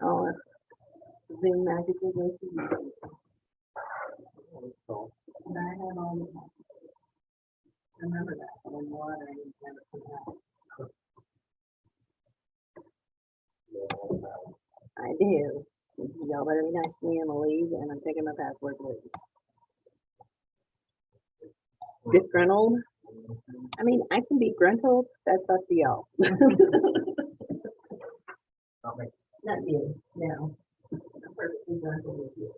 Or Zoom magically goes to you. And I have all the time. Remember that when watering is never come out. I do. Y'all better be nice to me. I'm gonna leave and I'm taking my password with me. Disgruntled? I mean, I can be gruntled. That's up to y'all. Not you, no. I'm perfectly gruntled with you.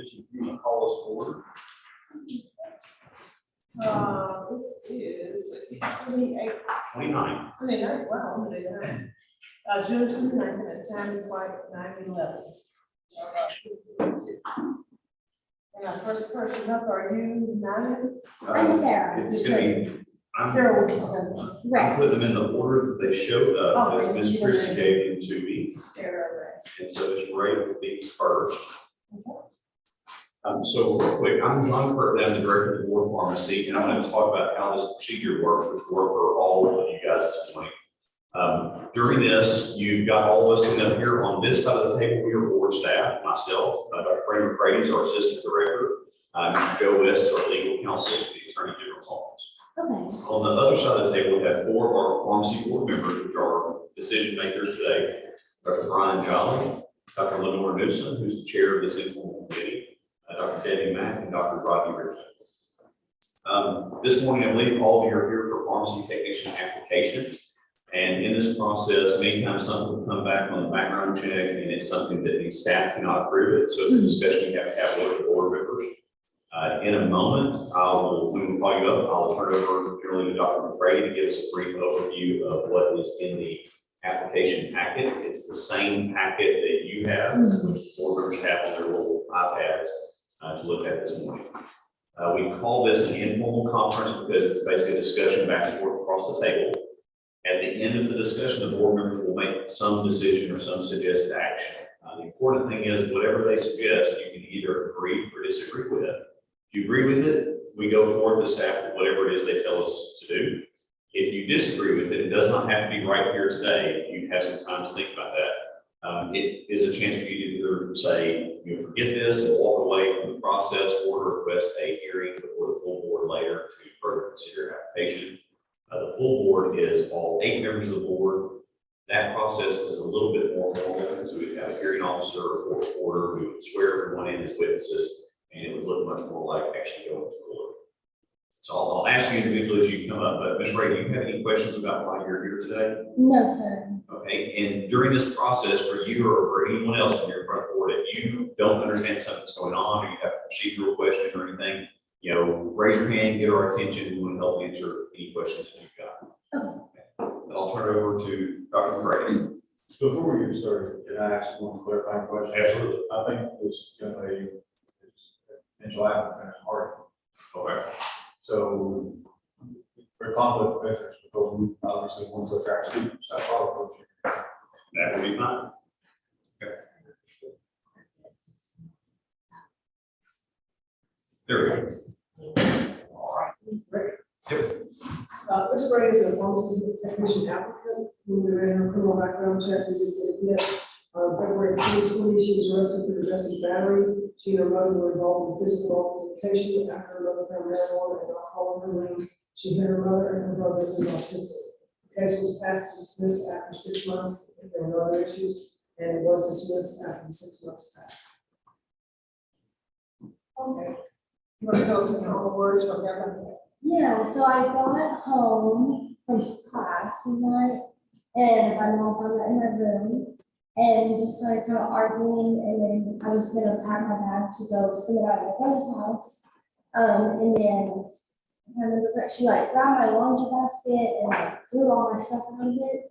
Commission, you want to call us forward? This is 28, 29. 29, wow, I'm gonna do that. June 29th, and the time is like 9:11. And our first person up, are you nine? I'm Sarah. It's gonna be, Sarah, okay. I'm Right. putting them in the order that they showed up, Oh, as okay. Ms. Christie gave them to me, Sarah, and so it's Ray will be first. okay. So real quick, I'm John Kirkland, I'm the director of the board pharmacy, and I'm going to talk about how this procedure works, which worked for all of you guys this morning. During this, you've got all of us sitting up here on this side of the table, we are board staff, myself, Dr. Frank McCready is our assistant director, Mr. Joe West, our legal counsel, to the Attorney General's office. Okay. On the other side of the table, we have 4 of our pharmacy board members, which are decision makers today. Dr. Brian Jolly, Dr. Lenore Newsom, who's the chair of this informal committee, Dr. Debbie Mack, and Dr. Rodney Richardson. This morning, I believe all of you are here for pharmacy technician applications. And in this process, many times something will come back on the background check, and it's something that the staff cannot approve it. So it's a discussion we have to have with the board members. In a moment, when we call you up, I'll turn over generally to Dr. McCready to give us a brief overview of what is in the application packet. It's the same packet that you have, board members have on their little iPads to look at this morning. We call this an informal conference because it's basically a discussion back and forth across the table. At the end of the discussion, the board members will make some decision or some suggested action. The important thing is whatever they suggest, you can either agree or disagree with it. If you agree with it, we go forward to staff with whatever it is they tell us to do. If you disagree with it, it does not have to be right here today. You have some time to think about that. It is a chance for you to either say, forget this and walk away from the process, or request a hearing before the full board later to further consider your application. The full board is all 8 members of the board. That process is a little bit more formal because we have a hearing officer or court reporter who would swear everyone in as witnesses, and it would look much more like actually going to court. So I'll ask you individually as you come up, but Ms. Ray, do you have any questions about why you're here today? No, sir. Okay, and during this process, for you or for anyone else when you're in front of the board, if you don't understand something's going on, or you have a procedural question or anything, raise your hand, get our attention, we want to help answer any questions that you've got. Okay. I'll turn it over to Dr. McCready. Before we get started, can I ask one clarifying question? Absolutely. I think this young lady is potential applicant is hard. Okay. So for conflict of interest, because we obviously want to attract students, that's probably what you. That will be fine. Okay. There we go. All right. Yep. Ms. Gray is a pharmaceutical technician applicant. When we ran her criminal background check, we did get it. February 2020, she was arrested for domestic battery. She and her mother were involved in physical altercation after her mother found marijuana and alcohol in her room. She hit her mother and her brother who was autistic. The case was passed to dismiss after 6 months if there were other issues, and it was dismissed after the 6 months passed. Okay. You want to tell us all the words from that? Yeah, so I got home from class one night, and my mom found that in my room, and we just started kind of arguing, and then I was gonna pack my bag to go spend it at my brother's house. And then I remember that she grabbed my laundry basket and threw all my stuff out of it.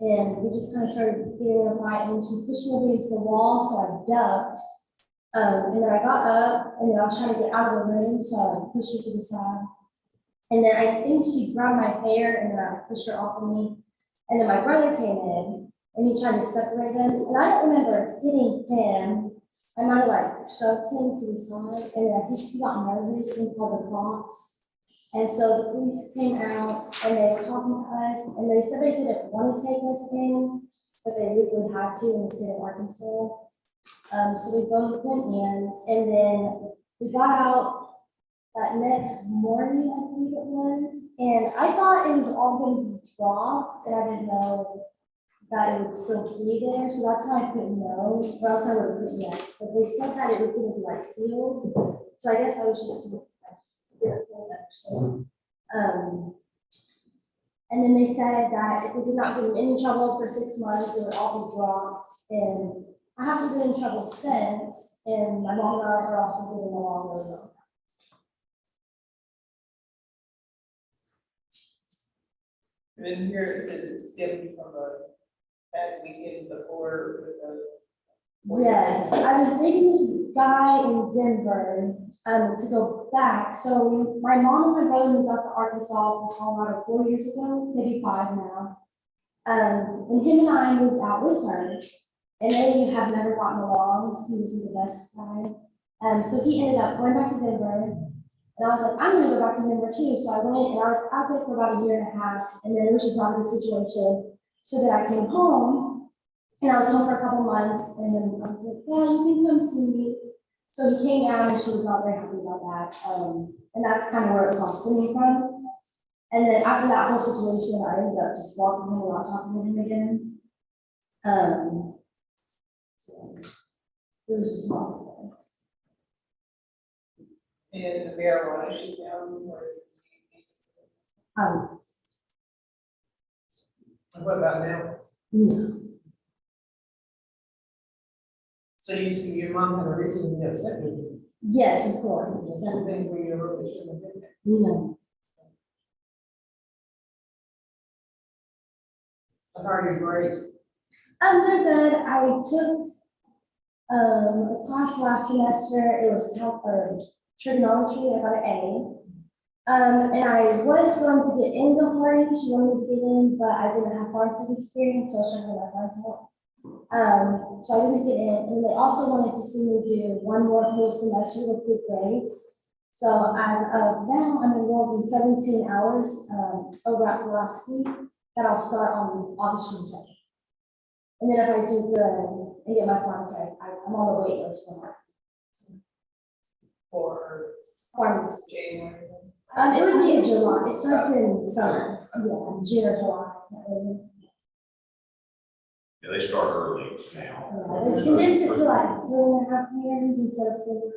And we just kind of started getting in a fight, and she pushed me against the wall, so I ducked. And then I got up, and then I was trying to get out of the room, so I pushed her to the side. And then I think she grabbed my hair, and then I pushed her off of me. And then my brother came in, and he tried to separate us. And I don't remember hitting him. I might have shoved him to the side, and then I think he got nervous and called the cops. And so the police came out, and they were talking to us, and they said they didn't want to take us in, but they legally had to in the state of Arkansas. So we both went in, and then we got out that next morning, I believe it was, and I thought it was all going to be dropped, and I didn't know that it would still be there, so that's why I couldn't know, or else I would have put yes, but they said that it was going to be sealed, so I guess I was just and then they said that if we did not get in any trouble for 6 months, it would all be dropped, and I haven't been in trouble since, and my mom and I are also getting along really well. And in here it says it's stemmed from a bad weekend before with a. Yes, I was dating this guy in Denver, to go back. So my mom and my brother moved out to Arkansas from Colorado 4 years ago, maybe 5 now. And him and I moved out with her, and they have never gotten along. He wasn't the best guy. So he ended up going back to Denver, and I was like, I'm gonna go back to Denver too. So I went, and I was out there for about 1.5 years, and then it was just not a good situation. So then I came home. And I was home for a couple months, and then I was like, yeah, you can come see me. So he came down, and she was not very happy about that. And that's kind of where it was all stemming from. And then after that whole situation, I ended up just walking him and not talking to him again. So it was just not nice. And the marijuana she found where. What about now? No. So you see your mom had a reason to be upset with you. Yes, of course. That's the thing where you really shouldn't have been there. No. How are you grade? They're good. I took a class last semester. It was trigonometry. I got an A. And I was going to get into Harding. She wanted me to get in, but I didn't have farm experience, so I was trying to get my farm tech. So I didn't get in, and they also wanted to see me do one more full semester with good grades. So as of now, I'm enrolled in 17 hours over at Pulaski that I'll start on August 22nd. And then if I do good and get my farm tech, I'm on the wait list for For pharmacy. January. It would be in July. It starts in summer. Yeah, June or July. Can't remember. Yeah, they start early now. Yeah, they condensed it to like 3.5 years instead of 4.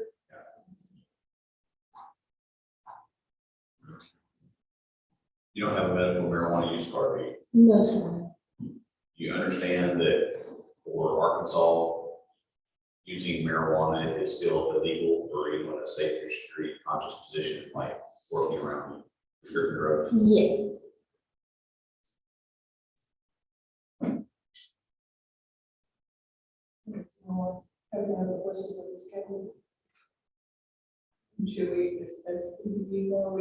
You don't have a medical marijuana use card, do you? No, sir. You understand that for Arkansas, using marijuana is still illegal for anyone in a safe street conscious position, like working around prescription drugs? Yes. So, I have another question for this schedule. Should we discuss CBD more?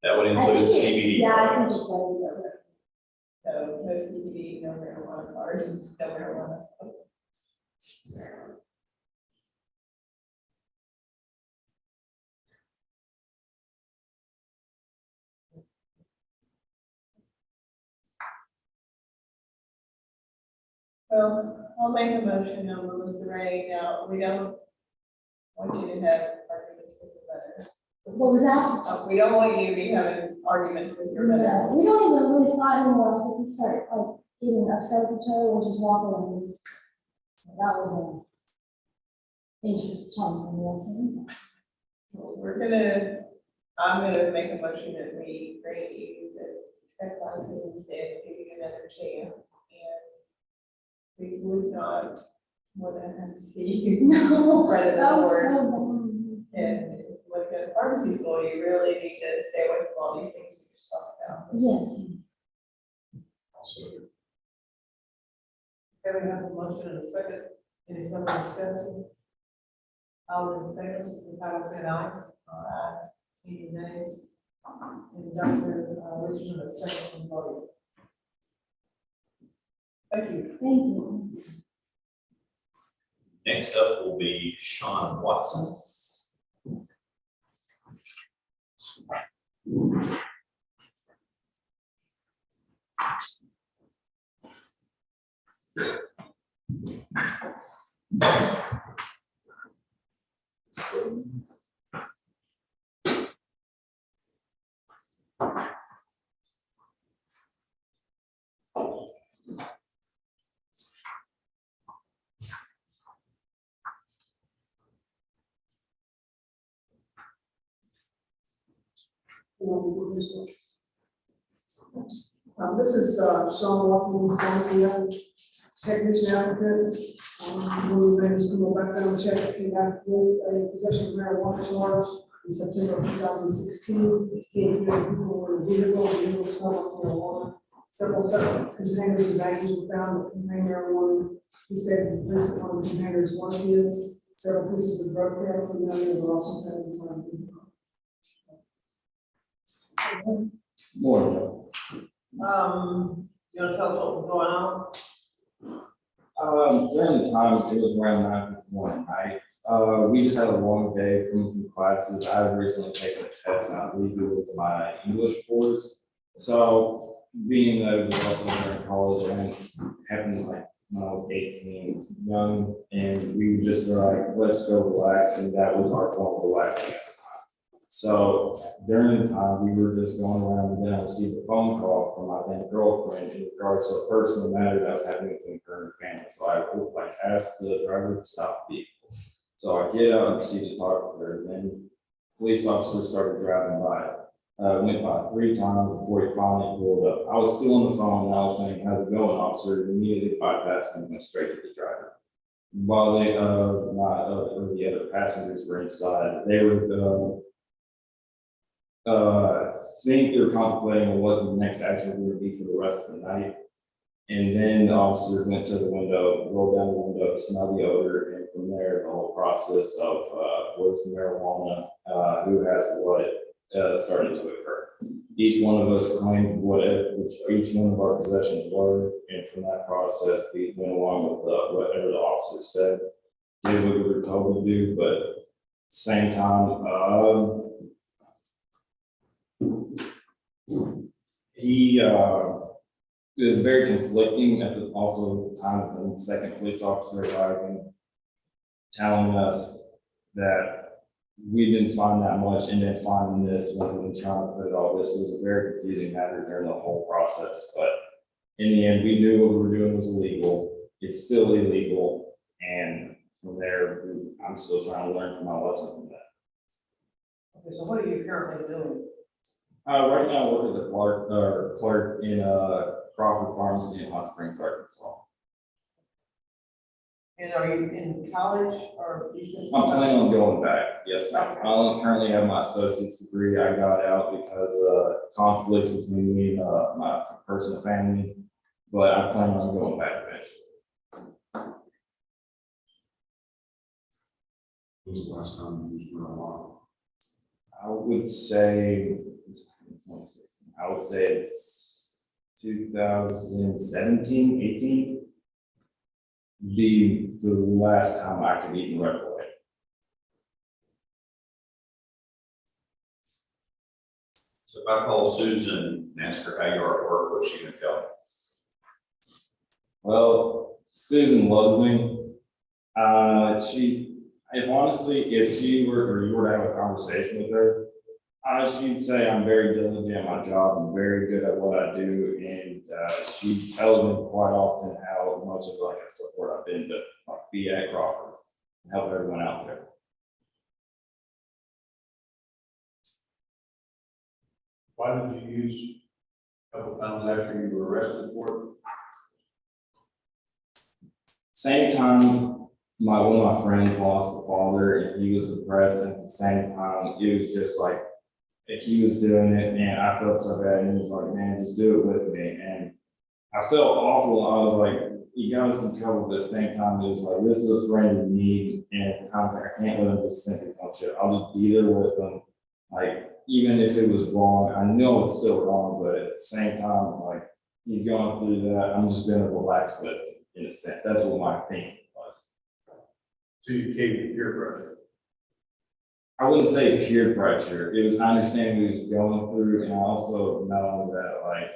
That would I include think CBD. yeah, I think it products. does. So no CBD, no marijuana card, no marijuana. Well, I'll make a motion on Melissa Ray. Now, we don't want you to have arguments with your mother. What was that? We don't want you to be having arguments with your mother. No, we don't even really fight anymore. I think we start like getting upset with each other. We'll just walk away. So that was an interesting chance for me. Well, I'm gonna make a motion that we grant you the tech license and give you another chance. And we would not want to have to see you. No, Right at the that was board. so bad. And if you want to go to pharmacy school, you really need to stay away from all these things we just talked about. Yes. Okay, we have a motion and a second. Any further discussion? All in favor, signify by saying aye. Aye. Any nays? And Dr. Richmond, a second from voting. Thank you. Thank you. Next up will be Sean Watson. This is Sean Watson, pharmacy. technician applicant, we ran his criminal background check, came back with a possession of marijuana charge in September of 2016. He and people were in a vehicle, the vehicle smelled of marijuana. Several separate containers of bags were found that contained marijuana. He stated the police that one of the containers was his. Several pieces of drug paraphernalia were also found inside the vehicle. More. You wanna tell us what was going on? During the time, it was around 9:51 at night. We just had a long day coming from classes. I had recently taken a test, and I believe it was my English course. So being that it was also during college, and it happened like when I was 18, young, and we just were like, let's go relax, and that was our form of relaxing at the time. So during the time, we were just going around, and then I received a phone call from my then girlfriend in regards to a personal matter that was happening between her and her family. So I like asked the driver to stop the vehicle. So I get out and proceed to talk with her, and then police officers started driving by. Went by 3 times before he finally pulled up. I was still on the phone, and I was saying, how's it going, officer? He immediately bypassed and went straight to the driver. While they, the other passengers were inside, they were, think they were contemplating on what the next action would be for the rest of the night. And then the officer went to the window, rolled down the window, smelled the odor, and from there, the whole process of, where's the marijuana, who has what, started to occur. Each one of us claimed which each one of our possessions were, and from that process, we went along with whatever the officer said, did what we were told to do, but at the same time, he it was very conflicting at the also the time of the second police officer arriving, telling us that we didn't find that much, and then finding this when we were trying to put it all this. It was a very confusing matter during the whole process, but in the end, we knew what we were doing was illegal. It's still illegal, and from there, I'm still trying to learn from my lesson from that. Okay, so what are you currently doing? Right now, I work as a clerk in Crawford Pharmacy in Hot Springs, Arkansas. And are you in college or? I'm planning on going back, yes, ma'am. I only currently have my associate's degree. I got out because conflicts between me and my personal family, but I plan on going back eventually. When was the last time you used marijuana? I would say it's 2017, 18. Be the last time I could even recollect. So if I call Susan and ask her how you are at work, what's she gonna tell me? Well, Susan loves me. If she were, or you were to have a conversation with her, she'd say I'm very diligent at my job, I'm very good at what I do, and she tells me quite often how much of like a support I've been to be at Crawford and help everyone out there. Why did you use a couple times after you were arrested for it? Same time, one of my friends lost a father, and he was depressed. At the same time, it was just like if he was doing it, and I felt so bad, and he was like, "Man, just do it with me." And I felt awful. I was like, "He got us in trouble," but at the same time, it was like, "This is a friend in need," and at the time, like, I can't let him just think his own shit. I'll just be there with him, like even if it was wrong. I know it's still wrong, but at the same time, it's like he's going through that. I'm just gonna relax with him in a sense. That's what my thinking was. So you came to peer pressure. I wouldn't say peer pressure. It was, I understand what he was going through, and I also know that like,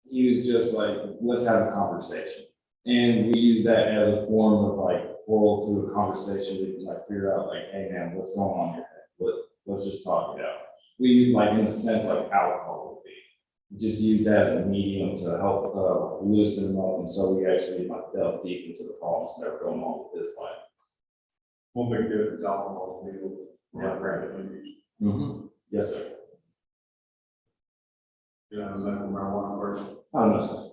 he was just like, let's have a conversation. And we use that as a form of like, pull to a conversation. We can like figure out like, hey man, what's going on here? Let's just talk it out. We like, in a sense, like alcohol would be. Just use that as a medium to help loosen them up. And so we actually like delve deep into the problems that are going on with this life. One big difference, alcohol is legal. Yeah, right. Yes, sir. You know, medical marijuana person. Oh, no, sir.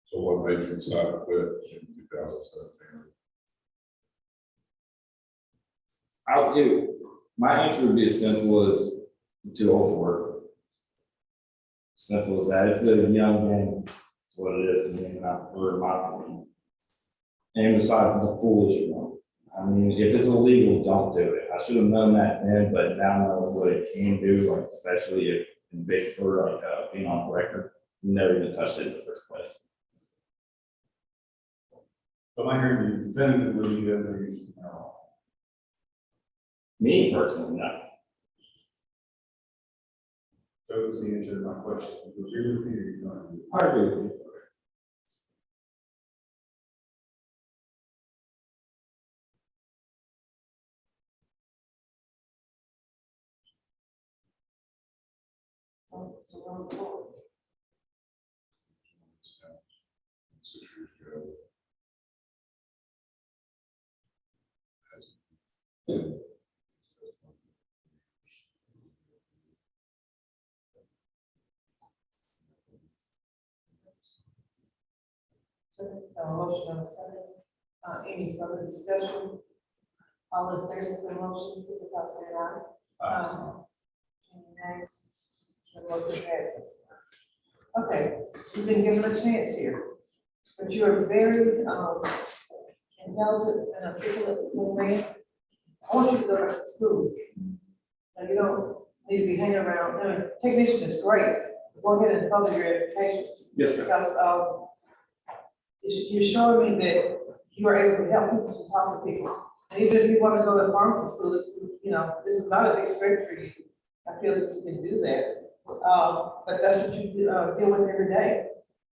So what makes you decide to quit in 2017? My answer would be as simple as too old for it. Simple as that. It's a young game. That's what it is, and in my opinion. And besides, it's a foolish one. I mean, if it's illegal, don't do it. I should have known that then, but now knowing what it can do, like especially if convicted for like being on record, never even touched it in the first place. So am I hearing you definitively you have no use for marijuana? Me personally, no. That was the answer to my question. Was you with me or you not? I agree with you. So we're forward. 6 years ago. So, motion on the second. Any further discussion? All in favor of the motion, signify by saying aye. Any nays? The motion passes. Okay, you've been given a chance here, but you are very, intelligent and articulate young man. I want you to go back to school. Now, you don't need to be hanging around, technician is great, go ahead and further your education. Yes, sir. Because, you're showing me that you are able to help people, to talk to people. And even if you want to go to pharmacy school, it's, this is not a big stretch for you. I feel that you can do that. But that's what you deal with every day.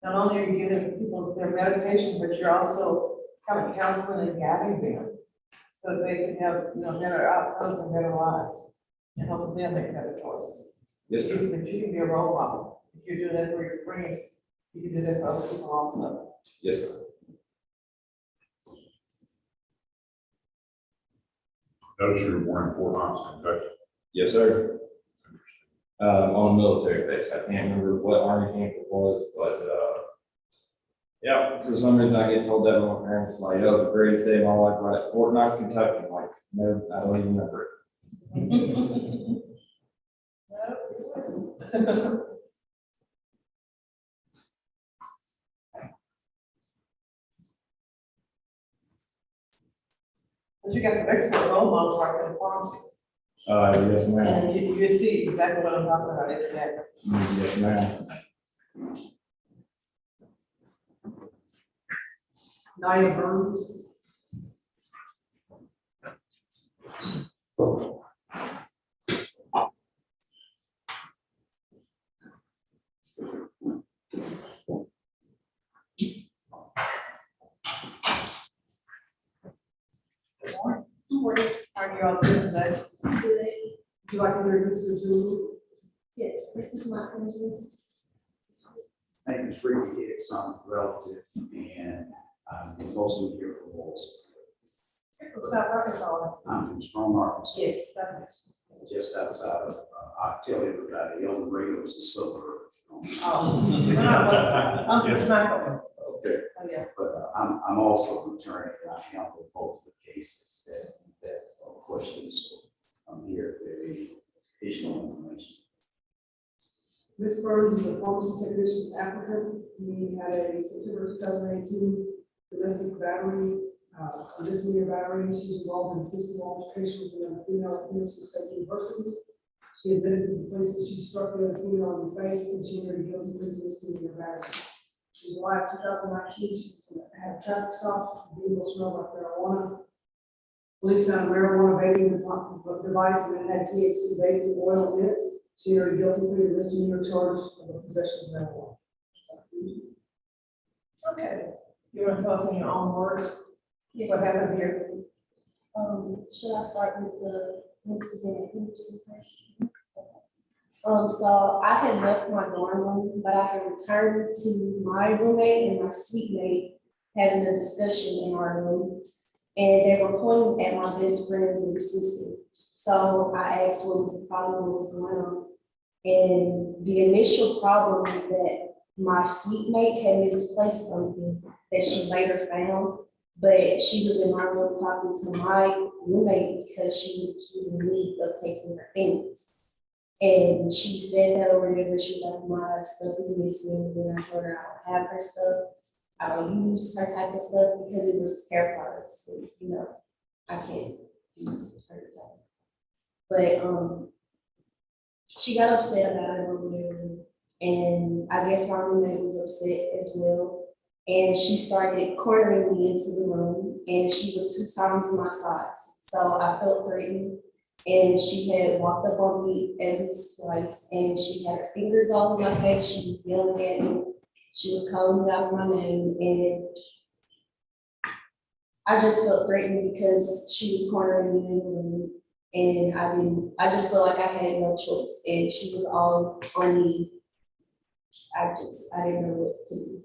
Not only are you giving people their medication, but you're also kind of counseling and guiding them so that they can have, better outcomes and better lives and help them make better choices. Yes, sir. But you can be a role model. If you're doing that for your friends, you can do that for other people also. Yes, sir. Notice you were born in Fort Knox, Kentucky. Yes, sir. On a military base. I can't remember what army camp it was, but yeah, for some reason I get told that by my parents, like, that was the greatest day of my life, right at Fort Knox, Kentucky. I'm like, no, I don't even remember it. But you got some excellent role models right in the pharmacy. Yes, ma'am. And you see exactly what I'm talking about every day. Yes, ma'am. Nia Burns. Good morning. How are you all doing today? Good. Would you like to introduce the two? Yes, this is my husband. I think it's really hit some relative, and mostly here from Walls. South Arkansas. I'm from Strong, Arkansas. Yes, that is. Just outside of, I tell everybody, El Dorado is a suburb of Strong. Oh, I'm from Smackover. Okay, Oh, yeah. but I'm also an attorney, and I handle both the cases that are questions. So I'm here if there is additional information. Ms. Burns is a pharmacy technician applicant. We had a September 2018 domestic battery, misdemeanor battery. She was involved in physical altercation with a female at New State University. She admitted to the place that she struck the other female in the face, and she entered a guilty plea to misdemeanor battery. In July of 2019, she had a traffic stop. The vehicle smelled like marijuana. Police found a marijuana vaping device and it had THC vaping oil in it. She entered a guilty plea to misdemeanor charge of the possession of marijuana. Okay. You want to tell us in your own words Yes. what happened here? Should I start with the incident at Henderson first? So I had left my dorm room, but I had returned to my roommate and my suite mate having a discussion in our room. And they were pointing at my best friend's new sister. So I asked what was the problem, what was going on. And the initial problem is that my suite mate had misplaced something that she later found, but she was in my room talking to my roommate because she was accusing me of taking her things. And she said that or whatever, she was like, my stuff is missing, and I told her I don't have her stuff, I don't use her type of stuff because it was hair products, and, you know, I can't use her type. But, she got upset about it or whatever, and I guess my roommate was upset as well. And she started cornering me into the room, and she was 2 times my size, so I felt threatened. And she had walked up on me at least twice, and she had her fingers all in my face, she was yelling at me, she was calling me out my name, and I just felt threatened because she was cornering me in the room. And I just felt like I had no choice, and she was all on me. I didn't know what to do.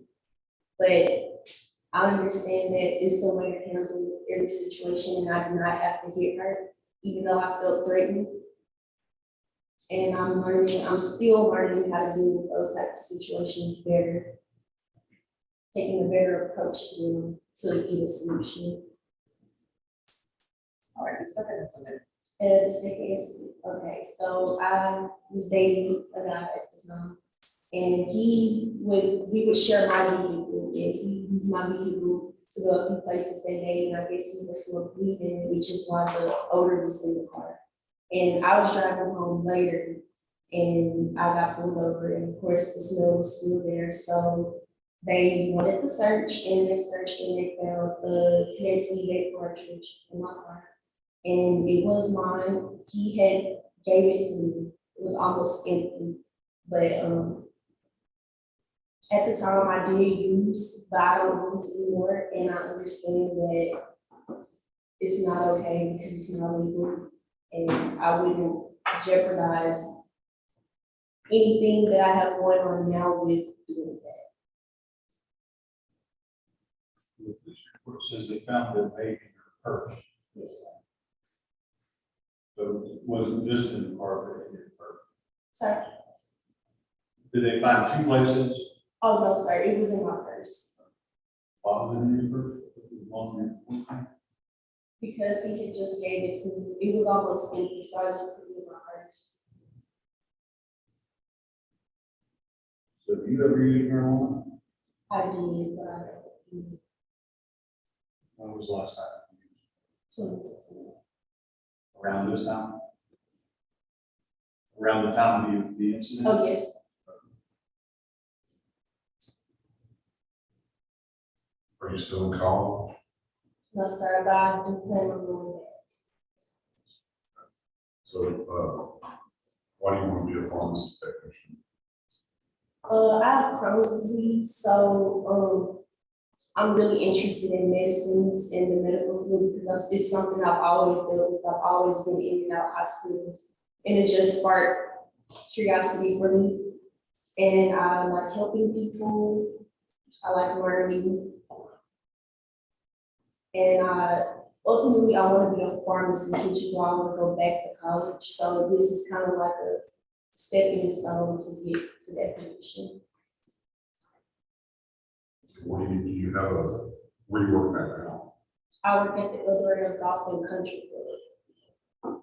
But I understand that it's a way to handle every situation, and I did not have to hit her, even though I felt threatened. And I'm still learning how to deal with those type of situations better, taking a better approach to them to get a solution. All right, the second incident. And the second is, okay, so I was dating a guy at the time, and we would share my vehicle, and he used my vehicle to go a few places that day, and I guess he was still bleeding, which is why the odor was in the car. And I was driving home later, and I got pulled over, and of course the smell was still there, so they wanted to search, and they searched, and they found a THC vape cartridge in my car. And it was mine, he had gave it to me, it was almost empty, but, at the time I did use, but I don't use anymore, and I understand that it's not okay because it's not legal, and I wouldn't jeopardize anything that I have going on now with doing that. The district court says they found it vape in your purse. Yes, sir. So it wasn't just in the car, but in your purse. Sorry? Did they find 2 places? Oh, no, sir, it was in my purse, One was in your purse, one in your purse. because he had just gave it to me, it was almost empty, so I just put it in my purse. So do you ever use marijuana? I did, but I don't. When was the last time you used So, it? Around this time? Around the time of the incident? oh, yes, Are you still in college? no, sir, but I do plan on doing that. So, why do you want to be a pharmacy technician? I have Crohn's disease, so, I'm really interested in medicines and the medical field because it's something I've always dealt with. I've always been in and out of hospitals, and it just sparked curiosity for me. And I like helping people. I like learning, and ultimately I want to be a pharmacist, which is why I want to go back to college. So this is kind of like a stepping stone to get to that position. What do you have where you work at now? I work at the Illinois Golf and Country Club.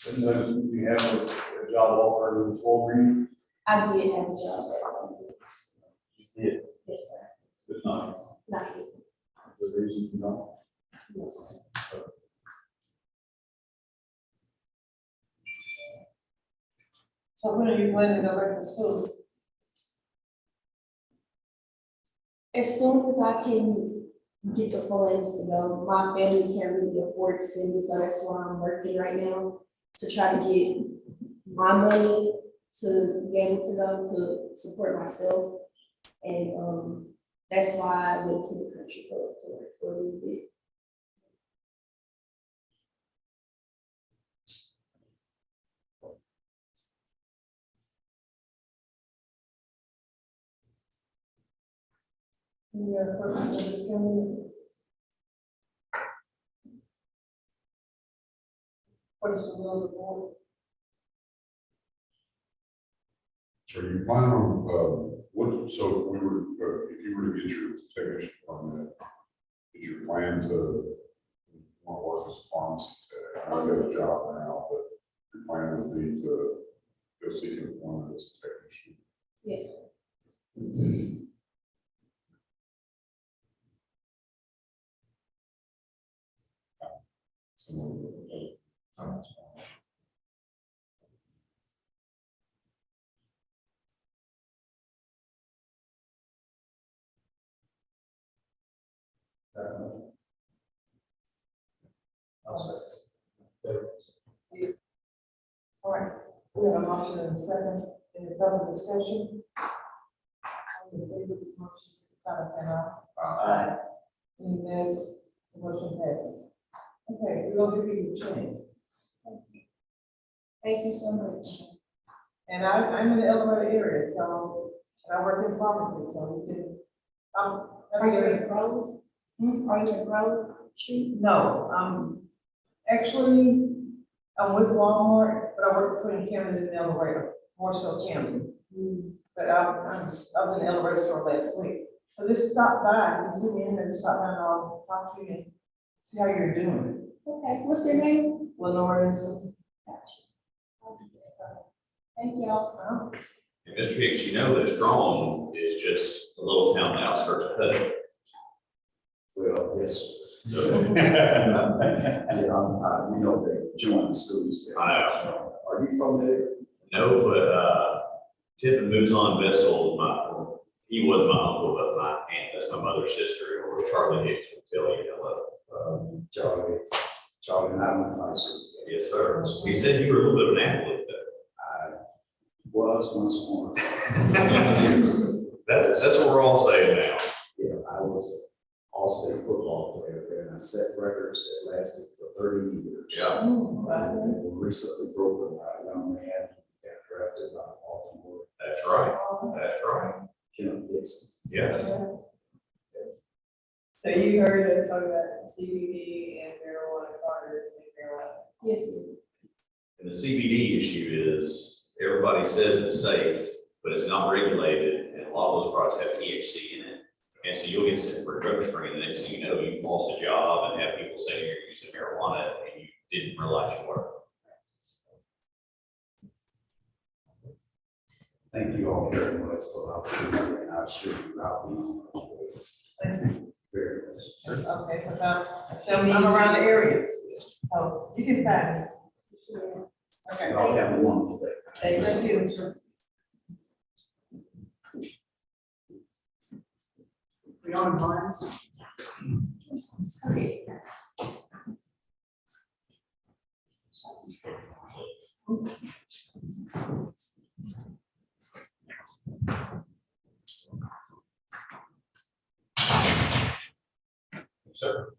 And those, do you have a job offer with Walgreens? I did have a job at Yeah. yes, sir. It's not Not yet. the reason you don't. No, sir. So when are you planning to go back to school? As soon as I can get the funds to go, my family can't really afford to send me, so that's why I'm working right now to try to get my money to be able to go to support myself. And that's why I went to the country club to work for a little bit. Your purpose of this coming. What is the will of the board? So you plan on, what, so if we were, if you were to get your technician permit, is your plan to want to work as a pharmacist? I know you have a job now, but your plan would be to go seek employment as a technician. Yes. I'll say. All right, we have a motion and a second, any further discussion? All in favor of the motion, signify by saying aye. Aye. Any nays? The motion passes. Okay, we're gonna give you a chance. Thank you so much. And I'm in the Elmira area, so, and I work in pharmacy, so we can, Are you in Grove? Are you in Grove Street? no, actually, I'm with Walmart, but I work between Camden and El Dorado, more so Camden. But I was in the El Dorado store last week, so just stop by, you see me in there, stop by and I'll talk to you and see how you're doing. Okay, what's your name? Lenore and some. Thank y'all. And Mr. Hicks, you know that Strong is just a little town on the outskirts of Hutton. Well, yes. So, Yeah, we know that join the schools there. I know. Are you from there? No, but Tippin moves on Vestal, he was my uncle, but my aunt, that's my mother's sister, or Charlie Hicks will tell you hello. Charlie and I went to high school. Yes, sir. He said you were a little bit of an athlete, I was once upon. that's what we're all saying now. Yeah, I was an all-state football player there, and I set records that lasted for 30 years. Yeah. And they were recently broken by a young man who got drafted by Baltimore, That's right. That's right. Kenneth Dixon. Yes. So you heard us talk about CBD and marijuana, Carter and marijuana. Yes. And the CBD issue is, everybody says it's safe, but it's not regulated, and a lot of those products have THC in it. And so you'll get sent for a drug screen, and the next thing you know, you've lost a job and have people saying you're using marijuana and you didn't realize you were. Thank you all very much for the opportunity, and I'm sure I'll be on my way. Thank you. Very much. Okay, because I'm around the area, so you can find it. Okay. Y'all have a wonderful day. Thank you. Beyond Hines. Sir.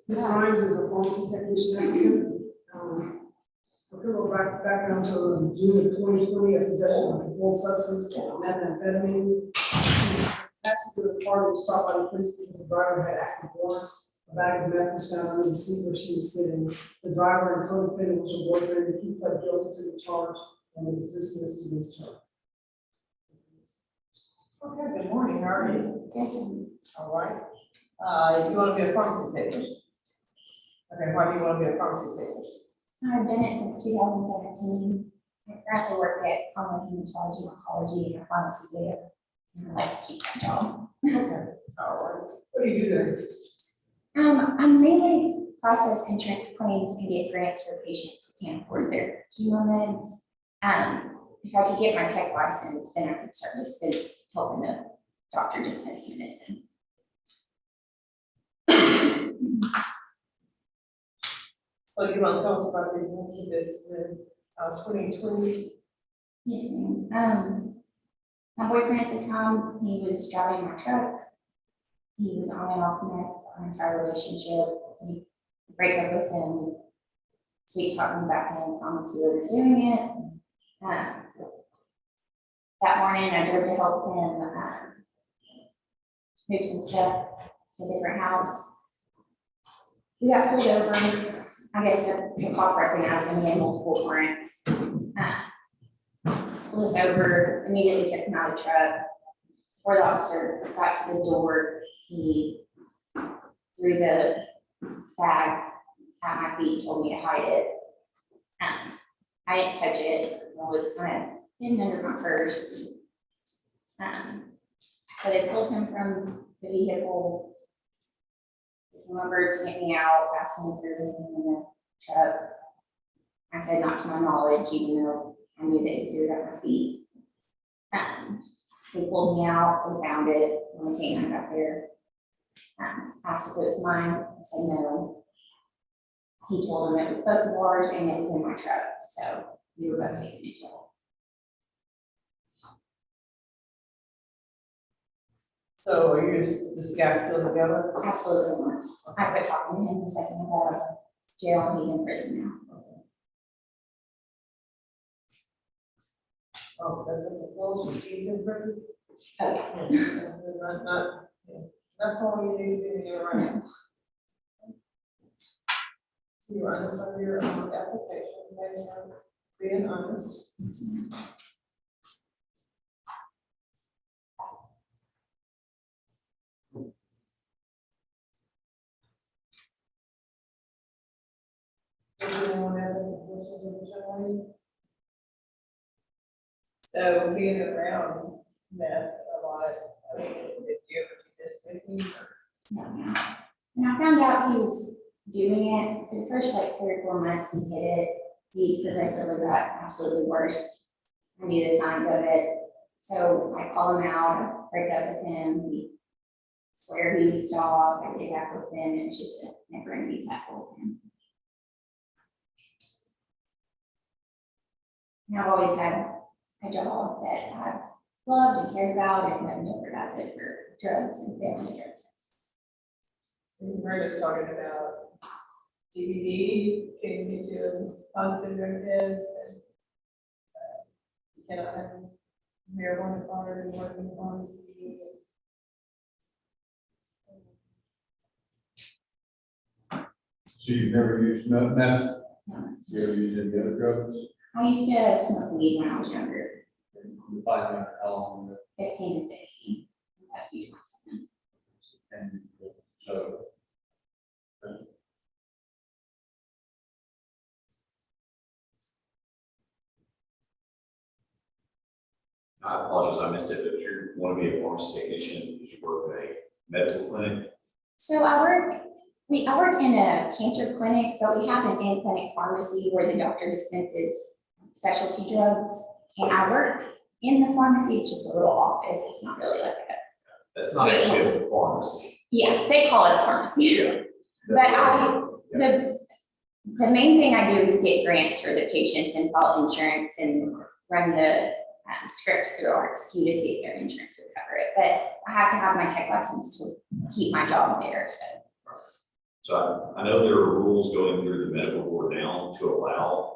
Ms. Grimes is a pharmacy technician applicant. Her criminal background to June of 2020, a possession of a controlled substance, methamphetamine. Passed through the car, was stopped by the police because the driver had active warrants. A bag of meth was found under the seat where she was sitting. The driver and co-defendant was her boyfriend. He pled guilty to the charge and was dismissed to this charge. Okay, good morning, how are you? Yes. All right. You want to be a pharmacy technician? Okay, why do you want to be a pharmacy technician? I've done it since 2017. I currently work at hematology, oncology, and pharmacy there. And I like to keep that job. Okay, all right. What do you do there? I mainly process insurance claims and get grants for patients who can't afford their chemo meds. If I could get my tech license, then I could start helping the doctor dispense medicine. So you want to tell us about this in 2020? Yes, ma'am. My boyfriend at the time, he was driving my truck. He was on and off meth our entire relationship. We break up with him, sweet talking me back in, promised he wasn't doing it. That morning, I drove to help him move some stuff to a different house. We got pulled over. I guess the cop recognized me in multiple warrants. pulled us over, immediately took him out of the truck. Before the officer got to the door, he threw the bag at my feet, told me to hide it. I didn't touch it, it was kind of hidden under my purse. So they pulled him from the vehicle. Remember to get me out, asking if there's anything in the truck. I said not to my knowledge, even though I knew that he threw it at my feet. They pulled me out, we found it, when the canine got there. Asked if it was mine, I said no. He told him it was both of ours and it was in my truck, so we were both taken into jail. So are you, this guy still together? Absolutely not. I quit talking to him the second I got out of jail and he's in prison now. Oh, that doesn't close, he's in prison? Oh, yeah. That's all you need to do, you're right. So you're honest on your application, based on being honest. Does anyone have any questions of the gentleman? So being around meth a lot, I mean, did you ever do this with me? No. And I found out he was doing it for the first like 3 or 4 months he hit it. He progressively got absolutely worse. I knew the signs of it. So I call him out, I break up with him, he swear he would stop, I get back with him, and it's just a never ending cycle with him. And I've always had a job that I've loved and cared about and haven't jeopardized it for drugs and failing a drug test. So you heard us talking about CBD, can you do positive drug tests and you cannot have marijuana card and working pharmacies. So you've never used meth? You ever used any other drugs? I used to smoke weed when I was younger, You find out how long 15 and 16. About huge amounts of them. and so. I apologize, I missed it, but you want to be a pharmacy technician because you work at a medical clinic. So I work in a cancer clinic, but we have an in-clinic pharmacy where the doctor dispenses specialty drugs. And I work in the pharmacy, it's just a little office, it's not really like a, That's not actually a pharmacy. yeah, they call it a pharmacy. But the main thing I do is get grants for the patients and file insurance and run the scripts through RxQ to see if their insurance would cover it. But I have to have my tech license to keep my job there, so. So I know there are rules going through the medical board now to allow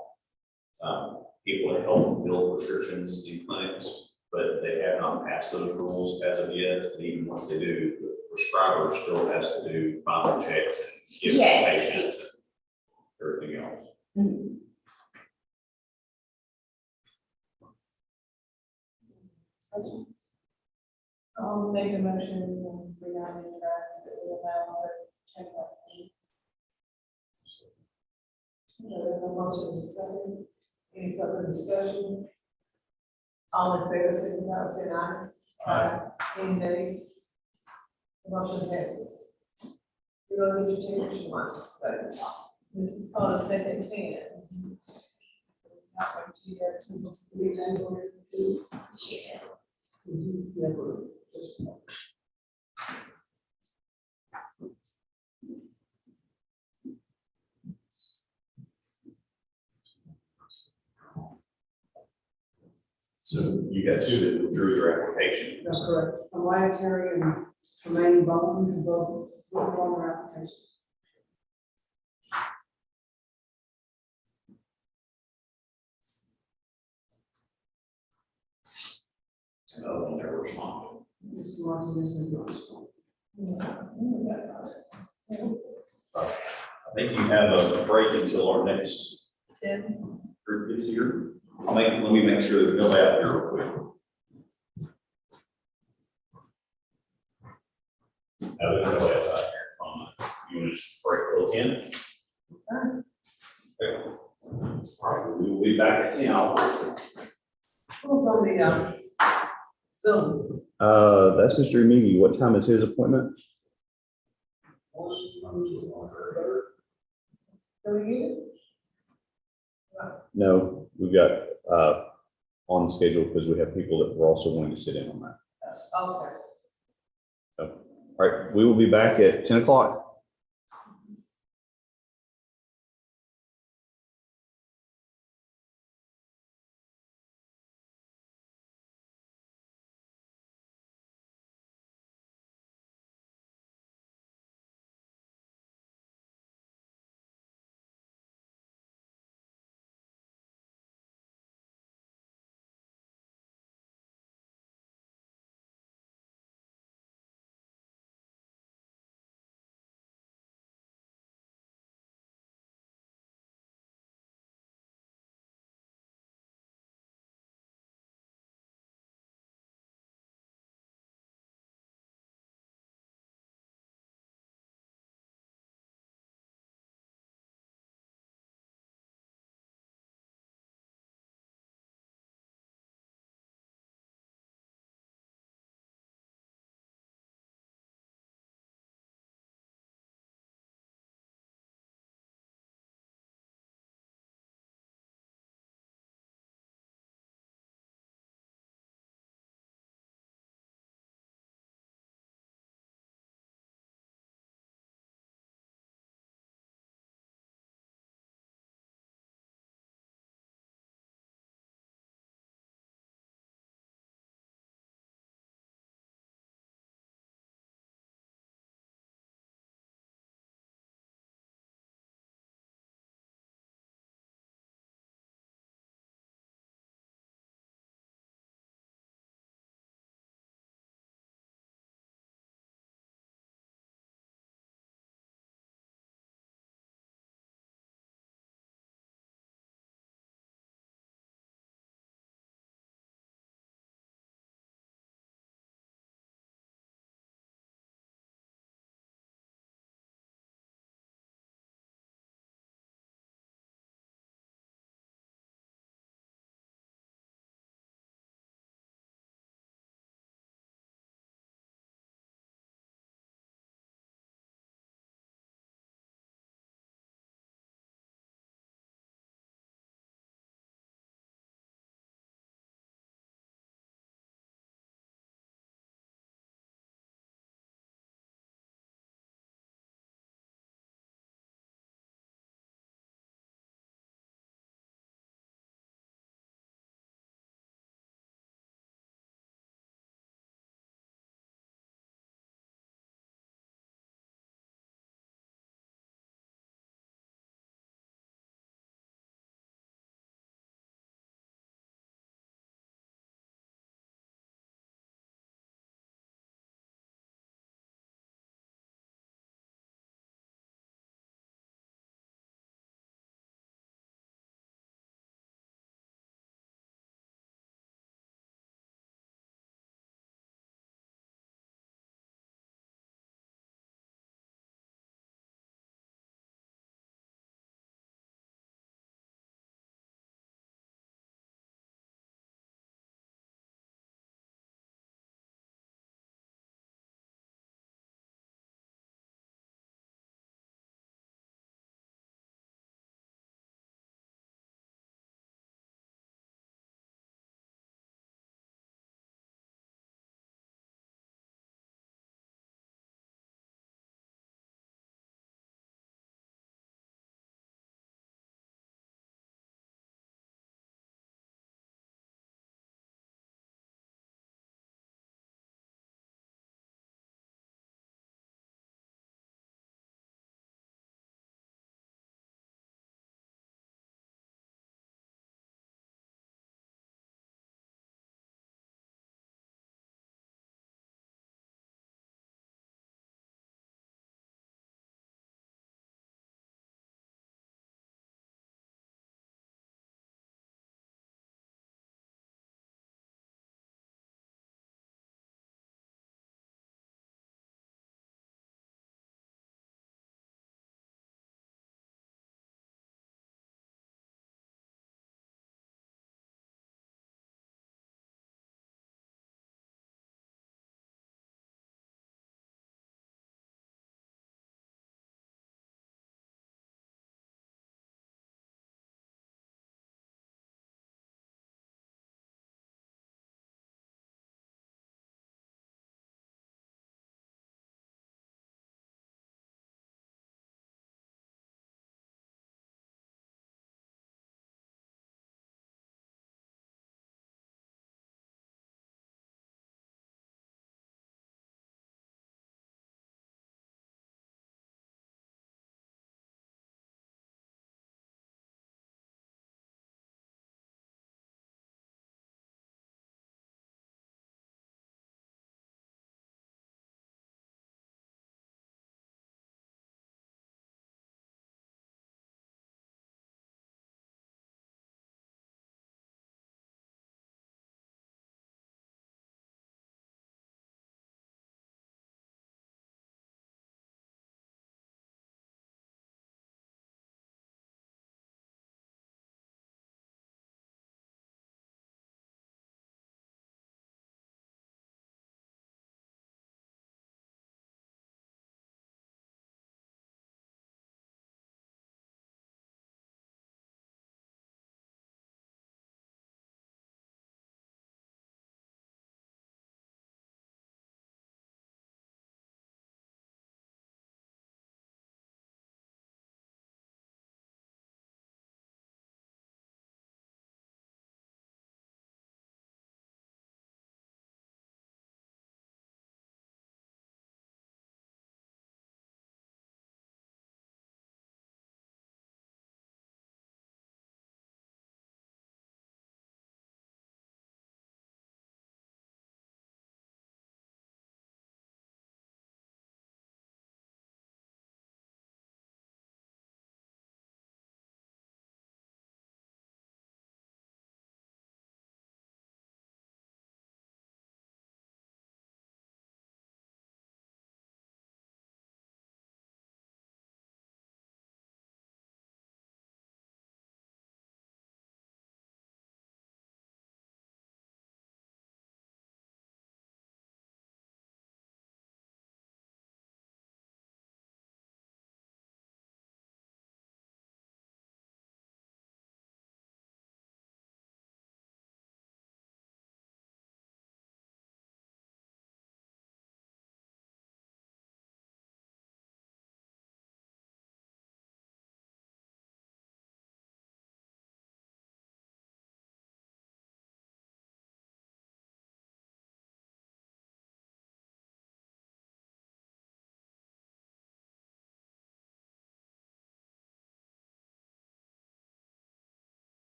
people to help fill prescriptions in clinics, but they have not passed those rules as of yet. And even once they do, the prescriber still has to do final checks and give Yes, patients and everything else. Mhm. I'll make a motion regarding drugs that we allow our check vaccines. There's no motion in second. Any further discussion? All in favor, signify by saying aye. Aye. Any nays? The motion passes. You don't need to change your license, but This is called a second chance. Not what you get, since it's we can go ahead and do. Appreciate it. So you got two that withdrew their application. That's correct. From Wyatt Terry and Tremaine Bowman, who both withdrawn their application. And the other one never responded. Mr. Martinez and yours. I think you have a break until our next Tim, group gets here. Let me make sure there's nobody out there real quick. No, there's nobody else out here. You want to just break till 10? Okay. All right, we will be back at 10. Who's on the, Zoom? That's Mr. Emigi. What time is his appointment? So you? No, we've got, on schedule because we have people that were also wanting to sit in on that. Okay. So, all right, we will be back at 10 o'clock.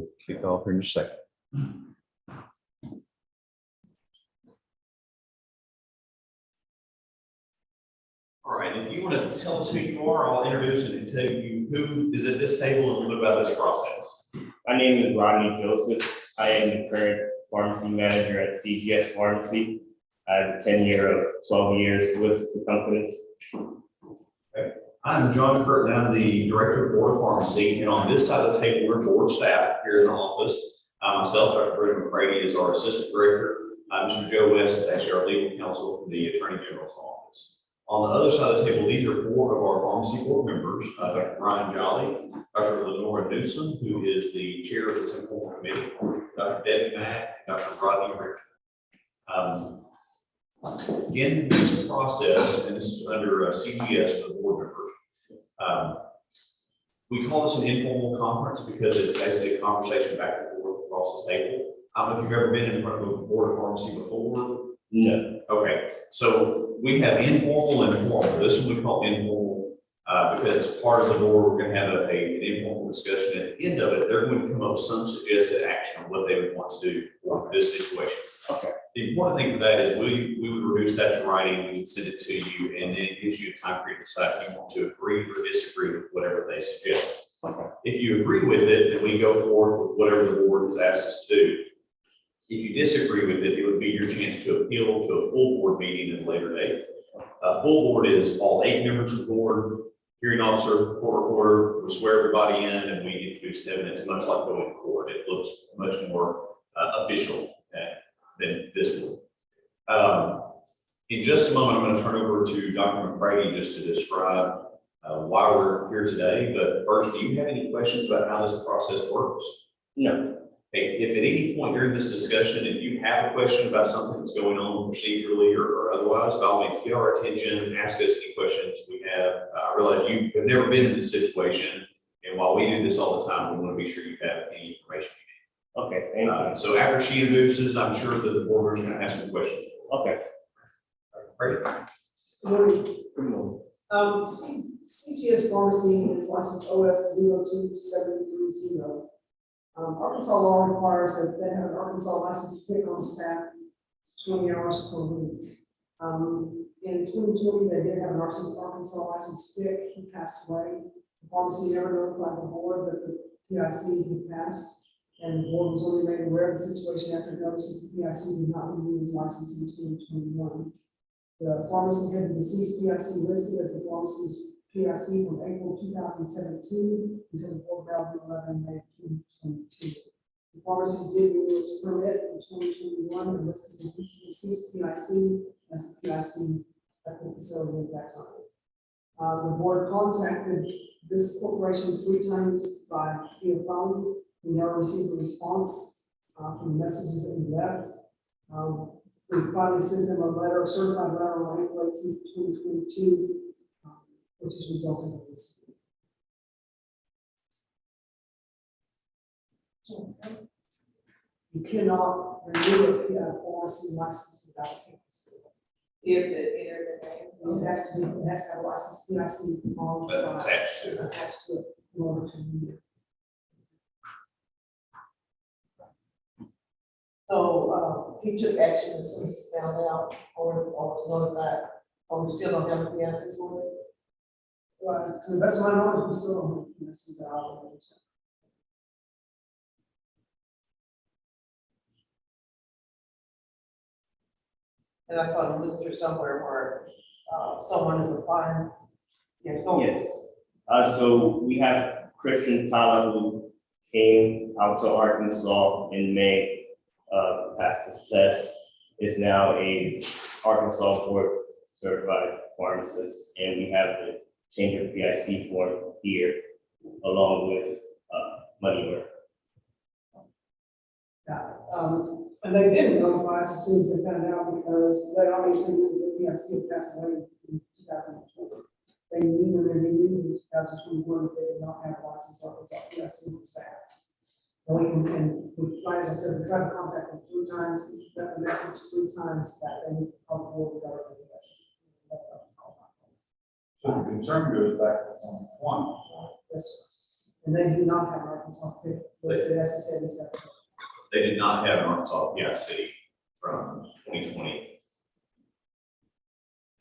We'll kick off here in just a second. All right, if you want to tell us who you are, I'll introduce and tell you who is at this table and a little bit about this process. My name is Rodney Joseph. I am the current pharmacy manager at CGS Pharmacy. I have a tenure of 12 years with the company. I'm John Curtin. I'm the Director of Board of Pharmacy, and on this side of the table, we're board staff here in the office. Myself, Dr. Brendan McCready is our Assistant Director. Mr. Joe West is actually our legal counsel from the Attorney General's office. On the other side of the table, these are four of our pharmacy board members, Dr. Brian Jolly, Dr. Lenora Newsom, who is the chair of this informal committee, Dr. Debbie Mack, and Dr. Rodney Richard. In this process, and this is under CGS for the board members, we call this an informal conference because it's basically a conversation back and forth across the table. I don't know if you've ever been in front of a board of pharmacy before. No. Okay, so we have informal and formal. This one we call informal because it's part of the board. We're going to have an informal discussion. At the end of it, they're going to come up with some suggested action on what they would want to do for this situation. Okay. The important thing for that is we would reduce that to writing, we'd send it to you, and then it gives you time for you to decide if you want to agree or disagree with whatever they suggest. Okay. If you agree with it, then we go forward with whatever the board has asked us to do. If you disagree with it, it would be your chance to appeal to a full board meeting at a later date. Full board is all 8 members of the board, hearing officer, court reporter, we swear everybody in, and we introduce them. It's much like going to court. It looks much more official than this one. In just a moment, I'm going to turn over to Dr. McCready just to describe why we're here today. But first, do you have any questions about how this process works? No. Hey, if at any point during this discussion, if you have a question about something that's going on procedurally or otherwise, by all means, get our attention, ask us any questions we have. I realize you have never been in this situation, and while we do this all the time, we want to be sure you have any information you Okay, thank you. need. So after she introduces, I'm sure that the board is going to have some questions. Okay. Great. Good morning. CGS Pharmacy is licensed OS 02730. Arkansas law requires that they have an Arkansas license pick on staff 20 hours per week. In 2020, they did have an Arkansas license pick. He passed away. The pharmacy never notified the board that the PIC had passed, and the board was only made aware of the situation after noticing the PIC did not renew his license in 2021. The pharmacy had the deceased PIC listed as the pharmacy's PIC from April 2017 until the board held in May 2022. The pharmacy did renew its permit in 2021 and listed the deceased PIC as the PIC at the facility at that time. The board contacted this corporation 3 times via phone. We never received a response from the messages that we left. We finally sent them a letter, a certified letter on April 18, 2022, which is resulting in this. You cannot renew a pharmacy license without a PIC. If the internet. It has to have a license PIC on Attached to it. attached to it in order to renew it. So, he took action as soon as he found out or was notified, or we still don't have a PIC for it? Right, to the best of my knowledge, we still don't have a PIC, but I'll. And I saw the literature somewhere where, someone is applying. Yes, go ahead. Yes. So we have Christian Tyler who came out to Arkansas in May, passed this test, is now a Arkansas board certified pharmacist, and we have the change of PIC form here along with money work. And they didn't notify us as soon as they found out because they obviously knew that the PIC had passed away in 2020. They knew when they renewed in 2021 that they did not have a license or PIC on staff. And we, like as I said, we tried to contact them 3 times, got the message 3 times that they called the board without a PIC. So the concern goes back to point 1. Yes, And they do not have Arkansas pick listed as a city stuff. They did not have an Arkansas PIC from 2020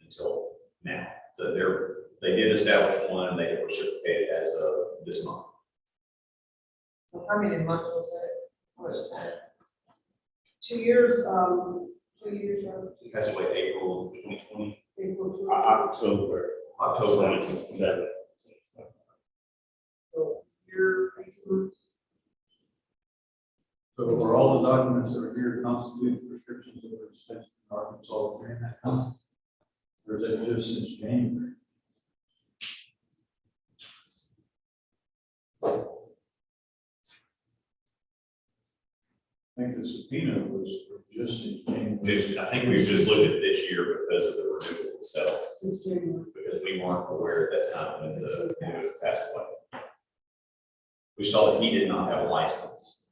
until now. So they did establish one, and they have reciprocated as of this month. So how many months was it? How much time? 2 years, 2 years or? He passed away April of 2020, April to October October 2020. 27th. year, 18 months. So are all the documents that are here constitute prescriptions that were dispensed in Arkansas during that time? Or is it just since January? I think the subpoena was for just since January. I think we just looked at this year because of the renewal itself, Since January. because we weren't aware at that time when the individual passed away. We saw that he did not have a license.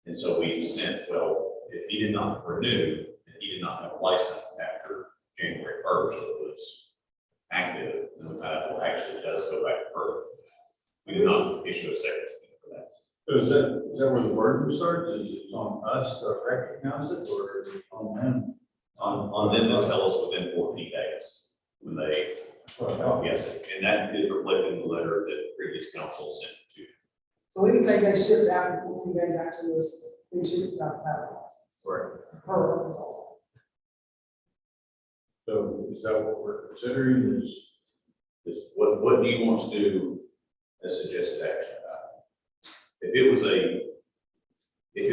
And so we sent, well, if he did not renew, and he did not have a license after January 1st, it was active, and we found out, well, actually, it does go back further. We did not issue a second subpoena for that. So is that where the burden starts? Is it on us to recognize it, or is it on them? On them to tell us within 14 days when they, That's what I thought. yes, and that is reflected in the letter that the previous council sent to. So anything they shipped out in 14 days actually was, they shipped without the license. Correct. Per Arkansas. So is that what we're considering is? Is what do you want to do as suggested action? If it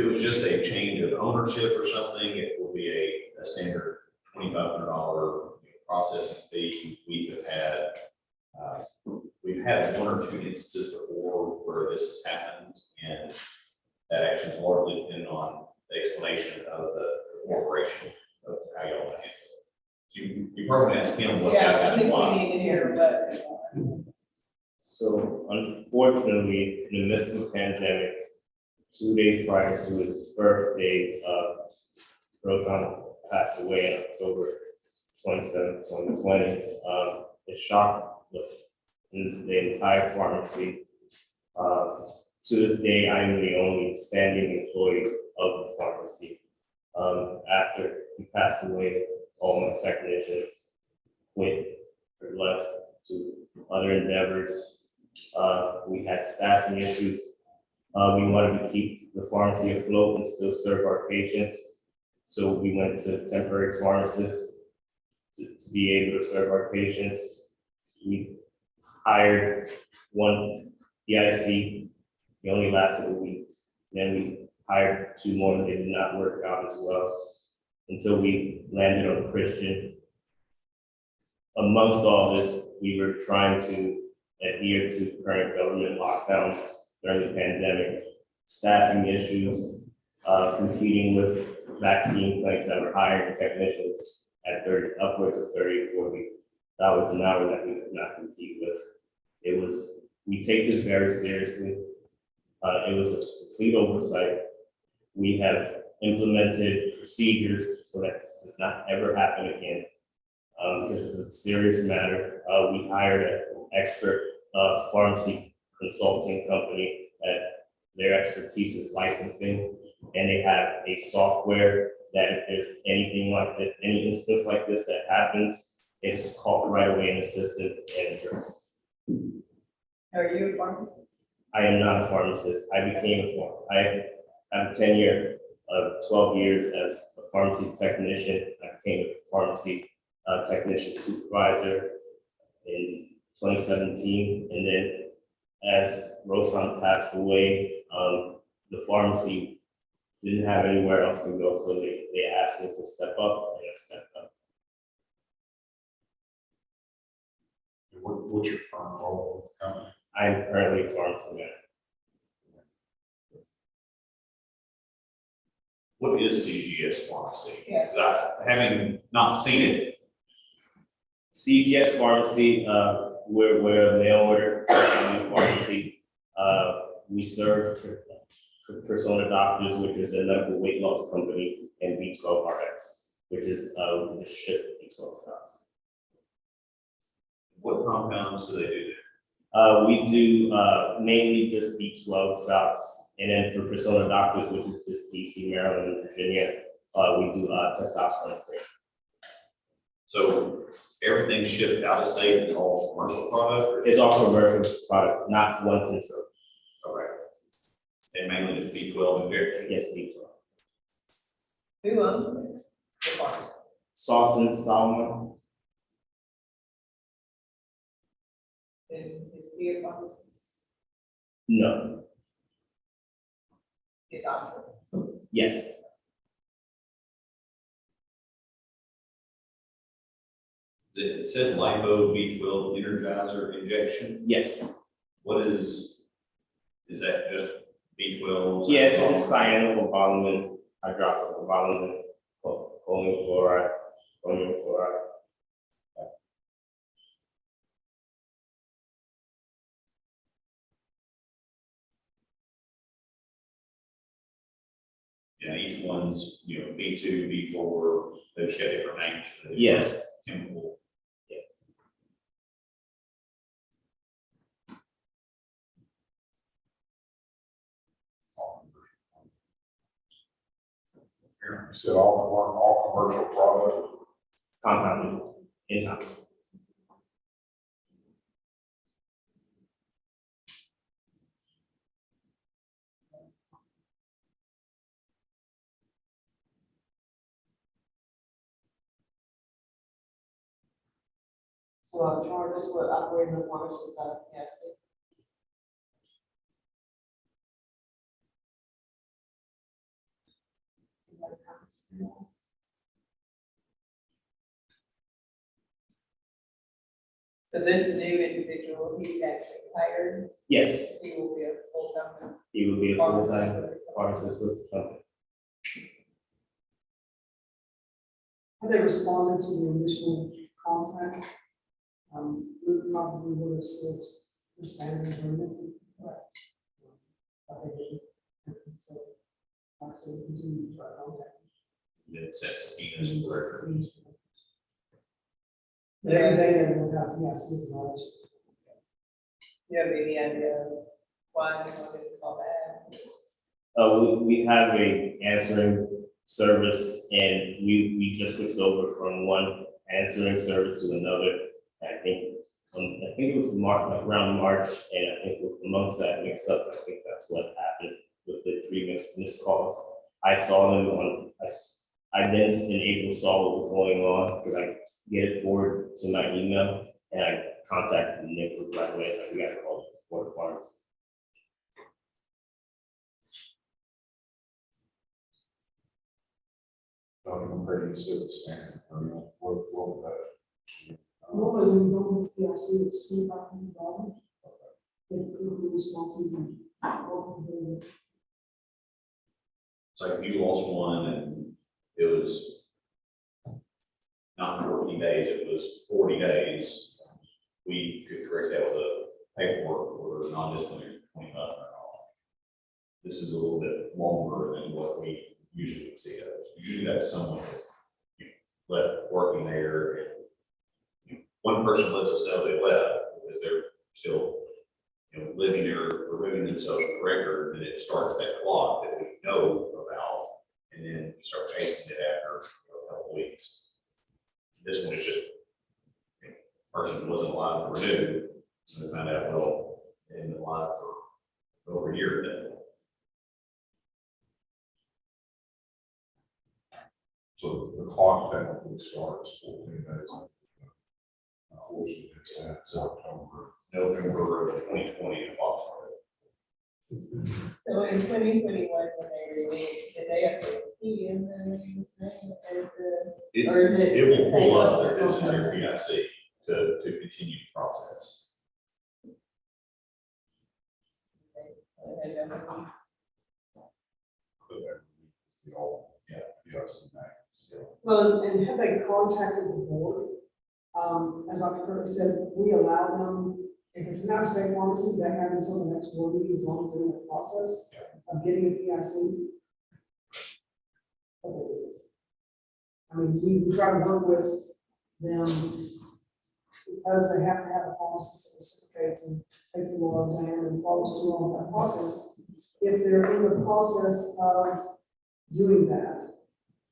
was just a change of ownership or something, it will be a standard $2,500 processing fee. We've had one or two instances before where this has happened, and that action is largely dependent on the explanation of the corporation of how y'all want to handle it. So you probably ask him what Yeah, I happened think and we why. need to hear, but. So unfortunately, in the midst of the pandemic, 2 days prior to his birthday, Roshan passed away on October 27th, 2020. It shocked the entire pharmacy. To this day, I am the only standing employee of the pharmacy. After he passed away, all my technicians quit or left to other endeavors. We had staffing issues. We wanted to keep the pharmacy afloat and still serve our patients. So we went to temporary pharmacists to be able to serve our patients. We hired one PIC. He only lasted a week. Then we hired two more, and they did not work out as well until we landed on Christian. Amongst all this, we were trying to adhere to current government lockdowns during the pandemic, staffing issues, competing with vaccine clinics that were hiring technicians at upwards of 30 or 40. That was an hour that we could not compete with. We take this very seriously. It was a complete oversight. We have implemented procedures so that this does not ever happen again. Because this is a serious matter. We hired an expert pharmacy consulting company that their expertise is licensing, and they have a software that if there's anything like that, any instance like this that happens, it is called right away in the system and addressed. Are you a pharmacist? I am not a pharmacist. I have a tenure of 12 years as a pharmacy technician. I became a pharmacy technician supervisor in 2017, and then as Roshan passed away, the pharmacy didn't have anywhere else to go, so they asked me to step up, and I stepped up. What's your current role with the company? I am currently a pharmacy manager. What is CGS pharmacy? Yeah. 'Cause having not seen it, CGS Pharmacy, we're a mail order pharmacy. We serve Persona Doctors, which is a medical weight loss company, and B12 RX, which is we just ship B12 products. what compounds do they do We do, mainly just B12 shots, and then for persona doctors, which is just DC, Maryland, and Virginia, we do, testosterone cream. So everything shipped out of state is all commercial product? Or It's all commercial product, not one control. okay. And mainly just B12 injection? Yes, B12. Who owns it? The farm. Sauce and salmon, Is he a pharmacist? no, The doctor? yes, It said lipo B12 energizer injection. yes. What is that just B12? Yes, it's cyanocobalamine, hydroxycobalamine, choline chloride, chromium chloride. Yeah, each one's, B2, B4, they've got different names. for the Yes. Chemical. Yes. You said all commercial product, Compounded in-house. So our charges were operating the pharmacy, yes. So this new individual, he's actually hired, Yes, he will be a full-time. he will be a full-time pharmacist with the company. Have they responded to the initial contact? We probably would have said the standard agreement. I think it- so, actually, we continue to try to contact. It says subpoenas for record. But every day they will have, yes, this knowledge. Do you have any idea why they wanted to call back? We have a answering service, and we just switched over from one answering service to another. I think it was around March, and I think amongst that mix up, I think that's what happened with the three missed calls. I saw them I then in April saw what was going on, because I get it forward to my email, and I contacted Nick right away, like, we gotta call the farms. where you said the standard, what would that? Normally, when you don't have PIC, it's $2,500. If you're responsible. It's like if you lost one and it was not 14 days, it was 40 days, we could correct that with a paperwork or non-disciplinary for $20,000. This is a little bit longer than what we usually would see. Usually that's someone that's left working there, and one person lets us know they left because they're still living there, removing themselves from the record, and it starts that clock that we know about, and then we start chasing it after a couple of weeks. This one is just person who wasn't allowed to renew, so they found out, well, they've been alive for over a year then. So the clock technically starts 14 days. Unfortunately, it's October. November of 2020, the clock started. So in 2021, when they released, did they have to key in the name? Or is it? It will pull up their, this is their PIC to continue the process. Yes, and that still. Well, and have they contacted the board? As Dr. Curtis said, we allow them, if it's an out-of-state pharmacy, they have until the next board meeting, as long as they're in the process of getting a PIC. I mean, we try to work with them because they have to have a pharmacist. participates and takes the law exam and follows through on that process. If they're in the process of doing that,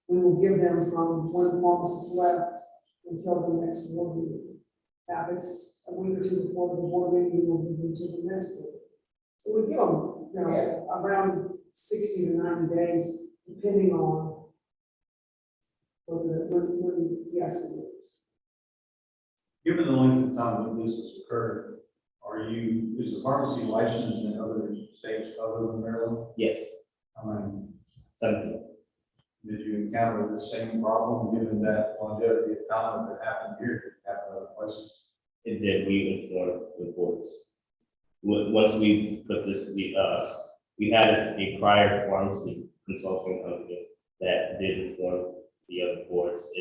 we will give them from when the pharmacist left until the next board meeting. Now, if it's a week or two before the board meeting, we will give them to the next board. So we give them, you know, around 60 to 90 days, depending on when the accident is. Given the length of time that this has occurred, is the pharmacy licensed in other states other than Maryland? Yes, I mean, 17. did you encounter the same problem given that longevity of time that happened here, did it happen other places? It did, we informed the boards. Once we put this, we had a prior pharmacy consulting company that did inform the other boards.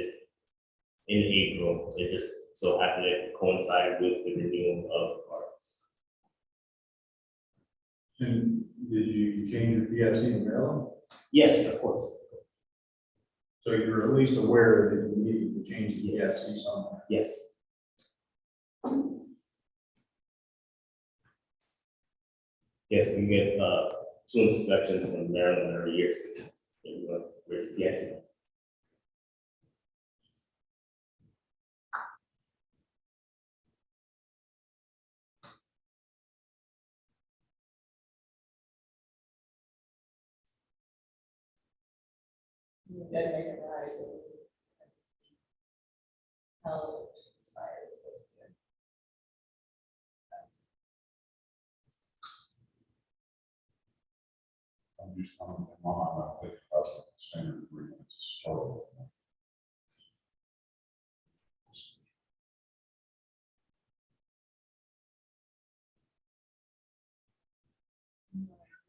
In April, it just so happened it coincided with the renewal of cards. And did you change your PIC in Maryland? Yes, of course, So you're at least aware that you needed to change the PIC somewhere? yes. Yes, we get, 2 inspections from Maryland every year. So, yes. Then make it rise. How inspired. I'm just kind of, in my mind, I'm thinking about the standard agreement to start with.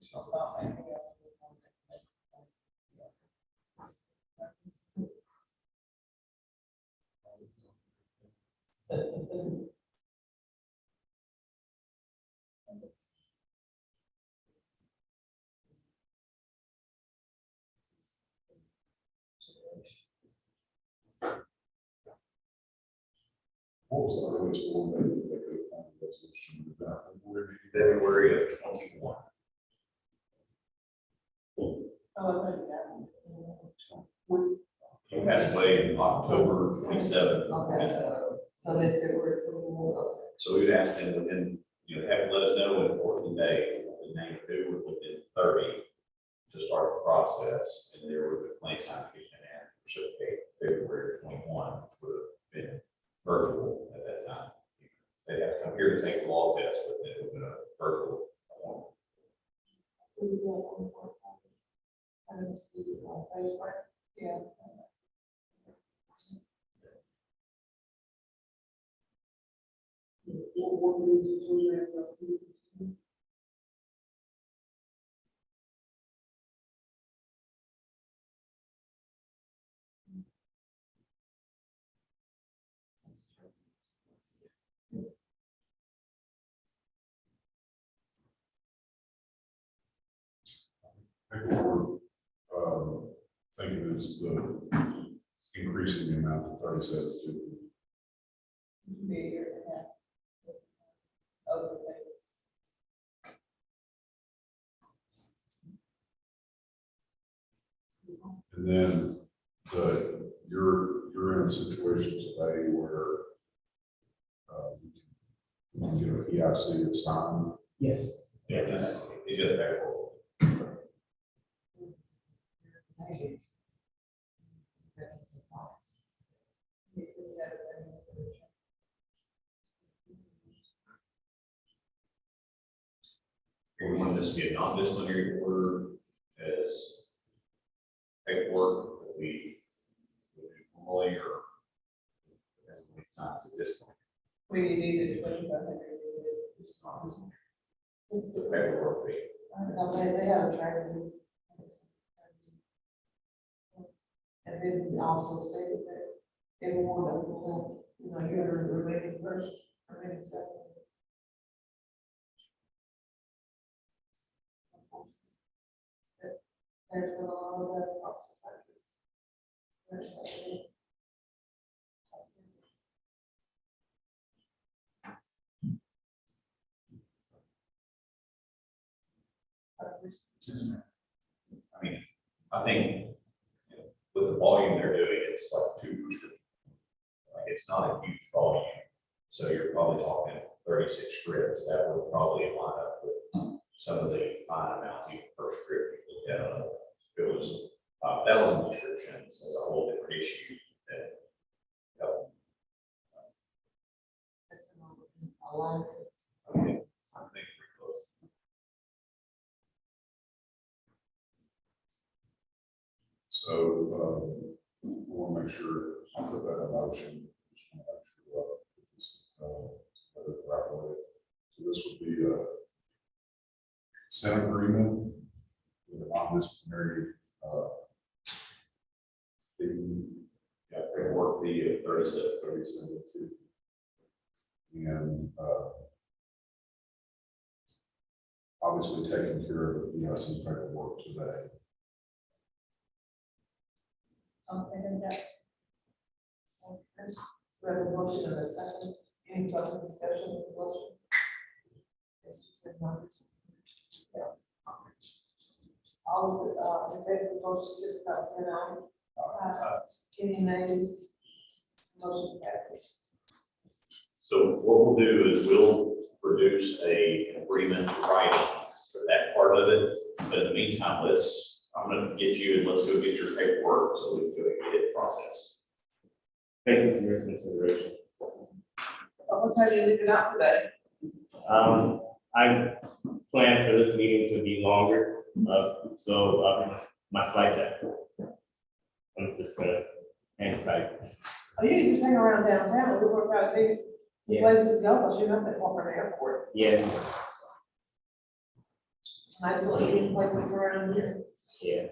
It's not like we What was the earliest board date that they could have found a resolution to that for board meeting? February of 21. He passed away in October 27th. So that there were more. So we would ask them within, have to let us know in 14 days, the name of who would within 30 to start the process, and there would be plenty of time to get in and reciprocate February 21, which would have been virtual at that time. They'd have to come here to take the law test, but it would have been a virtual form. Yeah. What we need to do. I think what we're, thinking is the increasing the amount to 3750. Be a year and a half. Of the things. And then you're in a situation today where you can get a PIC assigned. Yes. Yes, he's got a paperwork. We want this to be a non-disciplinary order as paperwork that we would do formally or as many times at this point. We need the 2,500. It's not this one. It's the paperwork fee. I'll say they have a training. And then also stated that everyone that will, you're a related person, related stuff. There's been a lot of that. I mean, I think, you know, with the volume they're doing, it's like 2%. Like, it's not a huge volume, so you're probably talking 36 scripts. That would probably line up with some of the fine amounts even per script you look at. If it was 5,000 descriptions, that's a whole different issue. That, you know, That's a lot. I think pretty close. So, we want to make sure I put that in motion. Just want to make sure that this, that it right away. So this would be a consent agreement with a non-disciplinary, fee, Yeah, work fee of 37. and, obviously taking care of the PIC paperwork today. I'll second that. We have a motion and a second. Any further discussion of the motion? Yes, you said no. Yeah. All, in favor of the motion, signify by saying aye. Any nays? Motion passes. So what we'll do is we'll produce an agreement writing for that part of it. But in the meantime, I'm gonna get you and let's go get your paperwork so we can go and get it processed. Thank you for your consideration. What time do you leave it out today? I plan for this meeting to be longer, so my flight's at 4. I'm just gonna hang tight. Oh, you can just hang around downtown, we work out big Yeah. places to go, but you're not that far from the airport. Yeah, Nice little eating places around here. yeah.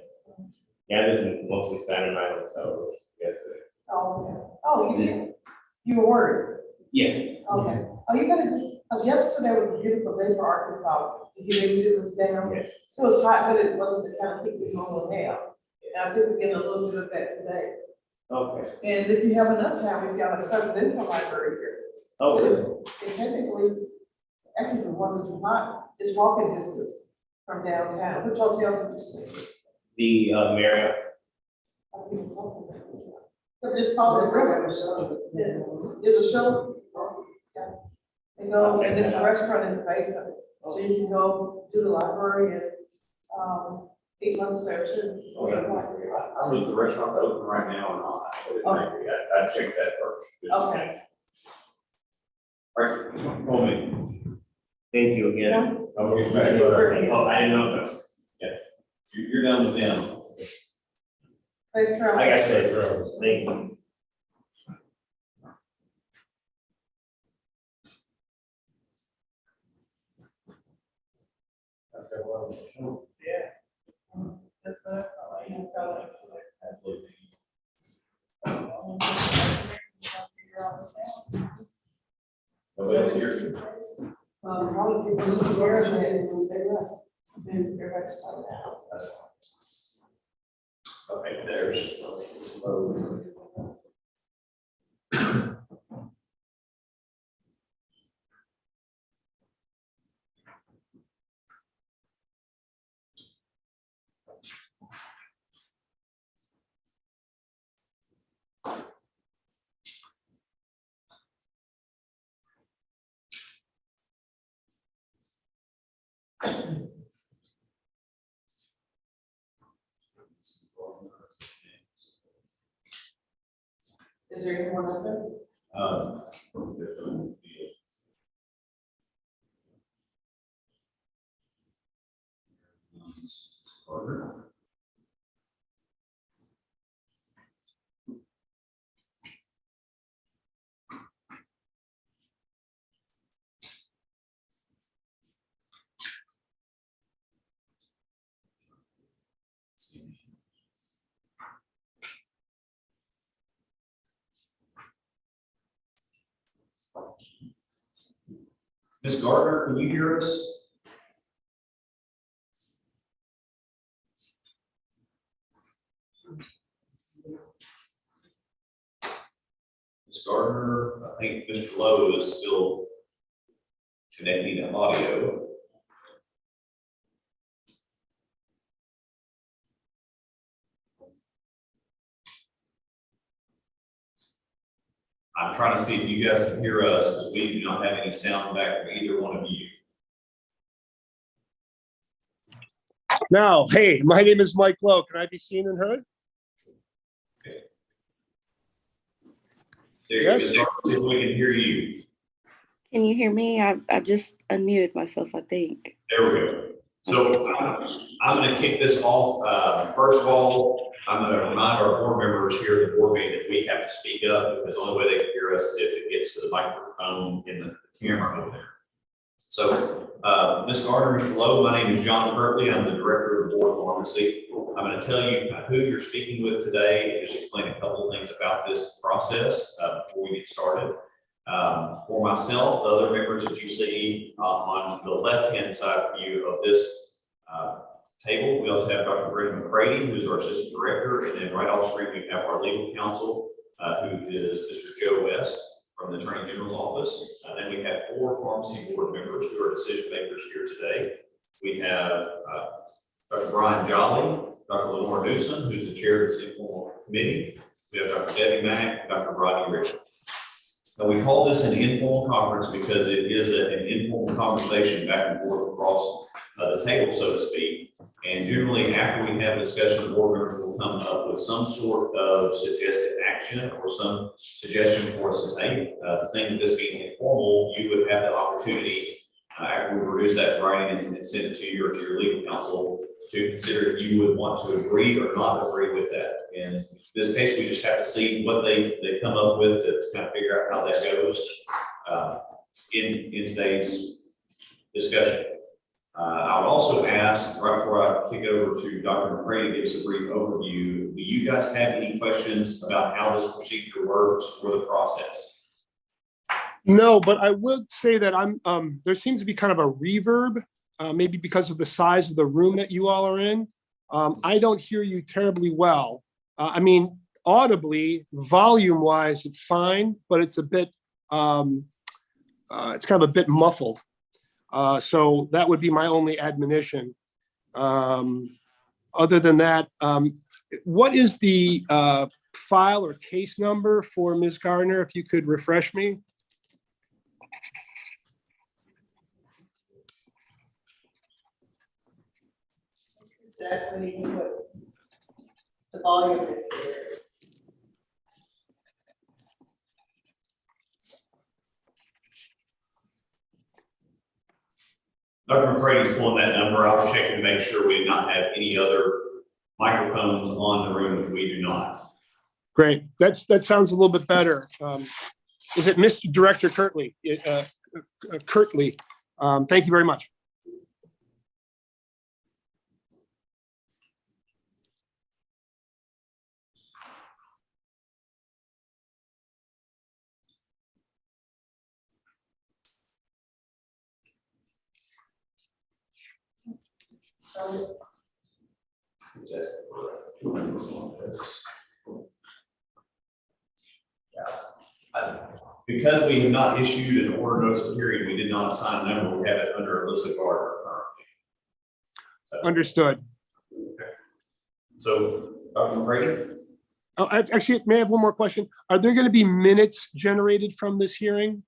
Yeah, I just mostly sat in my hotel room yesterday. Oh, okay. Oh, you did, you were worried. Yeah. Okay. Oh, you gotta just, yesterday was a beautiful day for Arkansas. The humidity was down. Yeah. It was hot, but it wasn't the kind of heat we normally have. And I think we're getting a little bit of that today. Okay. And if you have enough time, we've got a presidential library here. Oh, It really? is, it technically, actually, if it wasn't too hot, it's walking distance from downtown. Which hotel did you stay? The Marriott. But just call it river. There's a show. Yeah. And go, and there's a restaurant in the base of it, so you can go do the library and, eat lunch there too. I believe the restaurant open right now or not. I checked that first. just in Okay. case. All right, call me. Thank you again. I'll get back to that. Oh, I didn't know that. Was- You're done with them. Safe travel. Like I said, thank you. Yeah. That's what I thought, you felt like. Absolutely. Nobody else here? Probably people use the air and they left. Then everybody's out of the house. That's fine. Okay, there's. Is there anyone up there? Carter. Ms. Gardner, can you hear us? Ms. Gardner, I think Mr. Lowe is still connecting to audio. I'm trying to see if you guys can hear us, because we do not have any sound back from either one of you. Now, hey, my name is Mike Lowe. Can I be seen and heard? There, Yes. Ms. Garza, see if we can hear you. Can you hear me? I just unmuted myself, I think. There we go. So I'm going to kick this off. First of all, I'm going to remind our board members here at the board meeting that we have to speak up, because the only way they can hear us is if it gets to the microphone in the camera over there. So, Ms. Gardner, Mr. Lowe, my name is John Kirkley. I'm the director of the board of pharmacy. I'm going to tell you who you're speaking with today and just explain a couple of things about this process before we get started. For myself, the other members that you see on the left-hand side view of this table, we also have Dr. Brenda McCready, who's our assistant director, and then right off screen we have our legal counsel, who is Mr. Joe West from the Attorney General's office. And then we have 4 pharmacy board members who are decision makers here today. We have Dr. Brian Jolly, Dr. Lenore Newsom, who's the chair of this informal committee. We have Dr. Debbie Mack, Dr. Rodney Richard. Now, we call this an informal conference because it is an informal conversation back and forth across the table, so to speak. And generally, after we have a discussion, the board members will come up with some sort of suggested action or some suggestion for us to take. The thing with this being informal, you would have the opportunity, after we produce that in writing and send it to you or to your legal counsel, to consider if you would want to agree or not agree with that. In this case, we just have to see what they come up with to kind of figure out how that goes in today's discussion. I would also ask, right before I kick it over to Dr. McCready to give us a brief overview, do you guys have any questions about how this procedure works or the process? No, but I would say that there seems to be kind of a reverb, maybe because of the size of the room that you all are in. I don't hear you terribly well. I mean, audibly, volume-wise, it's fine, but it's a bit, it's kind of a bit muffled. So that would be my only admonition. Other than that, what is the file or case number for Ms. Gardner, if you could refresh me? Exactly what the volume is there. Dr. McCready's pulling that number. I was checking to make sure we did not have any other microphones on the room, which we do not. Great. That sounds a little bit better. Is it Mr. Director Kirtley? Kirtley. Thank you very much. Because we have not issued an order notice of hearing, we did not assign a number. We have it under Alyssa Gardner currently. So, Understood. okay. So, Dr. McCready? Oh, actually, may I have one more question? Are there going to be minutes generated from this hearing?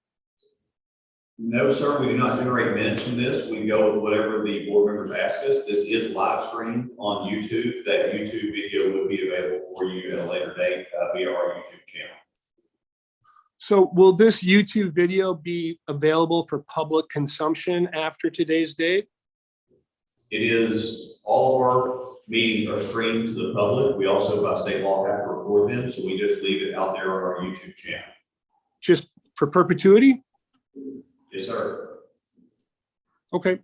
No, sir, we do not generate minutes from this. We go with whatever the board members ask us. This is live streamed on YouTube. That YouTube video will be available for you at a later date via our YouTube channel. So will this YouTube video be available for public consumption after today's date? It is, all of our meetings are streamed to the public. We also, by state law, have to record them, so we just leave it out there on our YouTube channel. Just for perpetuity? Yes, sir. Okay.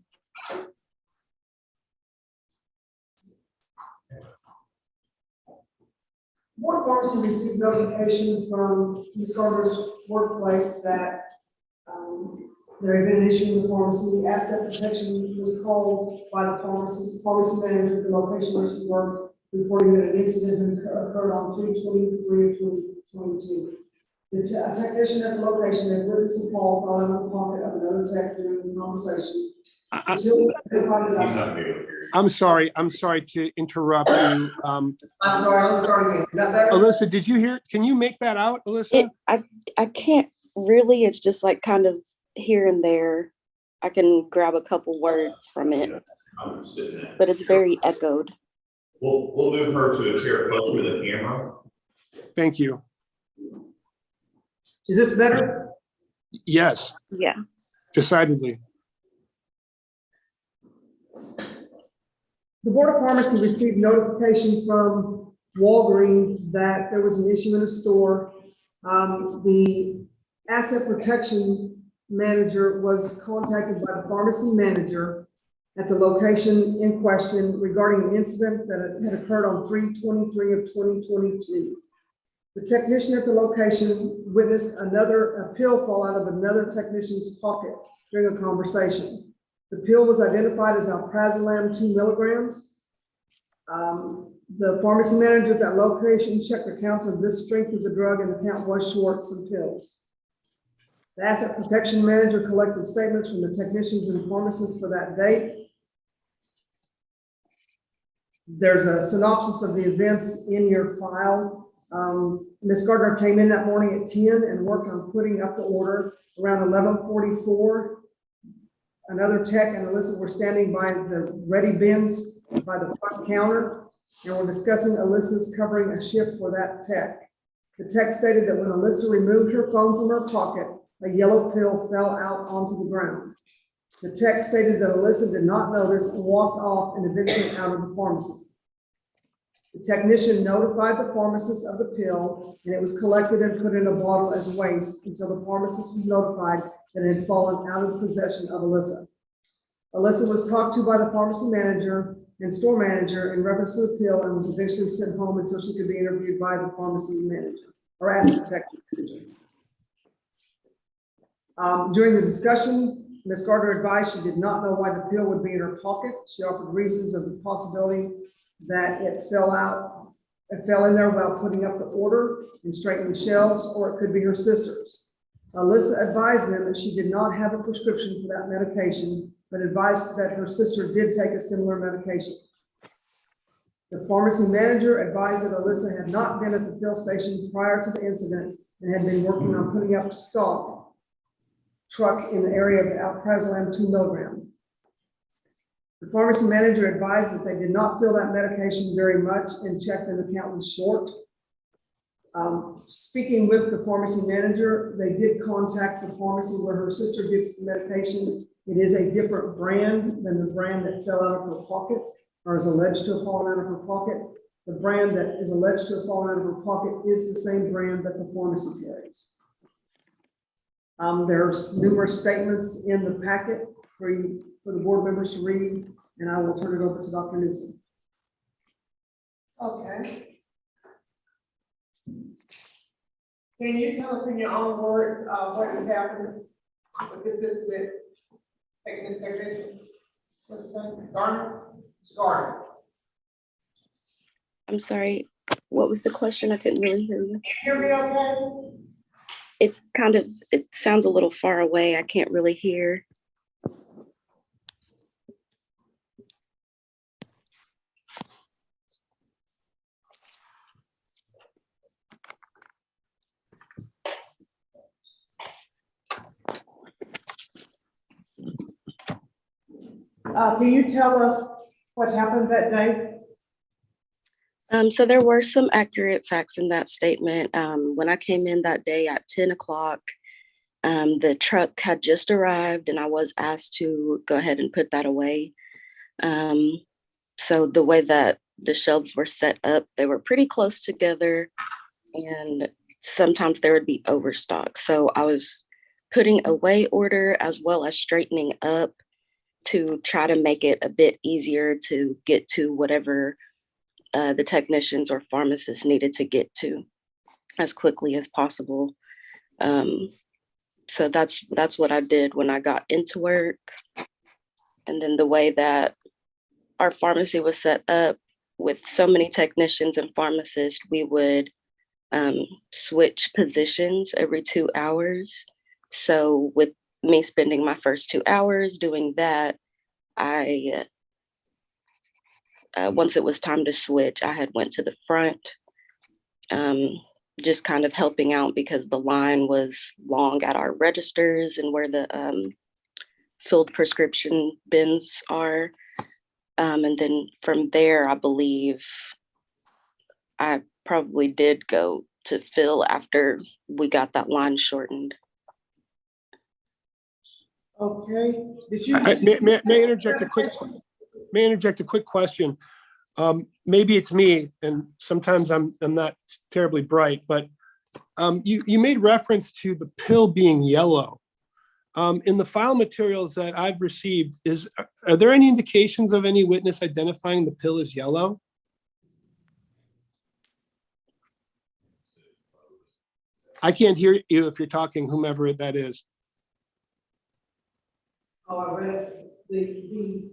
Board of Pharmacy received notification from Ms. Gardner's workplace that there had been an issue in the pharmacy. Asset protection was called by the pharmacy manager at the location where she worked, reporting that an incident had occurred on 3/23 of 2022. The technician at the location had witnessed a call falling in the pocket of another tech during the conversation. He's not going to be able to hear I'm sorry to interrupt you. I'm sorry, I'm starting again. Is that better? Alyssa, did you hear, can you make that out, Alyssa? I can't really, it's just like kind of here and there. I can grab a couple words from it, I'm sitting there. but it's very echoed. We'll move her to a chair closer to the camera. Thank you. Is this better? Yes, Yeah. decidedly. The Board of Pharmacy received notification from Walgreens that there was an issue in the store. The asset protection manager was contacted by the pharmacy manager at the location in question regarding an incident that had occurred on 3/23 of 2022. The technician at the location witnessed a pill fall out of another technician's pocket during a conversation. The pill was identified as alprazolam 2 milligrams. The pharmacy manager at that location checked the counts of this strength of the drug, and the count was short some pills. The asset protection manager collected statements from the technicians and pharmacists for that date. There's a synopsis of the events in your file. Ms. Gardner came in that morning at 10 and worked on putting up the order. Around 11:44, another tech and Alyssa were standing by the ready bins by the front counter and were discussing Alyssa's covering a shift for that tech. The tech stated that when Alyssa removed her phone from her pocket, a yellow pill fell out onto the ground. The tech stated that Alyssa did not notice and walked off and eventually out of the pharmacy. The technician notified the pharmacist of the pill, and it was collected and put in a bottle as waste until the pharmacist was notified that it had fallen out of possession of Alyssa. Alyssa was talked to by the pharmacy manager and store manager in reference to the pill and was eventually sent home until she could be interviewed by the pharmacy manager or asset protection manager. During the discussion, Ms. Gardner advised she did not know why the pill would be in her pocket. She offered reasons of the possibility that it fell in there while putting up the order and straightening shelves, or it could be her sister's. Alyssa advised them that she did not have a prescription for that medication, but advised that her sister did take a similar medication. The pharmacy manager advised that Alyssa had not been at the fill station prior to the incident and had been working on putting up stock truck in the area of the alprazolam 2 milligram. The pharmacy manager advised that they did not fill that medication very much and checked and the count was short. Speaking with the pharmacy manager, they did contact the pharmacy where her sister gets the medication. It is a different brand than the brand that fell out of her pocket or is alleged to have fallen out of her pocket. The brand that is alleged to have fallen out of her pocket is the same brand that the pharmacy carries. There's numerous statements in the packet for the board members to read, and I will turn it over to Dr. Newsom. Okay. Can you tell us in your own word, what has happened with this incident? Take this technician. What's his name? Garner? It's Garner. I'm sorry. What was the question? I couldn't really hear you. Hear me okay? It sounds a little far away. I can't really hear. Can you tell us what happened that day? So there were some accurate facts in that statement. When I came in that day at 10 o'clock, the truck had just arrived and I was asked to go ahead and put that away. So the way that the shelves were set up, they were pretty close together and sometimes there would be overstock. So I was putting away order as well as straightening up to try to make it a bit easier to get to whatever the technicians or pharmacists needed to get to as quickly as possible. So that's what I did when I got into work. And then the way that our pharmacy was set up with so many technicians and pharmacists, we would switch positions every 2 hours. So with me spending my first 2 hours doing that, I once it was time to switch, I had went to the front, just kind of helping out because the line was long at our registers and where the filled prescription bins are. And then from there, I believe I probably did go to fill after we got that line shortened. Okay, did you? May I interject a quick question? Maybe it's me, and sometimes I'm not terribly bright, but you made reference to the pill being yellow. In the file materials that I've received, are there any indications of any witness identifying the pill as yellow? I can't hear you if you're talking, whomever that is. Oh, I read the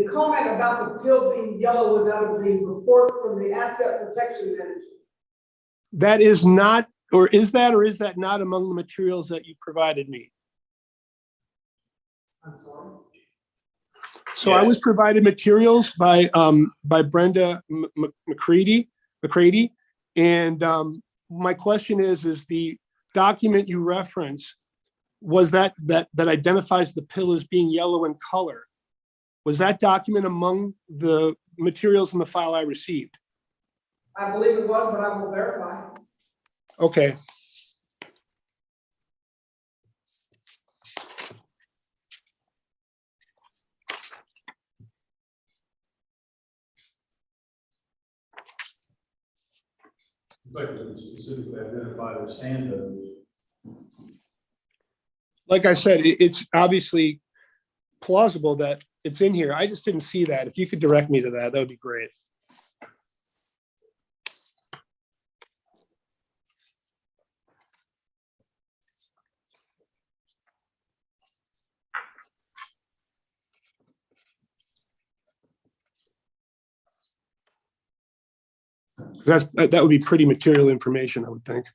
comment about the pill being yellow was out of the report from the asset protection manager. That is not, or is that not among the materials that you provided me? I'm sorry. So I was provided materials by Brenda McCready, and my question is the document you reference, was that identifies the pill as being yellow in color? Was that document among the materials in the file I received? I believe it was, but I will verify. Okay. Like specifically identified as Sandoz. Like I said, it's obviously plausible that it's in here. I just didn't see that. If you could direct me to that, that would be great. That would be pretty material information, I would think.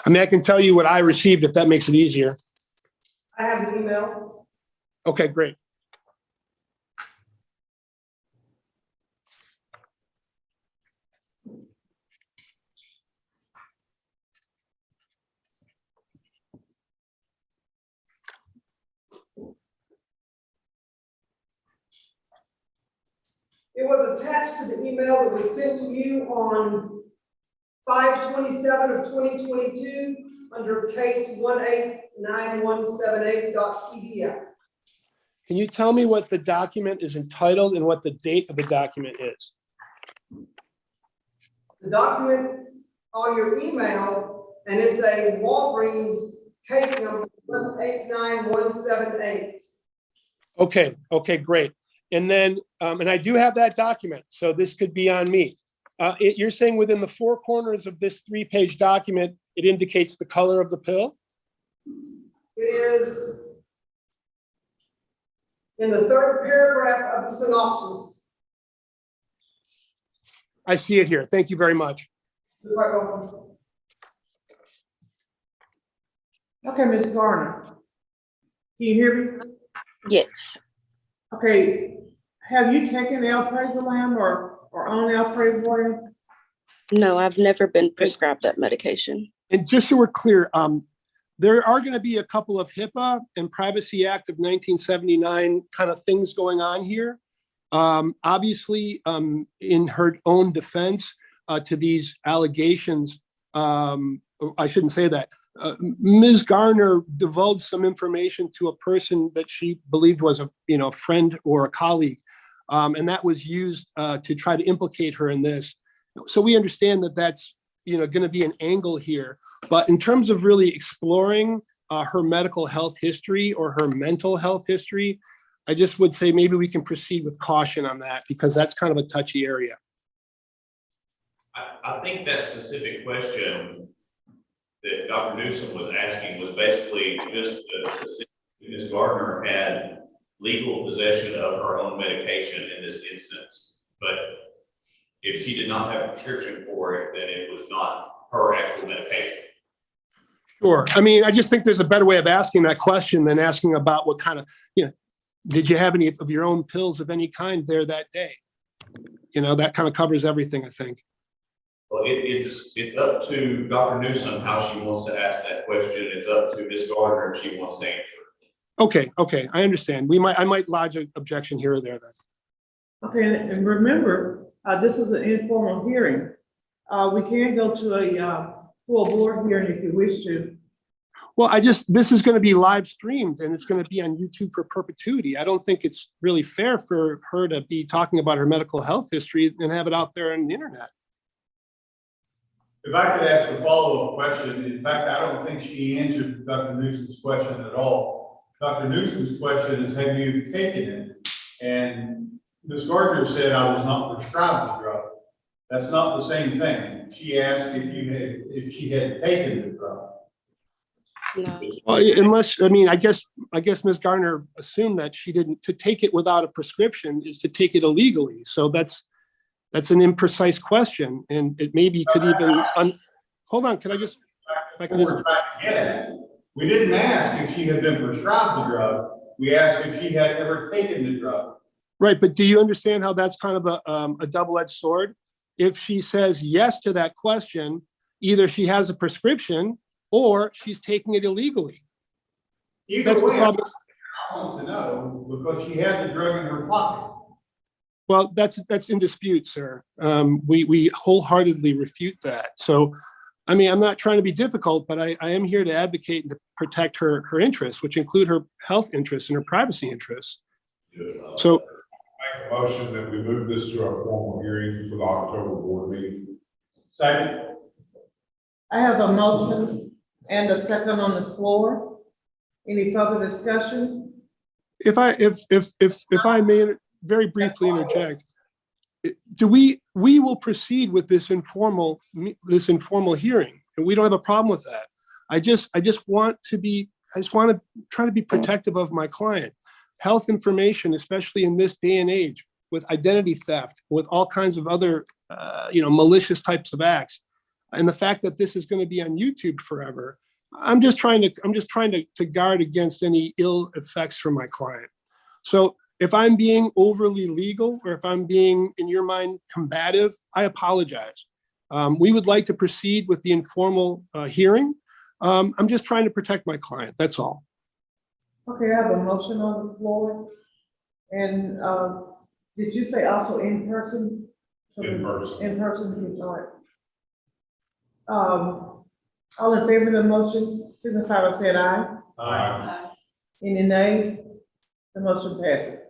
I mean, I can tell you what I received if that makes it easier. I have an email. Okay, great. It was attached to the email that was sent to you on 5/27/2022 under case 189178.pdf. Can you tell me what the document is entitled and what the date of the document is? The document on your email, and it's a Walgreens case number 189178. Okay, great. And then, and I do have that document, so this could be on me. You're saying within the four corners of this 3-page document, it indicates the color of the pill? It is in the third paragraph of the synopsis. I see it here. Thank you very much. You're quite welcome. Okay, Ms. Garner. Can you hear me? Yes. Okay, have you taken alprazolam or on alprazolam? No, I've never been prescribed that medication. And just so we're clear, there are going to be a couple of HIPAA and Privacy Act of 1979 kind of things going on here. Obviously, in her own defense to these allegations, I shouldn't say that. Ms. Garner divulged some information to a person that she believed was a friend or a colleague, and that was used to try to implicate her in this. So we understand that that's going to be an angle here. But in terms of really exploring her medical health history or her mental health history, I just would say maybe we can proceed with caution on that because that's kind of a touchy area. I think that specific question that Dr. Newsom was asking was basically just if Ms. Gardner had legal possession of her own medication in this instance. But If she did not have a prescription for it, then it was not her actual medication. Sure. I mean, I just think there's a better way of asking that question than asking about what kind of, did you have any of your own pills of any kind there that day? That kind of covers everything, I think. Well, it's up to Dr. Newsom how she wants to ask that question. It's up to Ms. Gardner if she wants to answer. Okay, I understand. I might lodge an objection here or there then. Okay, and remember, this is an informal hearing. We can go to a full board hearing if you wish to. Well, this is going to be live streamed and it's going to be on YouTube for perpetuity. I don't think it's really fair for her to be talking about her medical health history and have it out there on the internet. If I could ask a follow-up question, in fact, I don't think she answered Dr. Newsom's question at all. Dr. Newsom's question is, have you taken it? And Ms. Gardner said I was not prescribed the drug. That's not the same thing. She asked if she had taken the drug. No. Well, unless, I guess Ms. Garner assumed that she didn't, to take it without a prescription is to take it illegally. So that's an imprecise question. And it maybe could even, hold on, can I just, if I can We're trying to get at. We didn't ask if she had been prescribed the drug. We asked if she had ever taken the drug. Right, but do you understand how that's kind of a double-edged sword? If she says yes to that question, either she has a prescription or she's taking it illegally. Either way, I want to know because she had the drug in her pocket. Well, that's in dispute, sir. We wholeheartedly refute that. So, I'm not trying to be difficult, but I am here to advocate and to protect her interests, which include her health interests and her privacy interests. So, Make a motion that we move this to our formal hearing for the October board meeting. Second. I have a motion and a second on the floor. Any further discussion? if I may very briefly interject, we will proceed with this informal hearing, and we don't have a problem with that. I just want to try to be protective of my client. Health information, especially in this day and age, with identity theft, with all kinds of other malicious types of acts, and the fact that this is going to be on YouTube forever, I'm just trying to guard against any ill effects for my client. So if I'm being overly legal, or if I'm being, in your mind, combative, I apologize. We would like to proceed with the informal hearing. I'm just trying to protect my client, that's all. Okay, I have a motion on the floor. And did you say also in person? In person. In person, all right. All in favor of the motion, signify by saying aye. Aye. Any nays? The motion passes.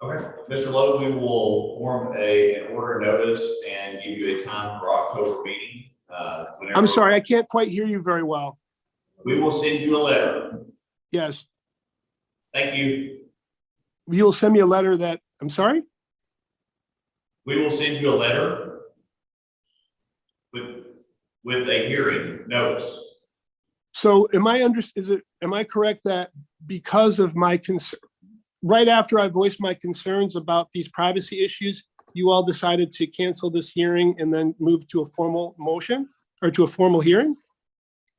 Okay, Mr. Lowe, we will form an order notice and give you a time for October meeting. I'm sorry, I can't quite hear you very well. We will send you a letter. Yes. Thank you. You'll send me a letter that, I'm sorry? We will send you a letter with a hearing notice. So am I correct that because of my concern, right after I voiced my concerns about these privacy issues, you all decided to cancel this hearing and then move to a formal motion or to a formal hearing?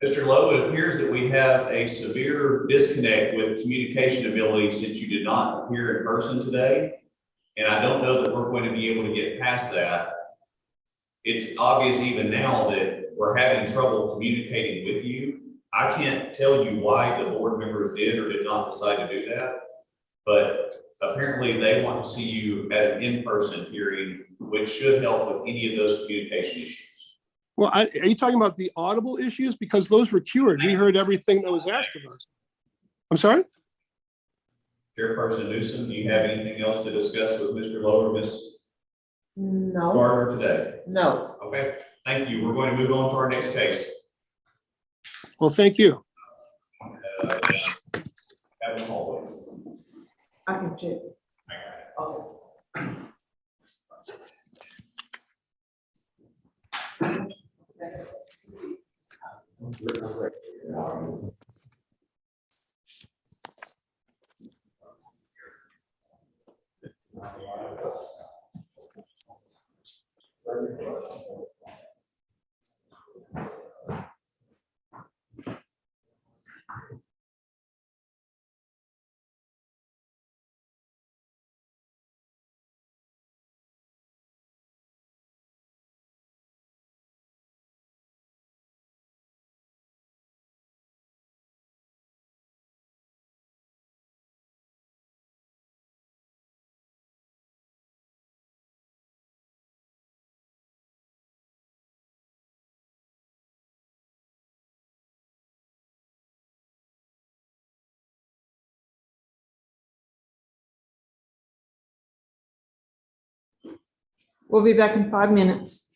Mr. Lowe, it appears that we have a severe disconnect with communication ability since you did not appear in person today. And I don't know that we're going to be able to get past that. It's obvious even now that we're having trouble communicating with you. I can't tell you why the board members did or did not decide to do that, but apparently they want to see you at an in-person hearing, which should help with any of those communication issues. Well, are you talking about the audible issues? Because those were cured. We heard everything that was asked of us. I'm sorry? Chairperson Newsom, do you have anything else to discuss with Mr. Lowe or Ms. No, Gardner today? no. Okay, thank you. We're going to move on to our next case. Well, thank you. Have a hallway. I can check. Okay. We'll be back in 5 minutes.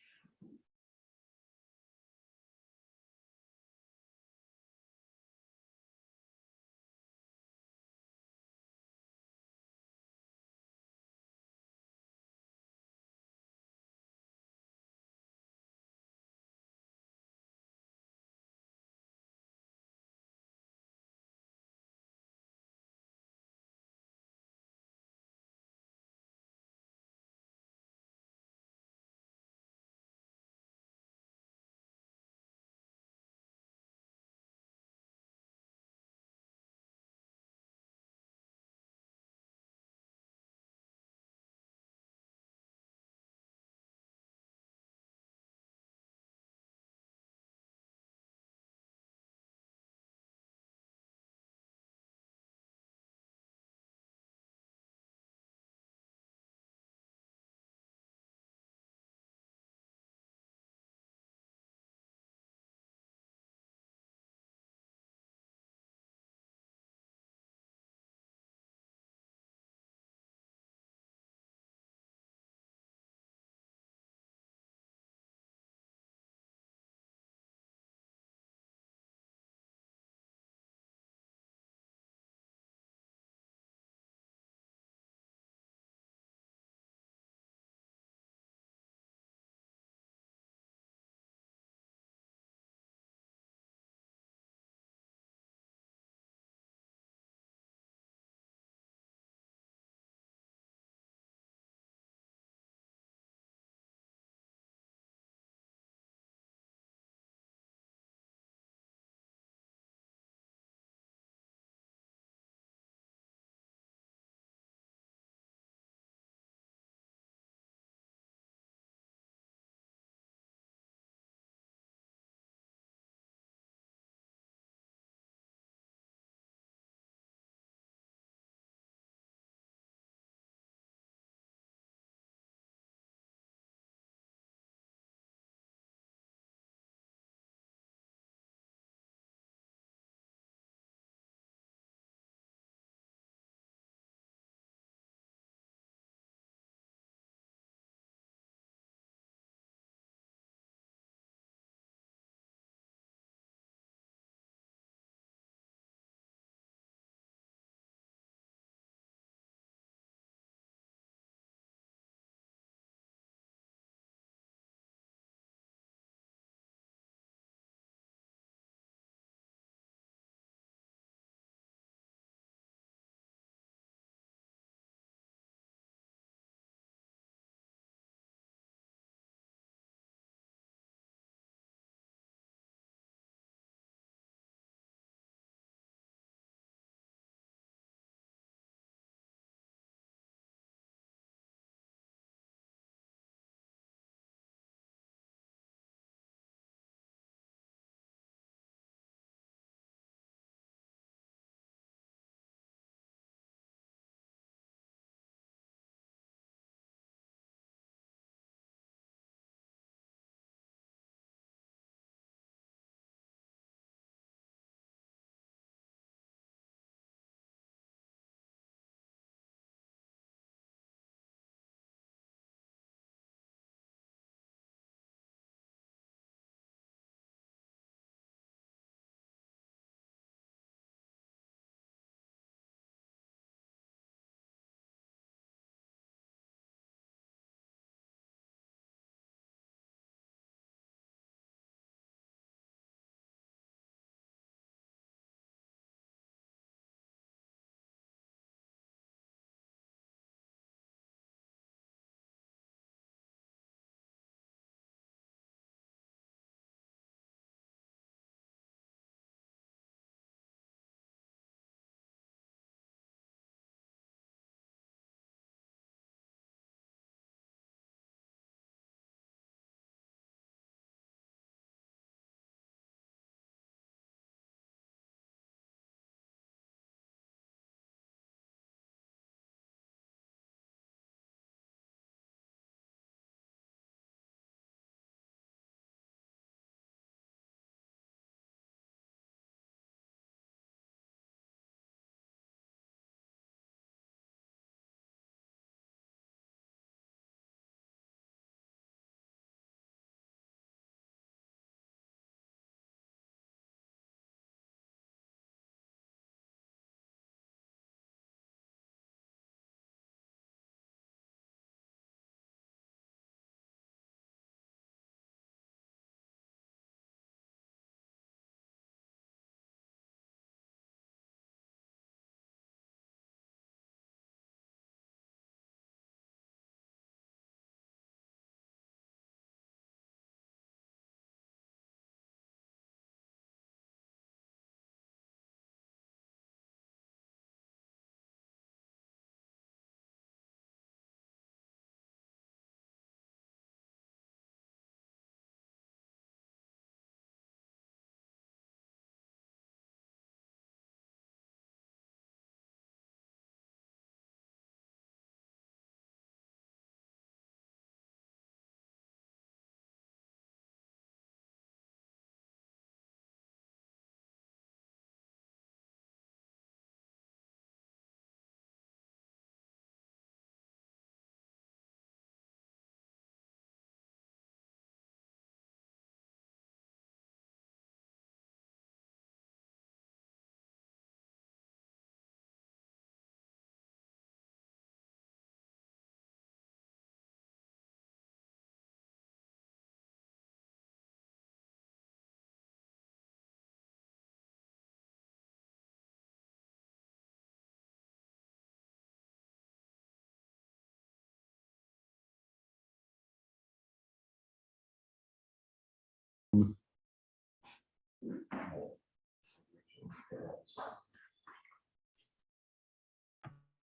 I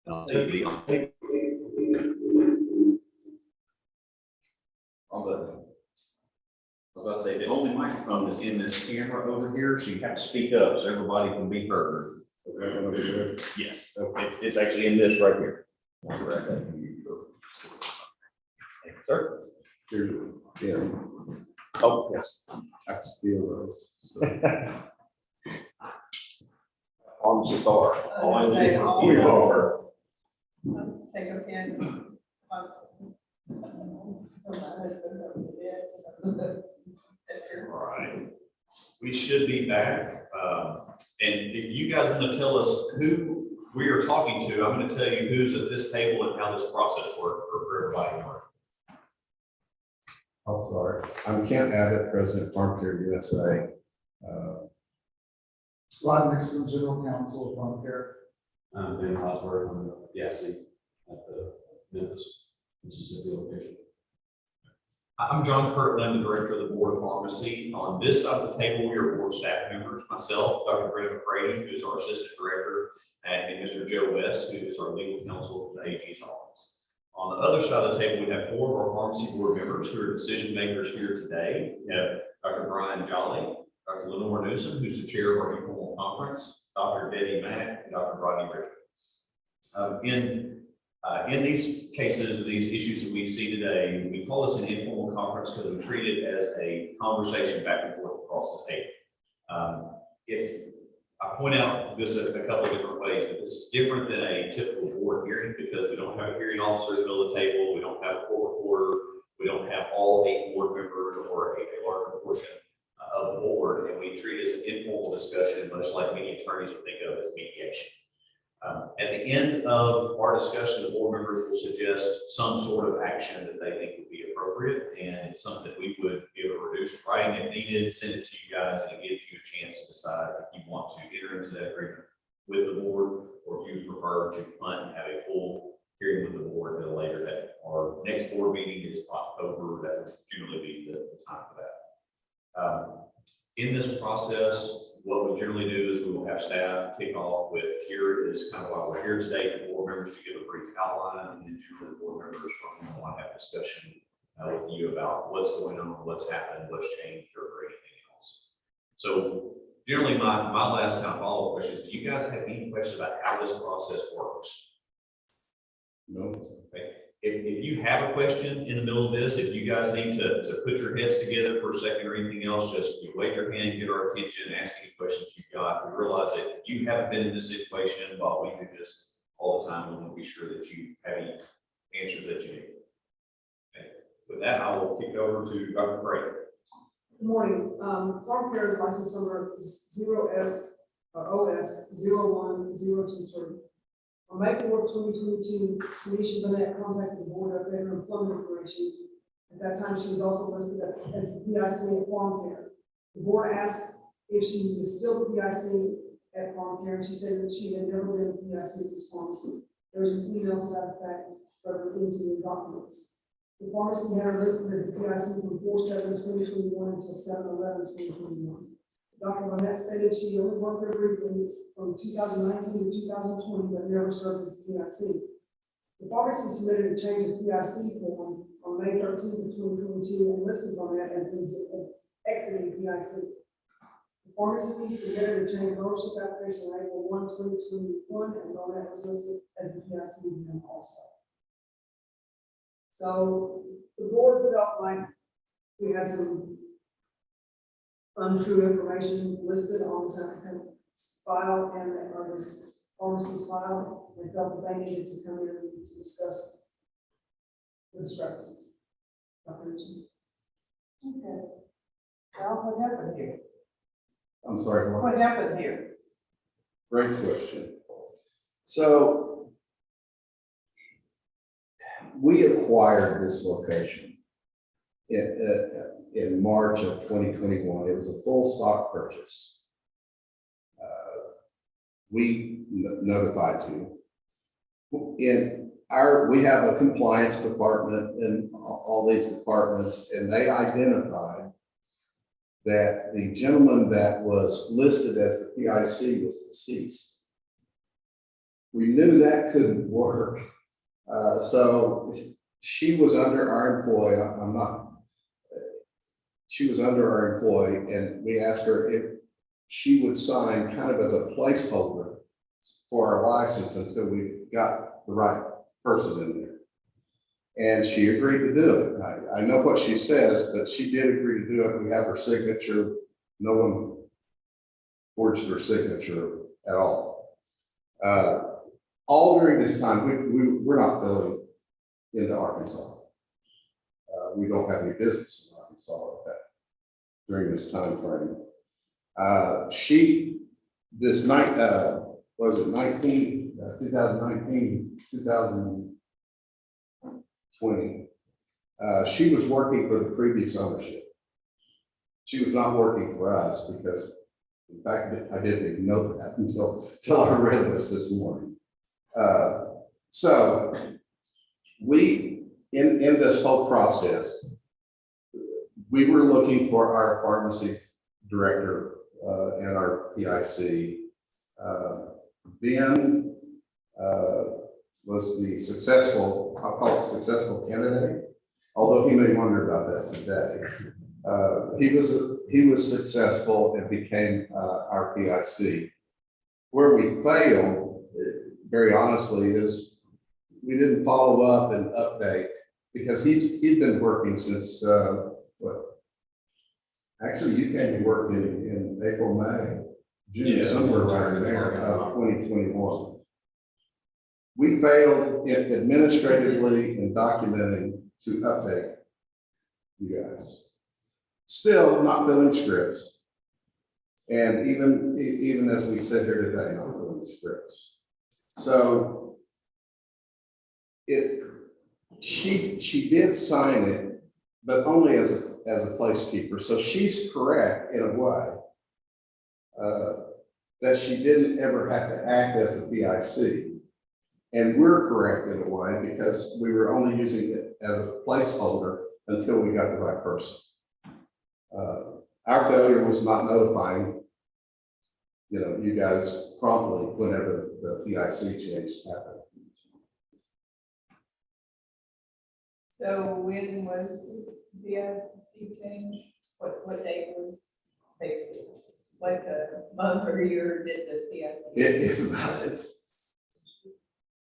was about to say, the only microphone is in this camera over here, so you have to speak up so everybody can be heard. Yes, it's actually in this right here. Sir? Yeah. Oh, yes. I steal those. Arms star. We are. Take a pen. Right. We should be back. And if you guys want to tell us who we are talking to, I'm going to tell you who's at this table and how this process works for everybody. I'll start. I'm Kent Abbott, President of Farm Care USA. Rod Nixon, General Counsel of Farm Care. I'm Ben Hosmer, I'm the PIC at the Memphis, Mississippi location. I'm John Kirkland, the Director of the Board of Pharmacy. On this side of the table, we are board staff members, myself, Dr. Brenda McCray, who is our Assistant Director, and Mr. Joe West, who is our Legal Counsel for the AG's office. On the other side of the table, we have 4 of our pharmacy board members who are decision makers here today. We have Dr. Brian Jolly, Dr. Lenore Newsom, who's the chair of our informal conference, Dr. Betty Mack, and Dr. Rodney Richard. In these cases, these issues that we see today, we call this an informal conference because we treat it as a conversation back and forth across the table. If I point out this a couple of different ways, but it's different than a typical board hearing because we don't have a hearing officer in the middle of the table, we don't have a court reporter, we don't have all 8 board members or a larger portion of the board, and we treat it as an informal discussion, much like many attorneys would think of as mediation. At the end of our discussion, the board members will suggest some sort of action that they think would be appropriate, and it's something that we would give a reduced writing if needed, send it to you guys, and it gives you a chance to decide if you want to enter into that agreement with the board, or if you prefer to punt and have a full hearing with the board at a later date. Our next board meeting is October. That would generally be the time for that. In this process, what we generally do is we will have staff kick off with, here is kind of why we're here today, for board members to give a brief outline, and then generally the board members want to have discussion with you about what's going on, what's happened, what's changed, or anything else. So generally my last kind of follow-up question is, do you guys have any questions about how this process works? No. Okay. If you have a question in the middle of this, if you guys need to put your heads together for a second or anything else, just wave your hand, get our attention, ask any questions you've got. We realize that if you haven't been in this situation while we do this all the time, we want to be sure that you have any answers that you need. Okay. With that, I will kick it over to Dr. Craig. Good morning. Farm Care's license number is OS 01023. On May 4th, 2022, Tanisha Burnett contacted the board of their employment information. At that time, she was also listed as the PIC at Farm Care. The board asked if she was still the PIC at Farm Care, and she said that she had never been a PIC at this pharmacy. There was an email to that effect further into the documents. The pharmacy had her listed as the PIC from 4/7/2021 until 7/11/2021. Dr. Burnett stated she only worked there briefly from 2019 to 2020, but never served as the PIC. The pharmacy submitted a change of PIC form on May 13th, 2022, and listed Burnett as exiting PIC. The pharmacy submitted a change of ownership application on April 1, 2021, and Burnett was listed as the PIC then also. So the board felt like we had some untrue information listed on this applicant's file and or this pharmacy's file, and felt that they needed to come in to discuss the discrepancies. Okay. Well, what happened here? I'm sorry, What happened here? great question. So we acquired this location in March of 2021. It was a full stock purchase. We notified you. We have a compliance department and all these departments, and they identified that the gentleman that was listed as the PIC was deceased. We knew that couldn't work. So she was under our employ. She was under our employ, and we asked her if she would sign kind of as a placeholder for our license until we got the right person in there. And she agreed to do it. I know what she says, but she did agree to do it. We have her signature. No one forged her signature at all. All during this time, we're not billing into Arkansas. We don't have any business in Arkansas at that during this time frame. This night, was it 2019, 2020, she was working for the previous ownership. She was not working for us because, in fact, I didn't even know that until I read this morning. So we, in this whole process, we were looking for our pharmacy director and our PIC. Ben was the successful, I'll call it successful candidate, although he may wonder about that today. He was successful and became our PIC. Where we failed, very honestly, is we didn't follow up and update because he'd been working since actually you came to work in April, May, June, somewhere around there of 2021. We failed administratively in documenting to update you guys. Still not billing scripts. And even as we sit here today, not billing scripts. So she did sign it, but only as a placekeeper. So she's correct in a way that she didn't ever have to act as the PIC. And we're correct in a way because we were only using it as a placeholder until we got the right person. Our failure was not notifying, you guys promptly whenever the PIC change happened. So when was the PIC change? What date was basically, like a month or year did the PIC?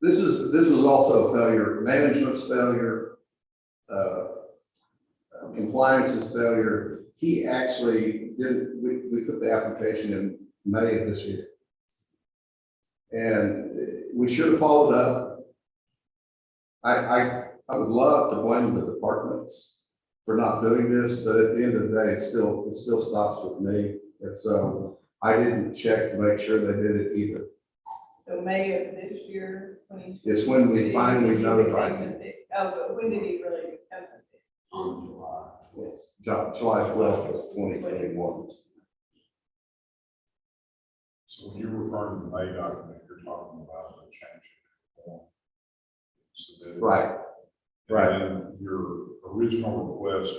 This was also a failure, management's failure, compliance's failure. He actually didn't, we put the application in May of this year. And we should have followed up. I would love to blame the departments for not doing this, but at the end of the day, it still stops with me. And so I didn't check to make sure they did it either. So May of this year, 2020. It's when we finally notified him. Oh, but when did he really become a On July. Yes, July 12th of 2021. So when you're referring to the May document, you're talking about the change in form. Submitted. Right. And then your original request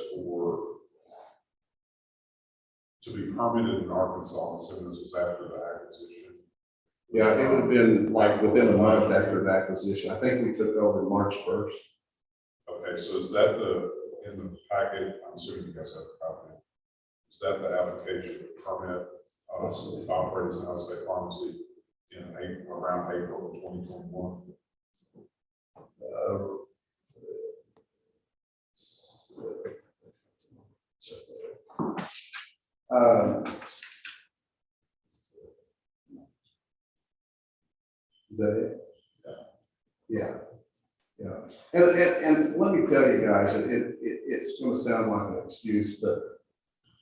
to be permitted in Arkansas, so this was after the acquisition. Yeah, it would have been like within a month after the acquisition. I think we took over March 1st. Okay, so is that in the packet, I'm assuming you guys have a copy. Is that the application to permit operate as an out-of-state pharmacy around April of 2021? Is that it? Yeah. And let me tell you guys, it's going to sound like an excuse, but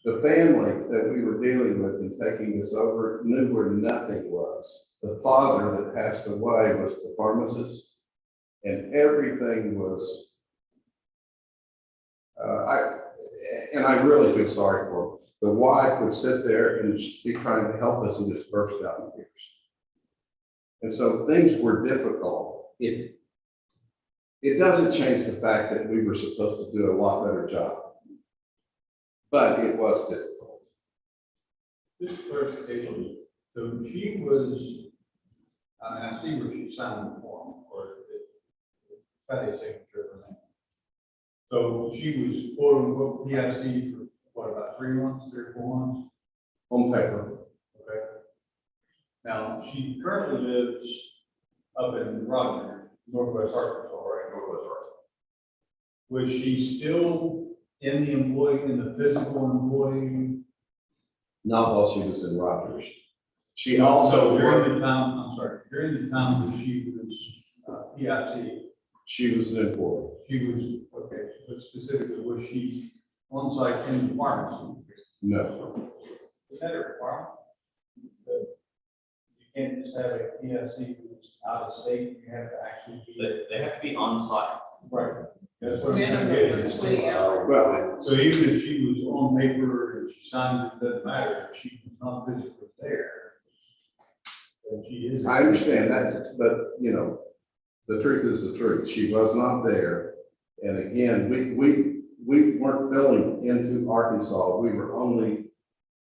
the family that we were dealing with in taking this over knew where nothing was. The father that passed away was the pharmacist, and everything was. I really feel sorry for him. The wife would sit there and be trying to help us and just burst out in tears. And so things were difficult. It doesn't change the fact that we were supposed to do a lot better job, but it was difficult. Just clarification, so she was, I see where she signed the form, or it got a signature for that. So she was quote unquote PIC for what, about 3 months, 3 or 4 months? On paper. Okay. Now, she currently lives up in Rogers, Northwest Arkansas, right? Northwest Arkansas. Was she still in the physical employee? Not while she was in Rogers. She also worked, During the time, I'm sorry, during the time that she was, PIC, she was an employee. she was, okay, but specifically, was she on site in the pharmacy? No, Is that a requirement? That you can't just have a PIC who's out of state, you have to actually be. They have to be on site. Right. That's what I'm Minimum saying. 20 hours. well, So even if she was on paper and she signed it, doesn't matter, if she was not physically there. Then she is. I understand that, but you know, the truth is the truth. She was not there. And again, we weren't filling into Arkansas. We were only,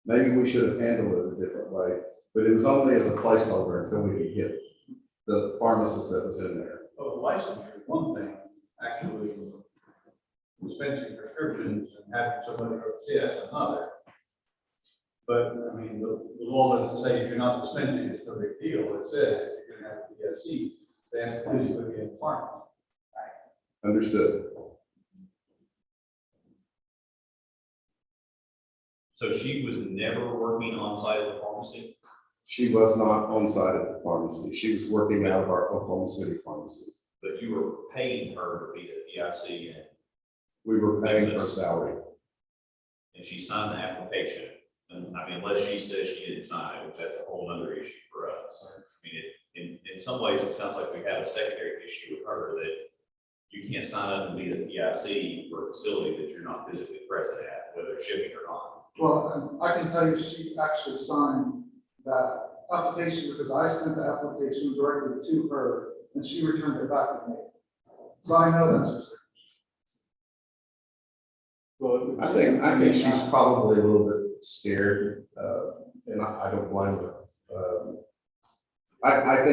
maybe we should have handled it a different way, but it was only as a placeholder until we could get the pharmacist that was in there. Oh, licensure is one thing, actually dispensing prescriptions and having somebody oversee that's another. But, I mean, the law doesn't say if you're not dispensing, it's no big deal. It says if you're gonna have a PSC, they have to physically be in the pharmacy. Understood. So she was never working on site at the pharmacy? She was not on site at the pharmacy. She was working out of our Oklahoma City pharmacy. But you were paying her to be the PIC We were paying her salary. and she signed the application. And I mean, unless she says she didn't sign it, which that's a whole other issue for us. I mean, in some ways, it sounds like we have a secondary issue with her that you can't sign up and be the PIC for a facility that you're not physically present at, whether it's shipping or not. Well, I can tell you, she actually signed that application because I sent the application directly to her and she returned it back to me. So I know that's her signature. Well, I think she's probably a little bit scared, and I don't blame her. I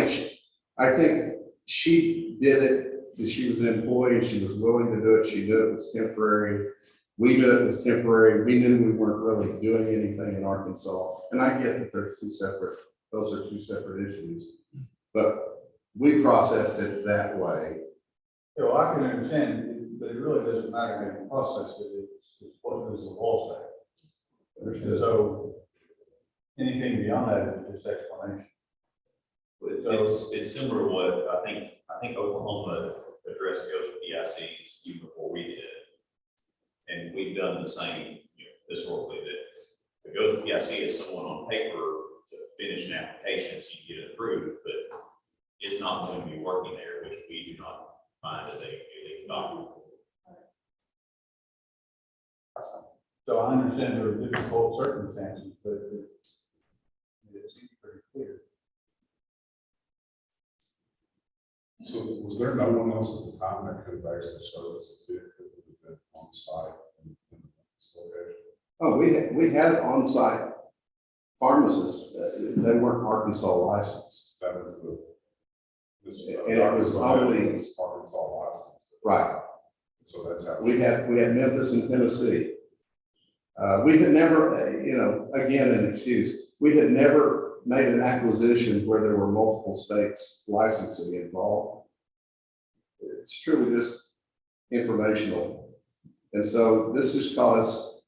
think she did it because she was an employee and she was willing to do it. She knew it was temporary. We knew it was temporary. We knew we weren't really doing anything in Arkansas. And I get that those are two separate issues. But we processed it that way. So I can understand, but it really doesn't matter how you process it, it's what does the law say? Understood. So anything beyond that is just explanation. It's similar to what I think Oklahoma addressed ghost PICs even before we did. And we've done the same, historically, that the ghost PIC is someone on paper to finish an application so you get it approved, but it's not going to be working there, which we do not find as a legal document. So I understand there are difficult circumstances, but it seems pretty clear. So was there no one else at the time that could have actually served as a vehicle that would have been on site in this location? Oh, we had an on-site pharmacist. They weren't Arkansas licensed. That was this. And it was only- Arkansas license. Right. So that's how. We had Memphis and Tennessee. We had never, again, an excuse, we had never made an acquisition where there were multiple states licensing involved. It's truly just informational. And so this just caused,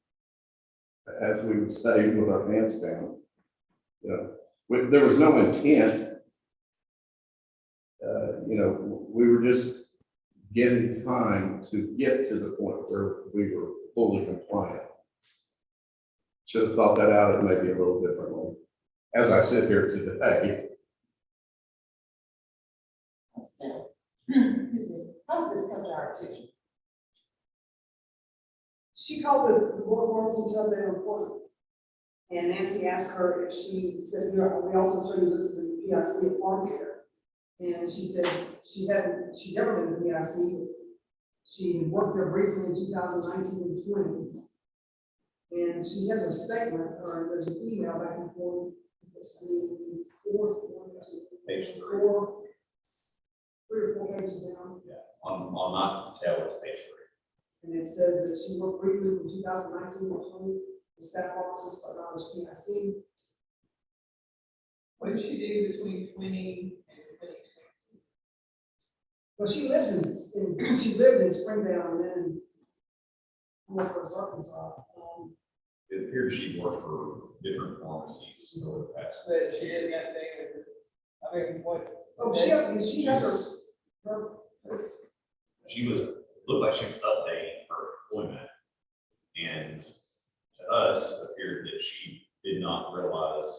as we would say with our pants down, there was no intent. We were just getting time to get to the point where we were fully compliant. Should have thought that out maybe a little differently. As I sit here today, Excuse me, how did this come to our attention? She called the board of pharmacy to update her report. And Nancy asked her if she said, we also show you listed as the PIC at farm care. And she said she'd never been a PIC. She worked there briefly in 2019 and 20. And she has a statement, or there's an email back and forth, it's the Page 3. 3 or 4 pages down. On not tell it's page 3. And it says that she worked briefly from 2019 to 20, the staff offices, but not as PIC. What did she do between 20 and 22? Well, she lives she lived in Springdale and then Northwest Arkansas. It appears she worked for different pharmacies over the past. But she didn't update her. I mean, what? Oh, she has her, She was, looked like she was updating her employment. And to us, it appeared that she did not realize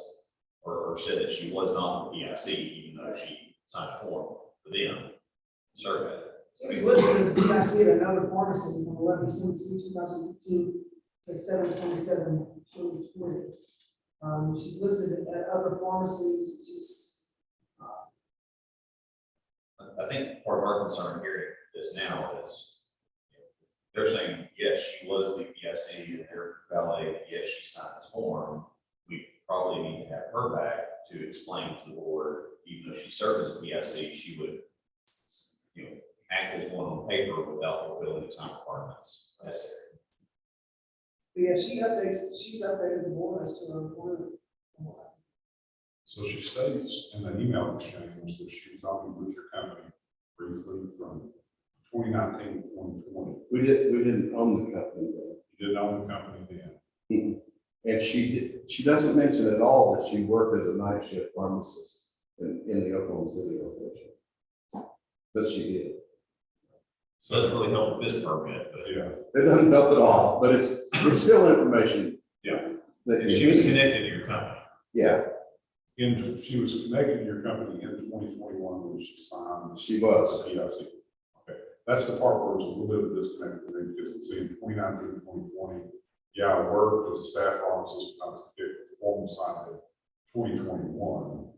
or said that she was not the PIC, even though she signed a form for them, survey. she was listed as PIC at another pharmacy from 11/23/2015 to 7/27/2020. She's listed at other pharmacies, I think part of our concern here is now is they're saying, yes, she was the PIC and they're validating, yes, she signed this form. We probably need to have her back to explain to the board, even though she served as a PIC, she would, act as one on paper without fulfilling the time requirements necessary. yeah, she's updated the board as to her employment. So she states in the email exchange that she was only with your company briefly from 2019 to 2020. We didn't own the company then. You didn't own the company then. And she doesn't mention at all that she worked as a night shift pharmacist in the Oklahoma City location. But she did. So it doesn't really help with this permit, but Yeah. It doesn't help at all, but it's still information. yeah, That she was connected to your company. Yeah, She was connected to your company in 2021 when she signed. she was. PIC. Okay, that's the part where it's a little bit of a disconnect for me, because it's in 2019, 2020. Yeah, I worked as a staff pharmacist, I was a formal sign in 2021.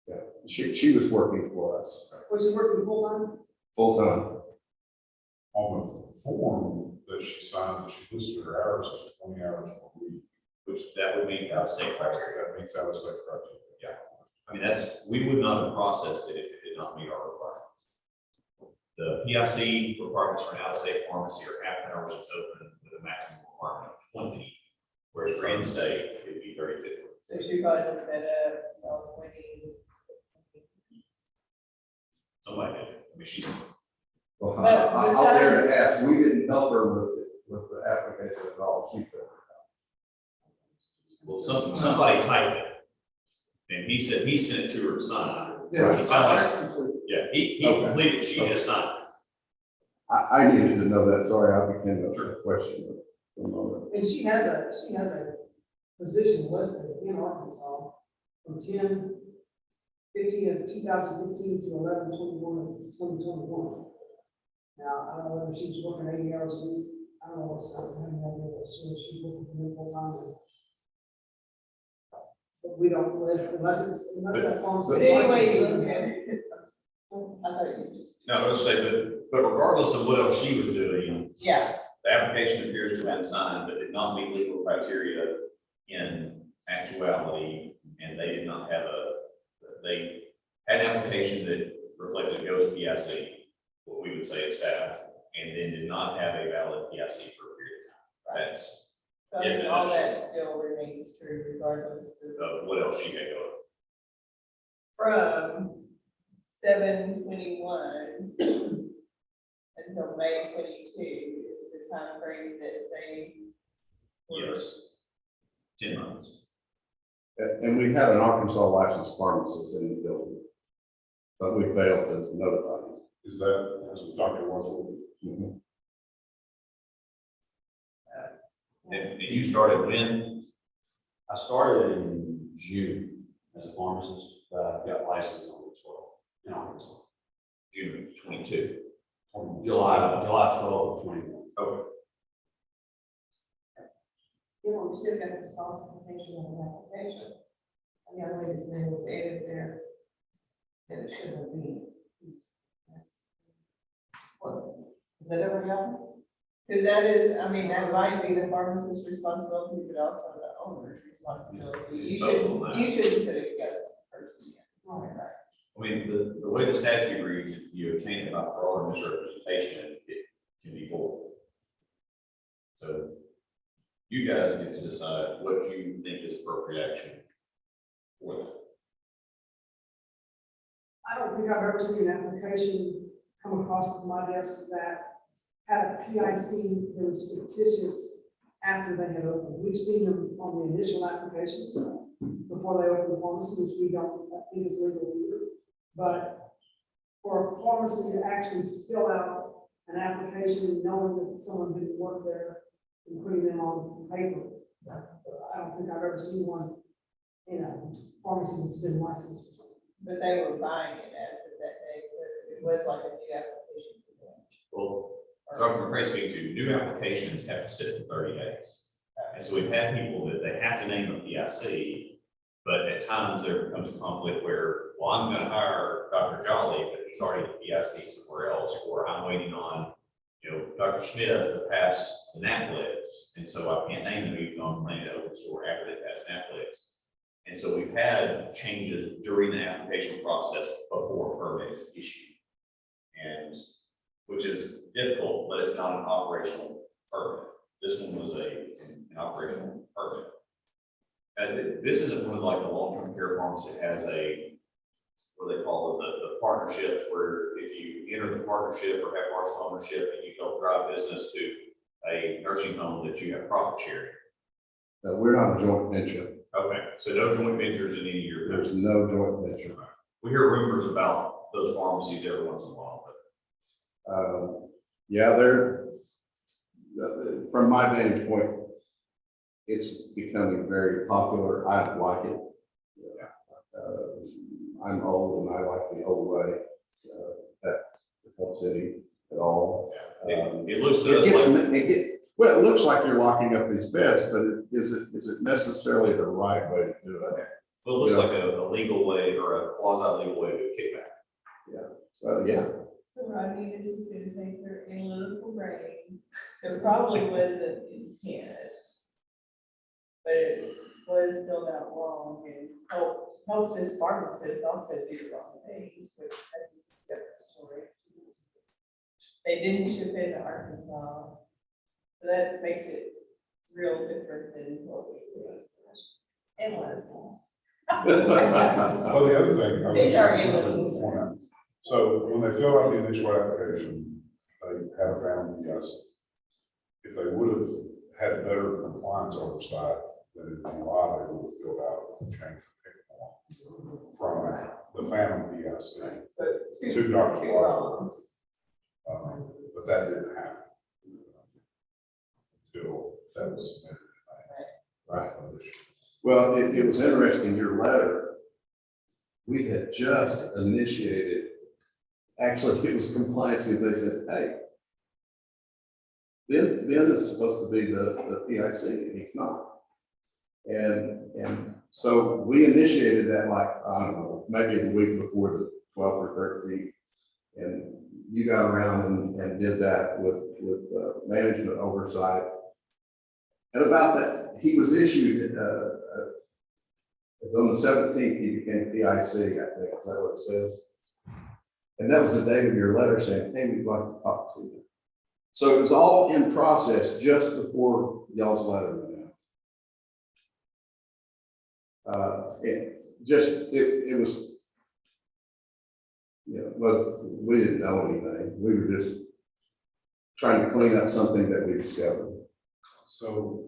Yeah, she was working for us Was she working full time? full time. On the form that she signed, she listed her hours as 20 hours per week. Which that would meet out of state criteria. That meets out of state criteria. Yeah. I mean, we would not have processed it if it did not meet our requirements. The PIC requirements for an out-of-state pharmacy are half an hour it's open with a maximum requirement of 20, whereas for in-state, it'd be very different. So she probably looked that up, so 20. Somebody did. I mean, she's, Well, But I'll dare to ask, we didn't help her with the application at all. She filled it well, somebody typed it. And he said he sent it to her to sign. Yeah. It sounded like- Yeah, he Okay. completed, she just signed. out. I needed to know that. Sorry, I became a question. For a moment. And she has a position listed in Arkansas from 10/15 of 2015 to 11/21 of 2021. Now, I don't know whether she's working 80 hours a week. I don't know what's happening, I don't know, so she's working full time. But we don't, unless that forms. But anyway, you look at it. I thought you just, No, I was saying, but regardless of what else she was doing, yeah, the application appears to have been signed, but did not meet legal criteria in actuality, and they did not have they had an application that reflected a ghost PIC, what we would say is staff, and then did not have a valid PIC for a period of time. That's so I think all that still remains true regardless of. what else she had going. From 7/21 until May 22 is the time frame that they. Yes. 10 months. And we had an Arkansas licensed pharmacist in the building, but we failed to notify him. Is that, as Dr. Wadsworth? Mhm. And you started when? I started in June as a pharmacist, but I got licensed on the 12th in Arkansas. June of 22. July 12th of 21. Okay. You know, we still got this falsification of the application. A young lady's name was added there. That it shouldn't have been. What, is that ever happened? Because that is, I mean, that might be the pharmacist's responsibility, but also the owner's responsibility. You shouldn't put a ghost person in. Right. I mean, the way the statute reads, if you obtain it by fraud or misrepresentation, it can be void. So you guys get to decide what you think is appropriate action for that. I don't think I've ever seen an application come across my desk that had a PIC that was fictitious after they had opened. We've seen them on the initial applications before they open the pharmacy, which we don't think is legal either. But for a pharmacy to actually fill out an application knowing that someone didn't work there and putting them on paper, I don't think I've ever seen one in a pharmacy that's been licensed. But they were buying it as of that day, so it was like a new application for them. Well, Dr. McCray speaking to, new applications have to sit for 30 days. And so we've had people that they have to name a PIC, but at times there becomes a conflict where, well, I'm gonna hire Dr. Jolly, but he's already a PIC somewhere else, or I'm waiting on, Dr. Smith to pass the NAPLEX, and so I can't name them even on Planet Open Store after they pass NAPLEX. And so we've had changes during the application process before a permit is issued. And which is difficult, but it's not an operational permit. This one was an operational permit. And this isn't one like a long-term care pharmacy that has what they call it, the partnerships, where if you enter the partnership or have partial ownership and you help drive business to a nursing home that you have profit sharing. No, we're not a joint venture. Okay, so no joint ventures in any of your. There's no joint venture. We hear rumors about those pharmacies every once in a while, but. Yeah, they're, from my vantage point, it's becoming very popular. I don't like it. I'm old and I like the old way. That helps any at all. It looks to us well, it looks like you're locking up these beds, but is it necessarily the right way to do that? Well, it looks like a legal way or a quasi-legal way to kickback. Yeah. So Rodney, this is gonna take your analytical brain. There probably wasn't intent, but it was still not wrong, and help this pharmacist also do the wrong thing, which is a separate story. They didn't ship into Arkansas, so that makes it real different than what we see. And what is Well, the other thing. I was These are gonna point out, so when they filled out the initial application, they had a family, yes. If they would have had better compliance oversight, then in July, they would have filled out the change of pick form from the family PIC So it's to Dr. two Wadsworth. wrongs. But that didn't happen until that was submitted. Right. Well, it was interesting, your letter, we had just initiated, actually, it was compliance, they said, hey, Ben is supposed to be the PIC, and he's not. And so we initiated that like, I don't know, maybe the week before the 12th or 13th. And you got around and did that with management oversight. And about that, he was issued, it was on the 17th, he became PIC, I think, is that what it says? And that was the date of your letter saying, hey, we'd like to talk to you. So it was all in process just before y'all's letter went out. It was, we didn't know anything. We were just trying to clean up something that we discovered. So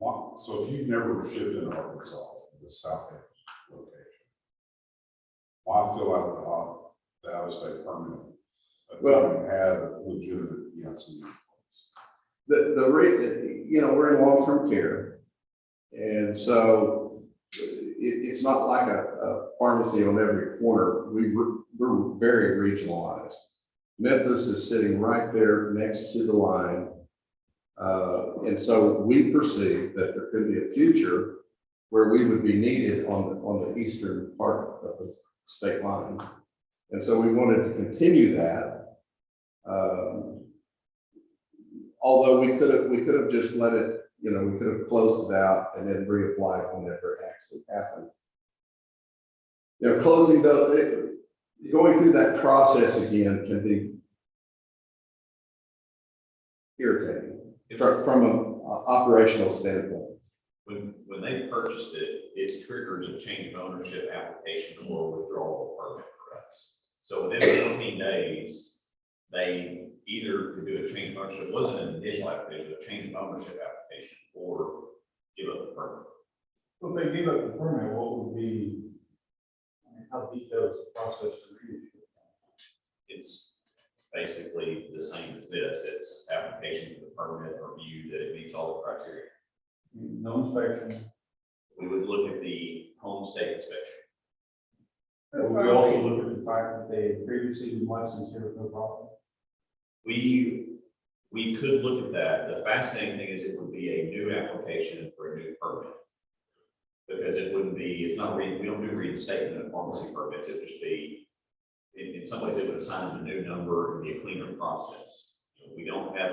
if you've never shipped in Arkansas from the South End location, why fill out the out-of-state permit? Well, we had a legitimate PIC. We're in long-term care, and so it's not like a pharmacy on every corner. We're very regionalized. Memphis is sitting right there next to the line. And so we perceive that there could be a future where we would be needed on the eastern part of the state line. And so we wanted to continue that. although we could have just let it, you know, we could have closed it out and then reapplied whenever it actually happened. You know, going through that process again can be irritating from an operational standpoint. When they purchased it, it triggers a change of ownership application or withdrawal of permit for us. So within 14 days, they either could do a change of ownership, it wasn't an initial application, it was a change of ownership application, or give up the permit. Well, if they give up the permit, what would be, I mean, how detailed is the process to read? It's basically the same as this. It's application for the permit, review that it meets all the criteria. No inspection. We would look at the home state inspection. Would we also look at the fact that they had previously been licensed here with no problem? We could look at that. The fascinating thing is it would be a new application for a new permit. Because it wouldn't be, it's not, we don't do reinstatement of pharmacy permits. It would just be, in some ways, it would assign a new number and be a cleaner process. We don't have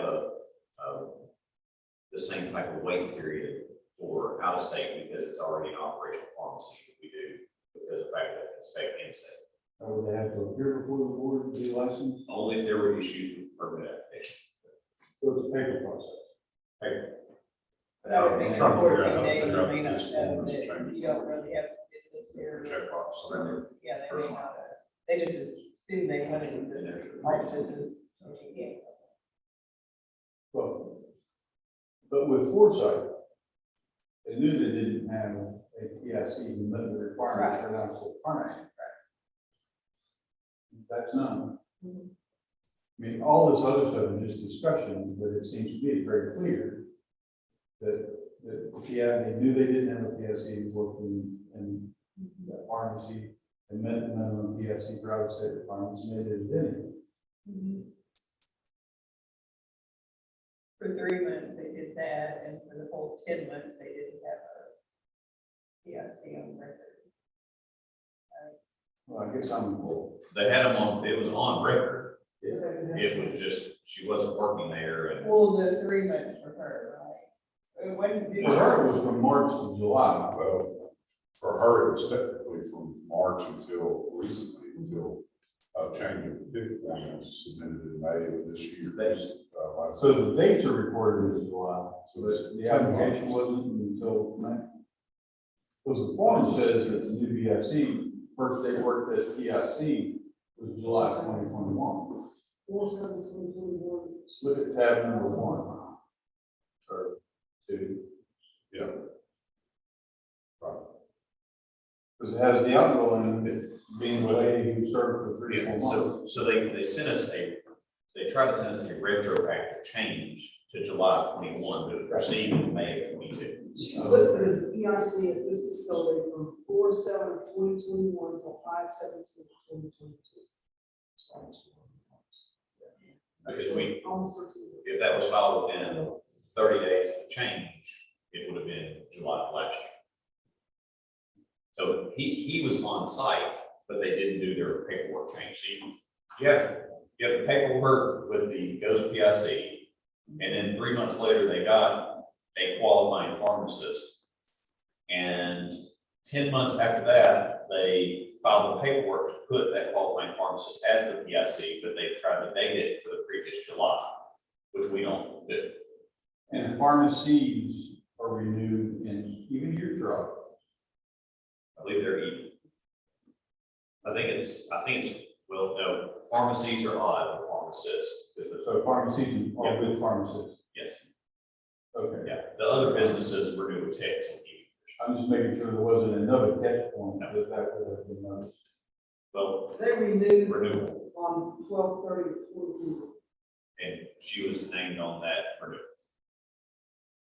the same type of wait period for out of state because it's already an operational pharmacy that we do because of the fact that it's inspect and say. Would they have to appear before the board to be licensed? Only if there were issues with the permit application. So it's a paper process. Paper. But I would think I'm trying to figure 14 out how to days, figure you out may not this know one is a that change. you don't really have business there. Checkbox, so then Yeah, they may not, they just assume they went into the right business. Yeah. Well, but with foresight, they knew they didn't have a PIC, even met the requirements for an actual pharmacy. That's none. I mean, all this other stuff is just discussion, but it seems to me it's very clear that they knew they didn't have a PIC working in the pharmacy, and met the minimum PIC for out of state requirements, and they did it anyway. For 3 months, they did that, and for the whole 10 months, they didn't have a PIC on record. Well, I guess I'm. They had them on, it was on record. Yeah. It was just, she wasn't working there and Well, the 3 months for her, right? When did For her, it was from March to July. Well, for her, it was technically from March until recently, until change of PIC plan was submitted in May of this year. Last. So the dates are recorded as July, So but it's the 10 application months. wasn't until May. Because the form says it's a new PIC, first day worked as PIC was July 2021. 4/7/2021. Look at tab number 1. Or 2. Yeah. Right. Because it has the outgoing, it being the lady who served for 3 or 4 months. so they sent us they tried to send us a retroactive change to July 21, but it was received in May of 22. She's listed as the PIC at this facility from 4/7/2021 till 5/17/2022. Because we, Almost 13 years. if that was filed within 30 days of change, it would have been July of last year. So he was on site, but they didn't do their paperwork change. So you have the paperwork with the ghost PIC, and then 3 months later, they got a qualifying pharmacist. And 10 months after that, they filed the paperwork to put that qualifying pharmacist as the PIC, but they tried to date it for the previous July, which we don't do. And pharmacies are renewed in even your drug. I believe they're even. I think it's, well, no, pharmacies are odd for pharmacists. So pharmacies are with pharmacists. Yes, Okay. yeah, the other businesses were new techs and even. I'm just making sure there wasn't another catch point that would have been noticed. Well, They renewed renewal, on 12/30/2022. and she was named on that renewal.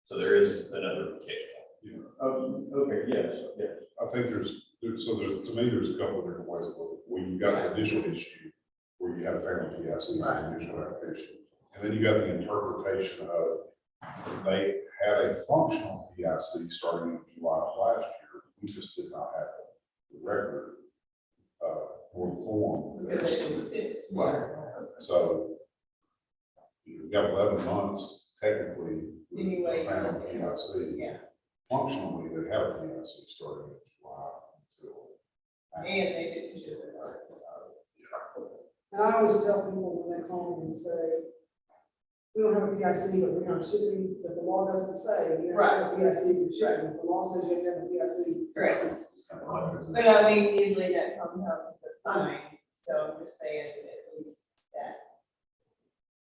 So there is another catch point. Okay, yes. I think to me, there's a couple of different ways of looking. When you got the initial issue, where you had a family PIC on the initial application, and then you got the interpretation of they had a functional PIC starting in July of last year. We just did not have the record or the form. Right. So you've got 11 months technically, with Anyway, a family yeah. PIC, Yeah, functionally, they have a PIC starting in July until. and they didn't do it, or, And I always tell people when they call me and say, we don't have a PIC, but we're not shipping, but the law doesn't say you have to have a PIC for shipping. The law says you have to have a PIC. Correct. Kind of like but I mean, usually that comes the fine, so I'm just saying at least that.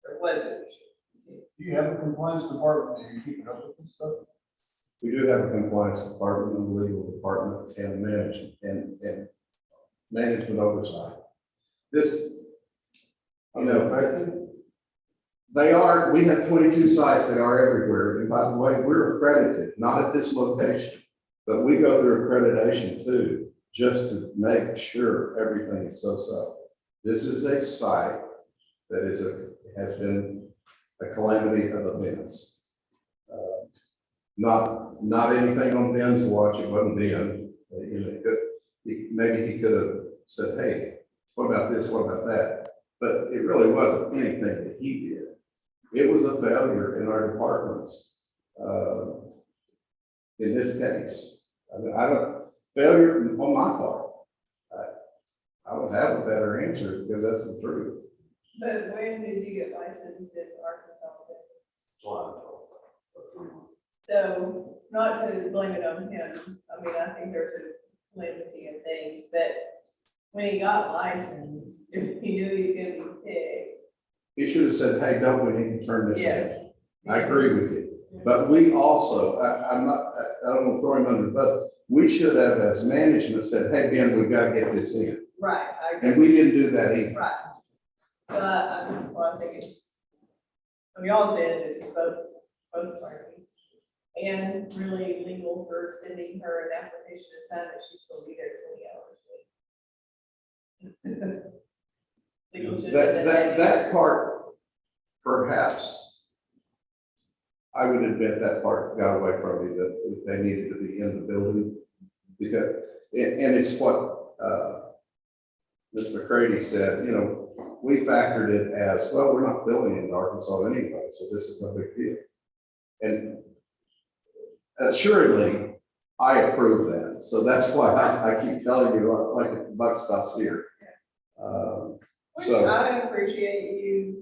There was an issue. Do you have a compliance department? Are you keeping up with this stuff? We do have a compliance department, and a legal department, and and management oversight. This, you know, they are, we have 22 sites that are everywhere. And by the way, we're accredited, not at this location, but we go through accreditation too, just to make sure everything is so. This is a site that has been a calamity of events. Not anything on Ben's watch, it wasn't Ben. You know, maybe he could have said, hey, what about this, what about that? But it really wasn't anything that he did. It was a failure in our departments. In this case, I mean, failure on my part. I don't have a better answer because that's the truth. But when did you get licensed in Arkansas? July 12th. So, not to blame it on him, I mean, I think there's a calamity of things, but when he got licensed, if he knew he was gonna be picked. He should have said, hey, don't we need to turn this Yes. in? I agree with you. But we also, I don't want to throw him under the bus. We should have, as management, said, hey, Ben, we've got to get this in. Right, I agree. And we didn't do that either. Right. So I just want to think it's, I mean, all said, it's both parties. And really legal for sending her an application to sign that she's still be there 20 hours a week. Legal should have said That part, perhaps, I would admit that part got away from me, that they needed to be in the building. Because, and it's what Ms. McCready said, you know, we factored it as, well, we're not filling in Arkansas anyway, so this is no big deal. And assuredly, I approve that. So that's why I keep telling you, like, the buck stops here. Which So I appreciate you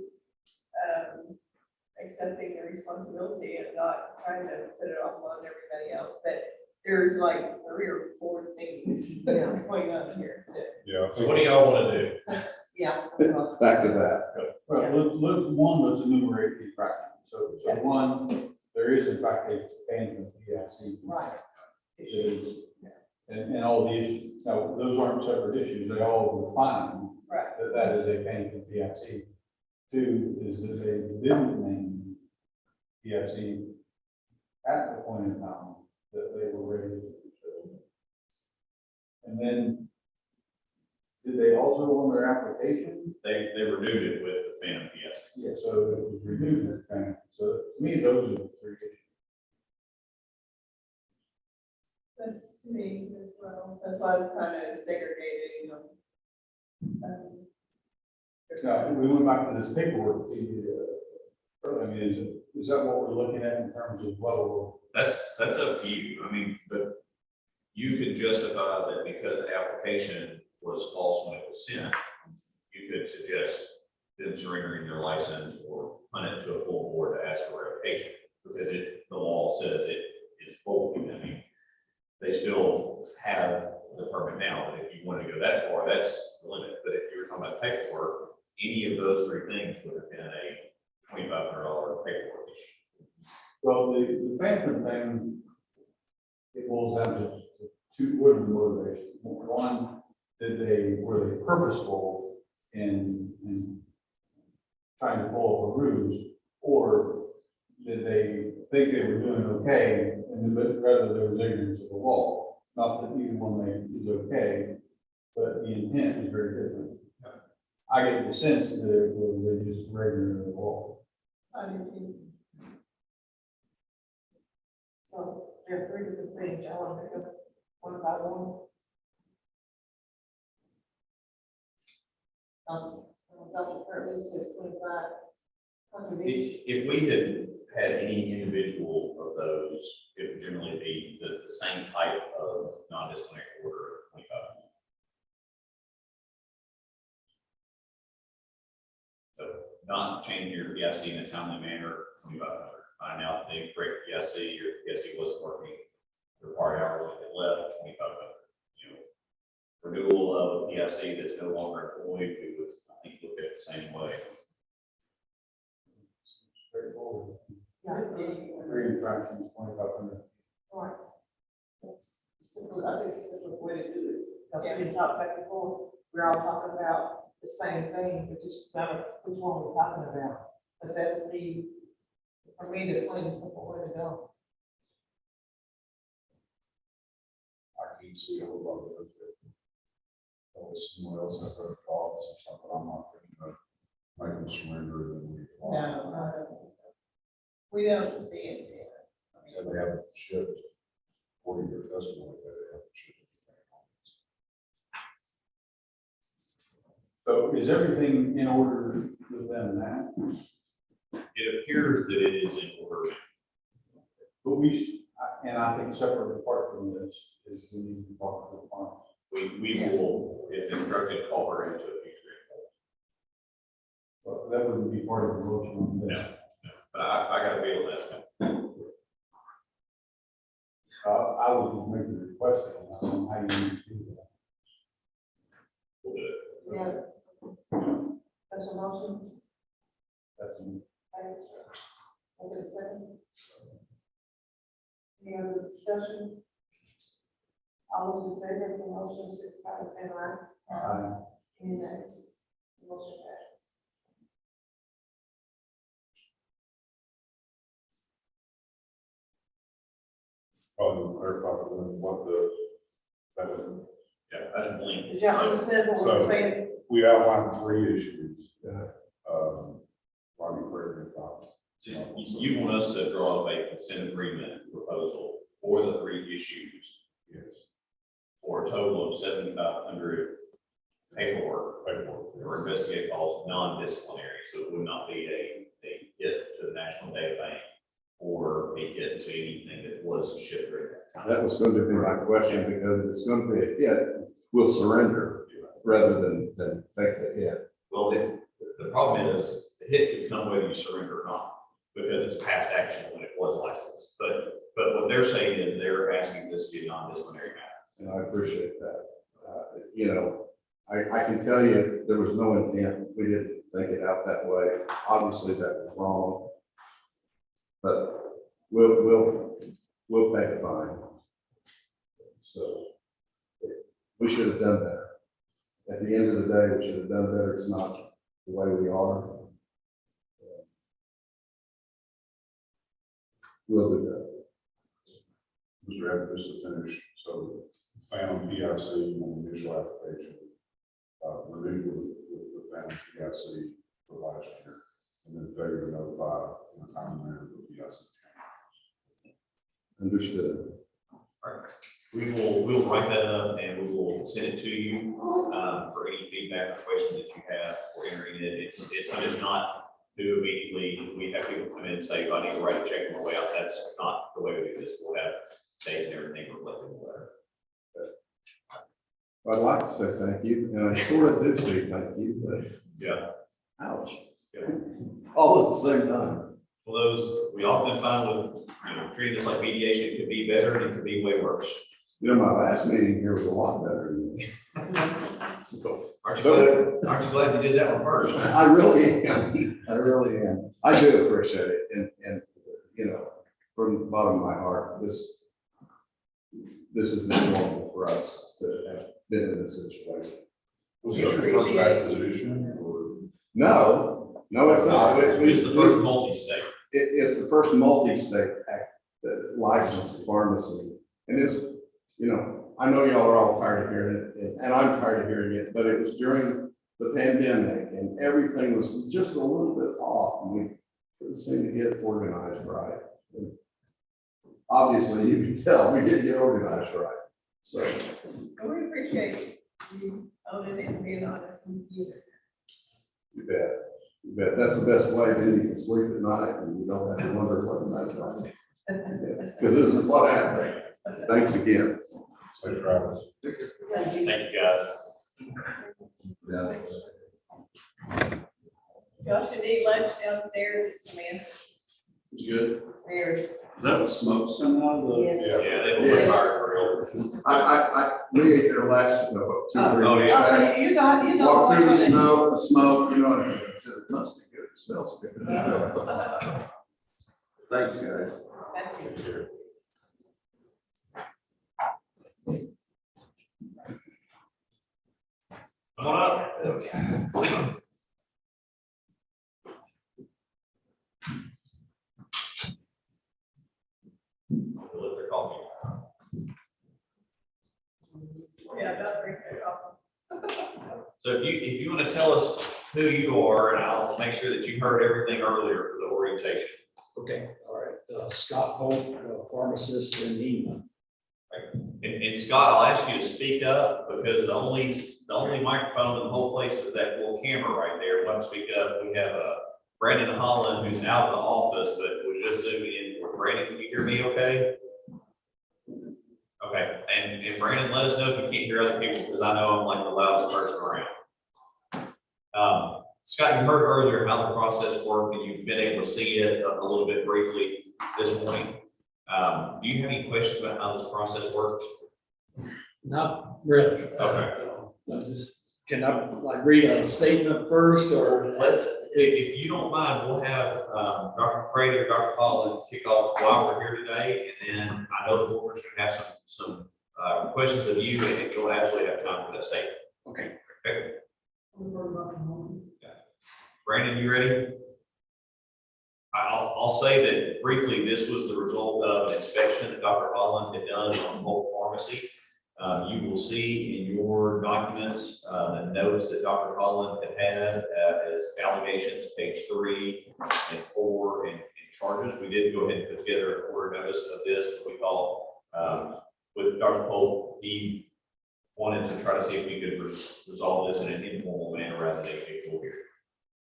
accepting the responsibility and not trying to put it off on everybody else, but there's like 3 or 4 things going on here. Yeah. So what do y'all want to do? Yeah. back to that. Well, let's enumerate these practices. So one, there is in fact a abandonment PIC. Right. It is, and all the issues, now, those aren't separate issues, they all define Right. that is a abandonment PIC. 2 is that they didn't name PIC at the point in time that they were ready to do so. And then, did they also on their application? They renewed it with the Phantom PS. Yeah, so it was renewed, okay. So to me, those are the 3 issues. That's to me as well. That's why I was kind of segregating them. Now, we went back to this paperwork, I mean, is that what we're looking at in terms of level? That's up to you. I mean, but you could justify that because the application was false when it was sent. You could suggest them surrendering their license or punt it to a full board to ask for revocation because the law says it is full. I mean, they still have the permit now, but if you want to go that far, that's the limit. But if you were talking about paperwork, any of those 3 things would have been a $2,500 paperwork issue. Well, the phantom thing, it boils down to 2 what are the motivations. One, were they purposeful in trying to pull off a ruse, or did they think they were doing okay, and rather there was ignorance of the law? Not that either one is okay, but the intent is very different. I get the sense that it was they just regular the law. I do too. So there are 3 different things. I want to pick up one by one. Dr. Kirby says 25 contributions. If we had any individual of those, it would generally be the same type of non-disciplinary order of 25. So not changing your PIC in a timely manner, 2,500. Find out the correct PIC, your PIC wasn't working, the required hours that they left, 2,500. You know, renewal of a PIC that's no longer employed, we would, I think, look at it the same way. Straightforward. Yeah. Three infractions, 2,500. Right. That's simple, I think it's a simple way to do it. Because we didn't talk back and forth, we're all talking about the same thing, but just kind of which one we're talking about. But that's the, for me, the plain and simple way to go. I can't see a whole lot of it. Unless someone else has other thoughts or something, I'm not thinking of making surrender than we. No, I don't think so. We don't see it there. And they haven't shipped, according to their testimony, they haven't shipped. So is everything in order with them now? It appears that it is in order. But and I think separate apart from this, is we need to talk to the farmers. We will, if instructed, call her into a future report. But that wouldn't be part of the motion on this. No, but I got a feeling that's coming. I would just make the request, and I don't know how you need to do that. We'll do it. Yeah. That's a motion. That's me. Okay, second. Any other discussion? All those in favor of the motion, signify by saying aye. Any nays? Motion passes. Probably clarify for them what that is. Yeah, that's blank. Did y'all understand what we're saying? We outlined 3 issues. Rodney, correct me if I'm. So you want us to draw up a consent agreement proposal for the 3 issues Yes. for a total of 7,500 paperwork or investigate calls, non-disciplinary. So it would not be a hit to the National Data Bank or a hit to anything that was shipped during that time. That was going to be my question, because it's going to be a hit, we'll surrender rather than take the hit. Well, the problem is the hit could come whether you surrender or not, because it's past action when it was licensed. But what they're saying is they're asking this to be a non-disciplinary matter. And I appreciate that. You know, I can tell you, there was no intent. We didn't think it out that way. Obviously, that was wrong. But we'll pay the fine. So we should have done better. At the end of the day, we should have done better. It's not the way we are. We'll do that. Mr. Evans, just to finish, so found PIC on the initial application, renewed with the found PIC for last year, and then failure to notify in a timely manner the PIC. Understood. All right. We'll write that up and we will send it to you for any feedback or questions that you have for entering it. It's not do immediately. We have people come in and say, I need to write a check on my way out. That's not the way we do this. We'll have dates and everything reflected in the letter. I'd like to say thank you, and I sort of do say thank you, but Yeah. ouch, Yeah. all at the same time. Well, we often find with, treating this like mediation, it could be better and it could be way worse. You know, my last meeting here was a lot better than this. So, Aren't you glad you did that one first? I really am. I really am. I do appreciate it. And, you know, from the bottom of my heart, this is not normal for us to have been in this situation. Was this your first acquisition or? No, it's not. It's the first multi-state. It's the first multi-state licensed pharmacy. And it's, you know, I know y'all are all tired of hearing it, and I'm tired of hearing it, but it was during the pandemic and everything was just a little bit off, and we couldn't seem to get organized right. And obviously, you can tell we didn't get organized right. So We appreciate you owning it and being honest and you. you bet. But that's the best way, then you can sleep at night and you don't have to wonder what the night's like. Because this is what happened. Thanks again. Safe travels. Thank you, guys. Yeah. Y'all should eat lunch downstairs at Samantha's. It's good. There. Is that what smoke's coming out of the? Yes. Yeah, they will Yes. fire for real. We ate there last, 2 or 3 Oh, weeks yeah. back. So you don't. Walk through the smoke, you know, and it must be good, it smells good. Thanks, guys. Thank you. Come on up. Let their coffee. Yeah, don't drink that coffee. So if you want to tell us who you are, and I'll make sure that you heard everything earlier for the orientation. Okay, all right. Scott Hope, pharmacist in England. And Scott, I'll ask you to speak up because the only microphone in the whole place is that little camera right there. When I speak up, we have Brandon Holland who's out of the office, but was just zooming in. Brandon, can you hear me okay? Okay, and Brandon, let us know if you can't hear other people because I know I'm like the loudest person around. Scott, you heard earlier how the process worked and you've been able to see it a little bit briefly this morning. Do you have any questions about how this process works? Not really. Okay. Can I like read a statement first or? If you don't mind, we'll have Dr. Brady or Dr. Holland kick off while we're here today. And then I know the board should have some questions of you and you'll absolutely have time for that statement. Okay. Okay. Brandon, you ready? I'll say that briefly, this was the result of an inspection that Dr. Holland had done on Hope Pharmacy. You will see in your documents the notes that Dr. Holland had as allegations, page 3 and 4, and charges. We did go ahead and put together a order notice of this, but we thought with Dr. Holt, he wanted to try to see if we could resolve this in an informal manner rather than a full hearing.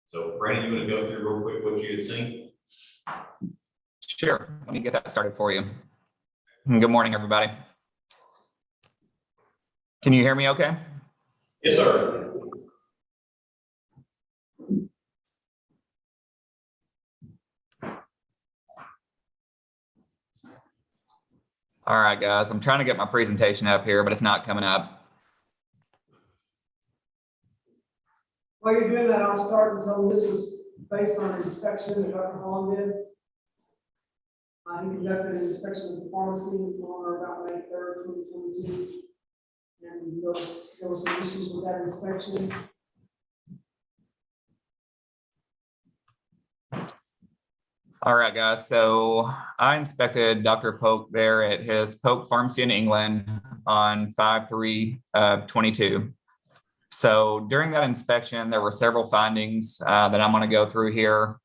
So Brandon, you want to go through real quick what you had seen? Sure, let me get that started for you. Good morning, everybody. Can you hear me okay? Yes, sir. All right, guys, I'm trying to get my presentation up here, but it's not coming up. While you're doing that, I'll start and tell them this was based on an inspection that Dr. Holland did. He conducted an inspection of the pharmacy on or about May 3rd, 2022. And there were some issues with that inspection. All right, guys, so I inspected Dr. Polk there at his Polk Pharmacy in England on 5/3/22. So during that inspection, there were several findings that I'm going to go through here.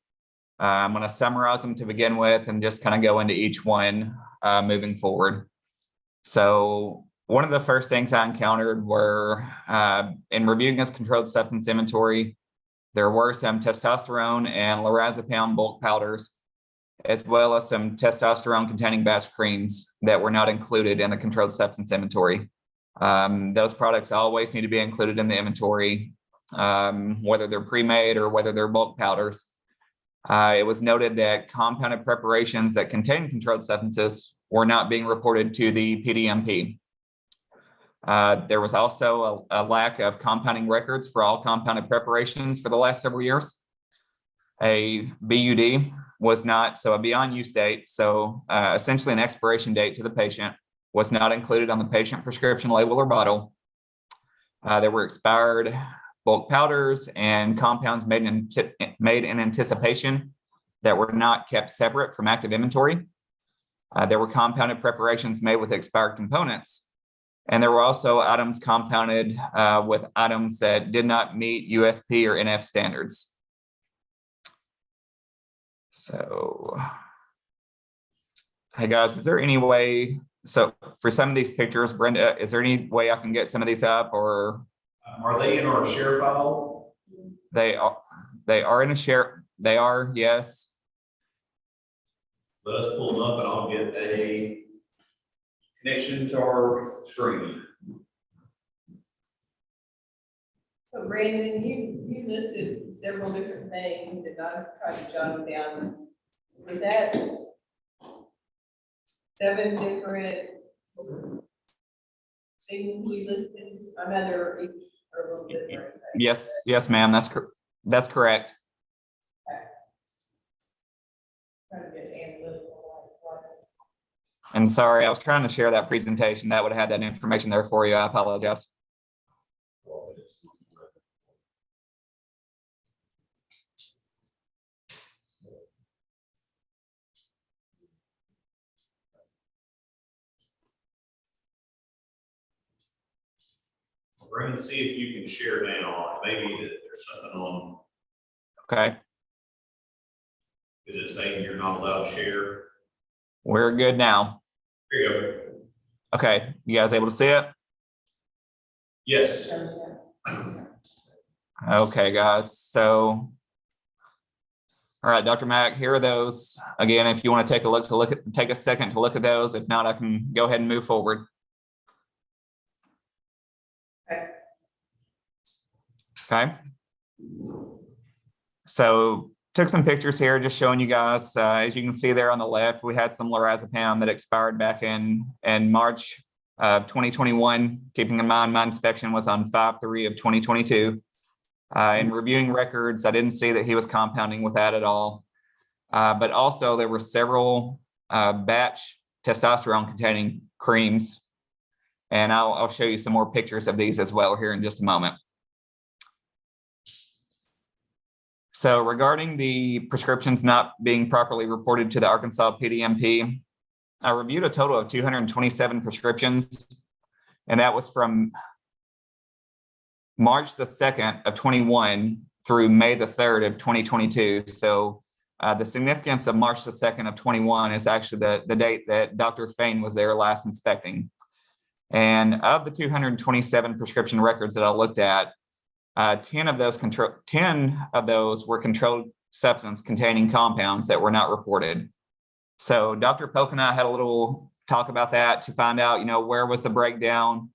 I'm going to summarize them to begin with and just kind of go into each one moving forward. So one of the first things I encountered were in reviewing his controlled substance inventory, there were some testosterone and lorazepam bulk powders, as well as some testosterone containing batch creams that were not included in the controlled substance inventory. Those products always need to be included in the inventory, whether they're pre-made or whether they're bulk powders. It was noted that compounded preparations that contain controlled substances were not being reported to the PDMP. There was also a lack of compounding records for all compounded preparations for the last several years. A BUD was not, so a beyond use date, so essentially an expiration date to the patient, was not included on the patient prescription label or bottle. There were expired bulk powders and compounds made in anticipation that were not kept separate from active inventory. There were compounded preparations made with expired components. And there were also items compounded with items that did not meet USP or NF standards. So, hey guys, is there any way, so for some of these pictures, Brenda, is there any way I can get some of these up or? Are they in our share file? They are, They are in a share. They are, yes. Let us pull them up and I'll get a connection to our screen. So Brandon, you listed several different things and I tried to jot them down. Was that 7 different things you listed? I know they're each are a little different. Yes, yes, ma'am. That's correct. Trying to get analytical. And sorry, I was trying to share that presentation. That would have had that information there for you. I apologize. Brandon, see if you can share now. Maybe that there's something on. Okay, Is it saying you're not allowed to share? we're good now. Here you go. Okay, you guys able to see it? Yes. Okay, guys. So, all right, Dr. Mack, here are those. Again, if you want to take a second to look at those. If not, I can go ahead and move forward. Okay. So took some pictures here, just showing you guys. As you can see there on the left, we had some lorazepam that expired back in March of 2021. Keeping in mind, my inspection was on 5/3 of 2022. In reviewing records, I didn't see that he was compounding with that at all. But also there were several batch testosterone containing creams. And I'll show you some more pictures of these as well here in just a moment. So regarding the prescriptions not being properly reported to the Arkansas PDMP, I reviewed a total of 227 prescriptions, and that was from March the 2nd of 21 through May the 3rd of 2022. So the significance of March the 2nd of 21 is actually the date that Dr. Fain was there last inspecting. And of the 227 prescription records that I looked at, 10 of those were controlled substance containing compounds that were not reported. So Dr. Polk and I had a little talk about that to find out, where was the breakdown.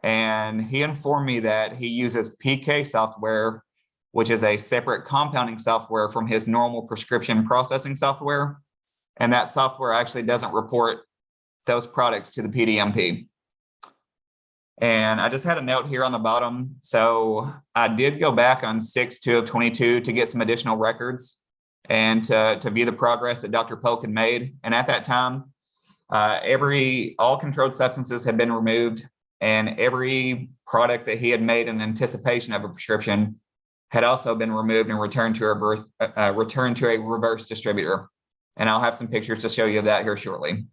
And he informed me that he uses PK software, which is a separate compounding software from his normal prescription processing software. And that software actually doesn't report those products to the PDMP. And I just had a note here on the bottom. So I did go back on 6/2 of 22 to get some additional records and to view the progress that Dr. Polk had made. And at that time, all controlled substances had been removed, and every product that he had made in anticipation of a prescription had also been removed and returned to a reverse distributor. And I'll have some pictures to show you of that here shortly.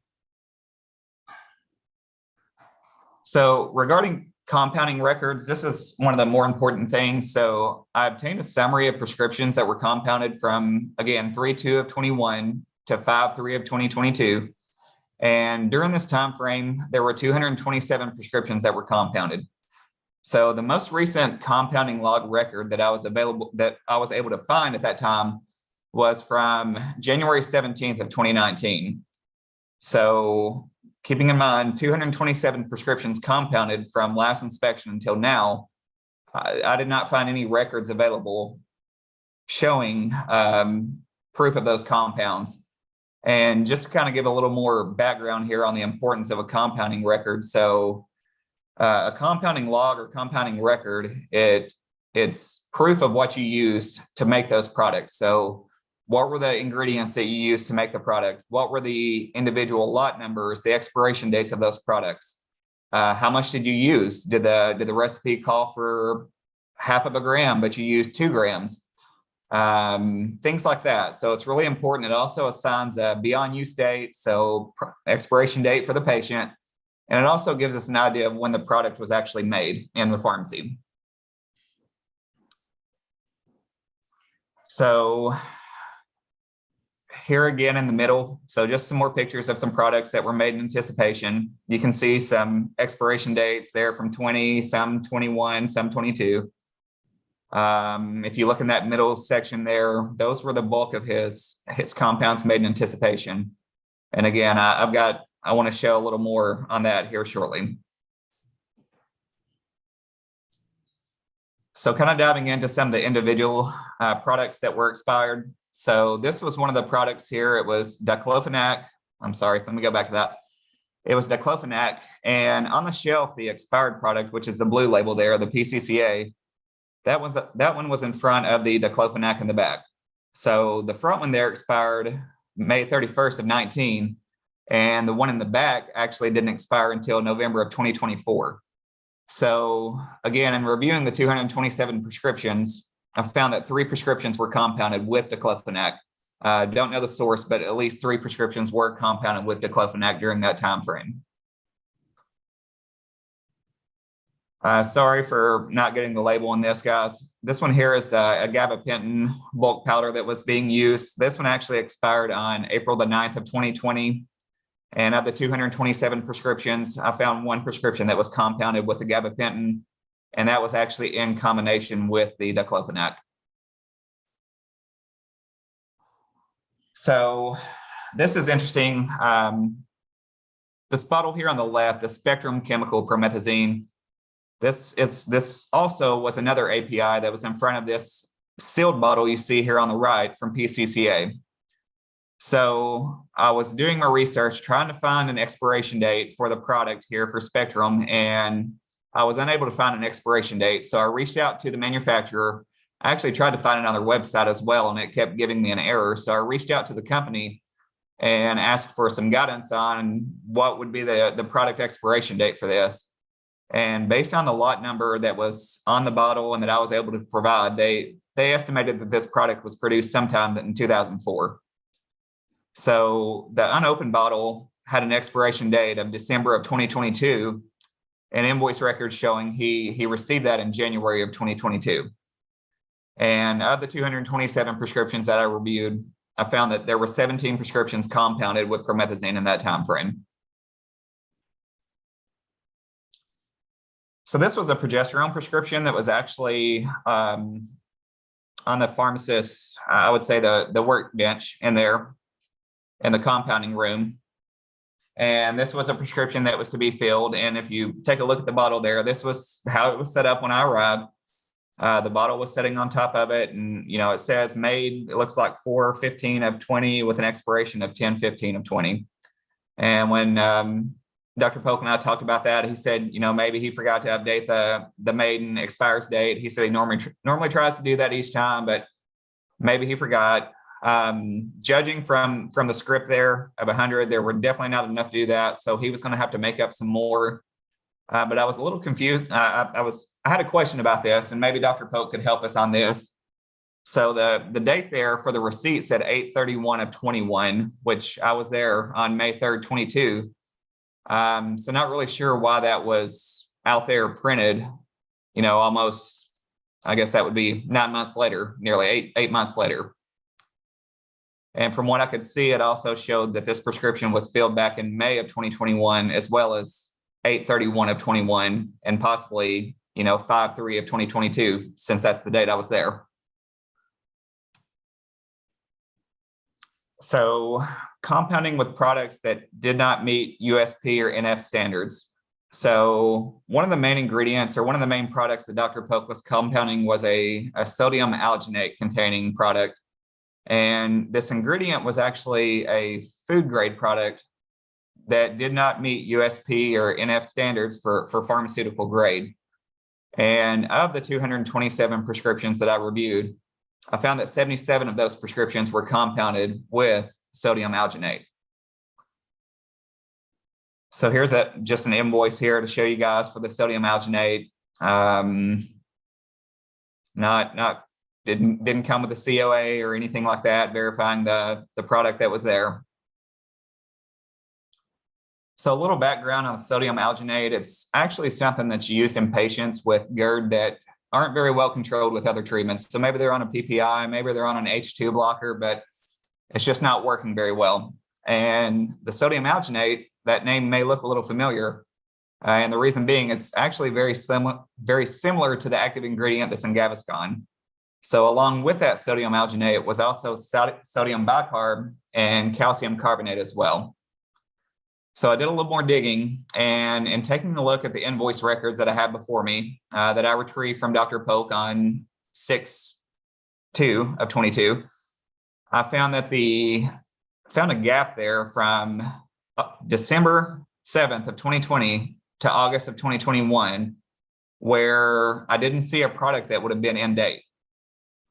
So regarding compounding records, this is one of the more important things. So I obtained a summary of prescriptions that were compounded from, again, 3/2 of 21 to 5/3 of 2022. And during this time frame, there were 227 prescriptions that were compounded. So the most recent compounding log record that I was able to find at that time was from January 17th of 2019. So keeping in mind 227 prescriptions compounded from last inspection until now, I did not find any records available showing proof of those compounds. And just to kind of give a little more background here on the importance of a compounding record. So a compounding log or compounding record, it's proof of what you used to make those products. So what were the ingredients that you used to make the product? What were the individual lot numbers, the expiration dates of those products? How much did you use? Did the recipe call for 1/2 gram, but you used 2 grams? Things like that. So it's really important. It also assigns a beyond use date, so expiration date for the patient. And it also gives us an idea of when the product was actually made in the pharmacy. So here again in the middle, so just some more pictures of some products that were made in anticipation. You can see some expiration dates there from 20, some 21, some 22. If you look in that middle section there, those were the bulk of his compounds made in anticipation. And again, I want to show a little more on that here shortly. So kind of diving into some of the individual products that were expired. So this was one of the products here. It was diclofenac. I'm sorry, let me go back to that. It was diclofenac, and on the shelf, the expired product, which is the blue label there, the PCCA, that one was in front of the diclofenac in the back. So the front one there expired May 31st of 19, and the one in the back actually didn't expire until November of 2024. So again, in reviewing the 227 prescriptions, I found that 3 prescriptions were compounded with diclofenac. Don't know the source, but at least 3 prescriptions were compounded with diclofenac during that time frame. Sorry for not getting the label on this, guys. This one here is a gabapentin bulk powder that was being used. This one actually expired on April the 9th of 2020. And of the 227 prescriptions, I found 1 prescription that was compounded with the gabapentin, and that was actually in combination with the diclofenac. So this is interesting. This bottle here on the left, the Spectrum Chemical Promethazine, this also was another API that was in front of this sealed bottle you see here on the right from PCCA. So I was doing my research, trying to find an expiration date for the product here for Spectrum, and I was unable to find an expiration date. So I reached out to the manufacturer. I actually tried to find it on their website as well, and it kept giving me an error. So I reached out to the company and asked for some guidance on what would be the product expiration date for this. And based on the lot number that was on the bottle and that I was able to provide, they estimated that this product was produced sometime in 2004. So the unopened bottle had an expiration date of December of 2022, and invoice records showing he received that in January of 2022. And of the 227 prescriptions that I reviewed, I found that there were 17 prescriptions compounded with promethazine in that time frame. So this was a progesterone prescription that was actually on the pharmacist's, I would say the workbench in there in the compounding room. And this was a prescription that was to be filled. And if you take a look at the bottle there, this was how it was set up when I arrived. The bottle was sitting on top of it, and it says made, it looks like 4/15 of 20 with an expiration of 10/15 of 20. And when Dr. Polk and I talked about that, he said, maybe he forgot to update the made and expires date. He said he normally tries to do that each time, but maybe he forgot. Judging from the script there of 100, there were definitely not enough to do that. So he was going to have to make up some more. But I was a little confused. I had a question about this, and maybe Dr. Polk could help us on this. So the date there for the receipt said 8/31 of 21, which I was there on May 3rd, 22. So not really sure why that was out there printed, almost, I guess that would be 9 months later, nearly eight months later. And from what I could see, it also showed that this prescription was filled back in May of 2021, as well as 8/31 of 21, and possibly, 5/3 of 2022, since that's the date I was there. So compounding with products that did not meet USP or NF standards. So one of the main ingredients, or one of the main products that Dr. Polk was compounding, was a sodium alginate containing product. And this ingredient was actually a food grade product that did not meet USP or NF standards for pharmaceutical grade. And of the 227 prescriptions that I reviewed, I found that 77 of those prescriptions were compounded with sodium alginate. So here's just an invoice here to show you guys for the sodium alginate. Didn't come with a COA or anything like that, verifying the product that was there. So a little background on sodium alginate. It's actually something that's used in patients with GERD that aren't very well controlled with other treatments. So maybe they're on a PPI, maybe they're on an H2 blocker, but it's just not working very well. And the sodium alginate, that name may look a little familiar. And the reason being, it's actually very similar to the active ingredient that's in Gaviscon. So along with that sodium alginate was also sodium bicarb and calcium carbonate as well. So I did a little more digging, and in taking a look at the invoice records that I have before me, that I retrieved from Dr. Polk on 6/2 of 22, I found that found a gap there from December 7th of 2020 to August of 2021, where I didn't see a product that would have been in date.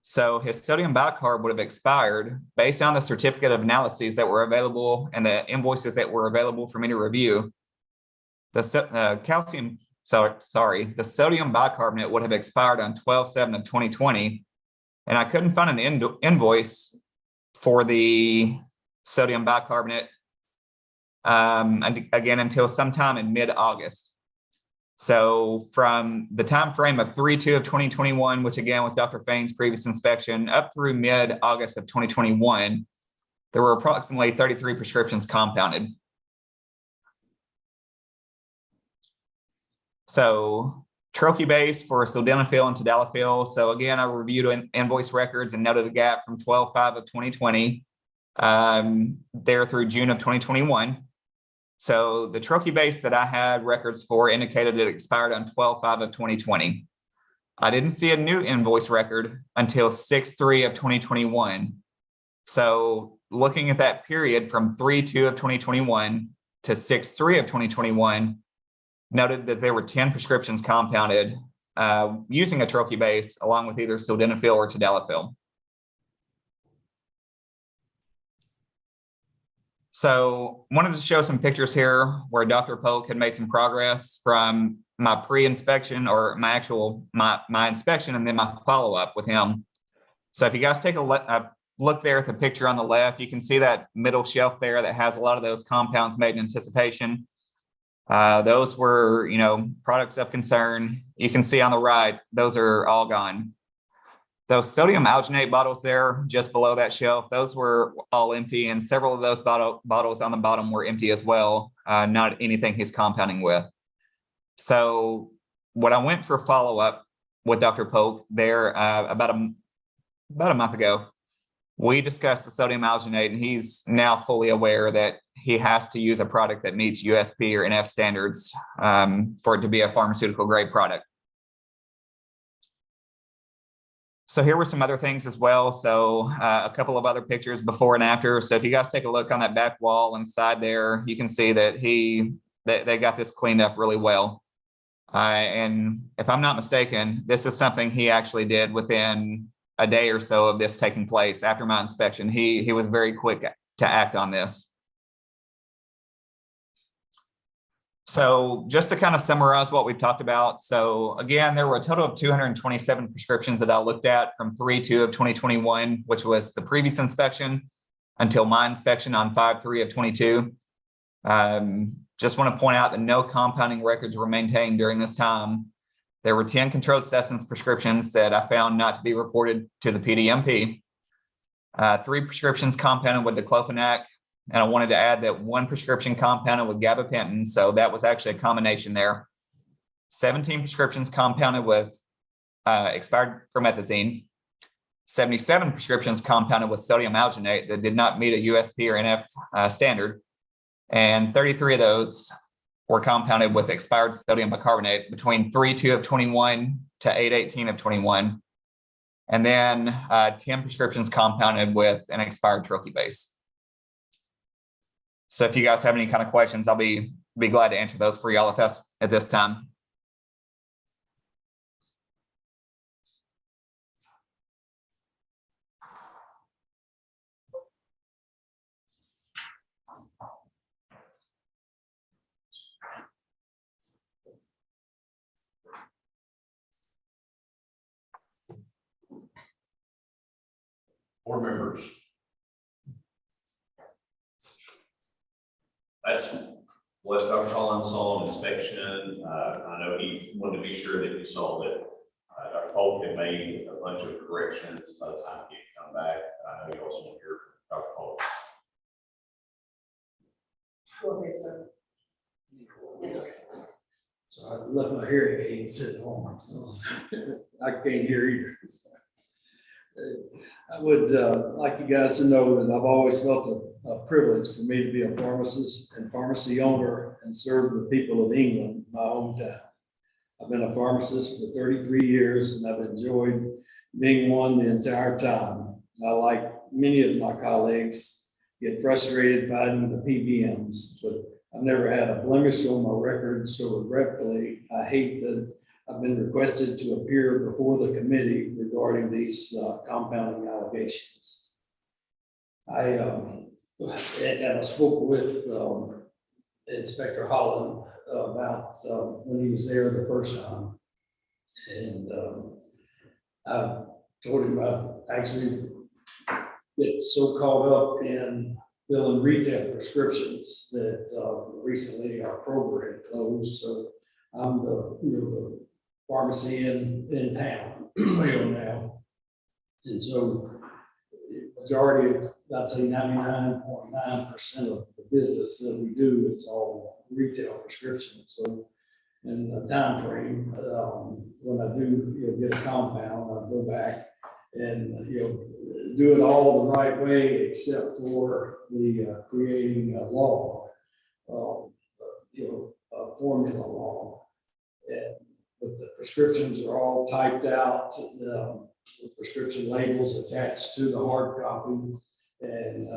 So his sodium bicarb would have expired based on the certificate of analyses that were available and the invoices that were available for me to review. The sodium bicarbonate would have expired on 12/7 of 2020, and I couldn't find an invoice for the sodium bicarbonate again until sometime in mid-August. So from the time frame of 3/2 of 2021, which again was Dr. Fain's previous inspection, up through mid-August of 2021, there were approximately 33 prescriptions compounded. So troche base for sildenafil and tadalafil. So again, I reviewed invoice records and noted a gap from 12/5 of 2020 there through June of 2021. So the troche base that I had records for indicated it expired on 12/5 of 2020. I didn't see a new invoice record until 6/3 of 2021. So looking at that period from 3/2 of 2021 to 6/3 of 2021, noted that there were 10 prescriptions compounded using a troche base along with either sildenafil or tadalafil. So wanted to show some pictures here where Dr. Polk had made some progress from my pre-inspection or my inspection and then my follow-up with him. So if you guys take a look there at the picture on the left, you can see that middle shelf there that has a lot of those compounds made in anticipation. Those were, products of concern. You can see on the right, those are all gone. Those sodium alginate bottles there, just below that shelf, those were all empty, and several of those bottles on the bottom were empty as well, not anything he's compounding with. So when I went for follow-up with Dr. Polk there about a month ago, we discussed the sodium alginate, and he's now fully aware that he has to use a product that meets USP or NF standards for it to be a pharmaceutical grade product. So here were some other things as well. So a couple of other pictures before and after. So if you guys take a look on that back wall inside there, you can see that they got this cleaned up really well. And if I'm not mistaken, this is something he actually did within a day or so of this taking place. After my inspection, he was very quick to act on this. So just to kind of summarize what we've talked about. So again, there were a total of 227 prescriptions that I looked at from 3/2 of 2021, which was the previous inspection, until my inspection on 5/3 of 22. Just want to point out that no compounding records were maintained during this time. There were 10 controlled substance prescriptions that I found not to be reported to the PDMP. 3 prescriptions compounded with diclofenac. And I wanted to add that 1 prescription compounded with gabapentin. So that was actually a combination there. 17 prescriptions compounded with expired promethazine. 77 prescriptions compounded with sodium alginate that did not meet a USP or NF standard. And 33 of those were compounded with expired sodium bicarbonate between 3/2 of 21 to 8/18 of 21. And then 10 prescriptions compounded with an expired troche base. So if you guys have any kind of questions, I'll be glad to answer those for y'all at this time. Board members. That's what Dr. Collins saw in inspection. I know he wanted to be sure that he saw that Dr. Polk had made a bunch of corrections by the time he had come back. I know you also want to hear from Dr. Polk. Okay, sir. Yes, sir. So I left my hearing aids at home, so I can't hear either. I would like you guys to know that I've always felt a privilege for me to be a pharmacist and pharmacy owner and serve the people of England, my hometown. I've been a pharmacist for 33 years and I've enjoyed being one the entire time. I, like many of my colleagues, get frustrated fighting the PBMs, but I've never had a blemish on my record, so regretfully, I hate that I've been requested to appear before the committee regarding these compounding allegations. And I spoke with Inspector Holland about when he was there the first time. And I told him I actually get so caught up in filling retail prescriptions that recently our program closed. So I'm the pharmacy in town now. And so majority of, I'd say 99.9% of the business that we do, it's all retail prescriptions. So in the time frame, when I do get a compound, I go back and do it all the right way, except for the creating a law, a formula law. And but the prescriptions are all typed out, the prescription labels attached to the hard copy, and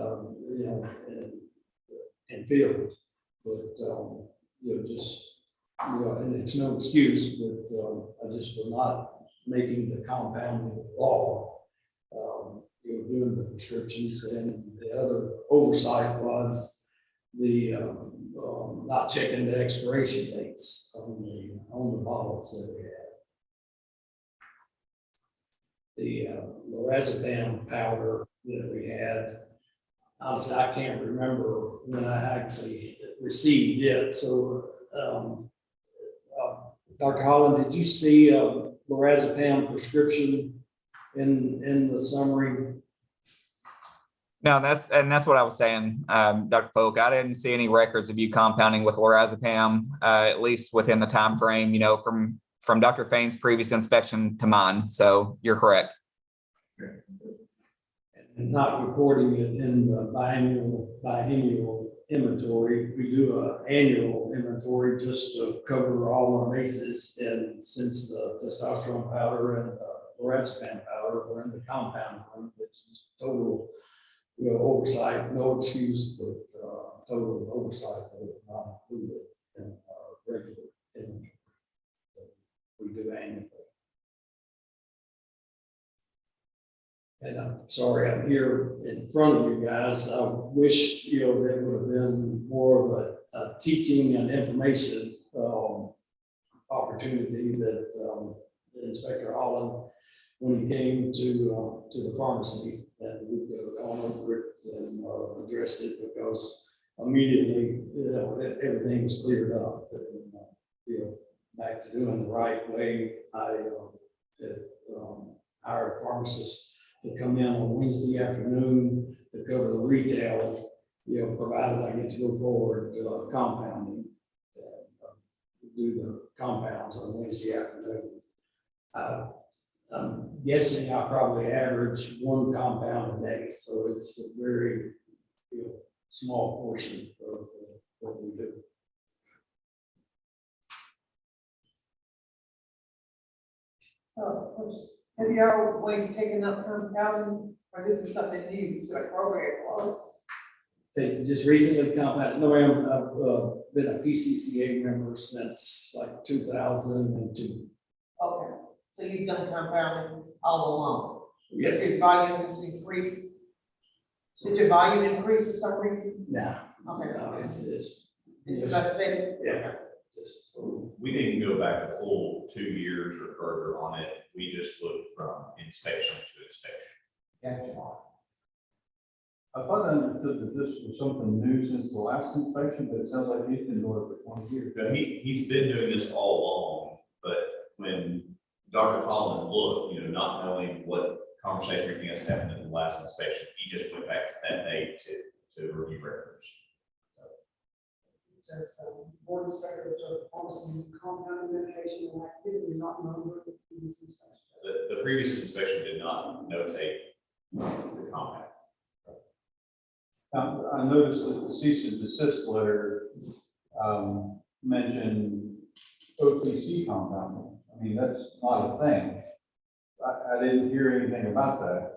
and filled. But and it's no excuse, but I just was not making the compounding law. Doing the prescriptions, and the other oversight was the not checking the expiration dates on the bottles that we had. The lorazepam powder that we had, honestly, I can't remember when I actually received it. So, Dr. Holland, did you see a lorazepam prescription in the summary? No, that's what I was saying, Dr. Polk. I didn't see any records of you compounding with lorazepam, at least within the time frame, from Dr. Fain's previous inspection to mine. So you're correct. And not recording it in the biennial inventory. We do an annual inventory just to cover all our bases. And since the testosterone powder and the lorazepam powder were in the compound group, which is total oversight, no excuse, but total oversight that was not included in our regular inventory that we do annually. And I'm sorry, I'm here in front of you guys. I wish, there would have been more of a teaching and information opportunity that Inspector Holland, when he came to the pharmacy, and we could have gone over it and addressed it, because immediately, everything was cleared up. And, back to doing the right way. I hired pharmacists to come in on Wednesday afternoon to cover the retail, provided I get to go forward compounding, do the compounds on Wednesday afternoon. I'm guessing I probably average one compound a day, so it's a very small portion of what we do. So, have you always taken up compounding, or this is something new, so like program was? They just recently compounded. No, I've been a PCCA member since like 2002. Okay, so you've done compounding all along? Yes. Did your volume just increase? Did your volume increase for some reason? No. Okay. No, it's Yeah. We didn't go back a full 2 years or further on it. We just looked from inspection to inspection. Gotcha. I thought I understood that this was something new since the last inspection, but it sounds like he's been doing it for 20 years. Now, he's been doing this all along, but when Dr. Holland looked, not knowing what conversation or anything else happened in the last inspection, he just went back to that date to review records. says, board inspector of pharmacy compounding medication and activity not known with the previous inspection. The previous inspection did not notate the compound. I noticed that the cease and desist letter, mentioned OTC compounding. I mean, that's not a thing. I didn't hear anything about that.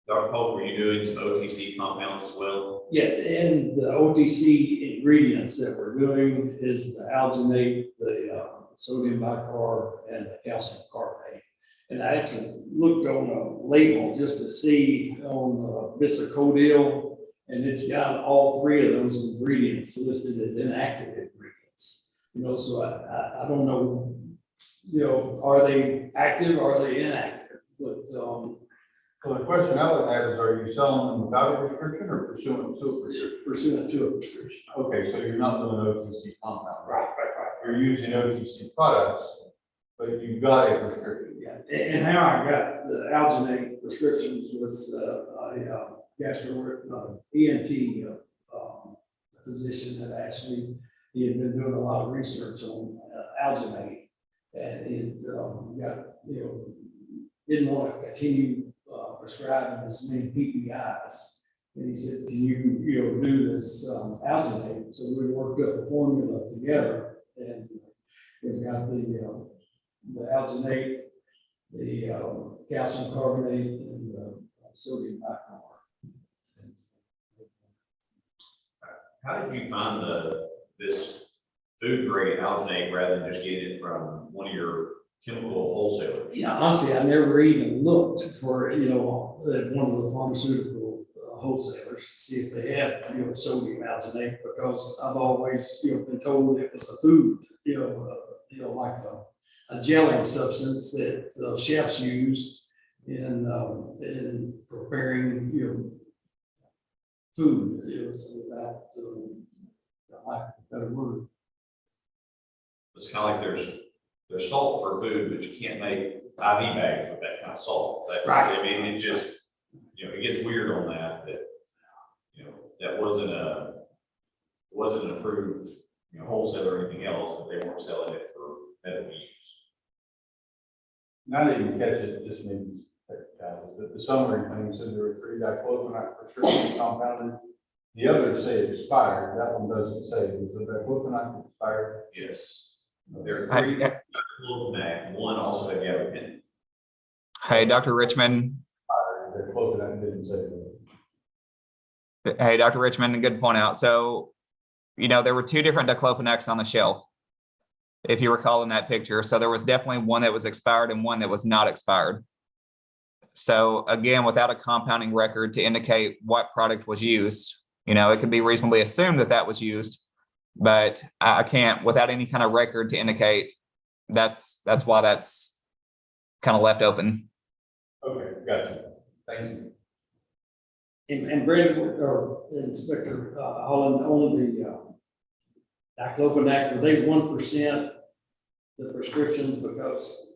Dr. Polk, were you doing some OTC compounds as well? Yeah, and the OTC ingredients that we're doing is the alginate, the sodium bicarb, and the calcium carbonate. And I actually looked on a label just to see on Bisacodil, and it's got all three of those ingredients listed as inactive ingredients. You know, so I don't know, you know, are they active or are they inactive? But So the question I would have is, are you selling them without a prescription or pursuant to a prescription? pursuant to a prescription. Okay, so you're not doing OTC compound. Right. You're using OTC products, but you've got a prescription. Yeah, and how I got the alginate prescriptions was ENT physician that actually, he had been doing a lot of research on alginate, and he got, you know, didn't want to continue prescribing as many PPIs. And he said, can you do this alginate? So we worked up a formula together, and we've got the alginate, the calcium carbonate, and sodium bicarbonate. How did you find this food grade alginate rather than just getting it from one of your chemical wholesalers? Yeah, honestly, I never even looked for, you know, one of the pharmaceutical wholesalers to see if they had, you know, sodium alginate, because I've always, you know, been told it was a food, like a gelling substance that chefs use in preparing, you know, food. It was about, like a better word. It's kind of like there's salt for food, but you can't make IV bags with that kind of salt. Right. I mean, it just, you know, it gets weird on that, you know, that wasn't an approved, you know, wholesaler or anything else, but they weren't selling it for medical use. And I didn't catch it, just maybe, the summary thing said there were 3 diclofenac prescriptions compounded. The others say expired, that one doesn't say, is the diclofenac expired? Yes. There are 3 diclofenac, one also had gabapentin. Hey, Dr. Richmond. Diclofenac didn't say that. Hey, Dr. Richmond, good point out. So, you know, there were 2 different diclofenacs on the shelf, if you recall in that picture. So there was definitely one that was expired and one that was not expired. So again, without a compounding record to indicate what product was used, you know, it could be reasonably assumed that that was used, but I can't, without any kind of record to indicate, that's why that's kind of left open. Okay, gotcha. Thank you. And Brandon, or Inspector Holland, on the diclofenac, were they 1% the prescriptions? Because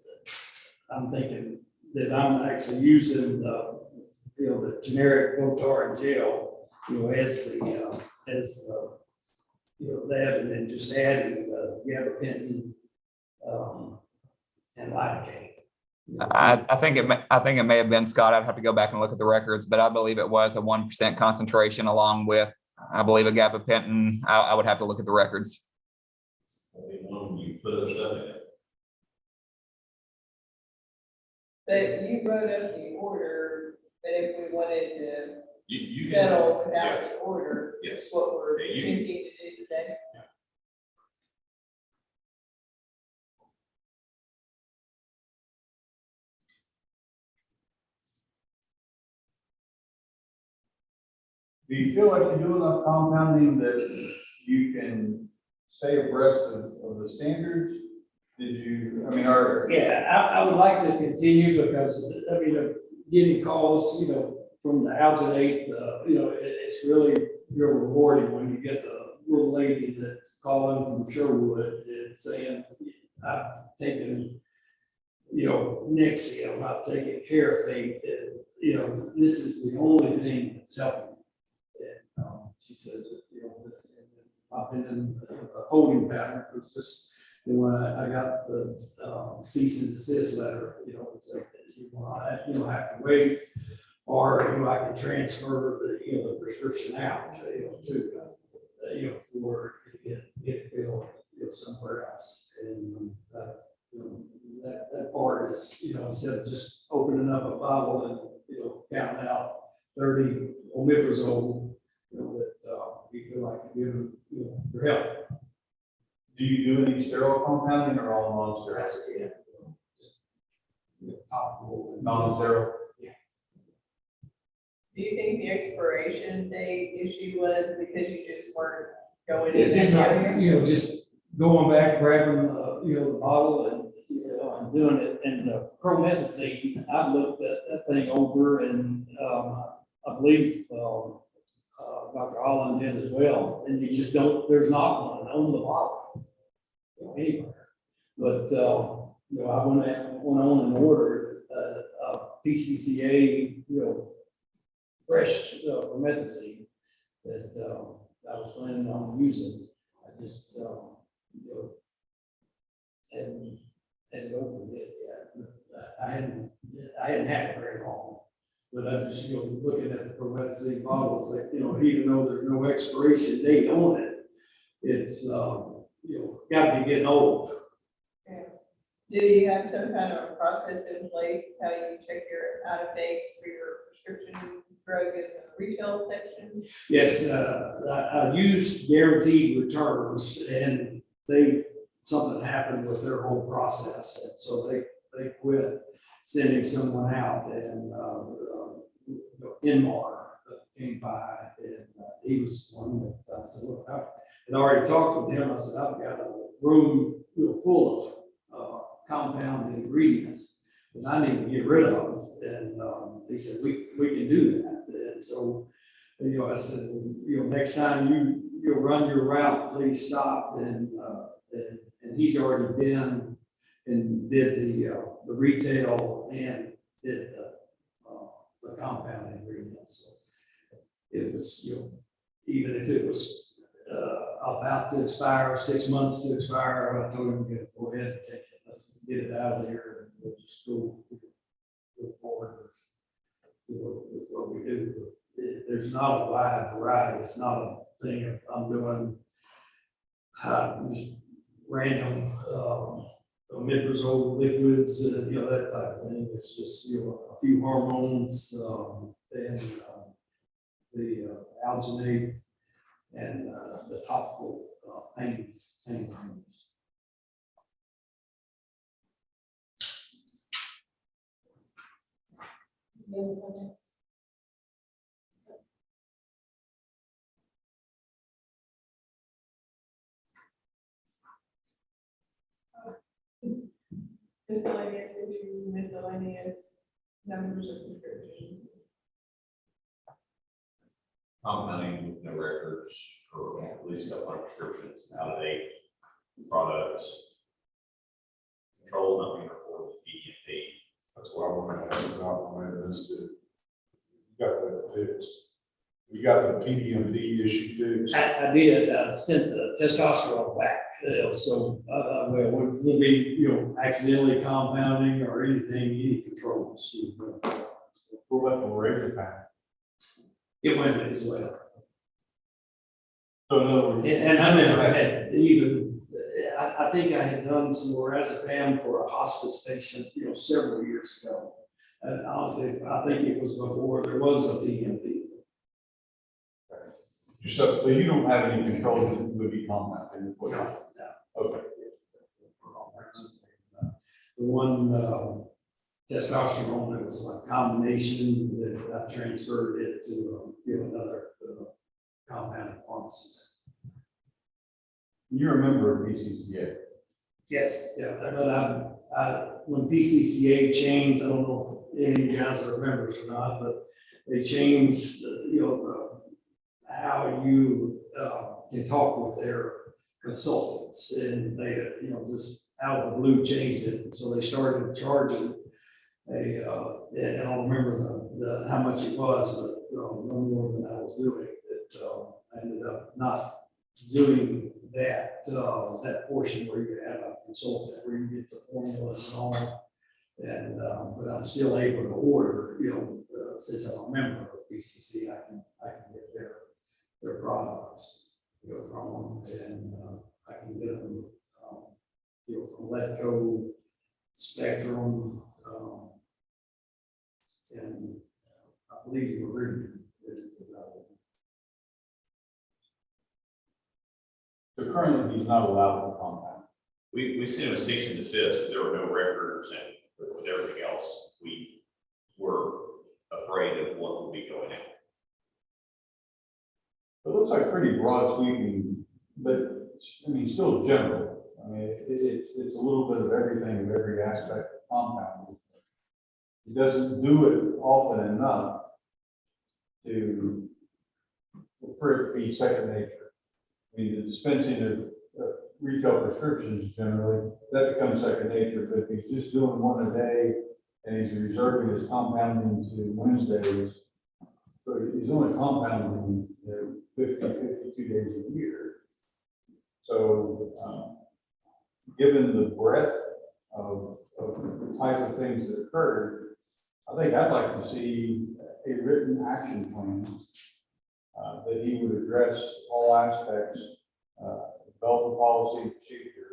I'm thinking that I'm actually using the generic Botar and gel, you know, as the that, and then just adding the gabapentin and lidocaine. I think it may have been, Scott. I'd have to go back and look at the records, but I believe it was a 1% concentration along with, I believe, a gabapentin. I would have to look at the records. When you put other stuff in it. But you wrote up the order, that if we wanted to You settle without the order, Yes. is what we're Yeah, you- attempting to do today. Do you feel like you do enough compounding that you can stay abreast of the standards? Did you, I mean, I would like to continue, because, I mean, getting calls, you know, from the alginate, you know, it's really real rewarding when you get the little lady that's calling from Sherwood and saying, I've taken, you know, Nexium, I've taken Carafate, and, you know, this is the only thing that's helping. And she says, you know, I've been in a holding pattern. It was just, when I got the cease and desist letter, it's like, I have to wait, or, I can transfer the prescription out, for get filled, somewhere else. And, that part is, instead of just opening up a bottle and, counting out 30 omeprazole, that you feel like you do, your help. Do you do any sterile compounding or all non-sterile? That's it, yeah. Just, topical. Non-sterile? Do you think the expiration date issue was because you just weren't going Yeah, in just that like, area? just going back, grabbing, the bottle and, and doing it. And the promethazine, I looked that thing over and, I believe, Dr. Holland did as well. And you just don't, there's not one on the bottle, anywhere. But, I went on and ordered, a PCCA, fresh, promethazine that, I was planning on using. I just, and opened it yet. I hadn't had it very long. But I just, looking at the promethazine bottles, like, even though there's no expiration date on it, it's, got to be getting old. Yeah. Do you have some kind of process in place, how you check your out of dates for your prescription drug in the retail section? Yes, I used guaranteed returns, and something happened with their whole process, and so they quit sending someone out, and Inmar came by, and he was one that I said, look, I had already talked with him. I said, I've got a room full of compound ingredients that I need to get rid of, and he said, we can do that. And so, I said, next time you run your route, please stop. And he's already been and did the retail and did the compound ingredients. So it was, even if it was about to expire, 6 months to expire, I told him, go ahead and take it. Let's get it out of there, and we'll just go forward with what we do. There's not a wide variety. It's not a thing of I'm doing just random omeprazole liquids, that type of thing. It's just a few hormones and the alginate and the topical pain creams. Any other comments? Miscellaneous issues, miscellaneous numbers of prescriptions. Compounding with no records, or at least a couple of prescriptions, out of date products. Controls not being reported to PDP. That's what I wanted to ask about when I missed it. You got that fixed. You got the PDMD issue fixed. I did. I sent the testosterone back. So, we'll be, accidentally compounding or anything, any controls. What about the razor pack? It went as well. So in other words. And I never had even, I think I had done some lorazepam for a hospice patient, several years ago. And honestly, I think it was before there was a PMD. So you don't have any controls that would be compounded? No. Okay. The one testosterone, that was like combination that I transferred it to another compound pharmacist. You're a member of PCCA? Yes, yeah, but when PCCA changed, I don't know if any of you guys are members or not, but they changed, how you can talk with their consultants, and they, just out of the blue changed it. And so they started charging and I don't remember how much it was, but no more than I was doing. I ended up not doing that portion where you have a consultant, where you get the formulas and all. And, but I'm still able to order, since I'm a member of BCC, I can get their products, from them, and, I can get them, from Letco, Spectrum, and I believe Meridian is available. So currently, he's not allowed to compound. We sent him a cease and desist because there were no records, and with everything else, we were afraid of what would be going out. It looks like pretty broad sweeping, but I mean, still general. I mean, it's a little bit of everything, of every aspect of compounding. He doesn't do it often enough for it to be second nature. I mean, the dispensing of retail prescriptions generally, that becomes second nature, but if he's just doing one a day and he's reserving his compounding to Wednesdays, so he's only compounding 52 days a year. So given the breadth of the type of things that occurred, I think I'd like to see a written action plan that he would address all aspects, develop a policy procedure,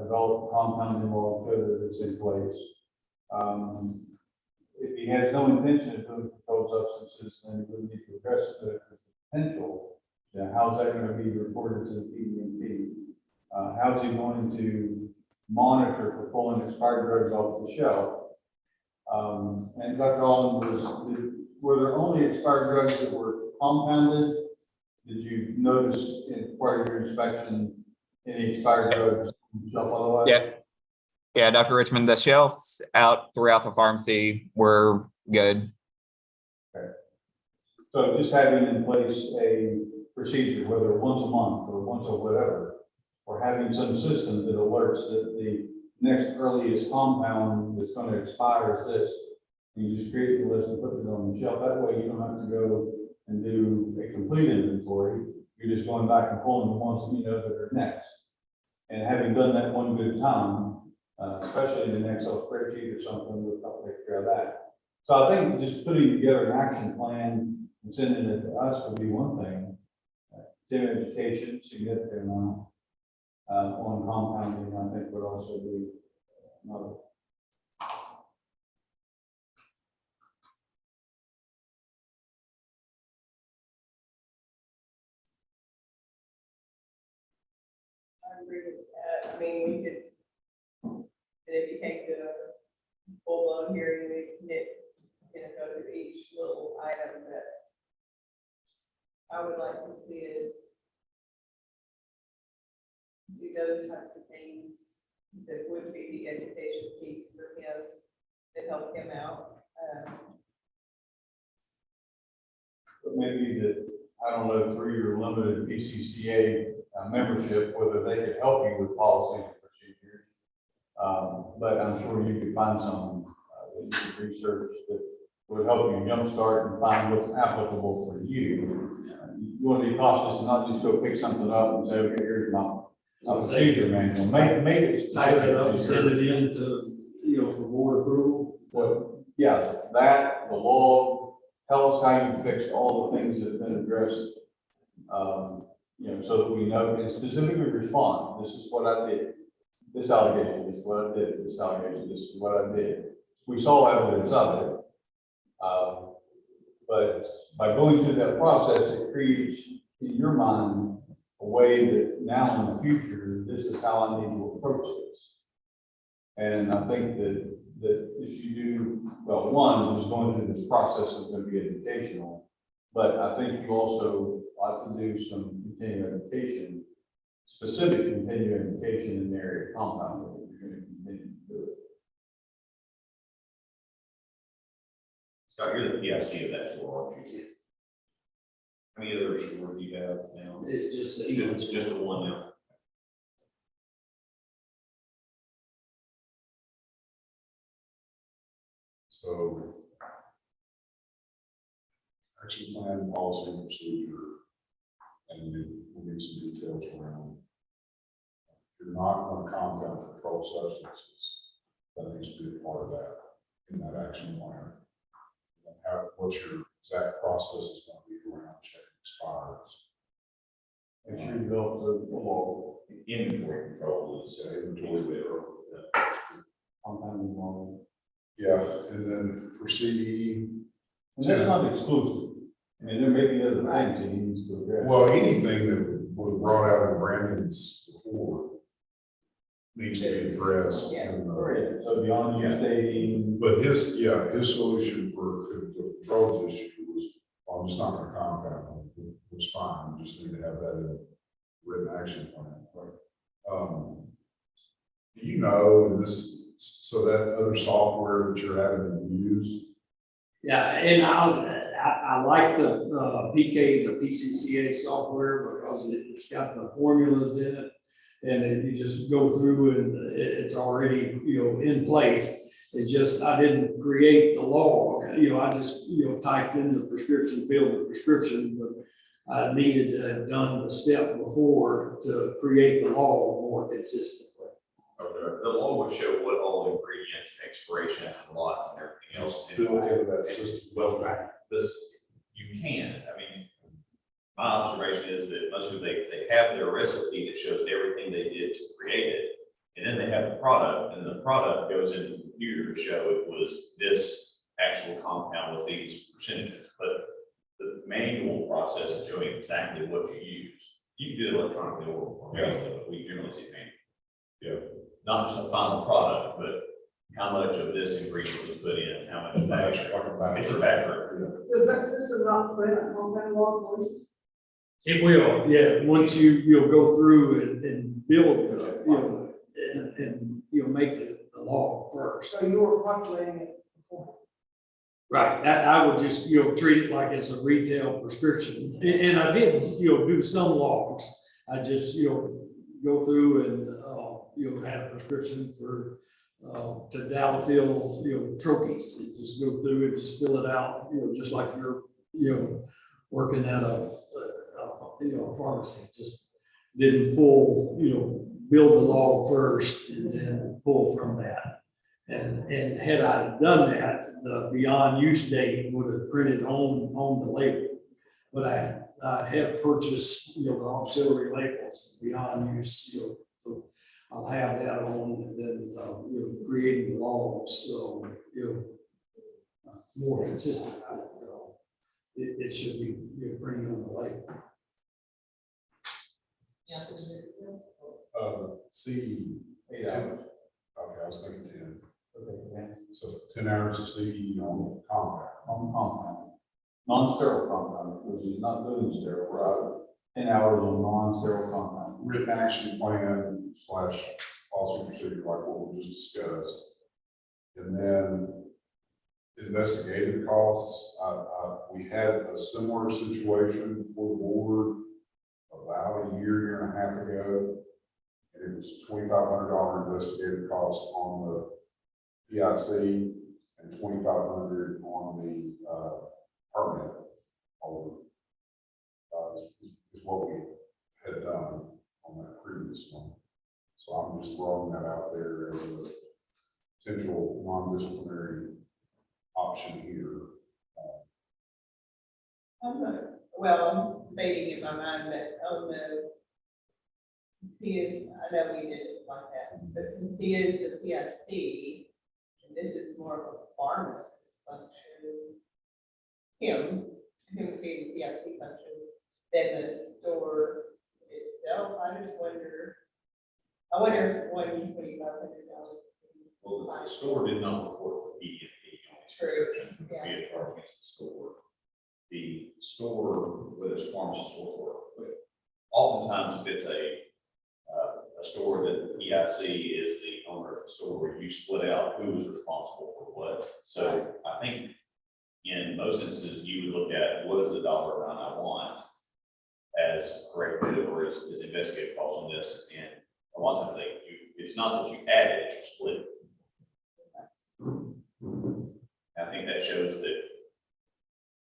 develop a compounding law that's in place. If he has no intention of doing controlled substances, then we need to address the potential. How's that going to be reported to the PDMP? How's he going to monitor for pulling expired drugs off the shelf? And Dr. Allen, were there only expired drugs that were compounded? Did you notice in part of your inspection any expired drugs on the shelf otherwise? Yeah. Yeah, Dr. Richmond, the shelves out throughout the pharmacy were good. Okay. So just having in place a procedure, whether once a month or once or whatever, or having some system that alerts that the next earliest compound that's going to expire is this, and you just create the list and put it on the shelf. That way you don't have to go and do a complete inventory. You're just going back and pulling the ones that you know that are next. And having done that one good time, especially in an Excel spreadsheet or something, we'll help take care of that. So I think just putting together an action plan and sending it to us would be one thing. Team education, significant amount on compounding, I think would also be another. I agree with that. I mean, we could, and if you can't do a full-blown hearing, we can go through each little item that I would like to see us do those types of things that would be the education piece for him to help him out. But maybe that, I don't know, through your limited PCCA membership, whether they could help you with policies and procedures. But I'm sure you could find some that you could research that would help you jumpstart and find what's applicable for you. You want to be cautious and not just go pick something up and say, okay, here's my procedure manual. Make it Type it up and specific. send it in to, for board approval. Well, yeah, that, the log, tell us how you fixed all the things that have been addressed. So that we know and specifically respond. This is what I did. This allegation, this is what I did. This allegation, this is what I did. We saw evidence of it. But by going through that process, it creates in your mind a way that now in the future, this is how I need to approach this. And I think that if you do, well, one is just going through this process is going to be educational, but I think you also ought to do some continuing education, specific continuing education in the area of compounding if you're going to continue to do it. Scott, you're the PIC of that store, aren't you? How many other stores do you have now? It's just, It's just the one now. So action plan, policy, and procedure, and we need some details around. If you're not going to compound controlled substances, that needs to be a part of that, in that action plan. And what your exact process is going to be around checking expires. And she develops a law. Inventory control is, Inventory control. Compounding law. Yeah, and then for CE, And that's not exclusive. I mean, there may be other things that he needs to address. well, anything that was brought out in Brandon's report needs to be addressed. in the- So beyond you stating. But his solution for the controls issue was, well, I'm just not gonna compound, it's fine, we just need to have that in written action plan. Do you know, and this, so that other software that you're having to use, Yeah, and I like the PK, the PCCA software because it's got the formulas in it. And then you just go through and it's already, in place. It just, I didn't create the log, I just, typed in the prescription, filled the prescription, but I needed to have done the step before to create the log more consistently. okay, the law would show what all ingredients, expirations, and lots and everything else. built into that system. Well, this, you can, I mean, my observation is that most of they have their recipe that shows everything they did to create it. And then they have the product, and the product goes into the computer to show it was this actual compound with these percentages. But the manual process of showing exactly what you use, you can do it electronically or manually, but we generally see manual. Yeah. Not just a final product, but how much of this ingredient was put in, how much of that. It's a factory. Does that system not print a compound log for you? It will, yeah, once you'll go through and build, and make the log first. So you were populating it before? Right, that, I would just, treat it like it's a retail prescription, and I did, do some logs. I just, go through and, have a prescription for, tadalafil, troches, and just go through it, just fill it out, just like you're, working at a pharmacy, just didn't pull, build the log first and then pull from that. And had I done that, the beyond use date would have printed on the label. But I have purchased, the auxiliary labels, beyond use, so I'll have that on and then, creating the logs, so, more consistent. It should be, printing on the label. CE. 8 hours. Okay, I was thinking 10. Okay. So 10 hours of CE on compound. On compound. Non-sterile compound, which is not doing sterile, right? 10 hours on non-sterile compound. Written action plan / policy procedure, like what we just discussed. And then investigative costs. We had a similar situation for the board about a year and a half ago. And it was $2,500 investigative costs on the PIC and $2,500 on the permit holder. Is what we had done on that previous one. So I'm just throwing that out there as a potential non-disciplinary option here. Well, I'm debating in my mind that, since he is, I know we did it like that, but since he is the PIC, and this is more of a pharmacist function, him being the PIC function, than the store itself, I wonder if $1,200. Well, the store did not report the EDP on these prescriptions, which would be a charge against the store. The store, whether it's pharmacist or oftentimes if it's a store that the PIC is the owner of the store, where you split out who is responsible for what. So I think in most instances, you would look at what is the dollar amount I want as corrected or as investigative costs on this. And a lot of times it's not that you add it, it's you split it. I think that shows that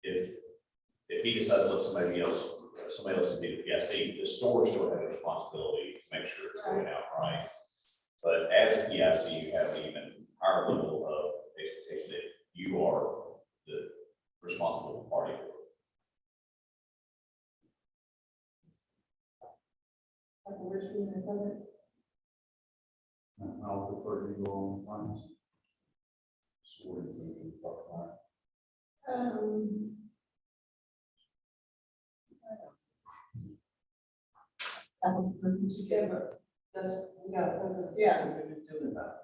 if he decides to let somebody else somebody else would be the PIC, the store still has responsibility to make sure it's going out right. But as PIC, you have an even higher level of expectation that you are the responsible party. I'll prefer you go on finance. So what do you think about that? That's putting together, that's, we got a president. Yeah. We're just doing that.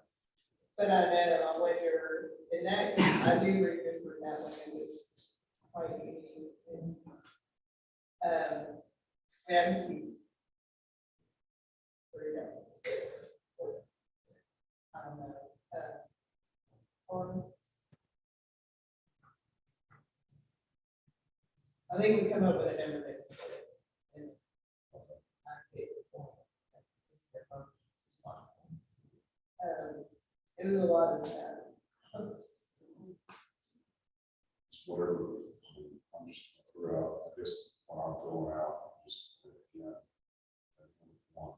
But I know, I wonder, in that, I do remember that when it was quite unique and, we haven't seen. Where that was. I don't know, or. I think we come up with a number that's. And I get the point. It's their own responsibility. It was a lot of stuff. It's whatever, I'm just throw out, I guess, what I'm throwing out, just, you know. One.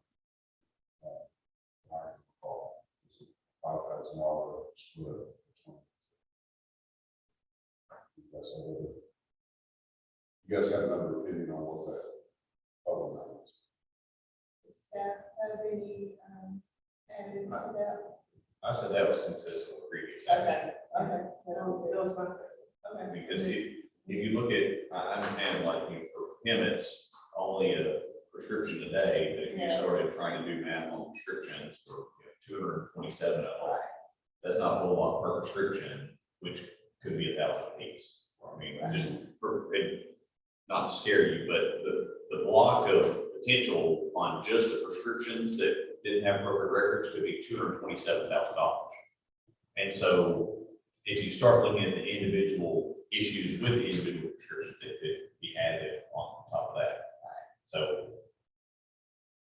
I recall, $5,000 split. You guys have another opinion on what that other amount is? Does staff have any, added to that? I said that was consistent with previous. Okay, okay. That was my. Okay. Because if you look at, I understand like for him, it's only a prescription a day, but if you Yeah. started trying to do math on prescriptions for 227 of them, that's not a whole lot per prescription, which could be 1,000 a piece. I mean, just for it, not to scare you, but the block of potential on just the prescriptions that didn't have appropriate records could be $227,000. And so if you start looking at the individual issues with the individual prescriptions, it could be added on top of that. So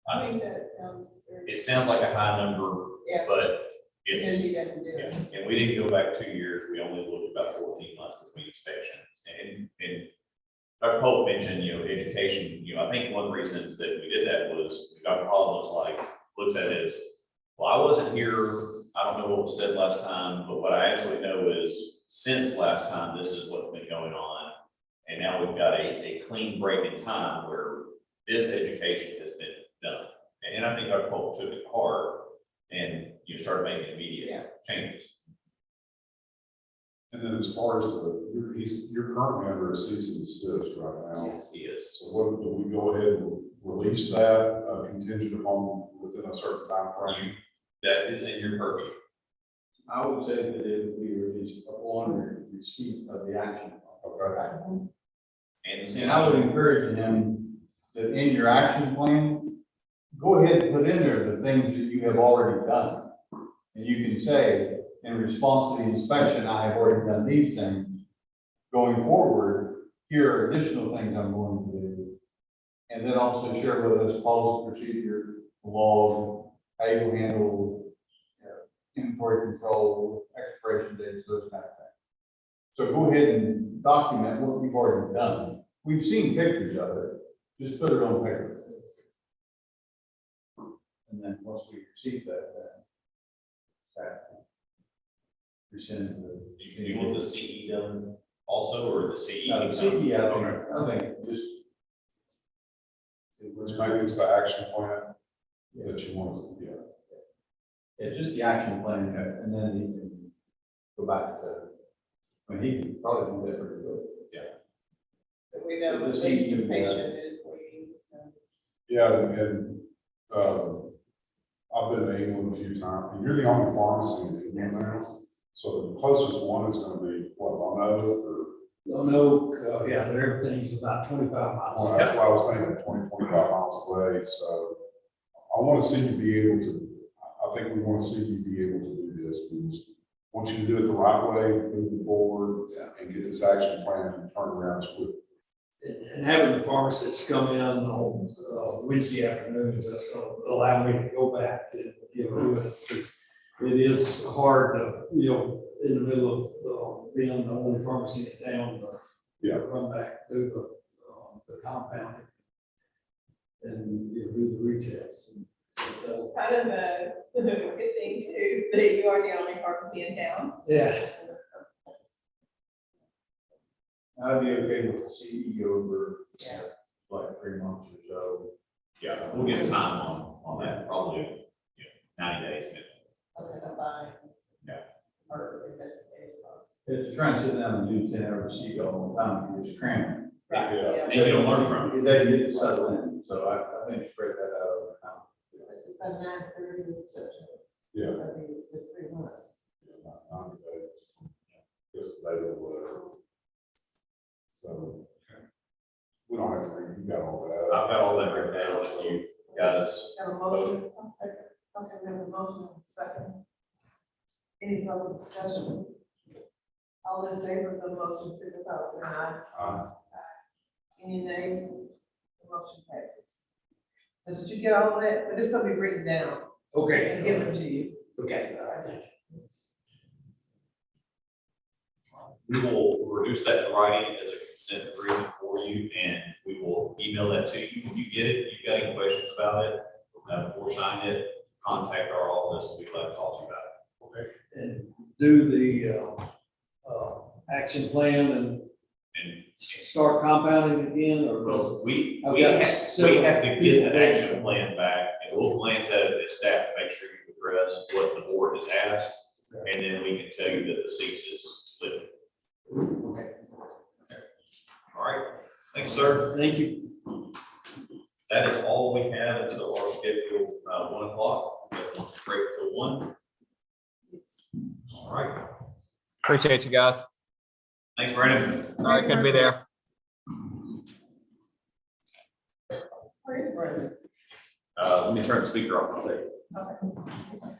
I think that sounds very. it sounds like a high number, Yeah. but Then it's, he doesn't do yeah, it. and we didn't go back 2 years. We only looked about 14 months between inspections. And Dr. Pope mentioned, education, I think one of the reasons that we did that was Dr. Hall looks at it as, well, I wasn't here. I don't know what was said last time, but what I absolutely know is since last time, this is what's been going on. And now we've got a clean break in time where this education has been done. And I think Dr. Pope took it hard and you started making immediate changes. And then as far as you're currently under a cease and desist right now. Yes, he is. So what, do we go ahead and release that contingent upon within a certain time frame? That is in your purview. I would say that it would be released upon receipt of the action plan. Okay. And I would encourage him that in your action plan, go ahead and put in there the things that you have already done. And you can say, in response to the inspection, I have already done these things. Going forward, here are additional things I'm going to do. And then also share with us policy, procedure, laws, how you handle inventory control, expiration dates, those kind of things. So go ahead and document what we've already done. We've seen pictures of it, just put it on paper. And then once we receive that, staff rescind the. Do you want the CE done also, or the CE? No, the CE, I think just. Let's make this the action plan that you want, Yeah, just the action plan, and then he can go back to, I mean, he can probably do that pretty good. But we know The at least CE, the patient is waiting, so. Yeah, and, I've been to England a few times, and you're the only pharmacy in England now. So the closest one is gonna be, what, Lonoke, No, yeah, everything's about 25 miles. well, that's why I was thinking 20, 25 miles away, so I wanna see you be able to, I think we wanna see you be able to do this. We just want you to do it the right way, moving forward, and get this action plan and turn around as quick. And having the pharmacist come in on Wednesday afternoons, that's going to allow me to go back and, do it. Because it is hard to, in the middle of being the only pharmacy in town, to run back through the compound. and you'll do the retails. It's kind of a good thing too, that you are the only pharmacy in town. Yeah. I'd be okay with the CEO for Yeah. like 3 months or so. Yeah, we'll get a time on that, probably, 90 days. Maybe. Okay, bye. Yeah. Or investigative costs. It's trying to sit down and do 10-hour CEO all the time, you just cram Right, yeah. And you don't learn from it. it. It doesn't get to settle in, so I think spread that out over time. It's a 9:30 September. Yeah. That'd be the 3 months. Not today, just later or whatever. So. We don't have to read, you got all that. I've got all that written down, if you guys. Have a motion, okay, we have a motion and a second. Any further discussion? All in favor of the motion, signify by saying aye. Any nays? The motion passes. So did you get all that? But it's gonna be written down Okay. and given to you. Okay, all right, thank you. We will reduce that to writing as a consent agreement for you, and we will email that to you. When you get it, if you've got any questions about it, before signing it, contact our office, we'd like to talk to you about it. Okay? And do the, action plan and And start compounding again, or? well, we I've got have several to get people the action plan back, and we'll glance at it as staff to make sure you address what the board has asked, and then we can tell you that the cease is lifted. Okay. All right, thanks, sir. Thank you. That is all we have until our scheduled 1 o'clock. Break till 1. All right. Appreciate you guys. Thanks, Brandon. Sorry, couldn't be there. Where is Brandon? Let me turn the speaker off. I'll tell you. Okay.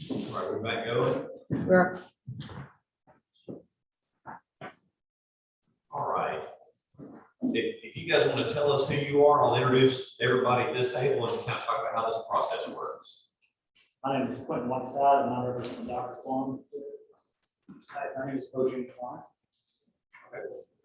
All right, we're back going. We're All right. If you guys want to tell us who you are, I'll introduce everybody at this table and kind of talk about how this process works. My name is Quentin Whiteside, and I'm representing Dr. Plum. Hi, my name is Ojin Kwan.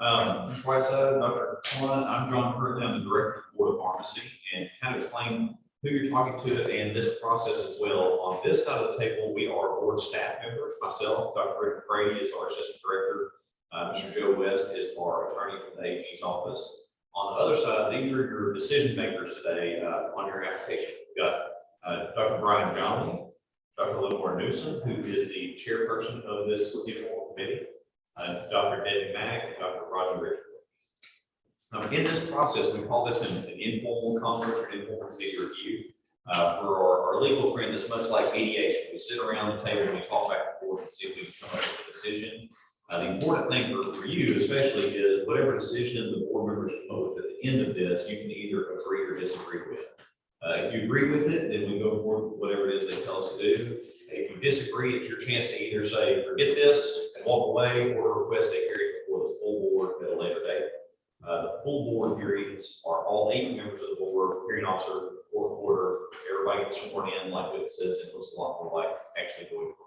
Mr. Whiteside, Dr. Kwan, I'm John Curtin, I'm the Director of the Board of Pharmacy, and kind of explain who you're talking to and this process as well. On this side of the table, we are board staff members. Myself, Dr. Rick Brady is our Assistant Director. Mr. Joe West is our attorney from the AG's office. On the other side, these are your decision makers today on your application. We've got Dr. Brian Johnley, Dr. Lenore Newsom, who is the chairperson of this informal committee, Dr. Debbie Mack, and Dr. Roger Richard. In this process, we call this an informal conference or informal committee review. For our legal friend, it's much like mediation. We sit around the table and we talk back and forth and see if we can come up with a decision. The important thing for you especially is whatever decision the board members come up with at the end of this, you can either agree or disagree with. If you agree with it, then we go forward with whatever it is they tell us to do. If you disagree, it's your chance to either say, forget this and walk away, or request a hearing before the full board at a later date. The full board hearings are all 8 members of the board, hearing officer, court reporter, everybody gets sworn in like witnesses, and it looks a lot more like actually going forward.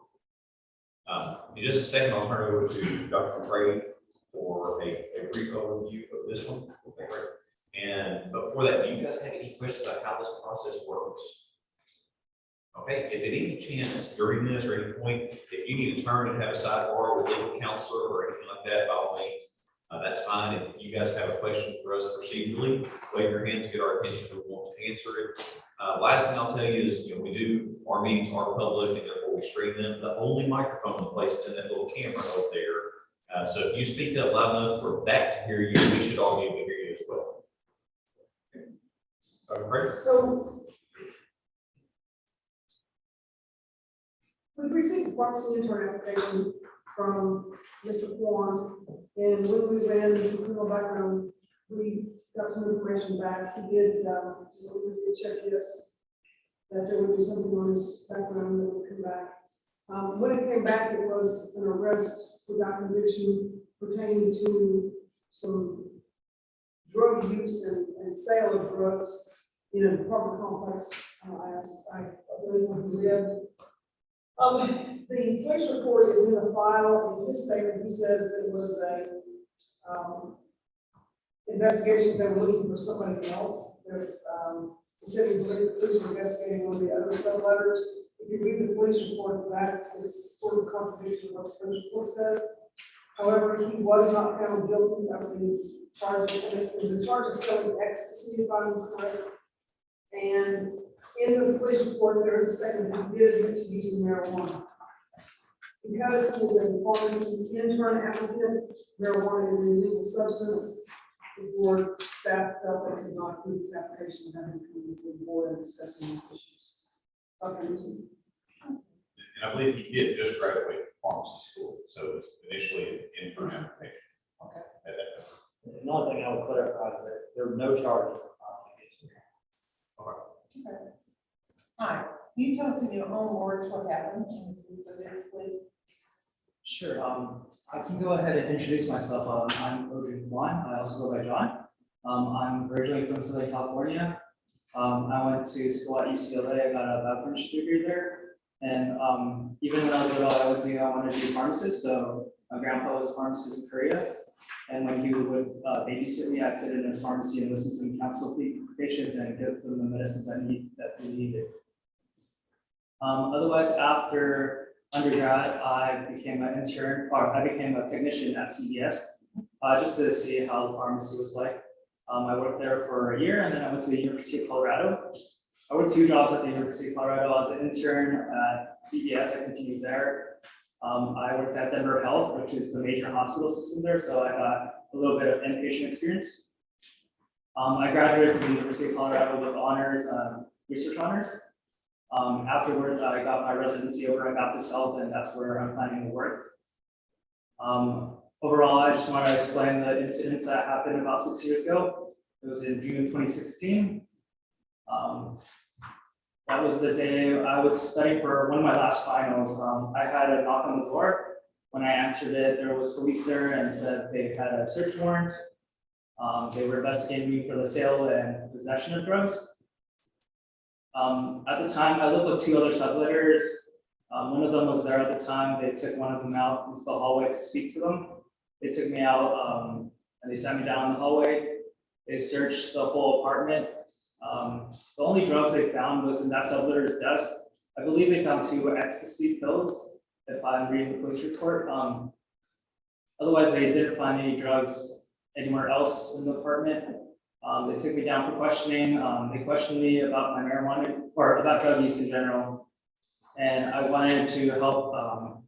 In just a second, I'll turn it over to Dr. Brady for a brief overview of this one. Okay, great. And before that, do you guys have any questions about how this process works? Okay, if at any chance during this or any point, if you need to turn and have a sidebar with legal counsel or anything like that, by all means, that's fine. If you guys have a question for us procedurally, wave your hands, get our attention, we want to answer it. Last thing I'll tell you is, our meetings are public and therefore we stream them. The only microphone in place is in that little camera over there. So if you speak up loud enough for that to hear you, we should all be able to hear you as well. Okay. So we received a pharmacy intern application from Mr. Kwan, and when we ran the criminal background, we got some information back. He did, we did check yes, that there would be something on his background that would come back. When it came back, it was an arrest without conviction pertaining to some drug use and sale of drugs in an apartment complex. I believe where he lived. The police report is in the file. In his statement, he says it was a investigation. They were looking for somebody else. He said he believed the police were investigating one of the other sub letters. If you read the police report, that is sort of a contradiction of what the police report says. However, he was not found guilty of the charge. It was a charge of selling ecstasy, if I'm correct. And in the police report, there is a statement that he did admit to using marijuana. Because he was a pharmacy intern applicant, marijuana is an illegal substance. The board staff felt they could not approve this application and having come to the board and discussing these issues. Dr. Newsom. And I believe he did just graduate from pharmacy school, so it's initially an intern application. Okay. Another thing I would clarify is that there were no charges. Okay. Hi, can you tell us in your own words what happened in this incident, please? Sure. I can go ahead and introduce myself. I'm Ojin Kwan. I also go by John. I'm originally from Southern California. I went to school at UCLA. I got a bachelor's degree there. And even when I was little, I always knew I wanted to be a pharmacist. So my grandpa was a pharmacist in Korea. And when he would babysit me, I'd sit in his pharmacy and listen to some counsel patients and give them the medicines that they needed. Otherwise, after undergrad, I became an intern, or I became a technician at CVS, just to see how the pharmacy was like. I worked there for a year, and then I went to the University of Colorado. I worked 2 jobs at the University of Colorado. As an intern at CVS, I continued there. I worked at Denver Health, which is the major hospital system there, so I got a little bit of inpatient experience. I graduated from the University of Colorado with honors, research honors. Afterwards, I got my residency over at Baptist Health, and that's where I'm planning to work. Overall, I just want to explain the incidents that happened about 6 years ago. It was in June 2016. That was the day I was studying for one of my last finals. I had a knock on the door. When I answered it, there was police there and said they had a search warrant. They were investigating me for the sale and possession of drugs. At the time, I lived with two other subletters. One of them was there at the time. They took one of them out into the hallway to speak to them. They took me out and they sat me down in the hallway. They searched the whole apartment. The only drugs they found was in that subletter's desk. I believe they found 2 ecstasy pills, if I'm reading the police report. Otherwise, they didn't find any drugs anywhere else in the apartment. They took me down for questioning. They questioned me about my marijuana or about drug use in general. And I wanted to help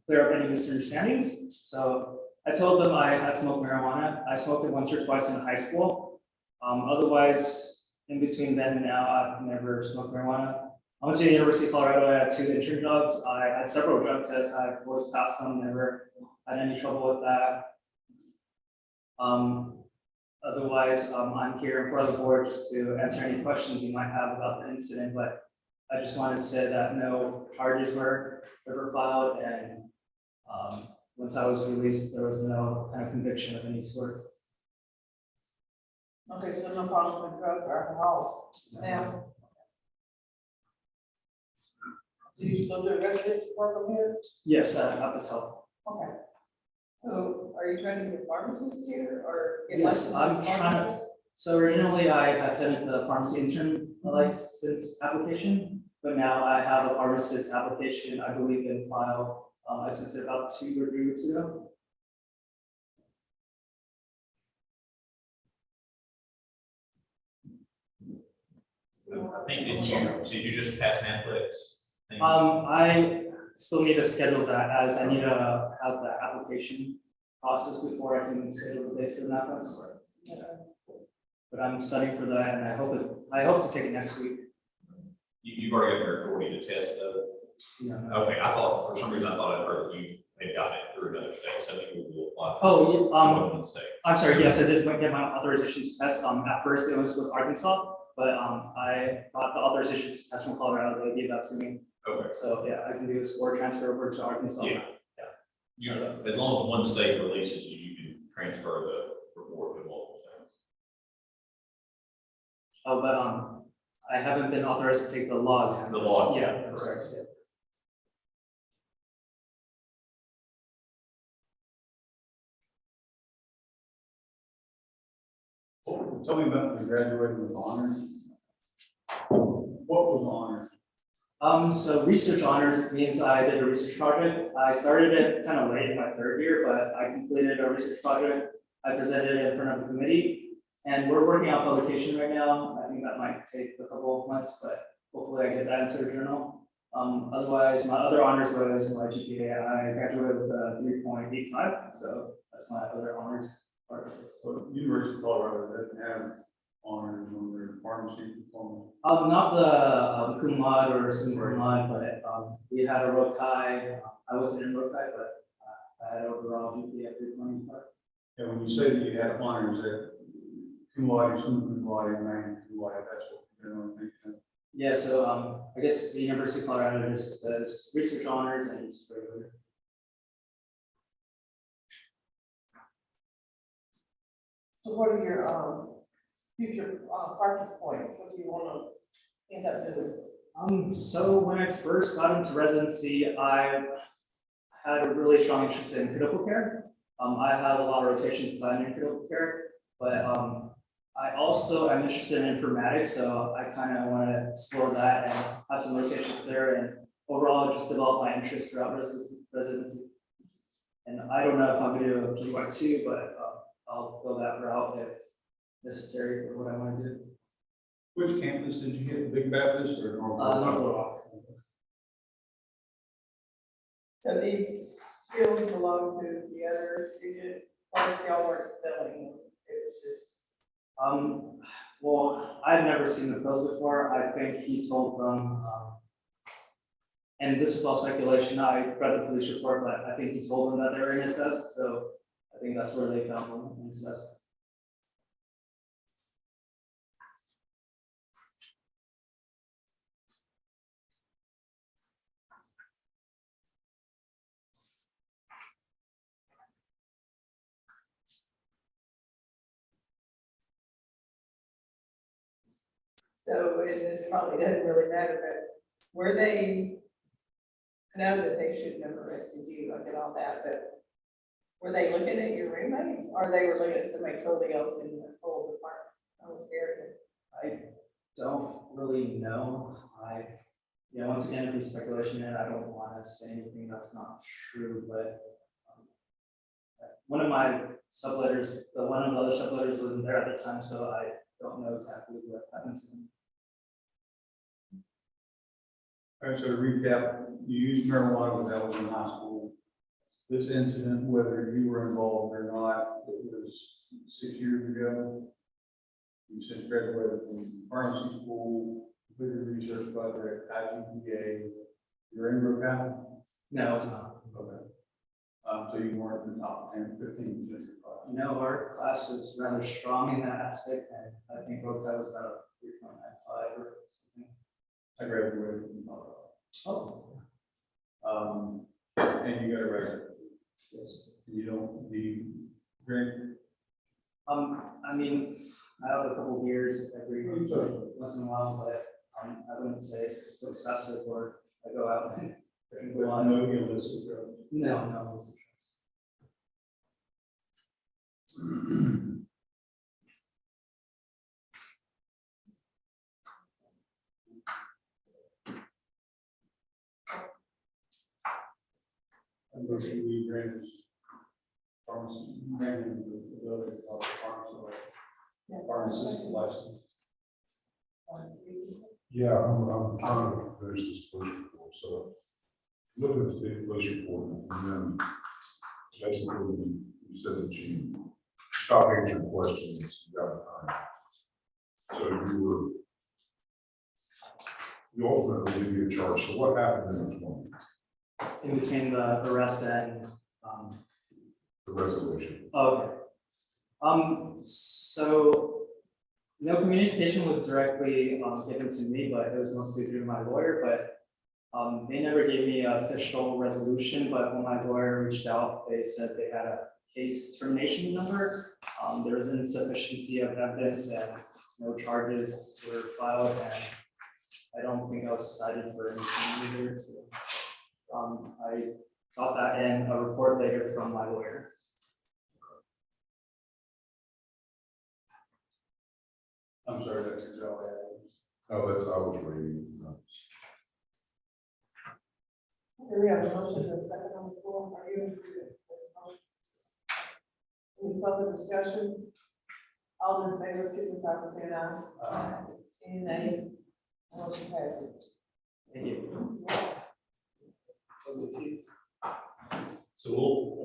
clear up any misunderstandings. So I told them I had smoked marijuana. I smoked it once or twice in high school. Otherwise, in between then and now, I've never smoked marijuana. I went to the University of Colorado. I had 2 intern jobs. I had several drug tests. I've always passed them, never had any trouble with that. Otherwise, I'm here in front of the board just to answer any questions you might have about the incident, but I just wanted to say that no charges were ever filed, and once I was released, there was no kind of conviction of any sort. Okay, so no problem with drugs or alcohol now? So you still do residence work here? Yes, at this help. Okay. So are you trying to be a pharmacist here or? get Yes, licensed I'm as a trying to. pharmacist? So originally I had sent in the pharmacy intern license application, but now I have a pharmacist application, I believe, in file. I sent it about 2 or 3 weeks ago. I think did you just pass Netflix? I still need to schedule that, as I need to have that application process before I can schedule the dates for that one. But I'm studying for that, and I hope to take it next week. You've already got your authority to test though? Yeah. Okay, I thought, for some reason, I thought I heard that you had gotten it through another state, so that you will apply. Oh, yeah, One state. I'm sorry, yes, I did get my authorization to test. At first it was with Arkansas, but I got the authorization to test from Colorado. They gave that to me. Okay. So yeah, I can do a score transfer over to Arkansas. Yeah. As long as one state releases you, you can transfer the report to multiple states. Oh, but I haven't been authorized to take the logs. The logs. Yeah, that's right. Yeah. Tell me about the graduating with honors. What was honors? So research honors means I did a research project. I started it kind of late in my 3rd year, but I completed a research project. I presented it in front of the committee, and we're working on publication right now. I think that might take a couple of months, but hopefully I get that into the journal. Otherwise, my other honors was my GPA. I graduated with a 3.85, so that's my other honors part. So University of Colorado doesn't have honors on their pharmacy diploma. Not the cum laude or summa cum laude, but we had a Rokai. I wasn't in Rokai, but I had overall GPA of 3.85. And when you say that you had honors, that cum laude, summa cum laude, and magna cum laude, that's what you're doing. Yeah, so I guess the University of Colorado just does research honors and just regular. So what are your future practice points? What do you want to end up doing? So when I first got into residency, I had a really strong interest in critical care. I have a lot of rotations planned in critical care, but I also am interested in informatics, so I kind of want to explore that and have some rotations there, and overall just develop my interest throughout residency. And I don't know if I'm going to do a PY2, but I'll go that route if necessary for what I want to do. Which campus did you get, Big Baptist or North? North Little. So these skills belong to the other student, plus y'all weren't selling, it was just. Well, I've never seen the pills before. I think he told them, and this is all speculation. I read the police report, but I think he told them that they were in his desk. So I think that's where they found them, in his desk. So this probably doesn't really matter, but were they, I know that they shouldn't have arrested you, I get all that, but were they looking at your roommates or they were looking at somebody totally else in the whole department? I was scared. I don't really know. Once again, it'd be speculation, and I don't want to say anything that's not true, but one of my subletters, one of the other subletters wasn't there at the time, so I don't know exactly what happened to him. All right, so to recap, you used marijuana when that was in high school. This incident, whether you were involved or not, it was 6 years ago. You since graduated from pharmacy school, completed research project, IGPA. You're in Brooke County? No, it's not. Okay. So you weren't in the top 10, 15% of your class? No, our class was rather strong in that aspect, and I think both that was about a 3.95 or something. I graduated from Oh. And you got a record. Yes. You don't, do you drink? I mean, I have a couple of beers every once in a while, but I wouldn't say it's excessive or I go out and drink a lot. No illicit drugs? No illicit And where should we bring this pharmacy, bring the ability of pharmacist license? Yeah, I'm trying to finish this police report, so look at the police report, and then basically, you said that you stopped answering questions, you got time. So you ultimately did get charged, so what happened in this one? in between the arrest and The resolution? okay. So no communication was directly given to me, but it was mostly through my lawyer, but they never gave me an official resolution, but when my lawyer reached out, they said they had a case termination number. There was insufficiency of evidence and no charges were filed, and I don't think I was cited for anything either. So, I got that in a report later from my lawyer. I'm sorry, that's exactly. Oh, that's, I was reading. Okay, we have a motion and a second on the floor. Are you in agreement with the motion? Any further discussion? All in favor, signify by saying aye. Any nays? Motion passes. Thank you. So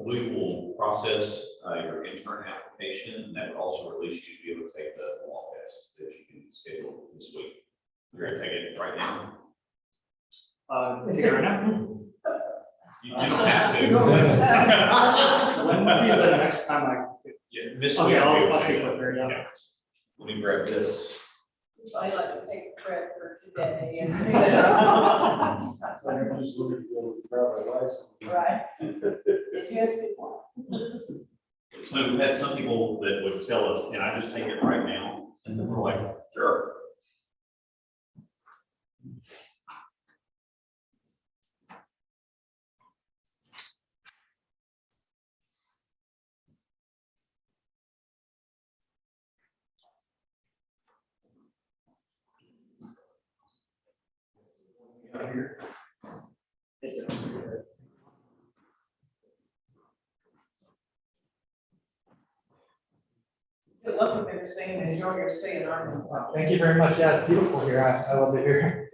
we will process your intern application, and that would also release you to be able to take the law test that you can schedule this week. You're gonna take it right now? Take it right now. You don't have to. When would be the next time I? Yeah, this Okay, week. I'll speak with her, yeah. Let me grab this. I like to take credit for today and. Right. So we've had some people that would tell us, can I just take it right now? And then we're like, sure. Good luck with everything and enjoy your stay in Arkansas. Thank you very much. Yeah, it's beautiful here. I love it here.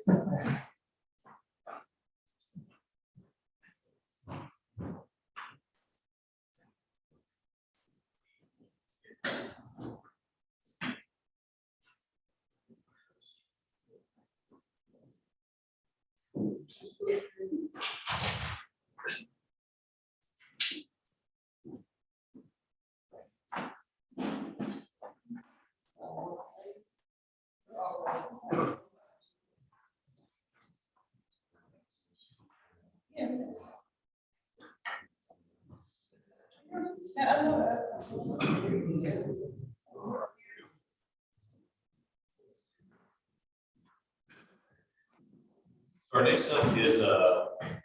Our next up is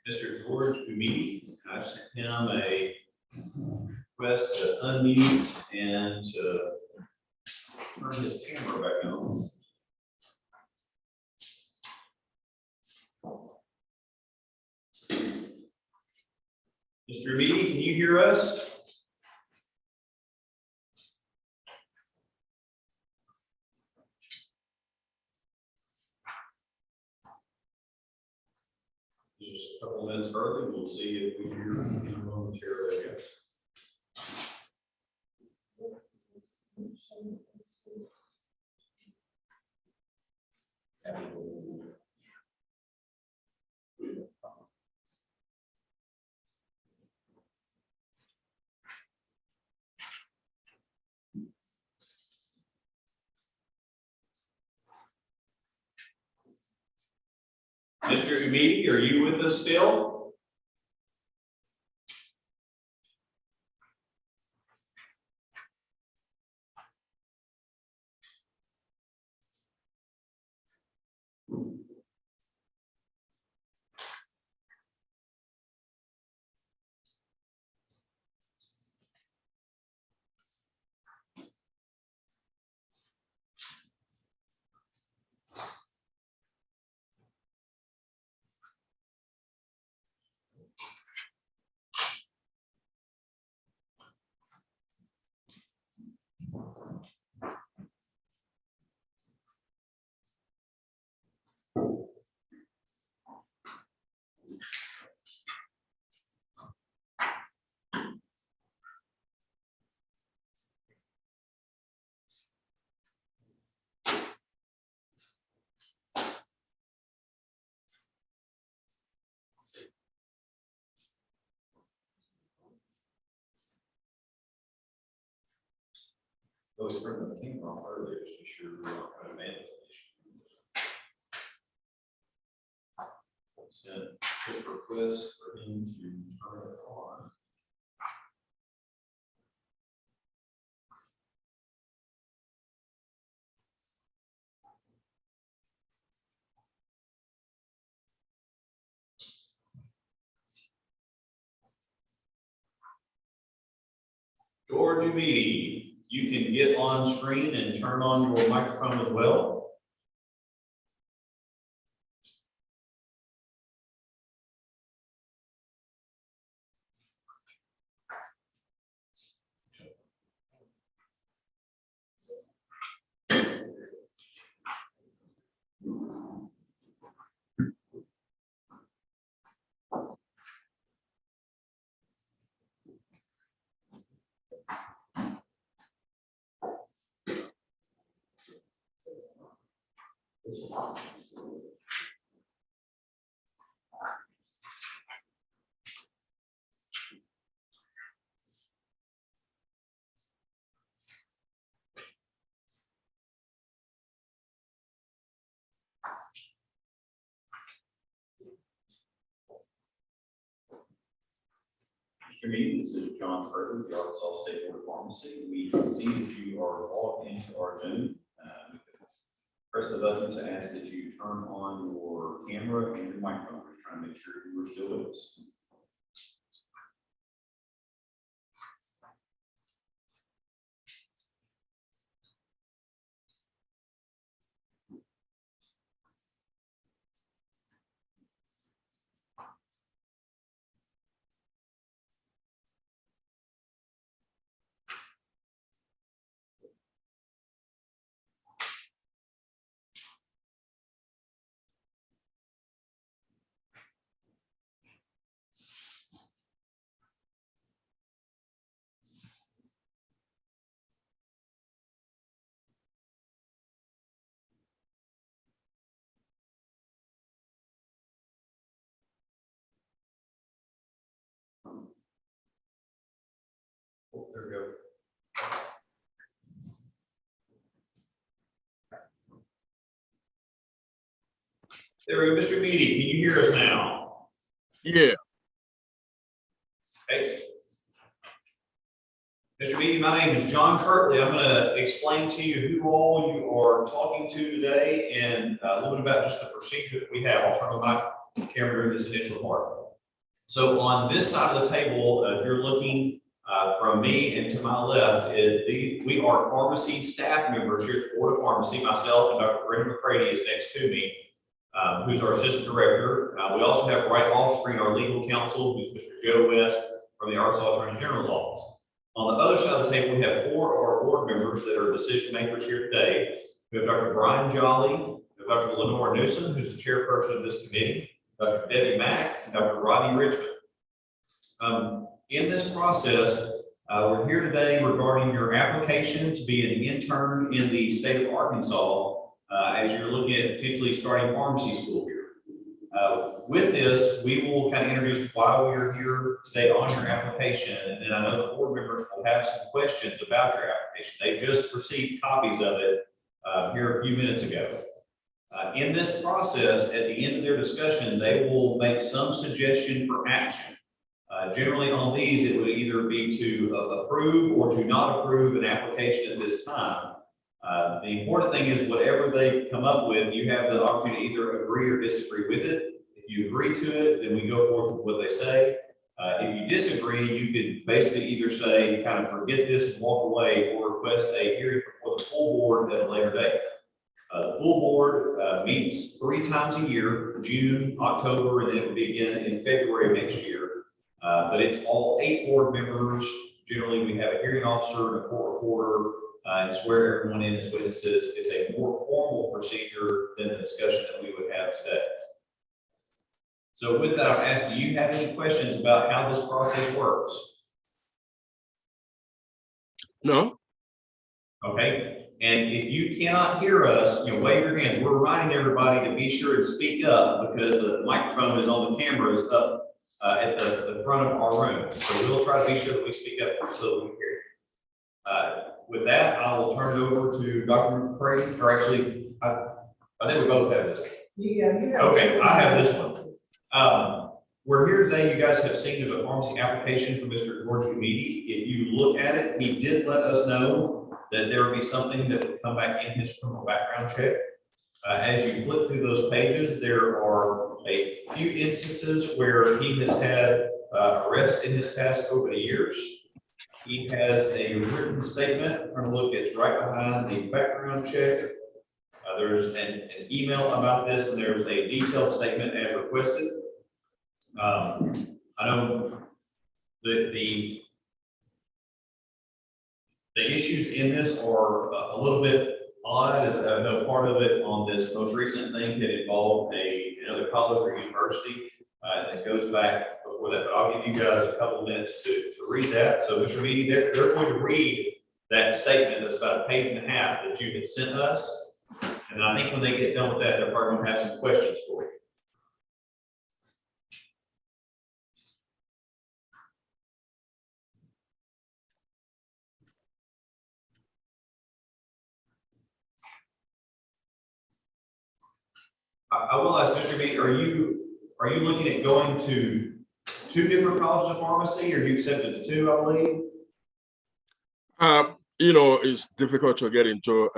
Mr. George Umidi. I sent him a request to unmute and to turn his camera back on. Mr. Umidi, can you hear us? Just a couple minutes early, we'll see if we hear him momentarily, I guess. Mr. Umidi, are you with us still? So we turned the camera off earlier, just to be sure we're not going to manage the issue. Sent a request for him to turn it on. George Umidi, you can get on screen and turn on your microphone as well. Mr. Meeting, this is John Furter, the Arkansas State Board of Pharmacy. We can see that you are logged into our Zoom. Press the button to ask that you turn on your camera and your microphone. We're trying to make sure you are still with us. Oh, there we go. There we go, Mr. Meady, can you hear us now? Yeah. Okay. Mr. Meady, my name is John Kirtley. I'm going to explain to you who all you are talking to today and a little bit about just the procedure that we have. I'll turn the camera during this initial part. So on this side of the table, if you're looking from me and to my left, we are pharmacy staff members here at the Board of Pharmacy. Myself and Dr. Brenda McCready is next to me, who's our assistant director. We also have right off screen our legal counsel, who's Mr. Joe West from the Arkansas Attorney General's office. On the other side of the table, we have 4 of our board members that are decision makers here today. We have Dr. Brian Jolly, we have Dr. Lenore Newsom, who's the chairperson of this committee, Dr. Debbie Mack, and Dr. Rodney Richmond. In this process, we're here today regarding your application to be an intern in the state of Arkansas as you're looking at potentially starting pharmacy school here. With this, we will kind of introduce why we're here today on your application, and I know the board members will have some questions about your application. They just received copies of it here a few minutes ago. In this process, at the end of their discussion, they will make some suggestion for action. Generally on these, it would either be to approve or to not approve an application at this time. The important thing is whatever they come up with, you have the opportunity to either agree or disagree with it. If you agree to it, then we go forward with what they say. If you disagree, you could basically either say, kind of forget this and walk away, or request a hearing before the full board at a later date. The full board meets 3 times a year, June, October, and then it will be again in February of next year. But it's all 8 board members. Generally, we have a hearing officer and a court reporter and swear everyone in as witnesses. It's a more formal procedure than the discussion that we would have today. So with that, I'll ask, do you have any questions about how this process works? No. Okay. And if you cannot hear us, wave your hands. We're reminding everybody to be sure and speak up because the microphone is on the cameras up at the front of our room. So we'll try to be sure that we speak up so that we can hear you. With that, I will turn it over to Dr. McCray, or actually, I think we both have this one. Yeah, you have. Okay, I have this one. We're here today. You guys have seen there's a pharmacy application for Mr. George Umidi. If you look at it, he did let us know that there would be something that would come back in his criminal background check. As you flip through those pages, there are a few instances where he has had arrests in his past over the years. He has a written statement. From a look, it's right behind the background check. There's an email about this, and there's a detailed statement as requested. I know the issues in this are a little bit odd, as I know part of it on this most recent thing that involved another college or university that goes back before that. But I'll give you guys a couple minutes to read that. So Mr. Meady, they're going to read that statement that's about 1.5 pages that you had sent us. And I think when they get done with that, they're probably going to have some questions for you. I will ask Mr. Meade, are you looking at going to 2 different colleges of pharmacy, or you accepted to 2, I believe? It's difficult to get into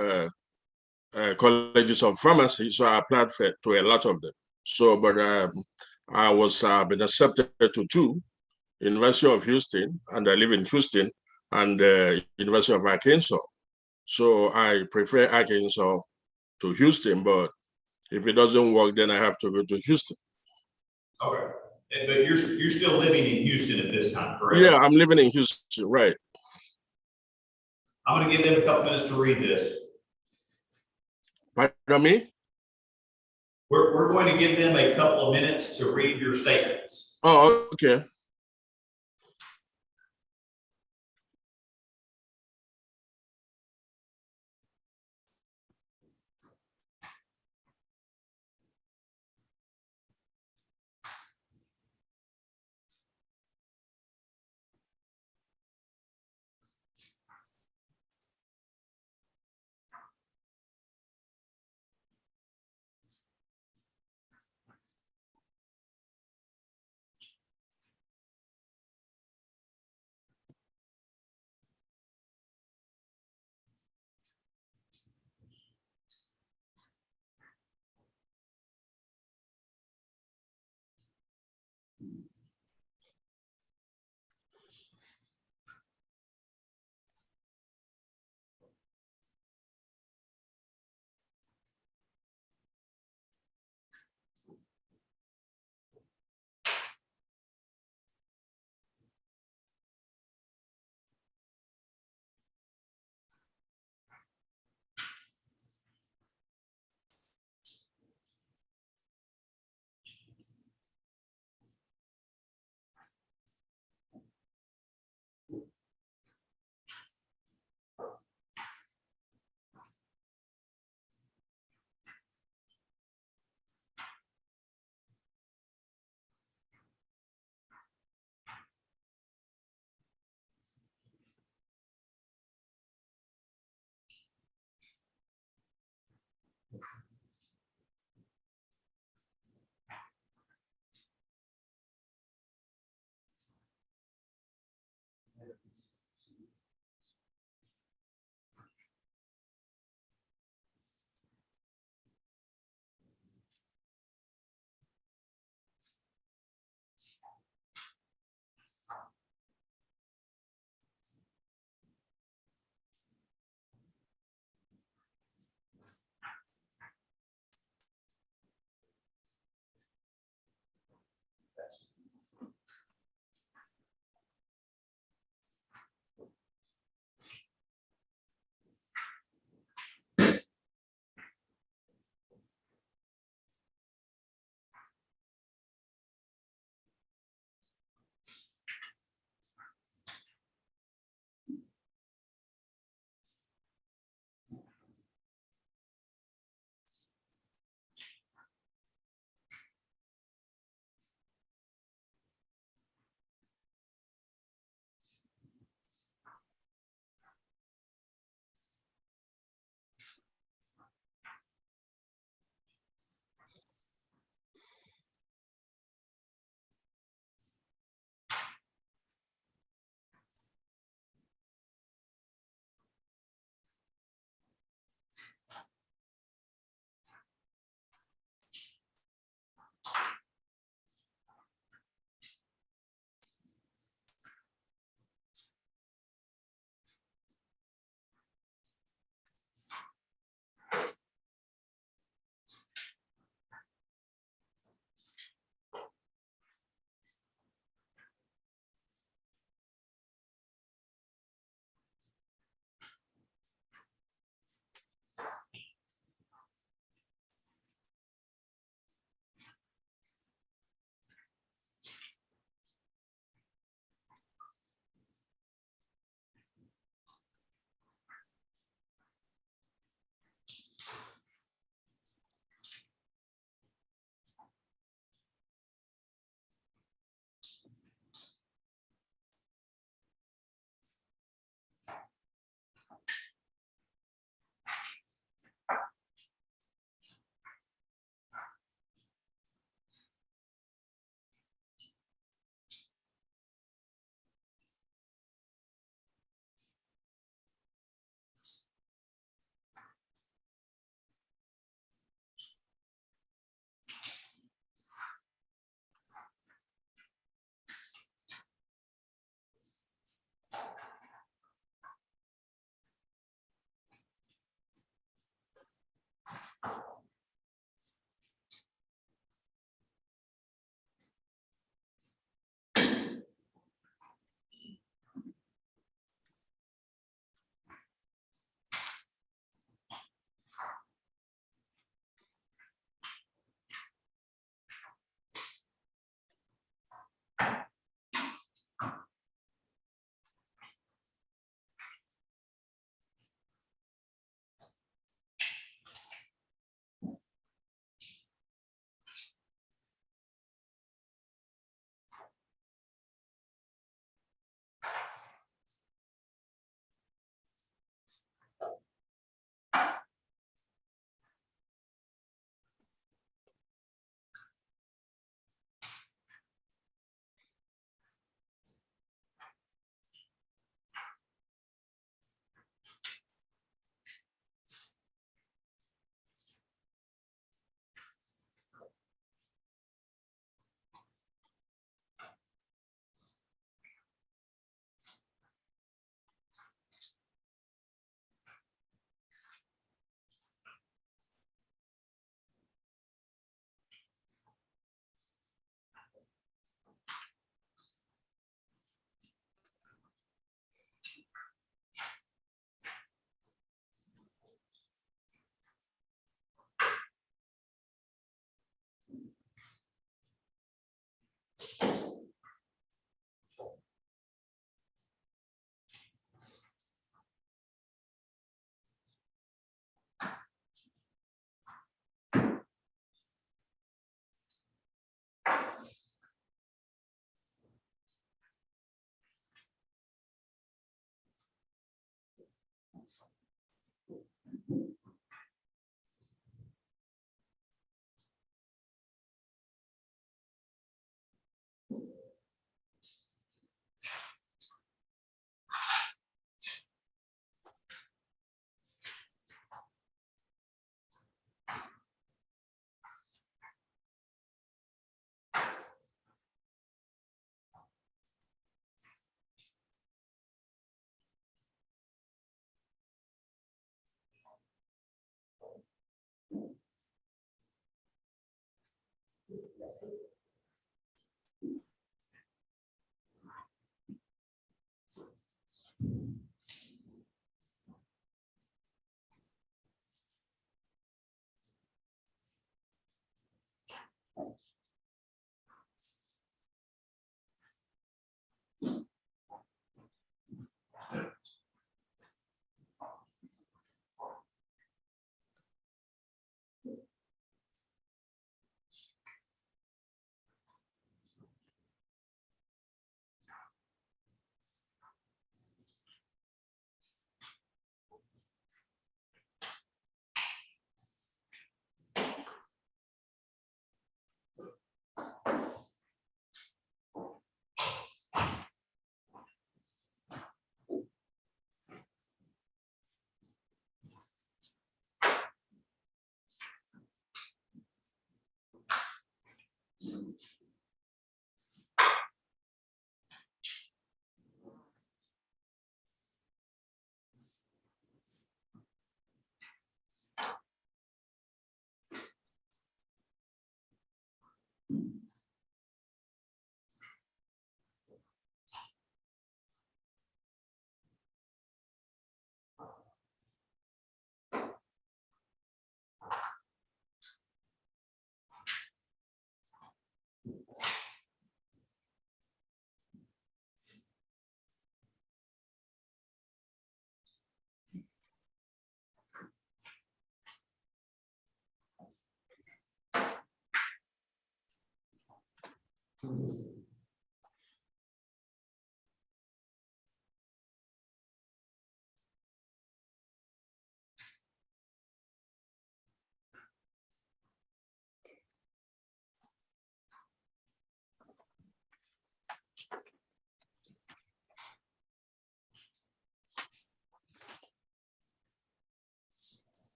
colleges of pharmacy, so I applied to a lot of them. So, but I was been accepted to 2, University of Houston, and I live in Houston, and University of Arkansas. So I prefer Arkansas to Houston, but if it doesn't work, then I have to go to Houston. Okay, but you're still living in Houston at this time, correct? Yeah, I'm living in Houston, right. I'm going to give them a couple minutes to read this. Pardon me? We're going to give them a couple of minutes to read your statements. Oh, okay.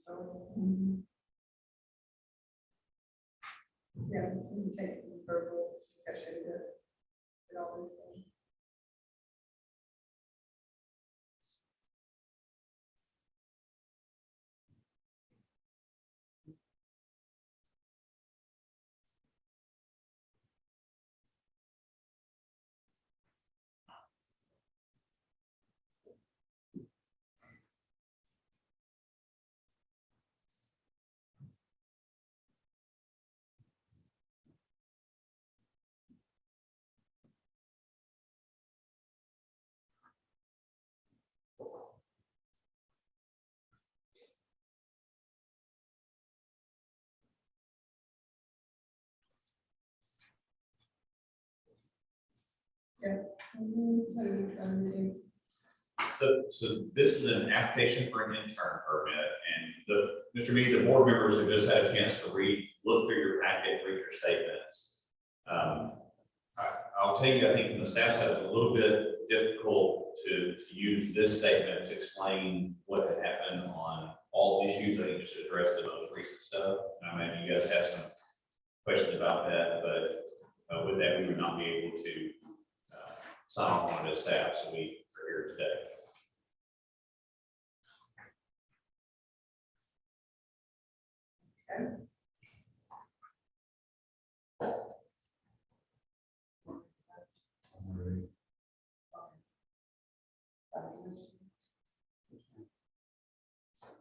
So, yeah, we can take some verbal discussion to get all this done. Yeah. What are we trying to do? So this is an application for an intern permit, and Mr. Meany, the board members have just had a chance to look through your packet, read your statements. I'll tell you, I think from the staff side, it's a little bit difficult to use this statement to explain what had happened on all issues. I think just address the most recent stuff. I mean, you guys have some questions about that, but with that, we would not be able to sign off on it as staff, so we are here today.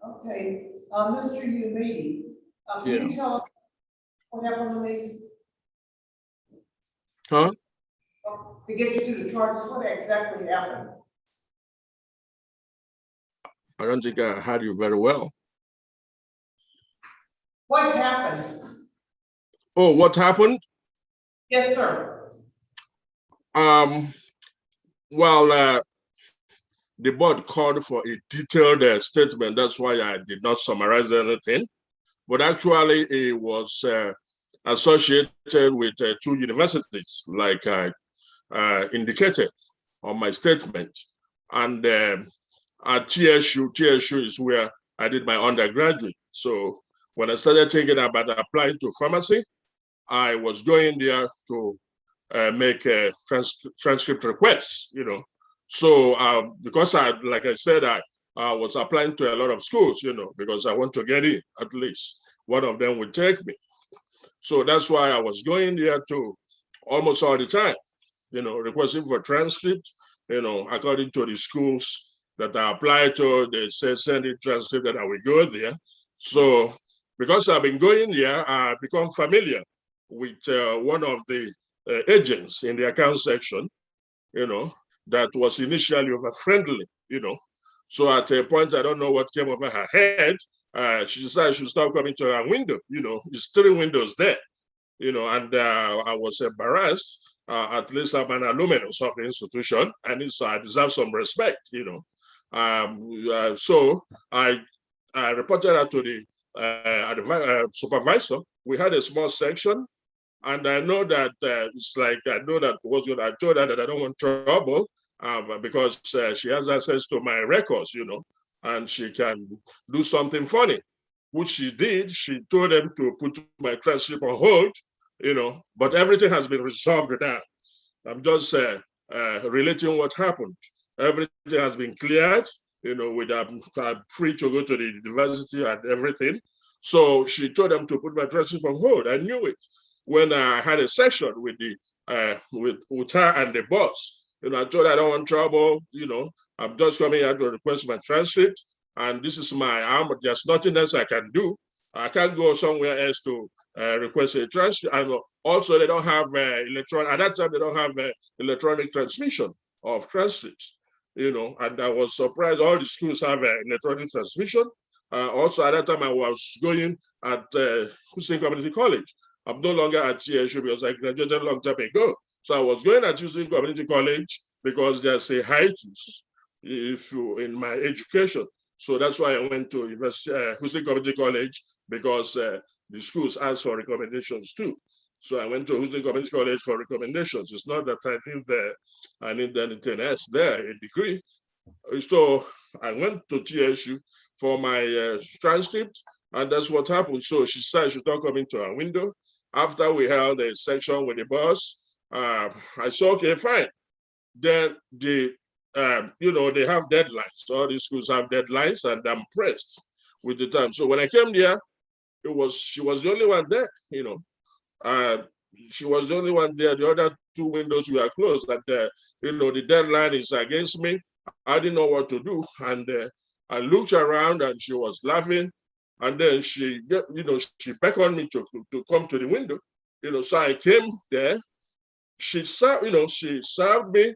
Okay, Mr. Umidi, can you tell us what happened on these? Huh? To get you to the charges, what exactly happened? I don't think I heard you very well. What happened? Oh, what happened? Yes, sir. Well, the board called for a detailed statement. That's why I did not summarize anything. But actually, it was associated with 2 universities, like I indicated on my statement. And at TSU is where I did my undergraduate. So when I started thinking about applying to pharmacy, I was going there to make a transcript requests, you know. So because like I said, I was applying to a lot of schools, you know, because I want to get in, at least one of them would take me. So that's why I was going there to almost all the time, you know, requesting for transcripts, you know, according to the schools that I applied to, they say send it transcript and I will go there. So because I've been going there, I've become familiar with one of the agents in the account section, you know, that was initially over friendly, you know. So at a point, I don't know what came over her head. She decided she should stop coming to her window, you know, there's 3 windows there, you know, and I was embarrassed. At least I'm an alumnus of the institution, and so I deserve some respect, you know. So I reported her to the supervisor. We had a small section, and I know that it's like, I know that I told her that I don't want trouble because she has access to my records, you know, and she can do something funny, which she did. She told them to put my transcript on hold, you know, but everything has been resolved now. I'm just relating what happened. Everything has been cleared, you know, I'm free to go to the university and everything. So she told them to put my transcript on hold. I knew it when I had a session with with her and the boss. You know, I told her I don't want trouble, you know, I'm just coming here to request my transcript, and this is my arm. There's nothing else I can do. I can't go somewhere else to request a transcript. And also, they don't have electronic, at that time, they don't have electronic transmission of transcripts, you know, and I was surprised all the schools have electronic transmission. Also, at that time, I was going at Houston Community College. I'm no longer at TSU because I graduated a long time ago. So I was going at Houston Community College because there's a hiatus in my education. So that's why I went to Houston Community College, because the schools asked for recommendations too. So I went to Houston Community College for recommendations. It's not that I need anything else there, a degree. So I went to TSU for my transcript, and that's what happened. So she said she's not coming to our window. After we held a section with the boss, I said, okay, fine. Then they have deadlines. All these schools have deadlines, and I'm pressed with the time. So when I came there, she was the only one there, she was the only one there. The other two windows were closed, and the deadline is against me. I didn't know what to do, and I looked around, and she was laughing, and then she beckoned me to come to the window. So I came there. She served me,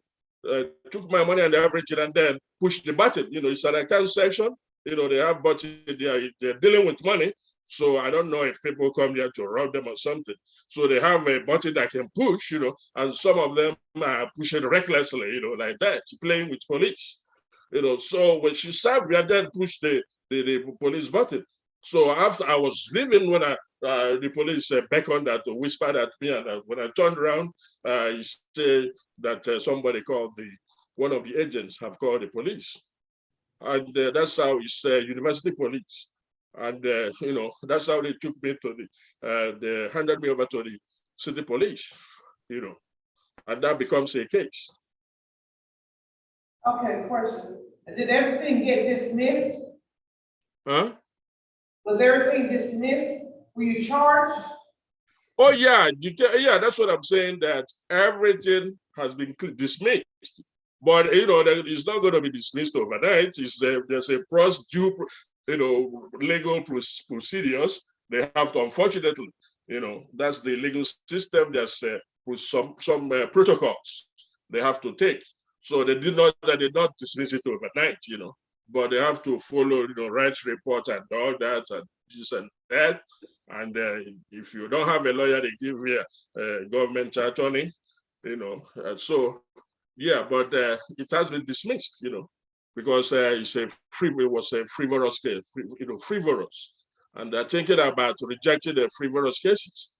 took my money and everything, and then pushed the button. It's an account section. They have button. They're dealing with money. So I don't know if people come there to rob them or something. So they have a button that can push, and some of them are pushing recklessly, like that, playing with police. So when she served me, I then pushed the police button. So after I was leaving, when the police beckoned that, whispered at me, and when I turned around, he said that somebody called one of the agents have called the police. And that's how it's university police. And, that's how they took me to they handed me over to the city police, and that becomes a case. Okay, question. Did everything get dismissed? Huh? Was everything dismissed? Were you charged? Oh, yeah, that's what I'm saying, that everything has been dismissed. But, it's not going to be dismissed overnight. There's a legal procedures. They have to, unfortunately, that's the legal system. There's some protocols they have to take. So they did not dismiss it overnight, but they have to follow, rights report and all that and this and that. And if you don't have a lawyer, they give you a government attorney, so yeah, but it has been dismissed, because it was a frivolous case, frivolous. And they're thinking about rejecting the frivolous cases.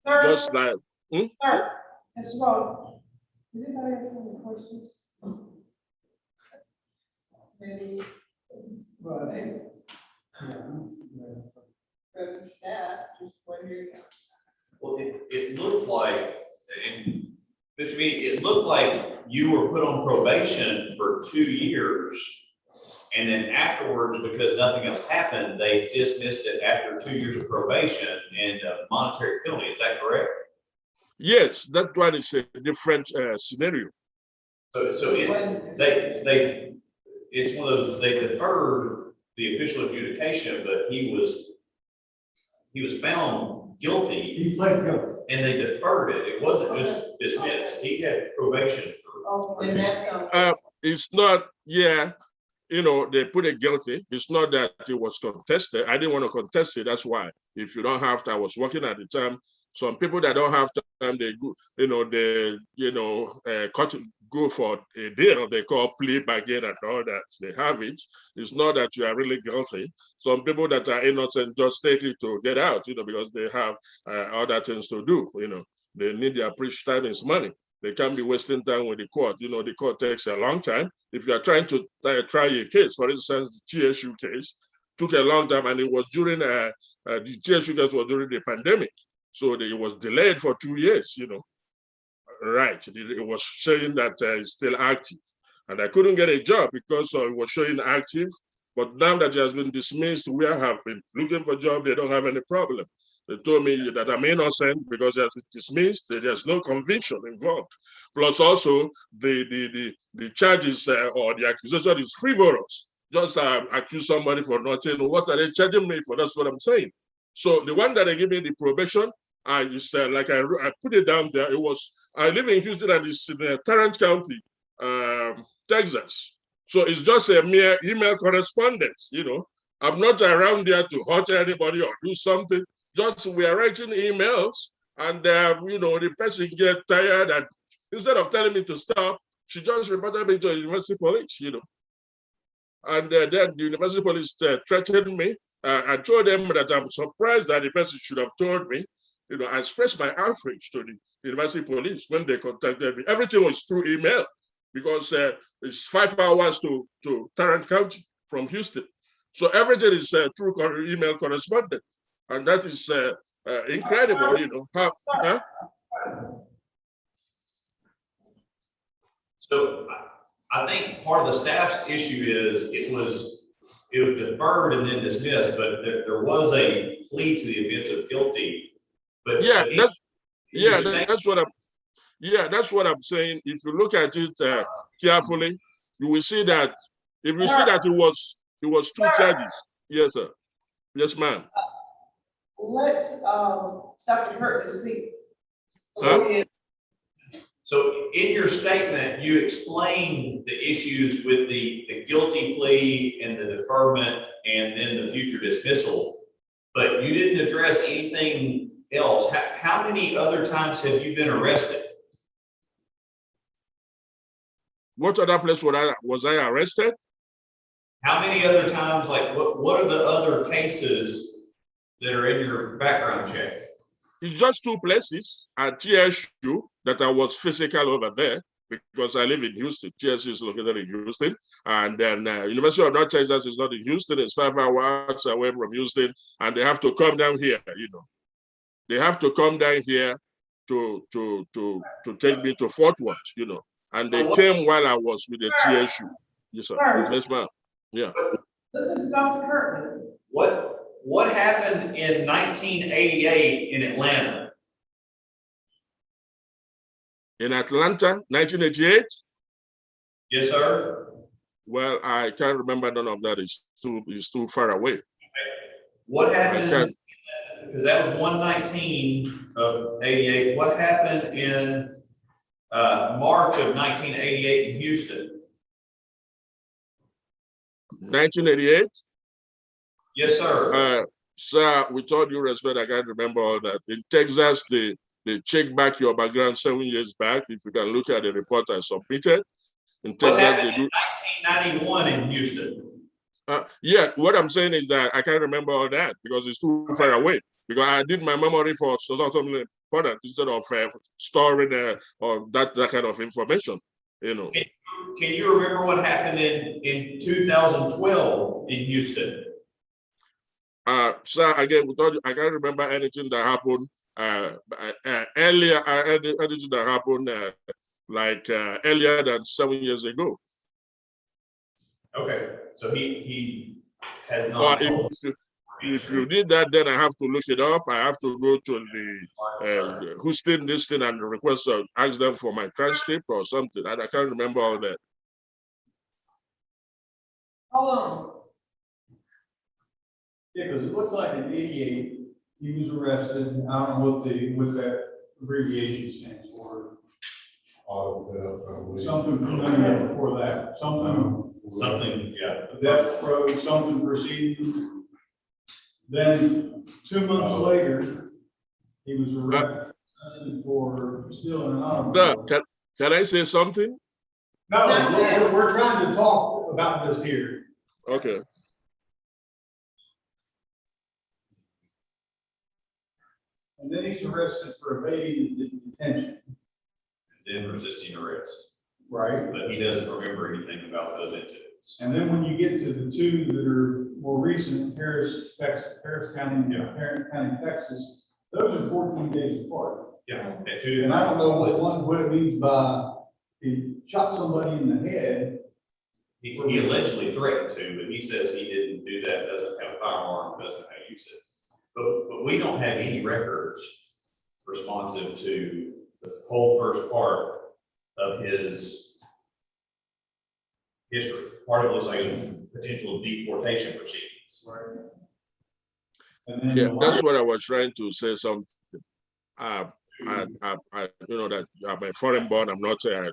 Sir, just like, Sir, as well. Did anybody have any questions? Maybe. Right. From staff, just wondering. Well, it looked like, and Mr. B, it looked like you were put on probation for 2 years. And then afterwards, because nothing else happened, they dismissed it after 2 years of probation and a monetary penalty. Is that correct? Yes, that one is a different scenario. So it's one of those, they deferred the official adjudication, but he was found guilty. He pled guilty. And they deferred it. It wasn't just dismissed. He had probation. And that's It's not, they put it guilty. It's not that it was contested. I didn't want to contest it. That's why. If you don't have to, I was working at the time. Some people that don't have time, they go, go for a deal. They call plea bargain and all that. They have it. It's not that you are really guilty. Some people that are innocent just take it to get out, because they have other things to do. They need their preach time is money. They can't be wasting time with the court. The court takes a long time. If you are trying to try a case, for instance, the TSU case took a long time, and it was during the TSU case was during the pandemic. So it was delayed for 2 years, Right. It was showing that it's still active. And I couldn't get a job because it was showing active. But now that it has been dismissed, we have been looking for a job. They don't have any problem. They told me that I'm innocent because it has been dismissed. There's no conviction involved. Plus also the charges or the accusation is frivolous. Just accuse somebody for nothing. What are they charging me for? That's what I'm saying. So the one that they give me the probation, I just I put it down there. I live in Houston, and it's in Tarrant County, Texas. So it's just a mere email correspondence. I'm not around there to hurt anybody or do something. Just we are writing emails, and the person gets tired, and instead of telling me to stop, she just reported me to the university police. And then the university police threatened me. I told them that I'm surprised that the person should have told me. I expressed my outrage to the university police when they contacted me. Everything was through email because it's 5 hours to Tarrant County from Houston. So everything is through email correspondence. And that is incredible, you know. Huh? So I think part of the staff's issue is it was deferred and then dismissed, but there was a plea to the offense of guilty. But Yeah, that's what I'm saying. If you look at it carefully, you will see that if you see that it was 2 charges. Yes, sir. Yes, ma'am. Let, Dr. Curtin speak. Huh? So in your statement, you explained the issues with the guilty plea and the deferment and then the future dismissal, but you didn't address anything else. How many other times have you been arrested? What other place was I arrested? How many other times, like what are the other cases that are in your background check? It's just 2 places at TSU that I was physical over there because I live in Houston. TSU is located in Houston. And then University of North Texas is not in Houston. It's 5 hours away from Houston. And they have to come down here, you know. They have to come down here to take me to Fort Worth, you know. And they came while I was with the TSU. Yes, sir. Yes, ma'am. Yeah. Listen to Dr. Curtin. What happened in 1988 in Atlanta? In Atlanta, 1988? Yes, sir. Well, I can't remember none of that. It's too far away. Okay. What happened? Because that was 119 of 88. What happened in March of 1988 in Houston? 1988? Yes, sir. Sir, with all due respect, I can't remember all that. In Texas, they check back your background 7 years back. If you can look at the report I submitted. In Texas, what happened in 1991 in Houston? Yeah, what I'm saying is that I can't remember all that because it's too far away. Because I did my memory for something important instead of storing or that kind of information, you know. Can you remember what happened in 2012 in Houston? Sir, again, I can't remember anything that happened earlier, anything that happened earlier than 7 years ago. Okay, so he has not. If you did that, then I have to look it up. I have to go to the Houston listing and request ask them for my transcript or something. I can't remember all that. Hold on. Yeah, because it looked like in 88, he was arrested. I don't know what that abbreviation stands for. Something before that. Something, yeah. Death row, something proceeding. Then 2 months later, he was arrested for stealing an automobile. Can I say something? No, we're trying to talk about this here. Okay. And then he's arrested for evading detention. And then resisting arrest. Right. But he doesn't remember anything about those incidents. And then when you get to the 2 that are more recent, Harris County and Tarrant County, Texas, those are 14 days apart. Yeah. And I don't know what it means by he shot somebody in the head. He allegedly threatened to, but he says he didn't do that, doesn't have a firearm, doesn't know how to use it. But we don't have any records responsive to the whole first part of his history. Part of it looks like a potential deportation proceedings. Right. And then yeah, that's what I was trying to say. Something. I you know that I'm a foreign born. I'm not a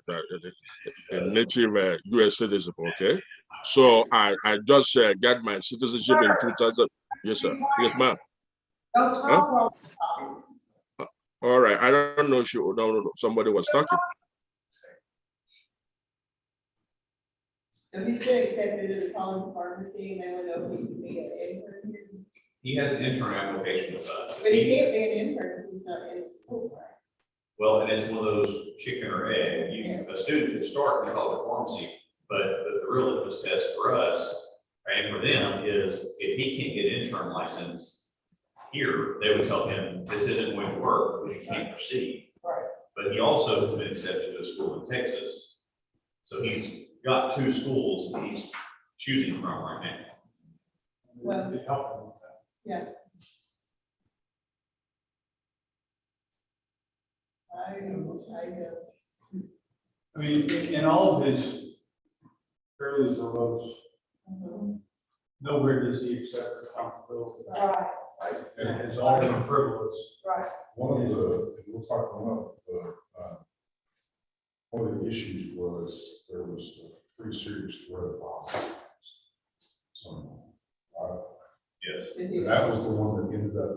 native U.S. citizen. Okay, so I just got my citizenship in 2000. Yes, sir. Yes, ma'am. Don't talk All right. I don't know. No. Somebody was talking. So he's been accepted as calling pharmacy and they would know he can be an intern here. He has an intern application with us. But he can't be an intern if he's not in school, right? Well, and it's one of those chicken or egg. A student could start in college pharmacy, but the real litmus test for us, And for them is, if he can't get an intern license here, they would tell him, this isn't going to work, because you can't proceed. Right. But he also has been accepted to a school in Texas. So he's got 2 schools that he's choosing from right now. Well, It helped them with that. yeah. I mean, in all of his fairly verbose, nowhere does he accept responsibility. Right. And it's all been frivolous. Right. One of the, it looks like one of the issues was there was a pretty serious threat of violence. So, Yes. and that was the one that ended up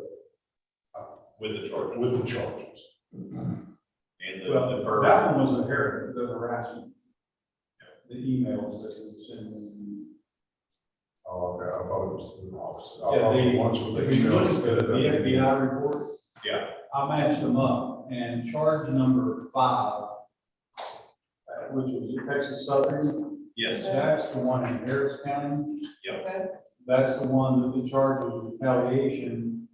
With the charge. with the charges. And Well, the further. that one was the harassment. The emails that he was sending. Oh, okay, I thought it was the opposite. I Yeah, thought they, once with if you look emails, at the FBI report, Yeah. I matched them up, and charge number 5, which was in Texas Southern, Yes. that's the one in Harris County. Yeah. That's the one that the charge was retaliation.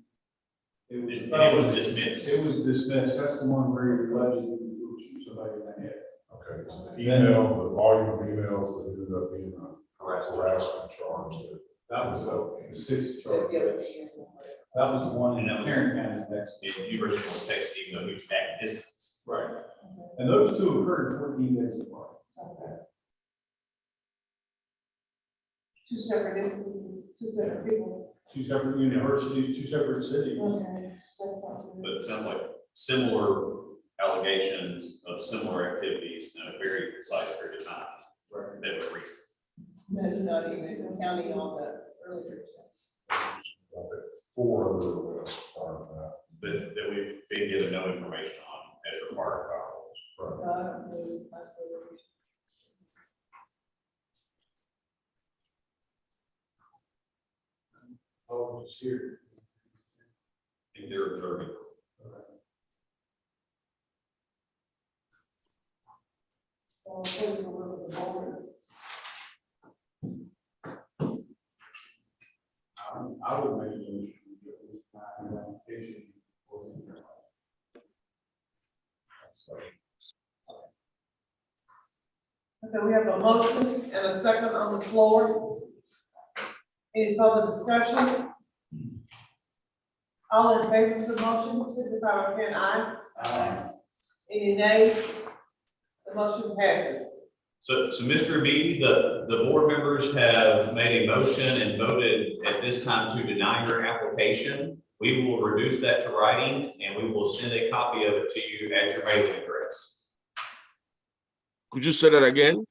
It was dismissed. It was dismissed, that's the one where he allegedly would shoot somebody in the head. okay, so the email, the volume of emails that ended up being a harassment charge. That was a 6th charge. That was the one in And that was- Tarrant County, Texas. In University of Texas, even though he's back distance. Right. And those 2 occurred 14 days apart. Okay. 2 separate instances, 2 separate people. 2 separate universities, 2 separate cities. Okay, that's not good. But it sounds like similar allegations of similar activities in a very concise period of time. Right. That were recent. That's not even counting on the earlier tests. 4 other arrests prior to that. That we've been given no information on as required by our rules. Right. Oh, it's here. And they're observing. So those are with the board. I would make a motion that we find an application for the intern. Okay, we have a motion and a second on the floor. Any further discussion? All in favor of the motion, signify by saying aye. Any nays? The motion passes. So Mr. Beatty, the board members have made a motion and voted at this time to deny your application. We will reduce that to writing and we will send a copy of it to you at your mailing address. Could you say that again?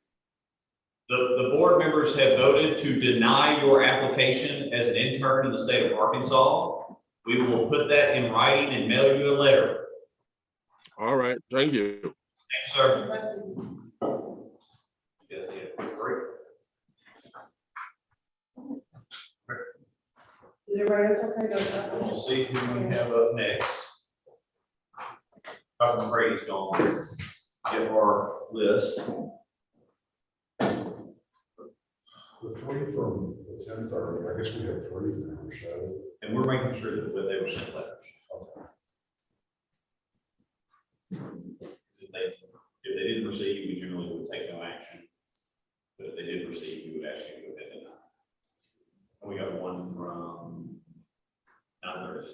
The board members have voted to deny your application as an intern in the state of Arkansas. We will put that in writing and mail you a letter. All right, thank you. Thank you, sir. You guys need a quick break. Is everybody else okay? We'll see who we have up next. Dr. Brady's gonna give our list. The 3 from the 10:30, I guess we have 3 that were shadowed. And we're making sure that they were sent letters. If they didn't receive, we generally would take no action. But if they did receive, we would actually go ahead and deny. And we got one from, now there it is.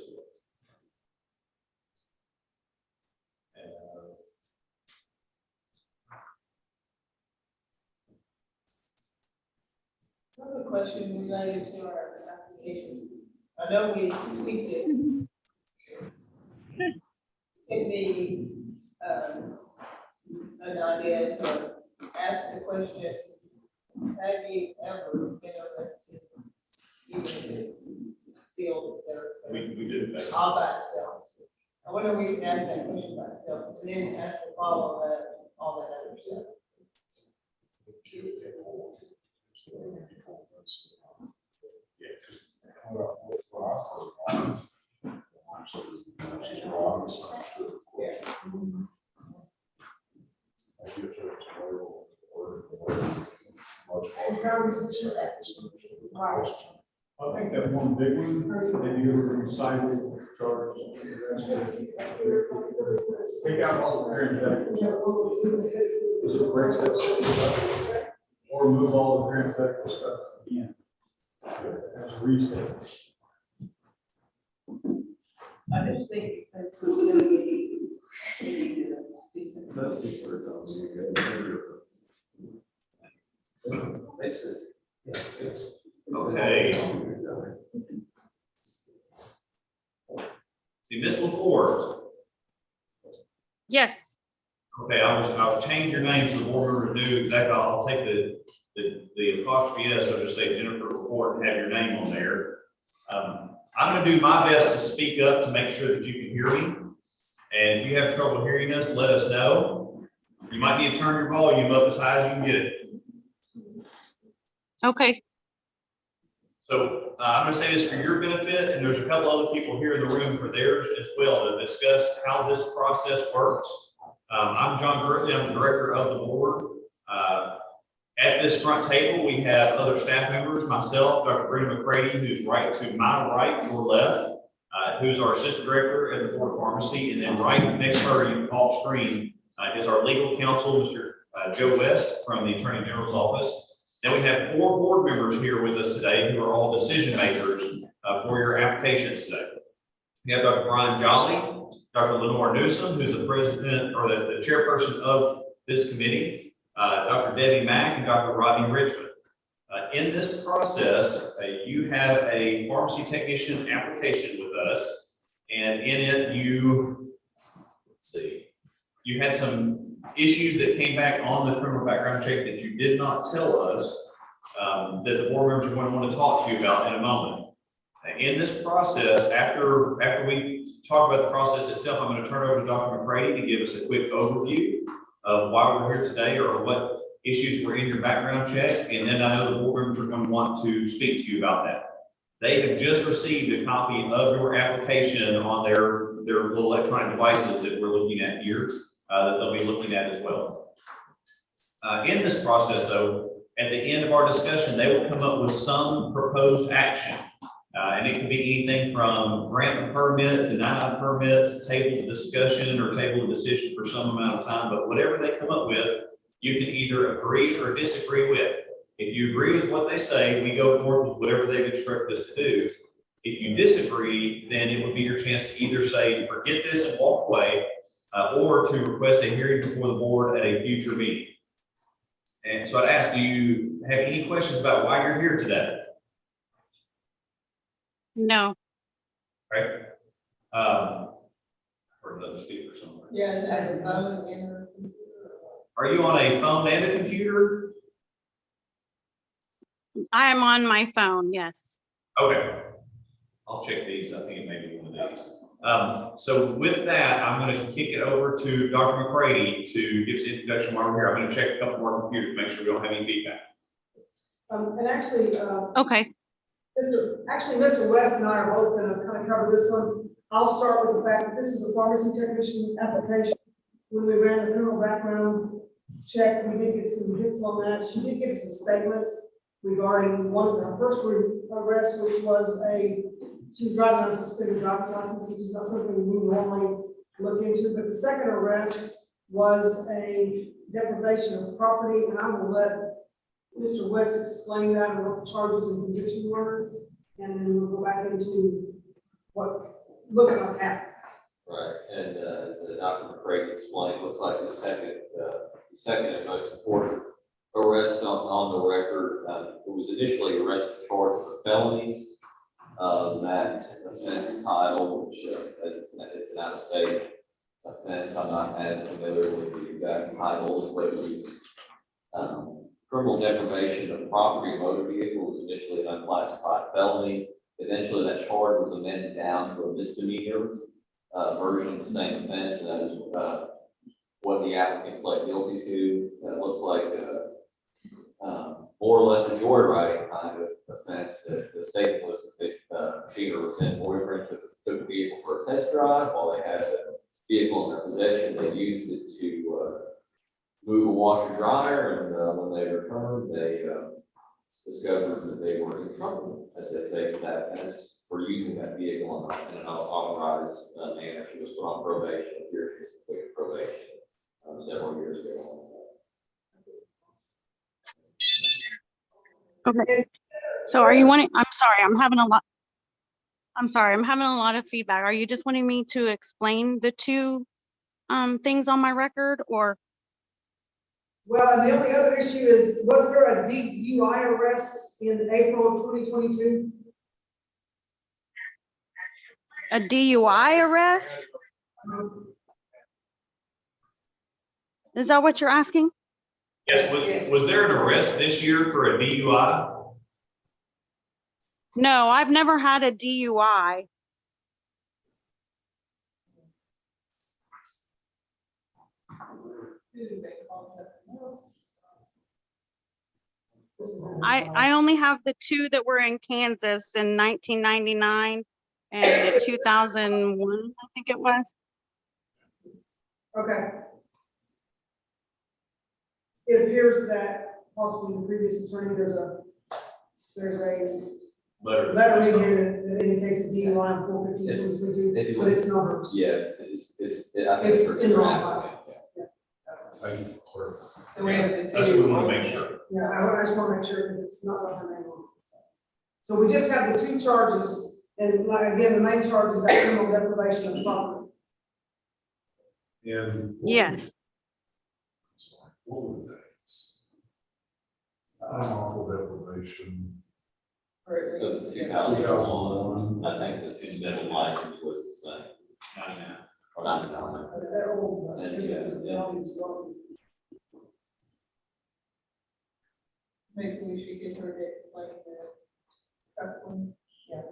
Another question related to our applications. I know we tweaked it. It'd be, an idea to ask the questions, have you ever been arrested? Even if it's sealed, et cetera, We do. all by itself. I wonder if we can ask that question by itself, and then ask the follow-up, all that other stuff. Right. I think that one big one, maybe you were cyber charge. Take out all the parent. It breaks that stuff. Or remove all the parent stuff. Yeah. As a reason. I just think that's what's gonna be. Okay. See, Miss LaForge. Yes. Okay, I'll change your name so the board members knew exactly. I'll take the apostrophe S, so just say Jennifer LaForge and have your name on there. I'm gonna do my best to speak up to make sure that you can hear me. And if you have trouble hearing us, let us know. You might need to turn your volume up as high as you can get it. Okay. So I'm going to say this for your benefit, and there's a couple other people here in the room for theirs as well to discuss how this process works. I'm John Gurley, I'm the director of the board. At this front table, we have other staff members, myself, Dr. Brenda McCready, who's right to my right, your left, who's our assistant director at the Board of Pharmacy, and then right next to her off screen is our legal counsel, Mr. Joe West from the Attorney General's office. Then we have 4 board members here with us today who are all decision makers for your applications today. We have Dr. Brian Jolly, Dr. Lenore Newsom, who's the president or the chairperson of this committee, Dr. Debbie Mack, and Dr. Rodney Richmond. In this process, you have a pharmacy technician application with us, and in it you had some issues that came back on the criminal background check that you did not tell us that the board members are going to want to talk to you about in a moment. In this process, after we talk about the process itself, I'm going to turn it over to Dr. McCready to give us a quick overview of why we're here today or what issues were in your background check. And then I know the board members are going to want to speak to you about that. They have just received a copy of your application on their little electronic devices that we're looking at here. That they'll be looking at as well. In this process, though, at the end of our discussion, they will come up with some proposed action. And it can be anything from grant a permit, deny a permit, table the discussion, or table the decision for some amount of time. But whatever they come up with, you can either agree or disagree with. If you agree with what they say, we go forward with whatever they've instructed us to do. If you disagree, then it would be your chance to either say, forget this and walk away, or to request a hearing before the board at a future meeting. And so I'd ask, do you have any questions about why you're here today? No. Right? Or another speaker somewhere. Yeah, is that a phone and a computer? Are you on a phone and a computer? I am on my phone, yes. Okay. I'll check these. I think it may be one of these. So with that, I'm going to kick it over to Dr. McCready to give us an introduction while we're here. I'm going to check a couple more computers, make sure we don't have any feedback. And actually, Okay. Mr. West and I are both going to kind of cover this one. I'll start with the fact that this is a pharmacy technician application. When we ran the criminal background check, we did get some hits on that. She did give us a statement regarding one of her first arrests, which was she was driving on a suspended driver's license, which is not something we normally look into. But the second arrest was a deprivation of property, and I will let Mr. West explain that and what the charges and conviction were, and then we'll go back into what looks like happened. Right, and as Dr. McCready explained, looks like the second and most important arrest on the record. It was initially arrested charged with a felony. That offense title, which it's an out-of-state offense, I'm not as familiar with the exact title, but it was criminal deprivation of property or motor vehicle was initially an unclassified felony. Eventually, that charge was amended down to a misdemeanor version of the same offense, and that is what the applicant pled guilty to. That looks like more or less a joyriding kind of offense. The statement was that she or her then boyfriend took the vehicle for a test drive while they had the vehicle in their possession. They used it to move a washer dryer, and when they returned, they discovered that they were in trouble, as they say, as for using that vehicle in an unauthorized manner. She was put on probation, here she's completed probation several years ago. Okay. So are you wanting, I'm sorry, I'm having a lot of feedback. Are you just wanting me to explain the two things on my record, or? Well, and the only other issue is, was there a DUI arrest in April of 2022? A DUI arrest? Is that what you're asking? Yes, was there an arrest this year for a DUI? No, I've never had a DUI. I only have the two that were in Kansas in 1999 and 2001, I think it was. Okay. It appears that possibly the previous attorney, there's a letter in here that indicates a DUI in 4/15/2022, but it's not hers. Yes, I think It's for in the wrong applicant, file. Thank you for clarifying. So we have the two. That's what we want to make sure. Yeah, I just want to make sure because it's not what her name on. So we just have the two charges, and like, again, the main charge is that criminal deprivation of property. And. Yes. What were the things? Unlawful deprivation. because of 2001, I think the suspended license was the same. 99. Or 99. They're old. And, yeah. Maybe we should get her to explain the. Yes.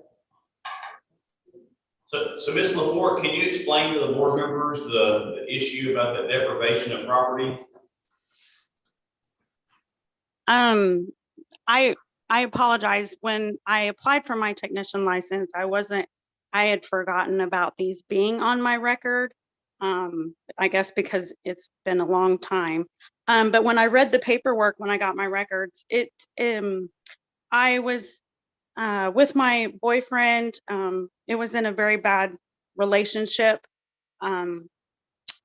So Ms. LaForte, can you explain to the board members the issue about the deprivation of property? I apologize. When I applied for my technician license, I had forgotten about these being on my record. I guess because it's been a long time. But when I read the paperwork, when I got my records, I was with my boyfriend. It was in a very bad relationship.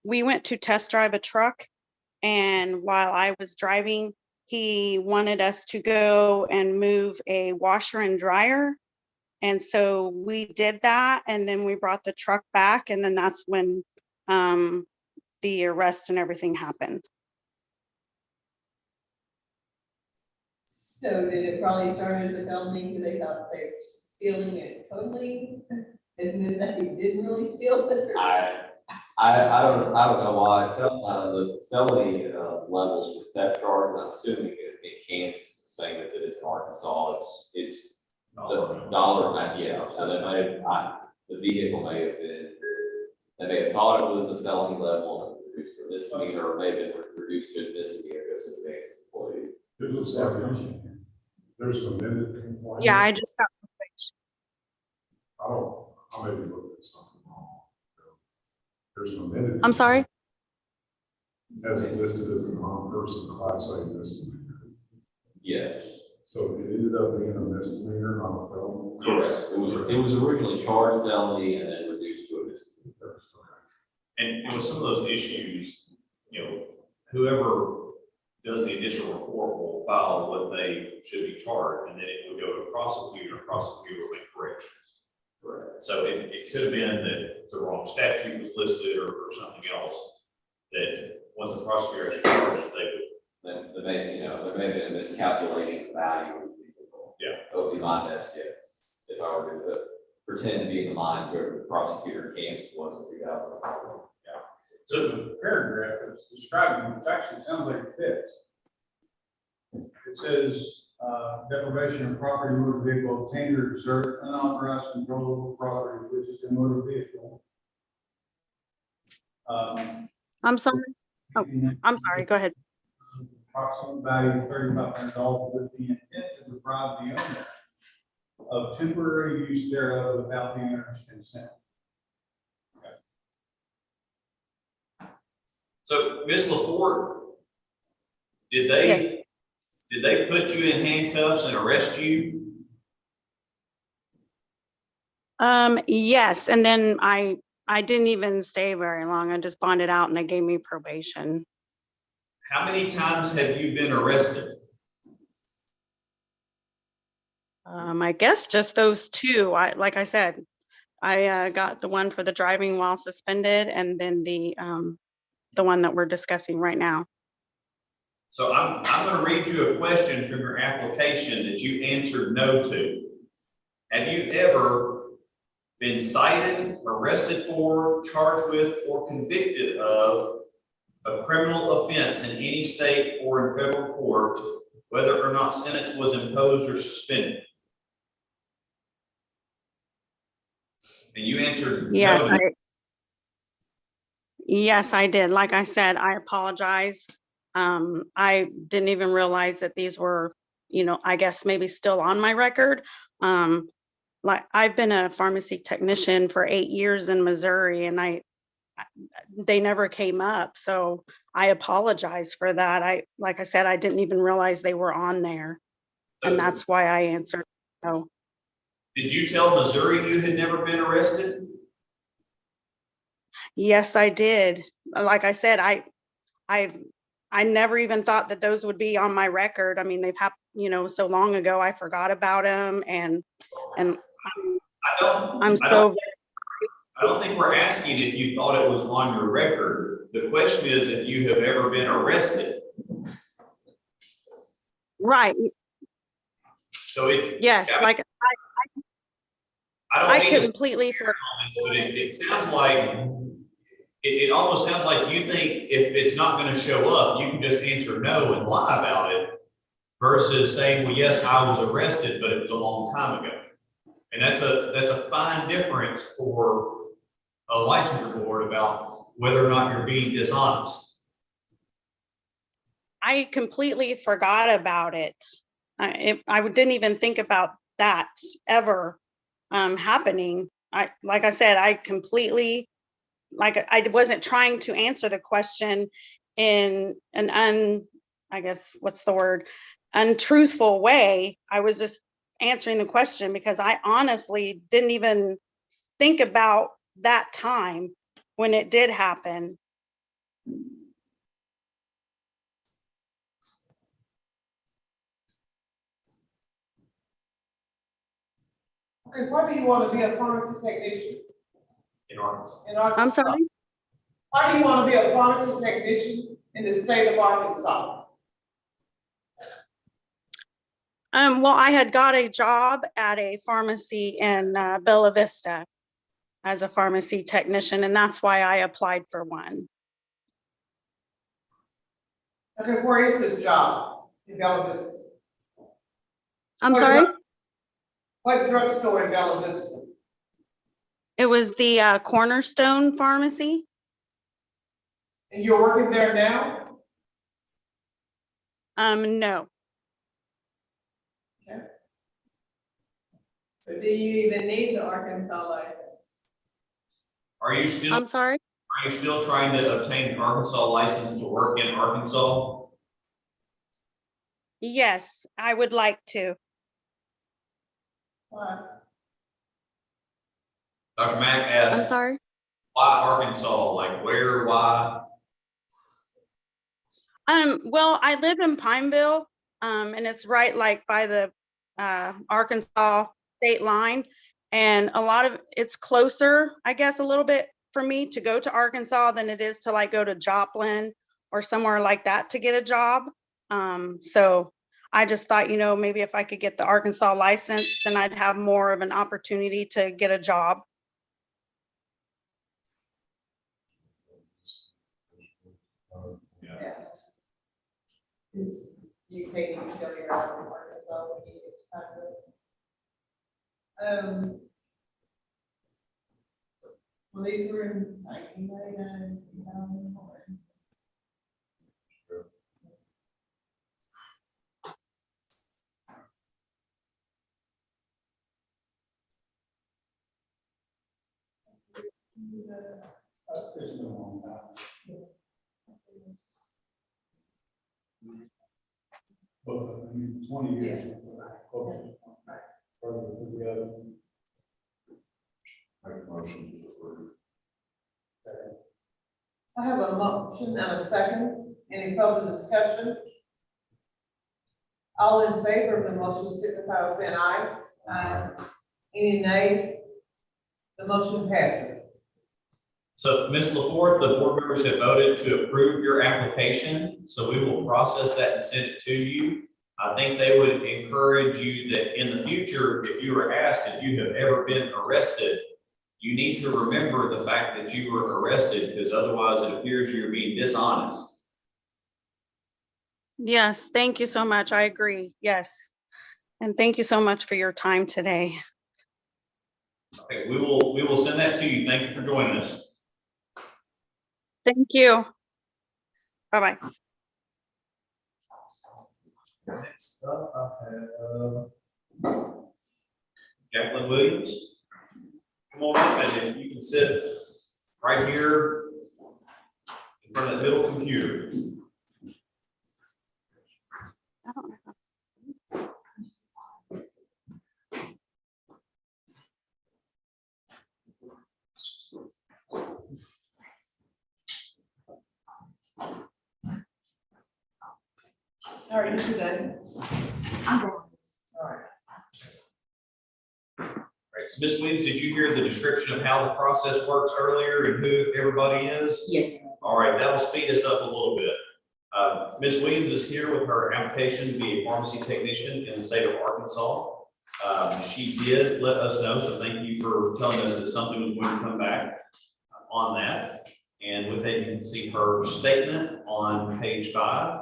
We went to test drive a truck, and while I was driving, he wanted us to go and move a washer and dryer. And so we did that, and then we brought the truck back, and then that's when the arrest and everything happened. So did it probably start as a felony because they thought they were stealing it totally? And then that they didn't really steal it? I don't know why I felt the felony levels with theft charge. I'm assuming in Kansas it's the same as it is in Arkansas. It's the dollar amount, yeah. So they may have, the vehicle may have been, they may have thought it was a felony level and reduced to a misdemeanor, or maybe it reduced to a misdemeanor because of advanced employee. It looks like there's an amended complaint. Yeah, I just got the page. I may be looking at something wrong. There's an amended. I'm sorry? As it listed as a non-person class A misdemeanor. Yes. So it ended up being a misdemeanor, not a felony? Correct. It was originally charged felony and then reduced to a misdemeanor. And with some of those issues, whoever does the initial report will file what they should be charged, and then it would go to a prosecutor will make corrections. Correct. So it could have been that the wrong statute was listed or something else, that once the prosecutor actually charges, There may have been a miscalculation of value. Yeah. That would be my best guess. If I were to pretend to be in the mind where the prosecutor in Kansas was in 2005. Yeah. So the paragraph that's describing it actually sounds like it fits. It says, deprivation of property, motor vehicle, obtained or exert unauthorized control over property, which is a motor vehicle. I'm sorry. Oh, I'm sorry. Go ahead. Approximate value of $3,500 with the intent to deprive the owner of temporary use thereof without the owner's consent. So Ms. LaForte, did they, Yes. Did they put you in handcuffs and arrest you? Yes, and then I didn't even stay very long. I just bonded out and they gave me probation. How many times have you been arrested? I guess just those two. Like I said, I got the one for the driving while suspended, and then the one that we're discussing right now. So I'm going to read you a question from your application that you answered no to. Have you ever been cited, arrested for, charged with, or convicted of a criminal offense in any state or in federal court, whether or not sentence was imposed or suspended? And you answered Yes, no. yes, I did. Like I said, I apologize. I didn't even realize that these were, I guess maybe still on my record. Like I've been a pharmacy technician for 8 years in Missouri, and they never came up. So I apologize for that. Like I said, I didn't even realize they were on there. And that's why I answered no. Did you tell Missouri you had never been arrested? Yes, I did. Like I said, I never even thought that those would be on my record. I mean, they've happened, so long ago, I forgot about them, and I'm so. I don't think we're asking if you thought it was on your record. The question is if you have ever been arrested. Right. So it's. Yes, like I completely forgot. But it sounds like, it almost sounds like you think if it's not going to show up, you can just answer no and lie about it versus saying, well, yes, I was arrested, but it was a long time ago. And that's a fine difference for a licensure board about whether or not you're being dishonest. I completely forgot about it. I didn't even think about that ever happening. Like I said, I completely, I wasn't trying to answer the question in an I guess, what's the word? Untruthful way. I was just answering the question because I honestly didn't even think about that time when it did happen. Okay, why do you want to be a pharmacy technician? In Arkansas. I'm sorry? Why do you want to be a pharmacy technician in the state of Arkansas? Well, I had got a job at a pharmacy in Bella Vista as a pharmacy technician, and that's why I applied for one. Okay, where is this job in Bella Vista? I'm sorry? What drugstore in Bella Vista? It was the Cornerstone Pharmacy. And you're working there now? No. Okay. So do you even need the Arkansas license? Are you still? I'm sorry? Are you still trying to obtain an Arkansas license to work in Arkansas? Yes, I would like to. Why? Dr. Mack asked. I'm sorry? Why Arkansas? Like where, why? Well, I live in Pineville, and it's right like by the Arkansas state line. And it's closer, I guess, a little bit for me to go to Arkansas than it is to like go to Joplin or somewhere like that to get a job. So I just thought, maybe if I could get the Arkansas license, then I'd have more of an opportunity to get a job. Yeah. You can't even tell you're out of Arkansas when you get to find it. Well, these were in 1999, 2001. mean, 20 years before that, close to that, further together. Make a motion to approve. I have a motion and a second. Any further discussion? All in favor of the motion signify by saying aye. Aye. Any nays? The motion passes. So, Ms. LaForte, the board members have voted to approve your application, so we will process that and send it to you. I think they would encourage you that in the future, if you are asked if you have ever been arrested, you need to remember the fact that you were arrested, because otherwise it appears you're being dishonest. Yes, thank you so much. I agree. Yes. And thank you so much for your time today. Okay, we will send that to you. Thank you for joining us. Thank you. Bye-bye. Next up, I have Jacqueline Williams. Come on up, and if you can sit right here in front of that middle computer. How are you today? I'm good. All right. All right, so Ms. Williams, did you hear the description of how the process works earlier and who everybody is? Yes. All right, that'll speed us up a little bit. Ms. Williams is here with her application to be a pharmacy technician in the state of Arkansas. She did let us know, so thank you for telling us that something was going to come back on that. And with that, you can see her statement on page 5.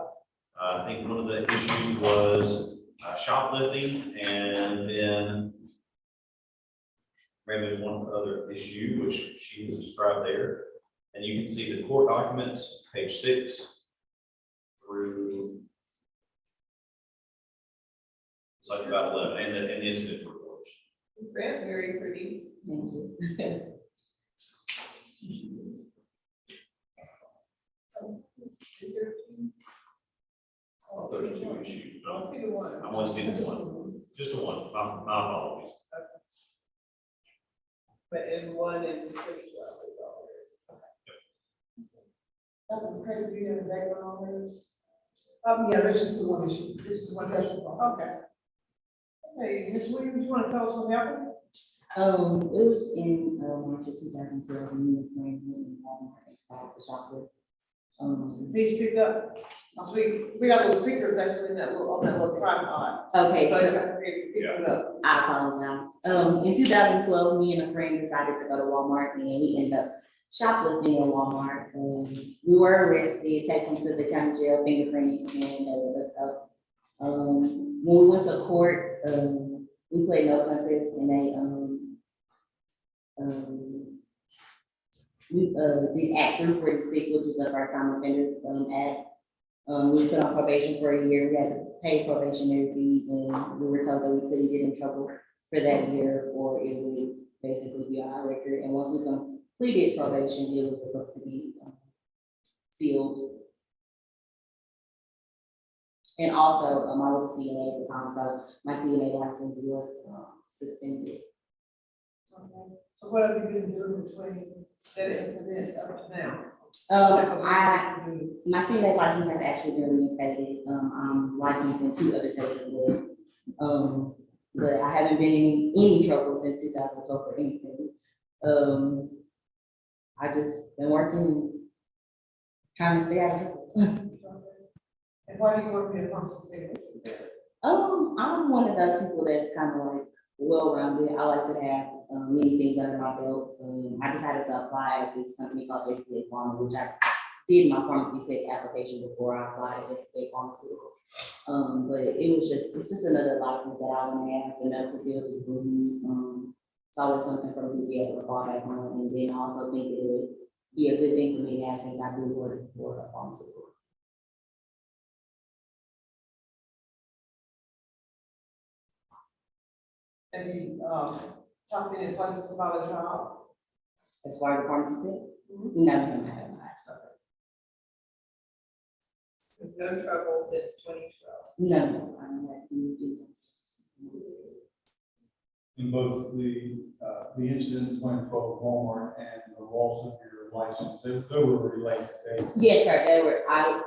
I think one of the issues was shoplifting, and then maybe there's one other issue which she has described there. And you can see the court documents, page 6 through, it's like about 11, and the incident reports. Very pretty. Thank you. Oh, there's 2 issues. I'll see the one. I want to see this one, just the one. My apologies. But in one and six, Credit union and background owners. yeah, this is the one issue. This is one issue. Okay. Okay, Ms. Williams, you want to tell us what happened? It was in March of 2012, me and a friend went in Walmart and decided to shop with. Please speak up. We got those speakers actually in that little, on that little tripod. Okay, So so- it's got to be picked up. I apologize. In 2012, me and a friend decided to go to Walmart and we ended up shoplifting in Walmart. We were arrested, taken to the county jail, fingerprinted, and they let us go. When we went to court, we played no contest and we did Act 346, which is the first time offenders act. We put on probation for a year. We had to pay probationary fees, and we were told that we couldn't get in trouble for that year, or it would basically be on our record. And once we completed probation, it was supposed to be sealed. And also, I was a CNA at the time, so my CNA license was suspended. Okay. So what have you been doing between that incident up to now? My CNA license has actually been reinstated. I'm licensed in 2 other states as well. But I haven't been in any trouble since 2012 for anything. I just been working, trying to stay out of trouble. And why do you want to be a pharmacy technician? I'm one of those people that's kind of like well-rounded. I like to have many things under my belt. I decided to apply at this company called SCA Pharma, which I did my pharmacy tech application before I applied at SCA Pharmaceutical. But it's just another license that I want to have. The medical field is booming. It's always something for me to be able to fall back on. And then I also think it would be a good thing for me to have since I do work for a pharmaceutical. Have you talked to any places about a job? As far as the pharmacy tech, no, I haven't had my stuff. No trouble since 2012. No, I don't have any details. In both the incident in 2012 at Walmart and the loss of your license, they were related. Yes, sir, they were, I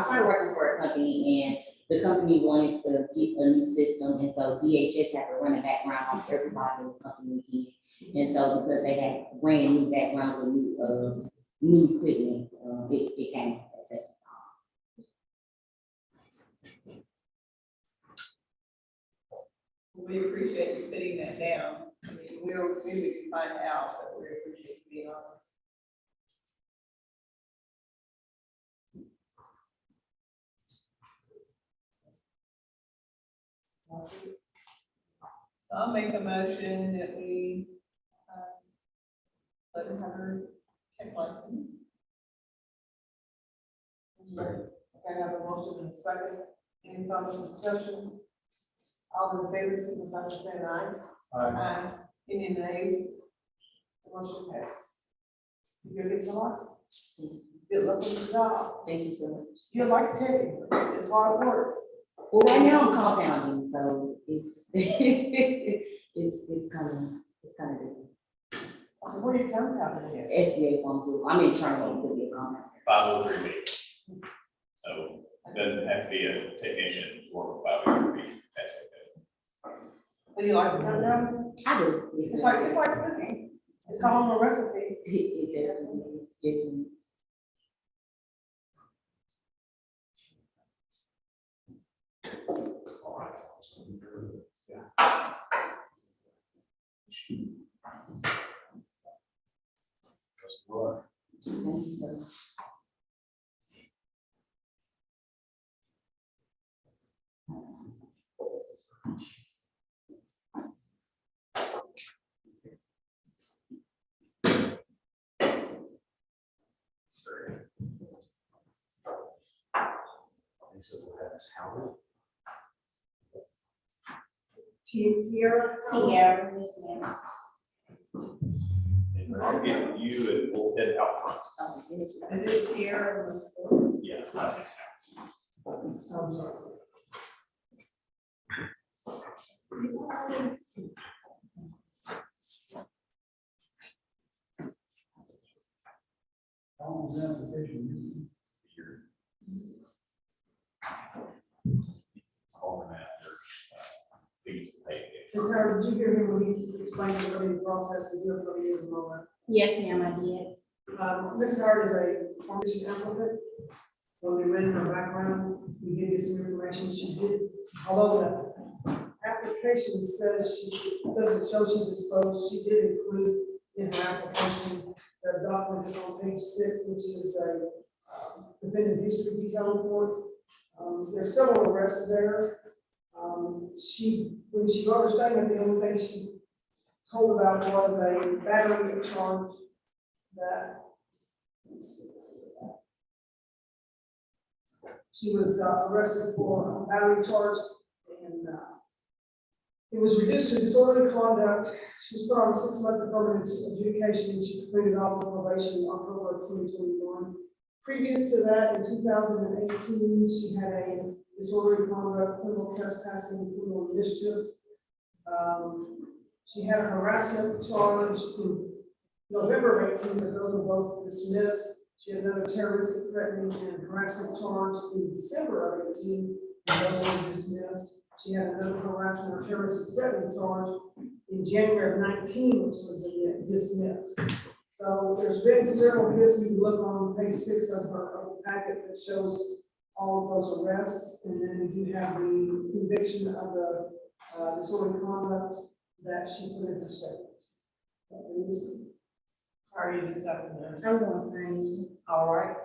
started working for a company and the company wanted to get a new system, and so DHS had to run a background on everybody in the company again. And so because they had ran new backgrounds with new equipment, it came at the second time. We appreciate you putting that down. I mean, we would find out, so we appreciate you being honest. I'll make a motion that we let her have her tech license. Okay, I have a motion and a second. Any further discussion? All in favor, signify by saying aye. Aye. Any nays? The motion passes. You'll get your license. Good luck with the job. Thank you so much. You like to take it, it's hard work. Well, right now I'm compounding, so it's, it's kind of different. Where you compounding at? SBA pharmaceutical, I'm in training to be a compounder. 503B. So it doesn't have to be a technician to work with 503B. That's okay. So you like to come down? I do. Yes, It's ma'am. like cooking. It's called a recipe. It definitely is. Yes, ma'am. All right. Yeah. Thank you so much. So we'll have this Howard. Tierra, yes, ma'am. And I'll get you and we'll head out front. Is it here? Yeah. I see. I'm sorry. How long is the application? All in that, there's fees to pay. Ms. Howard, did you hear him when he explained everybody the process and what it is and all that? Yes, ma'am, I did. Ms. Howard is a pharmacy applicant. When we ran her background, we did get some information she did, although the application says she doesn't show she disclosed, she did include in her application the document on page 6, which is a defendant history detail report. There's several arrests there. When she wrote her statement, the only thing she told about was a battery charge that she was arrested for a battery charge, and it was reduced to disorderly conduct. She was put on a 6-month permanent adjudication, and she completed all the probation in October of 2021. Previous to that, in 2018, she had a disorderly conduct, criminal trespassing, criminal mischief. She had a harassment charge in November of 18, but those were both dismissed. She had another terroristic threatening and harassment charge in December of 18, and those were dismissed. She had another harassment or terroristic threatening charge in January of 19, which was dismissed. So there's been several hits. You can look on page 6 of her packet that shows all of those arrests, and then we do have the conviction of the disorderly conduct that she put in her statement. How are you this afternoon? I'm doing fine. All right.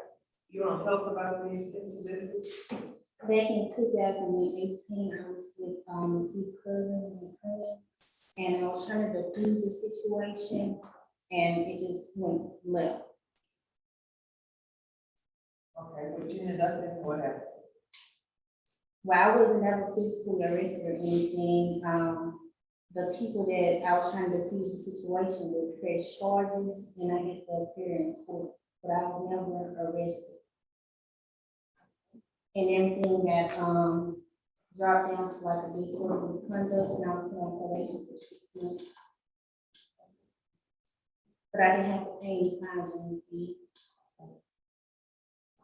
You want to tell us about these incidences? Back in 2018, I was with a few cousins and friends, and I was trying to defuse the situation, and it just went left. Okay, but you ended up in what happened? Well, I wasn't ever physically arrested or anything. The people that I was trying to defuse the situation with press charges, and I get to appear in court, but I was never arrested. everything got, dropped down to like a disorderly conduct, and I was put on probation for 6 months. But I didn't have to pay any fines or anything.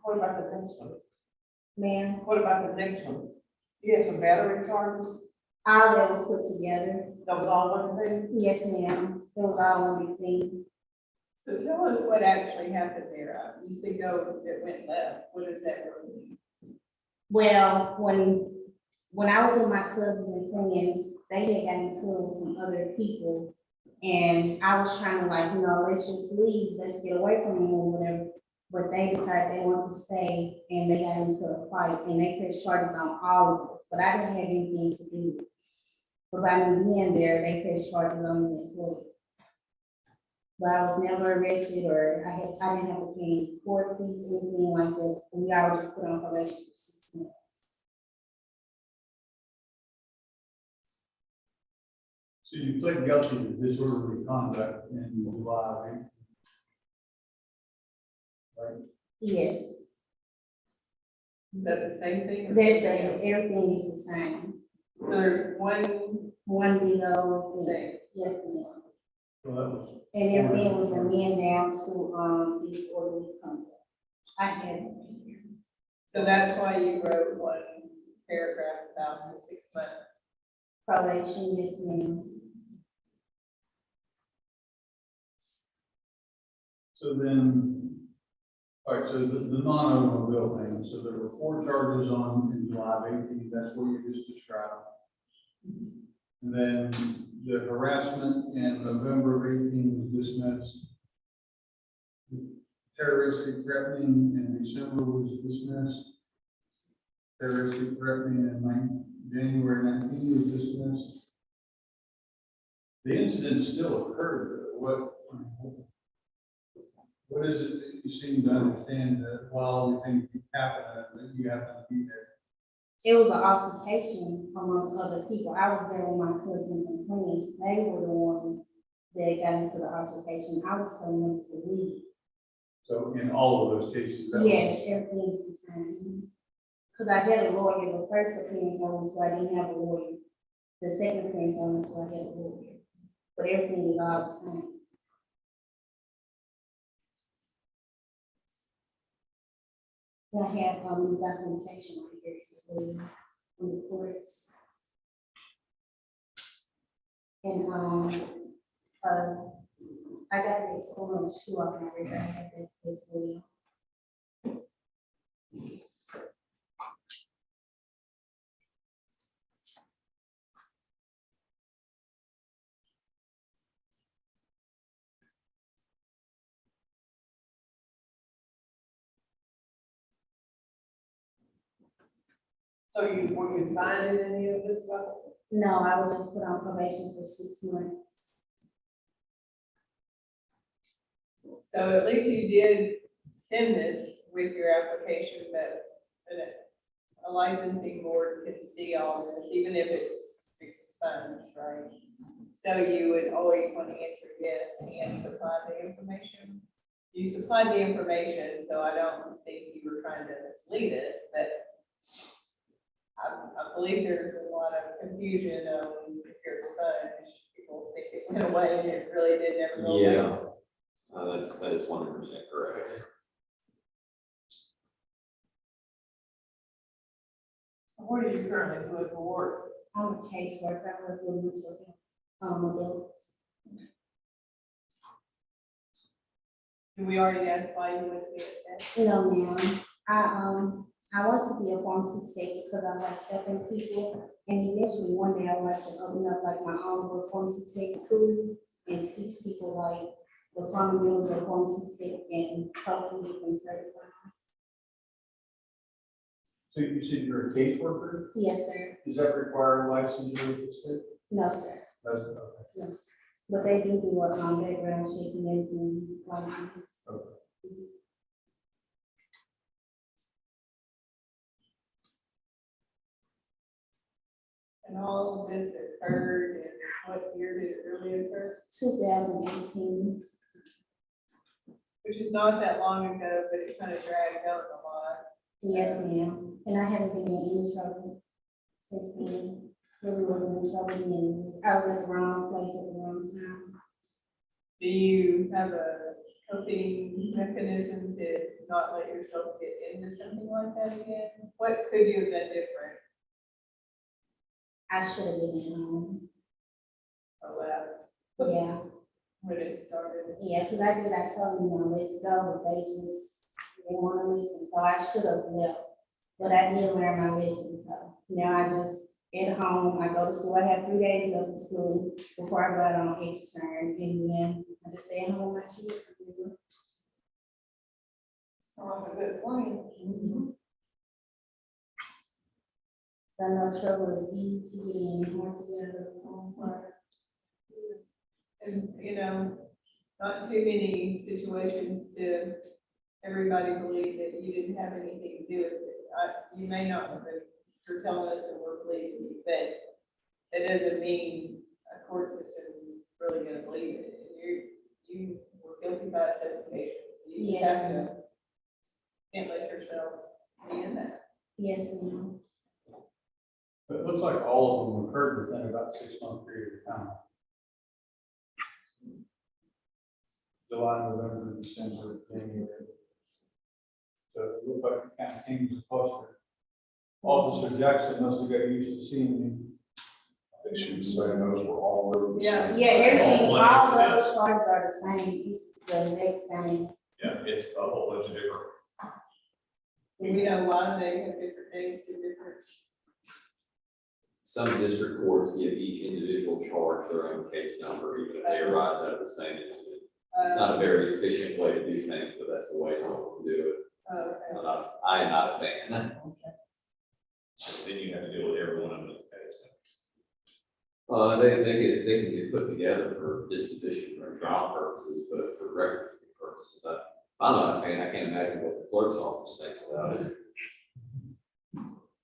What about the next one? Ma'am, What about the next one? You had some battery charges? all that was put together. That was all one thing? Yes, ma'am, it was all one big thing. So tell us what actually happened there. You said it went left. What does that really mean? Well, when I was with my cousins and friends, they had gotten into it with some other people. And I was trying to like, let's just leave, let's get away from them or whatever. But they decided they wanted to stay and they got into a fight and they pressed charges on all of us, but I didn't have anything to do with it. But by me being there, they pressed charges on me as well. But I was never arrested or I didn't have to pay any court fees, anything like that. We all just put on probation for 6 months. So you pled guilty to disorderly conduct in July, right? Right? Yes, Is that the same thing? everything is the same. So there's One big old thing. Yes, ma'am. Well, that was. And everything was amended down to, disorderly conduct. I had it right here. So that's why you wrote one paragraph about the 6 month. Probation, yes, ma'am. So then, all right, so the non-automobile thing, so there were 4 charges on in July of 18, that's what you just described. And then the harassment in November of 18 was dismissed. Terroristic threatening in December was dismissed. Terroristic threatening in January 19 was dismissed. The incident still occurred. What is it that you seem to understand that while everything happened, that you happen to be there? It was an altercation amongst other people. I was there with my cousins and friends. They were the ones that got into the altercation. I was telling them to leave. So in all of those cases? that was- Yes, everything's the same. Because I had a lawyer, the first appearance on, so I didn't have a lawyer. The second appearance on, so I had a lawyer. But everything is all the same. I have this documentation right here, so from the courts. And I got the excellent shoe off my wrist. I have that as well. So were you fined in any of this stuff? No, I was just put on probation for 6 months. So at least you did send this with your application, but a licensing board can see all this, even if it's expunged, right? So you would always want to answer yes and supply the information. You supplied the information, so I don't think you were trying to mislead us, but I believe there's a lot of confusion on if you're expunged. People think it went away and it really did never go away. Yeah, that is 100% correct. What are you currently doing for work? I'm a caseworker. I work with mental adults. Did we already ask why you went to get that? No, ma'am. I want to be a pharmacy tech because I like helping people. And eventually one day I would like to open up like my own little pharmacy tech school and teach people like the fundamentals of pharmacy tech and hopefully get them certified. So you said you're a caseworker? Yes, sir. Does that require a license with the state? No, sir. Doesn't, okay. No, sir. But they do work on background checking and everything like this. Okay. And all of this occurred in what year did it really occur? 2018. Which is not that long ago, but it kind of dragged out a lot. Yes, ma'am. And I haven't been in any trouble since then. Really wasn't in trouble then. I was at the wrong place at the wrong time. Do you have a coping mechanism to not let yourself get into something like that again? What could you have done different I should have been at home. or left Yeah, when it started? yeah, because I told them, let's go, but they just didn't want to listen, so I should have left. But I did learn my lesson, so now I just, at home, I go to school, I have 3 days left of school before I go out on extern, and then I just stay at home with my children. Sounds like a good plan. I know trouble is easy to get in, hard to get out of the home part. And, you know, not too many situations do everybody believe that you didn't have anything to do with it. You may not, but you're telling us that we're believing you, but that doesn't mean a court system is really gonna believe it. You were guilty by association, so you just have to, can't let yourself be in that. Yes, ma'am. But it looks like all of them occurred within about 6 month period of time. July, November, December, January. So it looked like it kind of came as a cluster. Officer Jackson must have got used to seeing me. I think she was saying those were all really the Yeah. same. Yeah, everything, All one all accident. those charges are the same, it's the exact same. Yeah, it's a whole bunch of different. Do we know why they have different dates and different? Some district courts give each individual charge their own case number, even if they arise out of the same incident. It's not a very efficient way to do things, but that's the way some do it. Okay. I am not a fan. Then you have to deal with every one of them. They can get put together for disposition or trial purposes, but for record purposes, I'm not a fan. I can't imagine what the clerk's office thinks about it.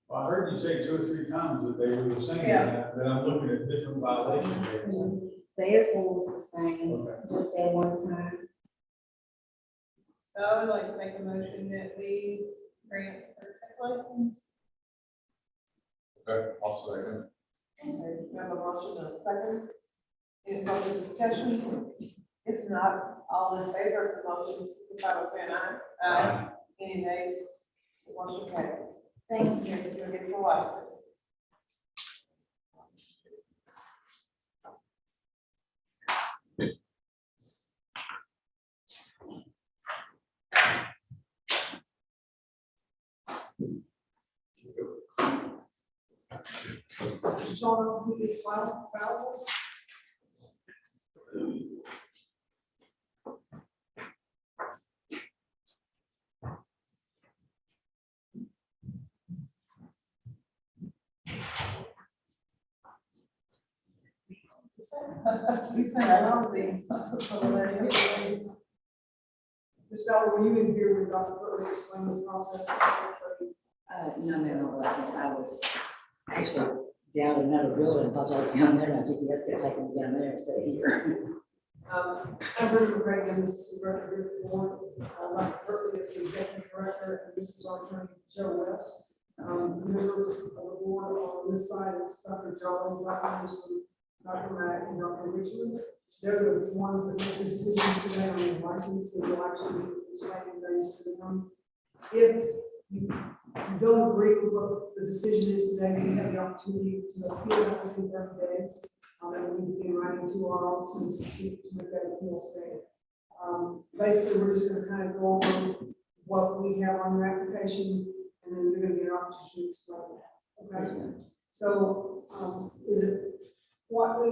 Well, I heard you say 2 or 3 times that they were the same, Yeah. then I'm looking at different violations. But everything was the same, Okay. just that one time. So I would like to make a motion that we grant her tech license. Okay, I'll second. Okay, we have a motion and a second. Any further discussion? If not, all in favor of the motion, signify by saying aye. Any nays? The motion carries. Thank you. You'll get your license. Sean, who is file? We sent a lot of things. Ms. Ballard, were you in here when Dr. Burley explained the process? No, ma'am, I wasn't. I was actually down in another building, thought I was down there, and my GPS kept taking me down there instead of here. I'm Brenda McCracken, and this is the director of the board. Dr. Burley is the executive director, and this is our attorney, Joe West. Members of the board on this side is Dr. John, Dr. Anderson, Dr. Mack, and Dr. Richard. They're the ones that make decisions today on the license, and they'll actually be explaining things to them. If you don't agree with what the decision is today, you have the opportunity to appeal that within 30 days. That will be in writing to our offices to make that appeal stand. Basically, we're just gonna kind of go over what we have on your application, and then you're gonna get an opportunity to explain that. Okay? So, is it what we,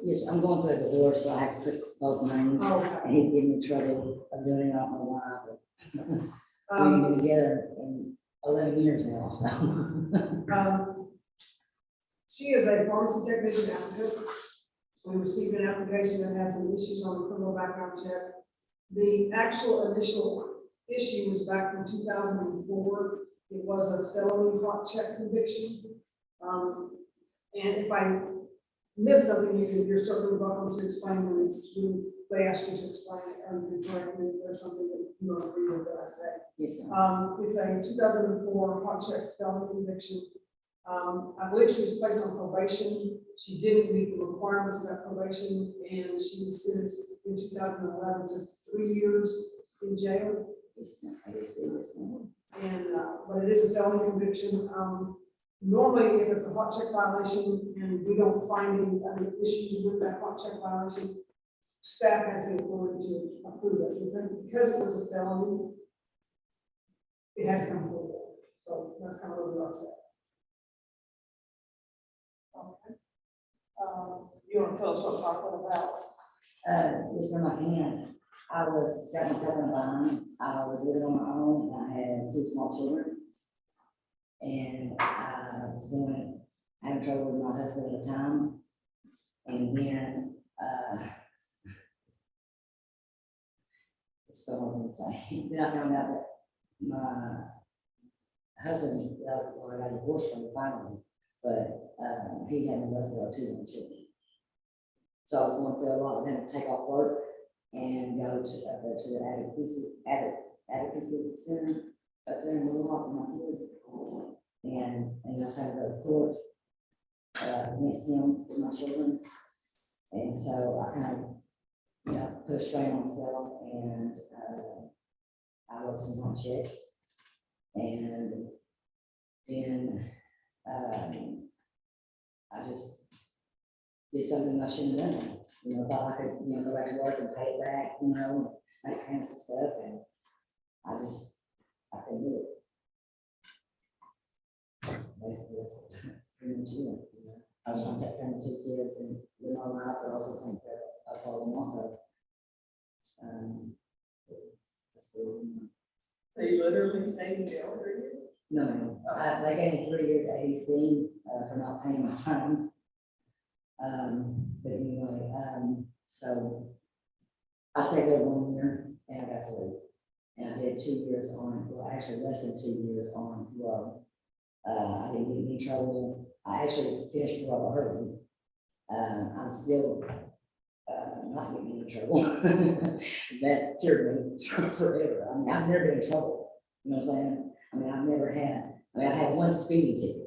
Yes, I'm going through a divorce, so I have to put both names, Okay. and he's giving me trouble of doing it, I don't know why, but we've been together in 11 years now, so. She is a pharmacy technician applicant. We received an application that had some issues on the criminal background check. The actual initial issue was back in 2004. It was a felony hot check conviction. And if I missed something, you're certainly welcome to explain when it's they ask you to explain it, or to correct me if there's something that you don't agree with that I say. Yes, ma'am. It's a 2004 hot check felony conviction. I believe she was placed on probation. She didn't meet the requirements of that probation, and she was sentenced in 2011 to 3 years in jail. Yes, ma'am. I guess it is, ma'am. And, but it is a felony conviction. Normally, if it's a hot check violation and we don't find any other issues with that hot check violation, staff has the authority to approve it. Because it was a felony, it had to come forward. So that's kind of what we are saying. Okay. You want to tell us what I'm talking about? Yes, ma'am, I can. Got myself in a bind. I was living on my own, and I had 2 small children. And I was having trouble with my husband at the time. And then, it's so hard to say. Then I found out that my husband, I got divorced from him finally, but, he had molested our 2 young children. So I was going through a lot of having to take off work and go to the advocacy center up there in Little Rock with my kids. And I was having to go to court against him with my children. And so I kind of, put a strain on myself, and I wrote some hot checks. And then I just did something I shouldn't have done. Thought I could, go back to work and pay it back, make payments and stuff, and I couldn't do it. Basically, that's pretty much it. I was trying to take care of my 2 kids and live my life, but also take care of all of them also. So you literally stayed in jail for a year? No, ma'am. They gave me 3 years ADC for not paying my fines. But anyway, so I stayed there 1 year and I got to leave. And I did 2 years on, well, actually less than 2 years on parole. I didn't get in any trouble. I actually finished parole early. I'm still not getting in trouble. That cured me forever. I mean, I've never been in trouble. You know what I'm saying? I've had 1 speeding ticket.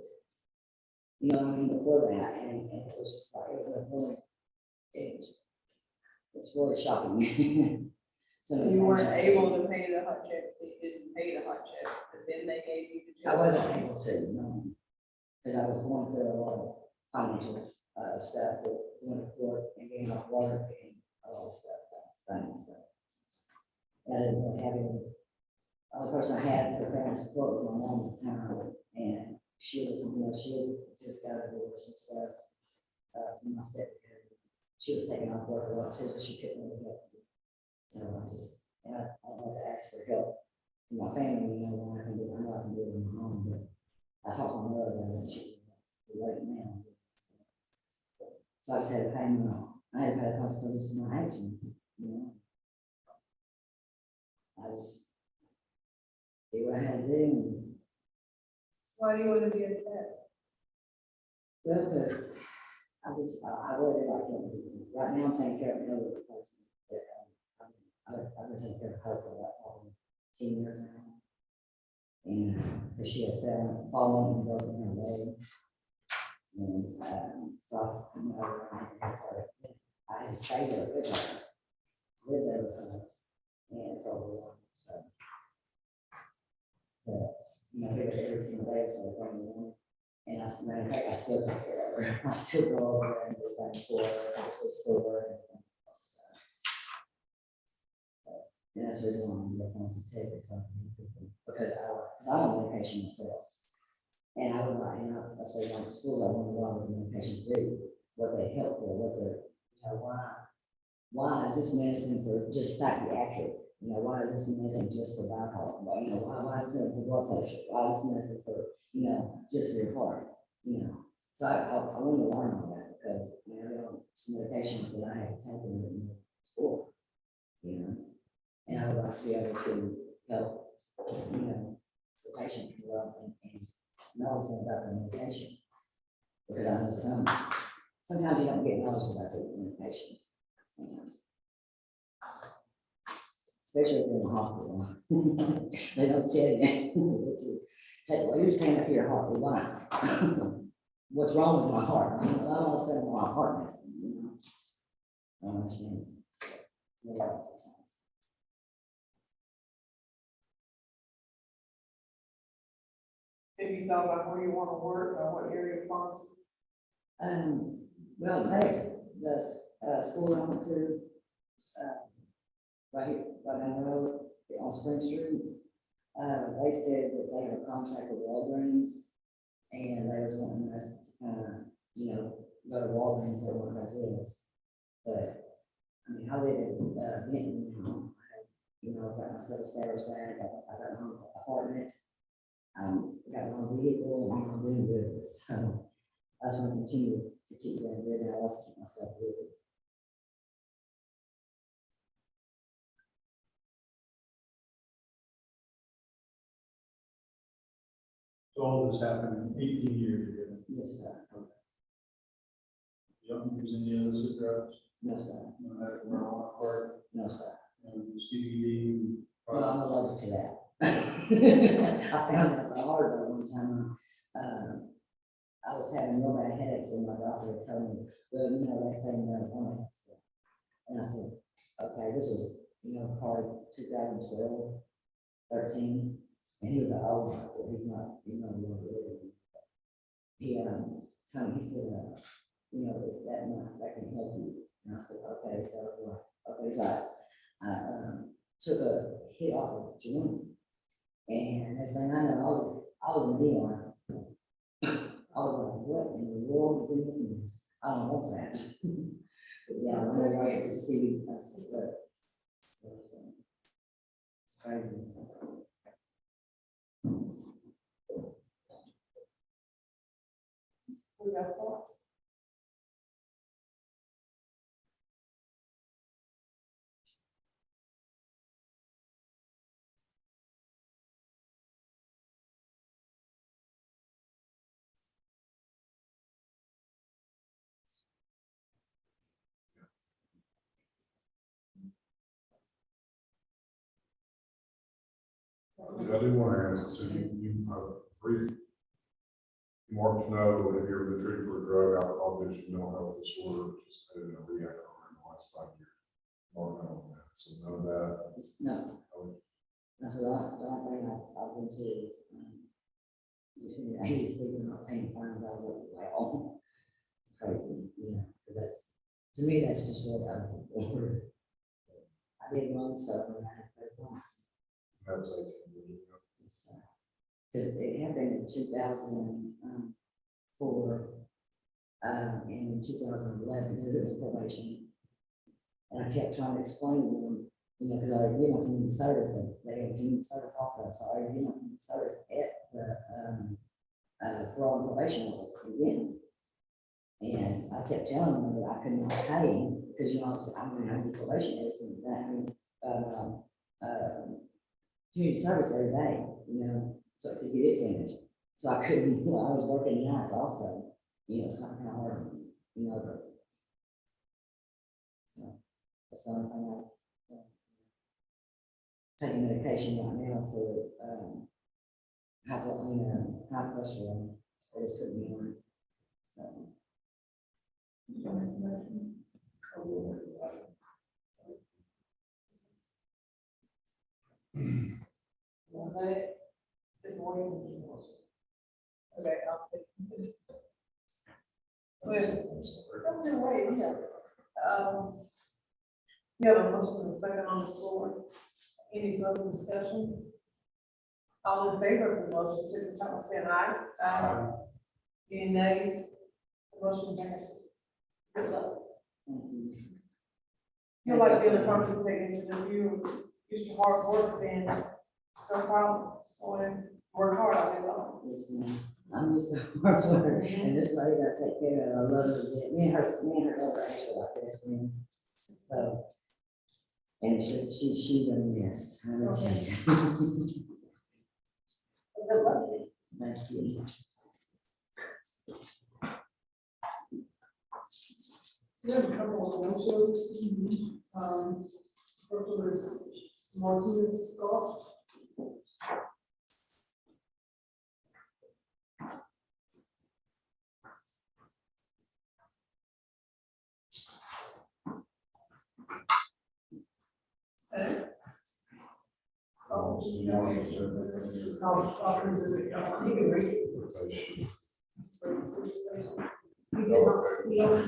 You know what I mean, before that, and it was just like, it's really shocking. So you weren't able to pay the hot checks, so you didn't pay the hot checks, but then they gave you the I jail. wasn't able to, because I was going through a lot of financial stuff, with going to court and getting off work and all this stuff, things, so. I didn't really have any, the only person I had for family support was my mom at the time, and she was just got a divorce and stuff, from my stepdad. She was taking off work a lot too, so she couldn't really help me. So I had to ask for help from my family, when I can do it, I know I can do it on my own, but I talked to my mother about it, and she said, "It's too late now." So I just had to pay them off. I had to pay the consequences for my actions, I just did what I had to do. And, Why do you want to be a vet? well, because I really do like young people. Right now, I'm taking care of another person. I've been taking care of her for about 10 years now. And because she had fallen and broken her leg. And so I had to stay there with her, live there with her, and for a while. So, but, every single day, so I bring her. And matter of fact, I still take care of her. I still go over there and do things for her, take to the store and everything else. And that's the reason why I'm going to take it, because I'm on medication myself. And I would like, I say, like school, I wonder why the medications do, what they help for, what they're, why is this medicine for just psychiatric? Why is this medicine just for bipolar? Why is it for blood pressure? Why is this medicine for, just for your heart? So I want to learn all that because, there are some medications that I have taken in school, and I would like to be able to help, the patients and knowledge more about the medication. Because I know sometimes you don't get knowledge about the medications. Sometimes. especially if you're in the hospital. They don't tell you. Well, you're just came up to your heart, why? What's wrong with my heart? I don't understand why my heart messing, you know? I don't understand. What else? Have you thought about where you want to work or what area of pharmacy? Well, the school I went to, right here, right down the road on Spring Street, they said that they have a contract with Walgreens, and they was wanting us to, you know, go to Walgreens or one of those. But, I mean, I live in, Benton, you know, I've got myself established there, I got my own apartment. Got my own vehicle, and I'm doing good, so I just want to continue to keep doing good, and I like to keep myself busy. So all this happened 18 years ago. Yes, sir. You don't use any illicit drugs? No, sir. No matter where on part? No, sir. CBD? Well, I'm allergic to that. I found out the hard way one time. I was having real bad headaches, and my doctor had told me, well, you know, they say marijuana. And I said, okay, this was, you know, probably 2012, 13. And he was like, oh, well, he's not really good. He told me, he said, you know, if that can help you. And I said, okay, so I was like, okay, so I took a hit off of a joint. And next thing I know, I was in Neon. I was like, what in the world is in this mess? I don't want that. But yeah, I really wanted to see, I said, look, it's crazy. We got thoughts? I do want to ask, so you read, Mark, to know if you've been treated for a drug, alcohol abuse, mental health disorder, participated in a rehab program in the last 5 years. Mark, none of that, so none of that. No, sir. That's the only thing I've been to is, you see, I used to sleep not paying $5 like, oh, it's crazy, yeah, because that's, to me, that's just what I'm over. I did wrong stuff when I had third class. That was 18 years ago. Because it happened in 2004, and in 2011, because it was probation. And I kept trying to explain to them, you know, because I already did my community service, and they had community service also, so I already did my community service at the parole and probation office again. And I kept telling them that I could not pay, because, you know, I'm going to have to do probation medicine, community service every day, you know, so to get it finished. So I couldn't, you know, I was working nights also, you know, it's not kind of hard, you know, but. So that's the only thing taking medication right now for high cholesterol. They just put me on. So. Was that, it's Williams' motion. Okay, I'll say. Wait, yeah. You have a motion and a second on the floor. Any further discussion? All in favor of the motion, signify by saying aye. Aye. Any nays? The motion passes. Good luck. You like being a pharmacy technician, if you used to hard work, then no problem, or work hard all day long. Yes, ma'am. I'm just a hard worker, and this lady I take care of, I love her. Me and her daughter actually like best friends. So, and she's a mess. I will tell you. Good luck. Thank you. We have a couple of no-shows. First was Martinez Scott.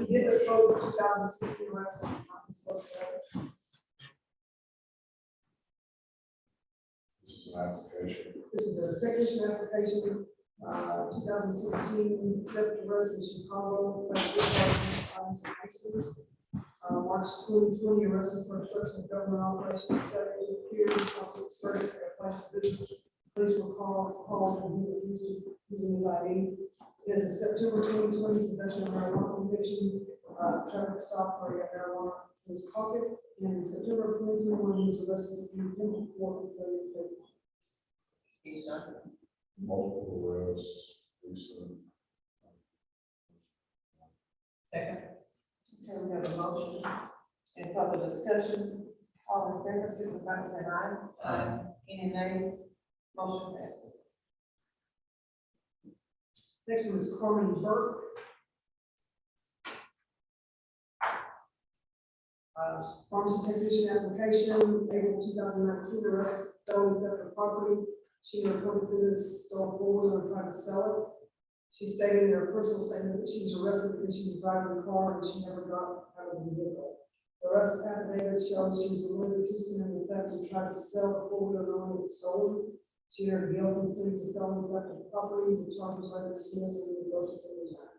He did dispose of 2016 arrest. This is an application. This is a technician application, 2016, theft arrest in Chicago, March 2020, arrested for obstruction of government operations, failure to appear, conflict of service at a place of business. Police were called and he refused to using his ID. He has a September 2020 possession of marijuana conviction, traffic stop for a marijuana in his pocket, and in September 2021, he was arrested for contempt for failure to pay. He's done. Multiple arrests, recent. Second. Okay, we have a motion and further discussion. All in favor, signify by saying aye. Aye. Any nays? Motion passes. Next one is Carmen Burke. Pharmacy technician application, April 2019, arrested for felony theft of property. She reported that this stole a four-wheeler and tried to sell it. She stated in her personal statement that she was arrested because she was driving the car and she never got out of the vehicle. The arrest affidavit shows she was a willing participant in the theft and tried to sell the four-wheeler knowing it was stolen. She entered guilty plea to felony theft of property. The charge was later dismissed and reversed to resign.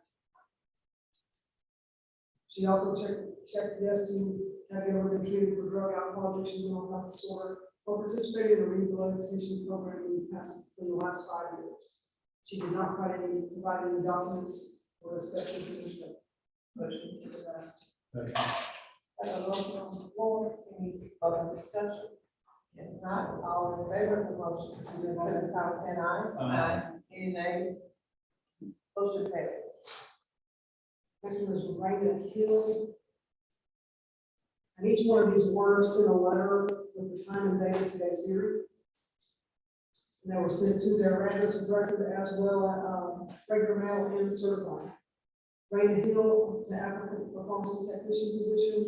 She also checked yes to have you ever been treated for drug, alcohol addiction, mental health disorder, or participated in a rehabilitation program in the last 5 years. She did not provide any documents or discuss this issue. Motion to that. Have a motion on the floor, any further discussion? If not, all in favor of the motion, signify by saying aye. Aye. Any nays? Motion passes. Next one is Raina Hill. And each one of these were sent a letter with the time and date of today's hearing. And they were sent to their address of record as well as regular mail and certified. Raina Hill, the applicant for pharmacy technician position.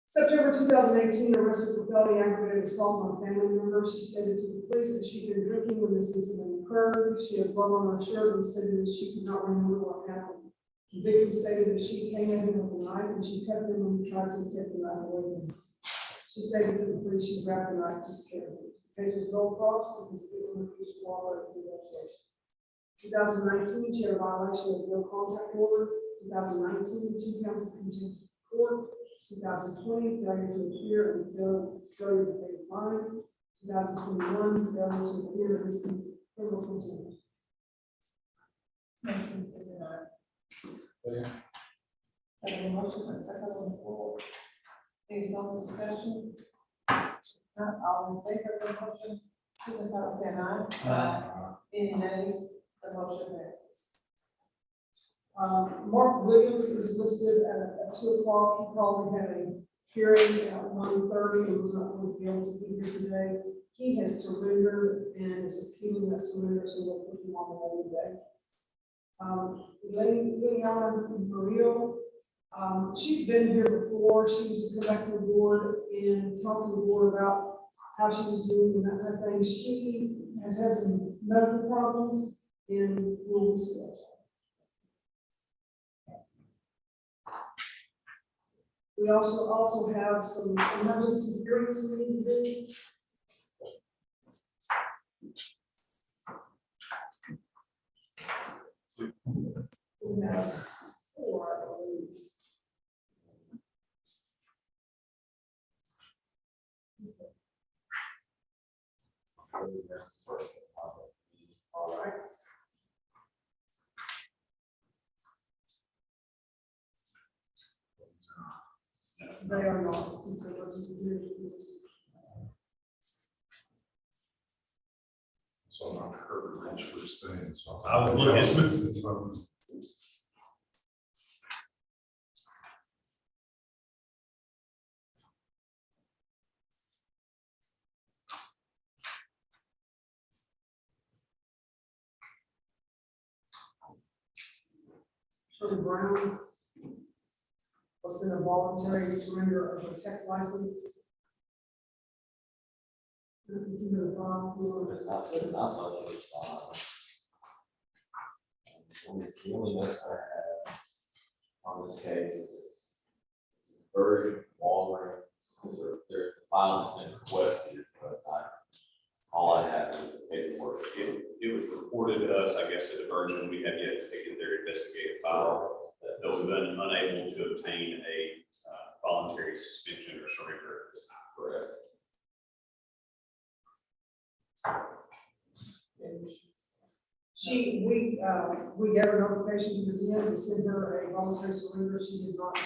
September 2018, arrested for felony aggravated assault on a family member. She stated to the police that she'd been drinking when this incident occurred. She had blood on her shirt and stated that she could not remember what happened. The victim stated that she came at him with a knife and she cut him when he tried to take the knife away from him. She stated to the police she grabbed the knife to scare him. The case was no cross because the victim refused to cooperate with the investigation. 2019, she had a violation of no contact order. 2019, 2 counts of contempt of court. 2020, failure to appear and failure to pay a fine. 2021, failure to appear and criminal contempt. Motion to deny. Have a motion and a second on the floor. Any further discussion? Not all in favor of the motion, signify by saying aye. Aye. Any nays? The motion passes. Mark Williams is listed at 2 o'clock. He probably had a hearing at 1:30 and was not going to be able to be here today. He has surrendered and is appealing that surrender, so we'll put him on the other day. Lady Ellen from Peru, she's been here before. She used to come back to the board and talk to the board about how she was doing and that type of thing. She has had some medical problems and will be scheduled. We also have some emergency hearings we need to do. We have 4, I believe. All right. They are not, since they're emergency hearings. So I'm not sure the bench for staying, so. I was looking at this. Attorney Brown will send a voluntary surrender of a tech license. There's not much response. The only notes I have on this case is it's a version from Walgreens, their file's been requested, but all I have is the paperwork. It was reported to us, I guess, at a version, we have yet to take it their investigative file, that we've been unable to obtain a voluntary suspension or surrender at this time. Correct. We gave her notification to the DA to send her a voluntary surrender. She did not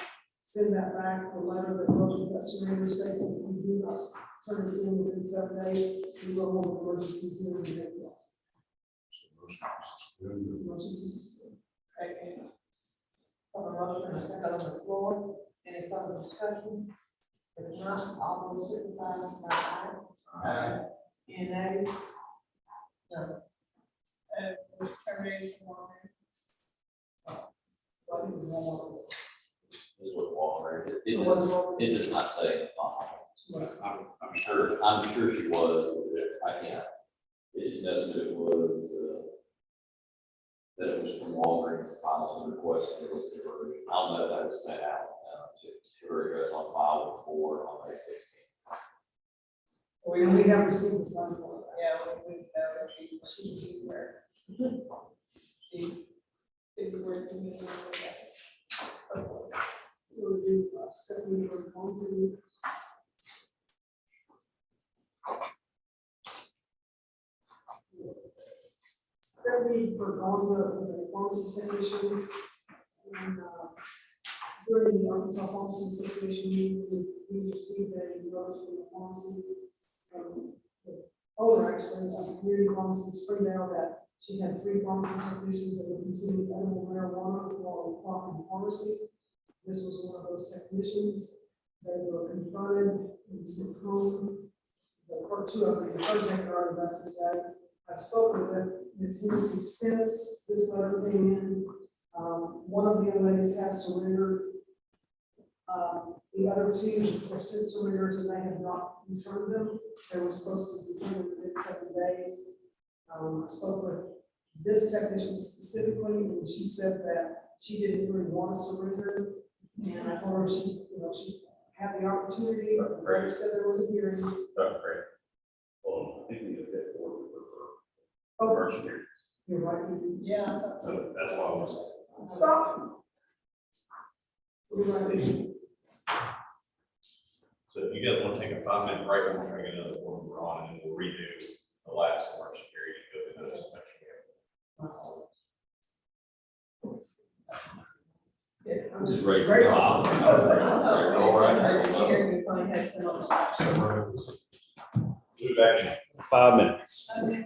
send that back. The letter that goes with that surrender states that if we do not turn this in within 7 days, we will hold emergency hearing in April. Motion to suspend. Second. Have a motion and a second on the floor. Any further discussion? If not, all those signify by aye. Aye. Any nays? No. Termination warrant. What is wrong? This is what Walgreens, it does not say in the file. I'm sure. I'm sure she was, but I can't. It just knows that it was, that it was from Walgreens, files and requests, it was the version. I don't know if that was sent out, to her address on file with the board on May 16th. We have received the sign for it. Yeah, we know she received where. She did work to me. We'll do Stephanie for going Stephanie Bergonza was a pharmacy technician, and during the Arkansas Pharmacy Association meeting, we received a notice from the pharmacy, the owner actually, of the community pharmacy in Springdale, that she had 3 pharmacy technicians that were consuming edible marijuana while in pharmacy. This was one of those technicians. They were confronted and sent home. The court, 2 of them, the first thing are about today. I've spoken with Ms. Hennessy since this letter came in. One of the young ladies has surrendered. The other 2 were sent surrenders and they have not returned them. They were supposed to return them within 7 days. I spoke with this technician specifically, and she said that she didn't really want to surrender. And I told her she had the opportunity, but the lawyer said there was a hearing. Oh, great. Well, I think we did that for Oh, commercial hearings. you're right. Yeah. So that's why I was. Stop. So if you guys want to take a 5-minute break, I'm going to try to get another one we're on, and then we'll redo the last commercial hearing and go through those section. I'm just ready to go. All right. Do it back in 5 minutes. Okay.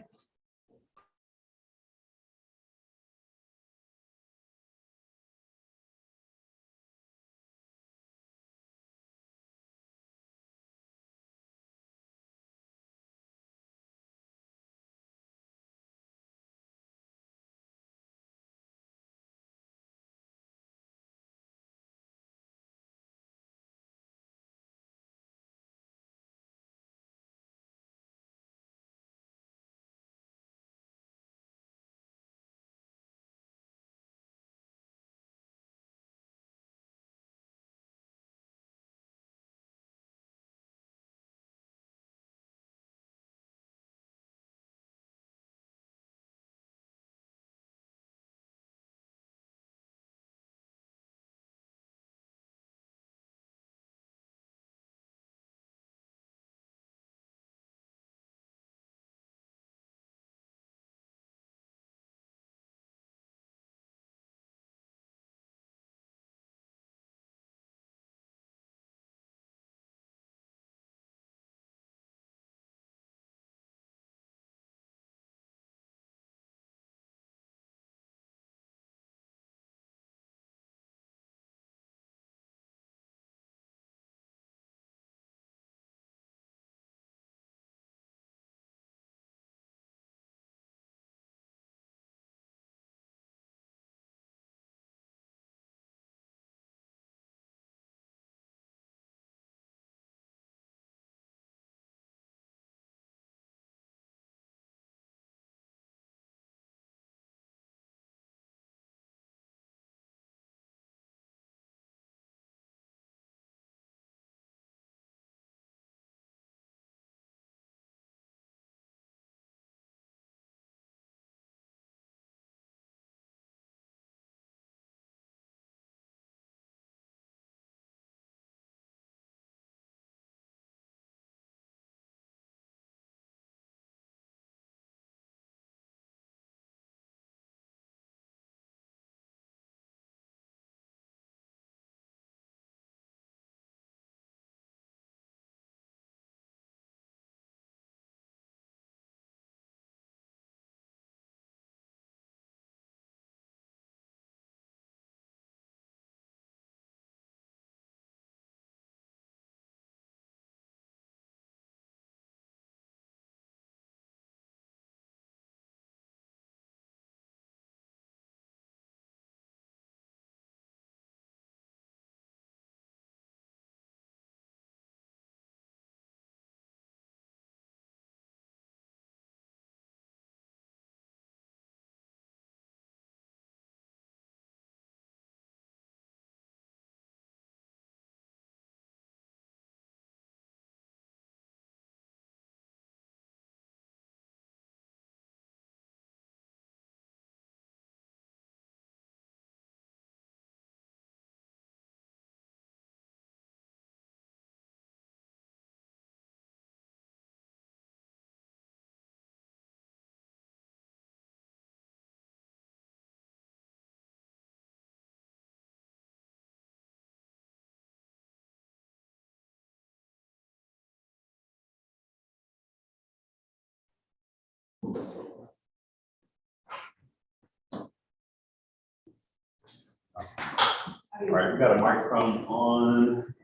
All right, we got a microphone on,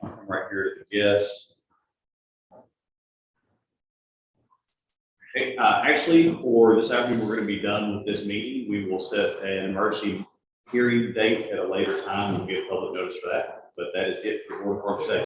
right here to the guest. Okay, actually, for this afternoon, we're going to be done with this meeting. We will set an emergency hearing date at a later time. We'll get public notice for that, but that is it for the board of today.